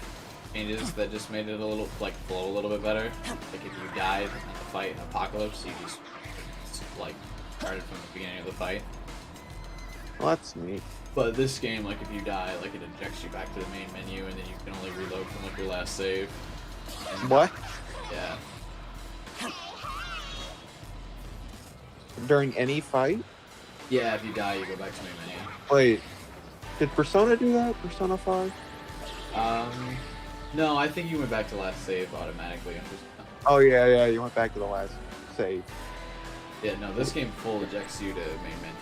changes that just made it a little like flow a little bit better. Like if you died in the fight in Apocalypse, you just like started from the beginning of the fight. Well, that's neat. But this game, like if you die, like it ejects you back to the main menu, and then you can only reload from like your last save. And, What? Yeah. During any fight? Yeah, if you die, you go back to main menu. Wait, did Persona do that? Persona 5? No, I think you went back to last save automatically. Oh yeah, you went back to the last save. Yeah, no, this game full ejects you to main menu.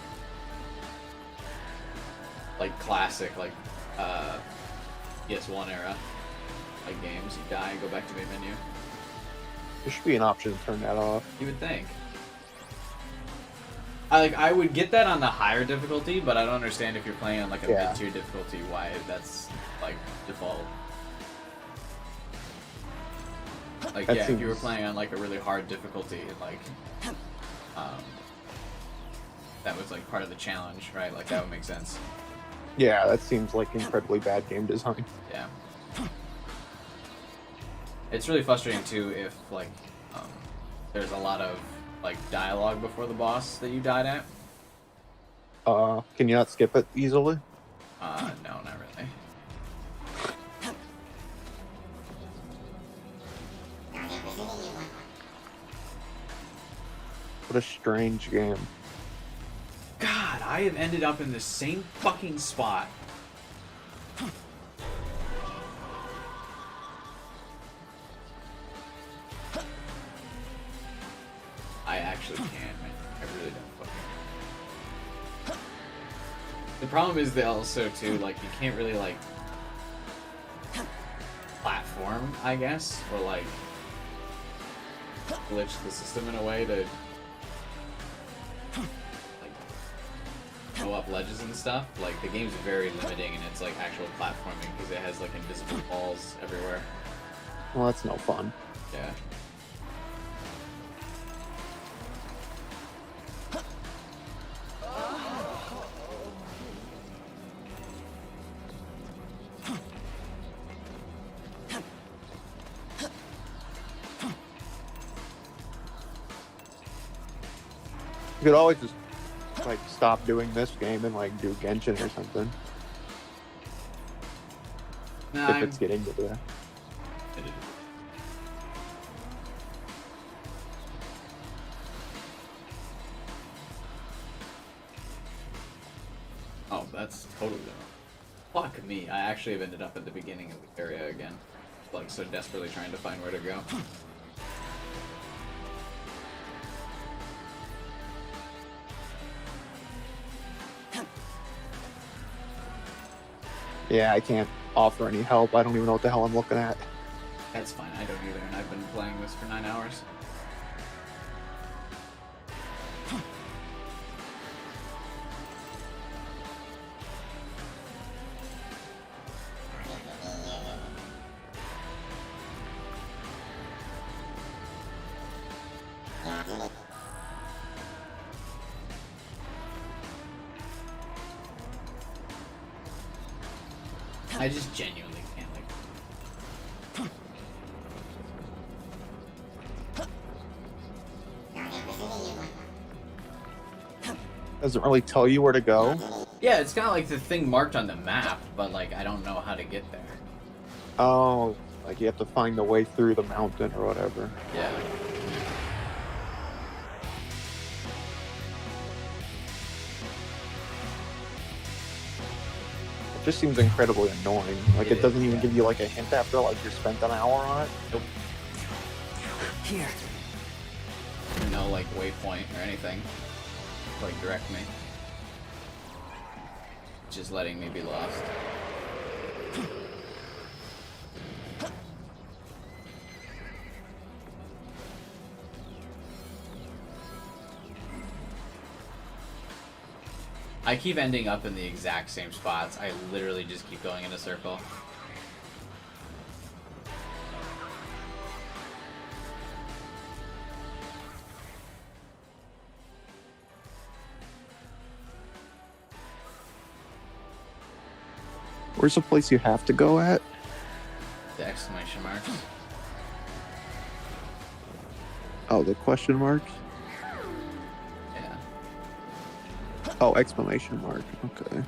Like classic, like PS1 era, like games. You die and go back to main menu. There should be an option to turn that off. You would think. I would get that on the higher difficulty, but I don't understand if you're playing on like a mid-tier difficulty why that's like default. Like That if you were seems- playing on like a really hard difficulty, like that was like part of the challenge, right? Like that would make sense. Yeah, that seems like incredibly bad game design. Yeah. It's really frustrating too if like there's a lot of like dialogue before the boss that you died at. Can you not skip it easily? No, not really. What a strange game. God, I have ended up in the same fucking spot. I actually can't, man. I really don't fucking... The problem is that also, too, like, you can't really, like, platform, I guess, or, like, glitch the system in a way to, like, go up ledges and stuff. Like, the game's very limiting in its, like, actual platforming, because it has, like, invisible walls everywhere. Well, that's no fun. Yeah. You could always just like stop doing this game and like do Genshin or something. No, if it's getting to there. Oh, that's totally different. Fuck me, I actually have ended up at the beginning of the area again. Like, so desperately trying to find where to go. Yeah, I can't offer any help. I don't even know what the hell I'm looking at. That's fine, I don't either, and I've been playing this for 9 hours. I just genuinely can't, like... Doesn't really tell you where to go. Yeah, it's got like the thing marked on the map, but like I don't know how to get there. Oh, like you have to find the way through the mountain or whatever. Yeah. It just seems incredibly annoying. Like it doesn't even give you like a hint after like you spent an hour on it. Nope. Here. No like waypoint or anything. Like direct me. Just letting me be lost. I keep ending up in the exact same spots. I literally just keep going in a circle. Where's the place you have to go at? The exclamation marks. Oh, the question marks? Yeah. Oh, exclamation mark. Okay.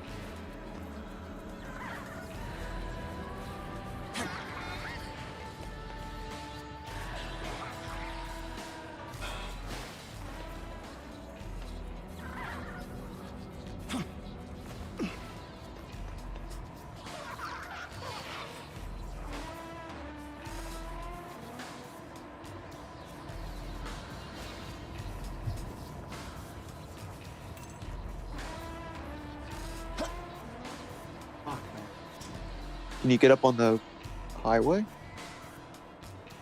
Can you get up on the highway?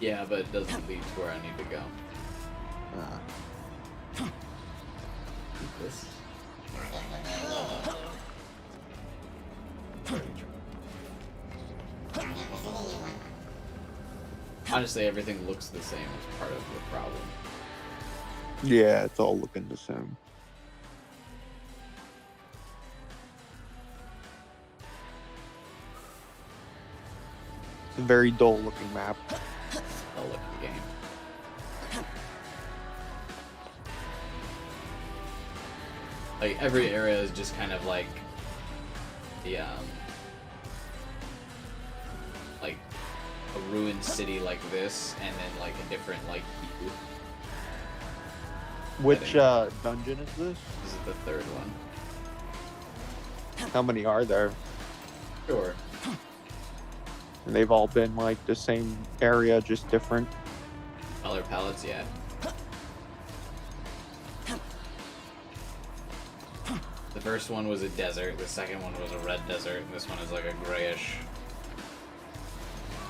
Yeah, but it doesn't lead to where I need to go. This. Honestly, everything looks the same as part of the problem. Yeah, it's all looking the same. It's a very dull looking map. I'll look at the game. Like, every area is just kind of like the, like, a ruined city like this, and then, like, a different, like, view. Which dungeon is this? This is the third one. How many are there? Sure. And they've all been like the same area, just different. Color palettes, yeah. The first one was a desert, the second one was a red desert, and this one is like a grayish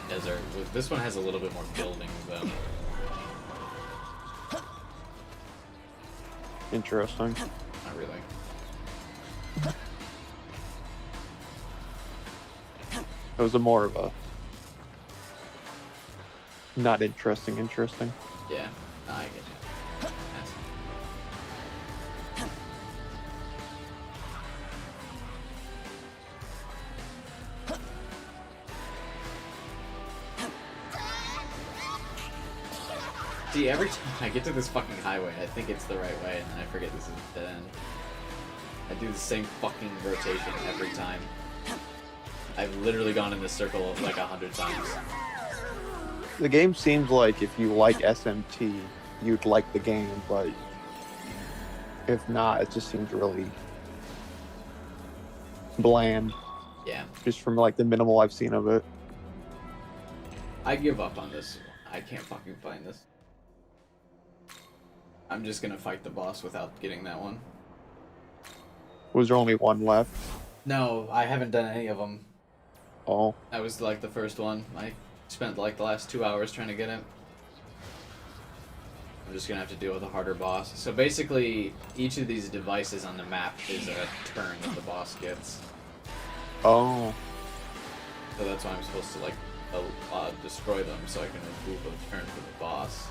desert. This one has a little bit more buildings though. Interesting. Not really. It was a more of a not interesting. Yeah, no, I get you. See, every time I get to this fucking highway, I think it's the right way, and then I forget this is the dead end. I do the same fucking rotation every time. I've literally gone in this circle like 100 times. The game seems like if you like SMT, you'd like the game, but if not, it just seems really bland. Yeah. Just from like the minimal I've seen of it. I give up on this. I can't fucking find this. I'm just gonna fight the boss without getting that one. Was there only one left? No, I haven't done any of them. Oh. That was like the first one. I spent like the last 2 hours trying to get it. I'm just gonna have to deal with a harder boss. So basically, each of these devices on the map is a turn that the boss gets. Oh. So that's why I'm supposed to like destroy them so I can remove a turn for the boss.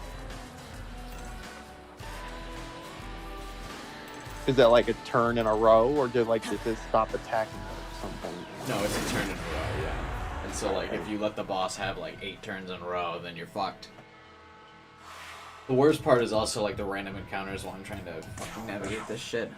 Is that like a turn in a row, or did this stop attacking or something? No, it's a turn in a row, yeah. And so like if you let the boss have like 8 turns in a row, then you're fucked. The worst part is also like the random encounters while I'm trying to fucking navigate this shit.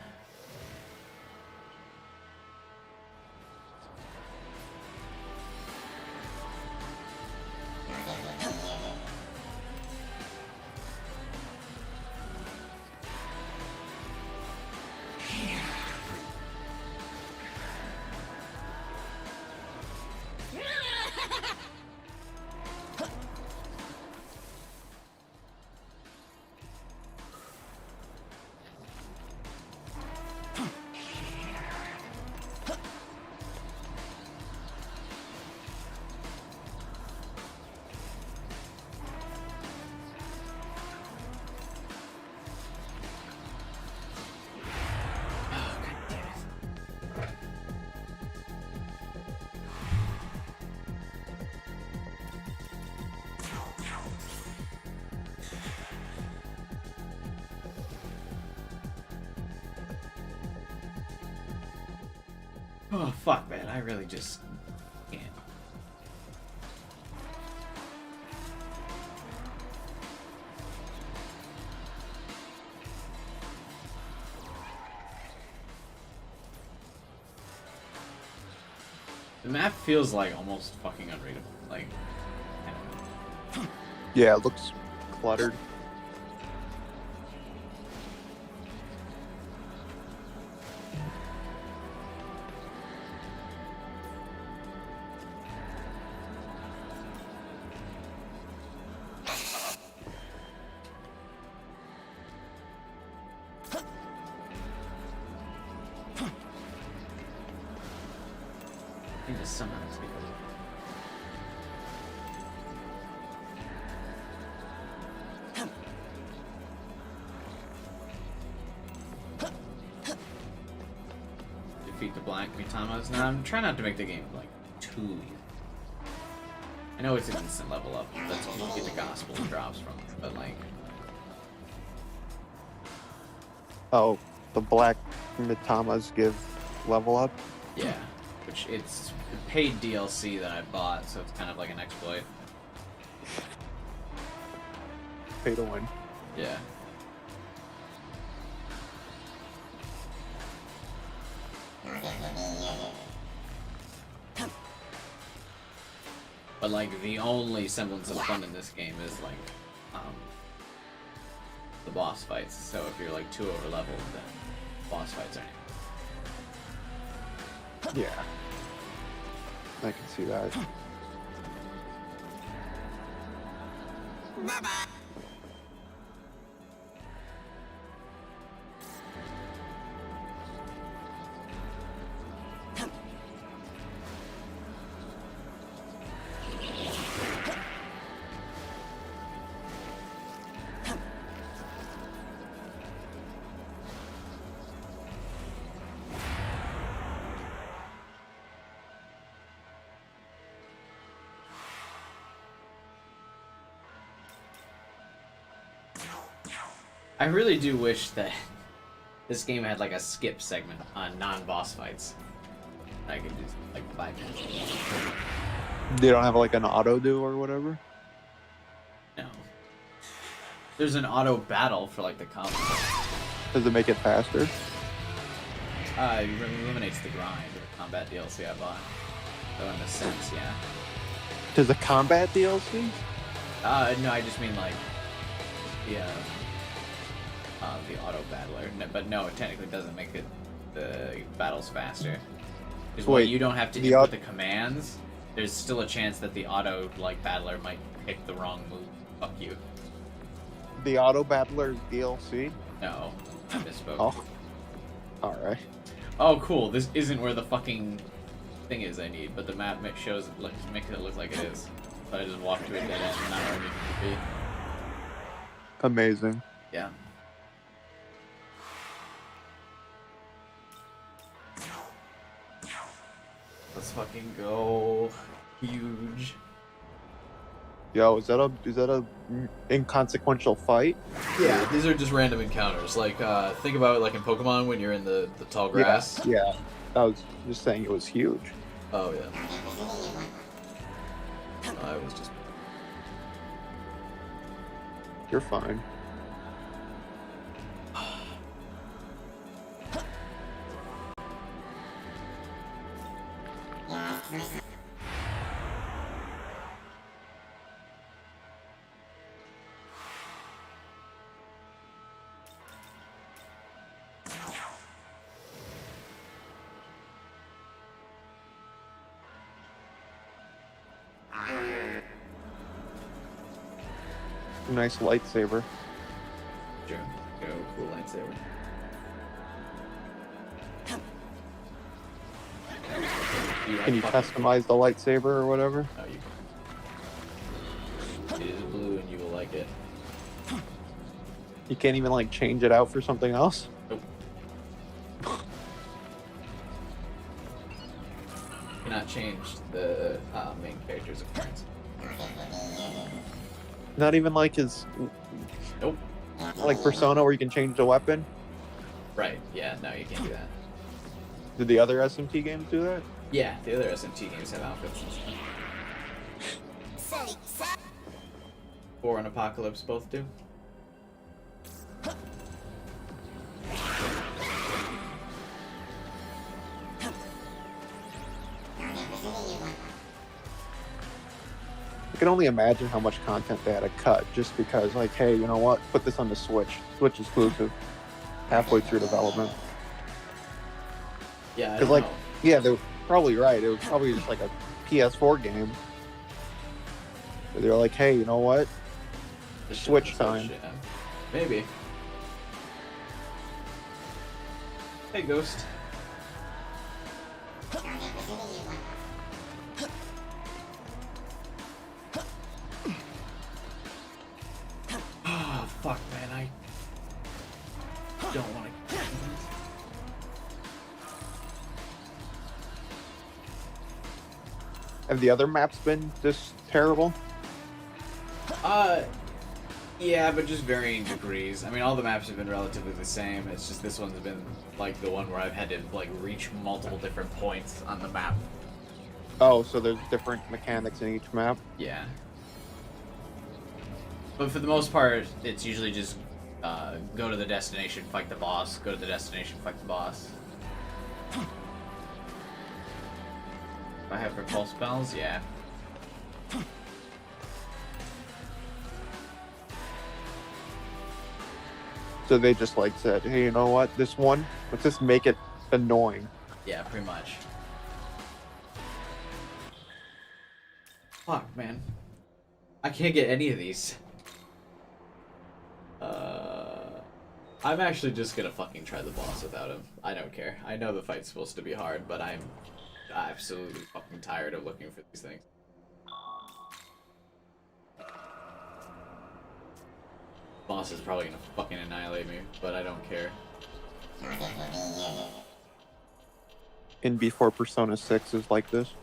Oh fuck, man! I really just can't. The map feels like almost fucking unreadable. Like, I don't know. Yeah, it looks cluttered. Defeat the black Mitamas. Now I'm trying not to make the game like too easy. I know it's an instant level up. That's all you get the gospel drops from. But like, oh, the black Mitamas give level up. Yeah, which it's paid DLC that I bought, so it's kind of like an exploit. Pay to win. Yeah. But like the only semblance of fun in this game is like the boss fights. So if you're like too over leveled, then boss fights aren't. Yeah. I can see that. I really do wish that this game had like a skip segment on non-boss fights. I could just like bypass it. They don't have like an auto do or whatever? No. There's an auto battle for like the combat. Does it make it faster? It eliminates the grind of the combat DLC I bought. So in a sense, yeah. Does the combat DLC? No, I just mean like the auto battler. No, but no, it technically doesn't make it the battles faster. Because while you don't have to input the commands, there's still a chance that the auto like battler might pick the wrong move. Fuck you. The auto battler DLC? No, I misspoke. Oh. Alright. Oh, cool. This isn't where the fucking thing is I need, but the map makes it look like it is. So I just walked to a dead end and not where I needed to be. Amazing. Yeah. Let's fucking go. Huge. Yo, is that a inconsequential fight? Yeah, these are just random encounters. Like, think about it like in Pokemon when you're in the tall grass. Yeah. I was just saying it was huge. Oh, yeah. I was just... You're fine. Nice lightsaber. Sure. Go, cool lightsaber. Can you customize the lightsaber or whatever? Oh, you can. It is blue and you will like it. You can't even like change it out for something else? Nope. Cannot change the main character's appearance. Not even like his... Nope. Like Persona where you can change the weapon? Right, yeah, no, you can't do that. Did the other SMT games do that? Yeah, the other SMT games have outfits and stuff. 4 and Apocalypse both do. I can only imagine how much content they had to cut just because, like, hey, you know what? Put this on the Switch. Switch exclusive. Halfway through development. Yeah, because like, yeah, they're probably right. It was probably just like a PS4 game. They're like, hey, you know what? Switch time. Yeah. Maybe. Hey, Ghost. Oh, fuck, man. I don't want to. Have the other maps been this terrible? Yeah, but just varying degrees. I mean, all the maps have been relatively the same. It's just this one's been like the one where I've had to like reach multiple different points on the map. Oh, so there's different mechanics in each map? Yeah. But for the most part, it's usually just go to the destination, fight the boss, go to the destination, fight the boss. I have repulse spells, yeah. So they just like said, hey, you know what? This one, let's just make it annoying. Yeah, pretty much. Fuck, man. I can't get any of these. I'm actually just gonna fucking try the boss without him. I don't care. I know the fight's supposed to be hard, but I'm absolutely fucking tired of looking for these things. Boss is probably gonna fucking annihilate me, but I don't care. And before Persona 6 is like this.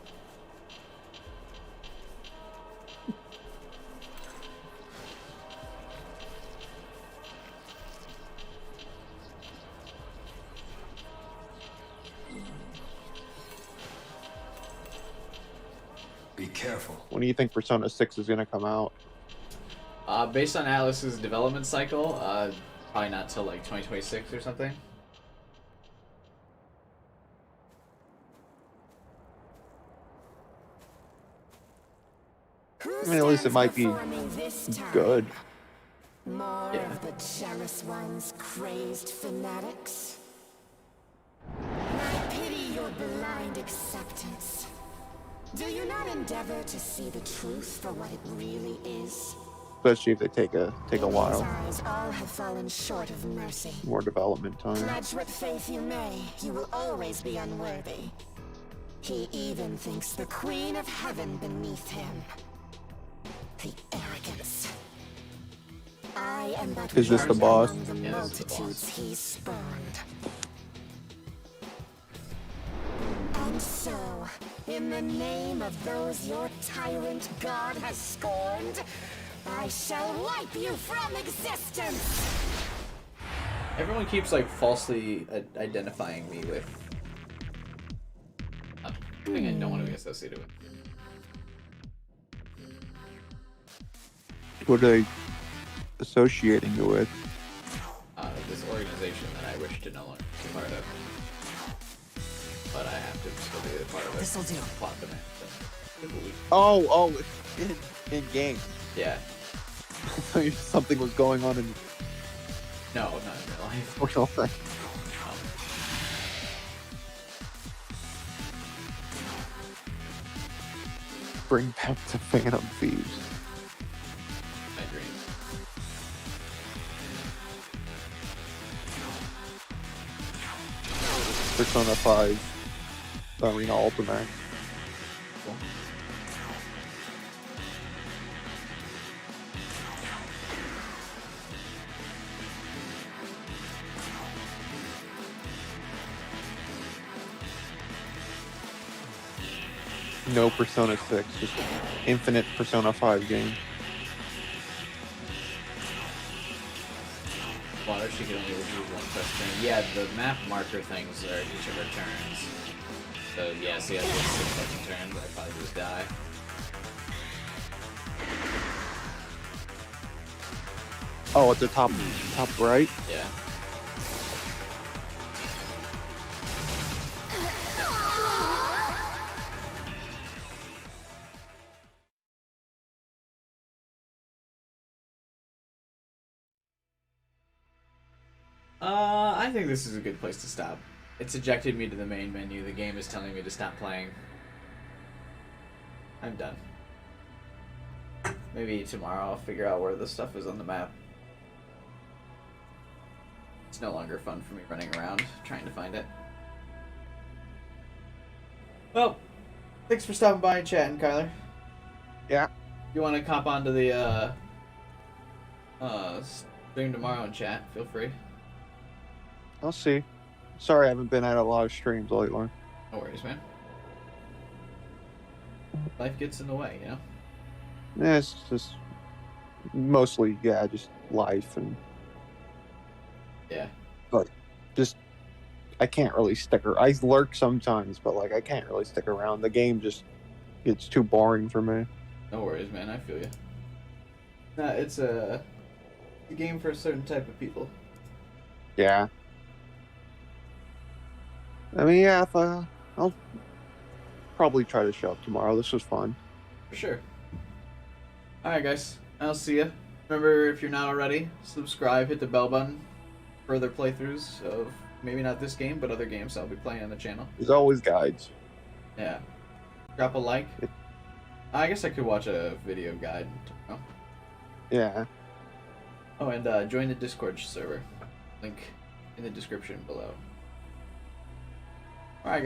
Be careful. When do you think Persona 6 is going to come out? Based on Atlus's development cycle, probably not till like 2026 or something. I mean, at least it might be good. More Yeah. of the jealous ones, crazed fanatics. I pity your blind acceptance. Do you not endeavor to see the truth for what it really is? Especially if they take a while. Eyes all have fallen short of mercy. More development time. Pledge what faith you may, you will always be unworthy. He even thinks the Queen of Heaven beneath him. The arrogance. I am but Is this the one boss? among the Yeah, this is the boss. multitudes he spurned. And so, in the name of those your tyrant god has scorned, I shall wipe you from existence! Everyone keeps like falsely identifying me with a thing I don't want to be associated with. What are they associating you with? This organization that I wish to no longer be part of. But I have to still be a part of it. This'll do. Plot demand. Oh, in game. Yeah. Something was going on in No, not in real life. real life. Bring back the Phantom Thieves. My dream. Persona 5 Arena Ultimate. Cool. No Persona 6, just infinite Persona 5 game. Water, she can only remove one question. Yeah, the map marker things are each of her turns. So yeah, see, I get 6 fucking turns, I probably just die. Oh, at the top right? Yeah. I think this is a good place to stop. It's ejected me to the main menu. The game is telling me to stop playing. I'm done. Maybe tomorrow I'll figure out where this stuff is on the map. It's no longer fun for me running around trying to find it. Well, thanks for stopping by and chatting, Kyler. Yeah. You want to cop onto the stream tomorrow and chat, feel free. I'll see. Sorry I haven't been at a lot of streams lately. No worries, man. Life gets in the way, you know? Yeah, it's just mostly, yeah, just life and... Yeah. But just, I can't really stick around. I lurk sometimes, but like, I can't really stick around. The game just gets too boring for me. No worries, man. I feel you. Nah, it's a game for a certain type of people. Yeah. I mean, yeah, if I'll probably try to show up tomorrow. This was fun. For sure. Alright, guys. I'll see ya. Remember, if you're not already, subscribe, hit the bell button. further playthroughs of maybe not this game, but other games I'll be playing on the channel. There's always guides. Yeah. Drop a like. I guess I could watch a video guide. Oh. Yeah. Oh, and join the Discord server. Link in the description below. Alright, guys.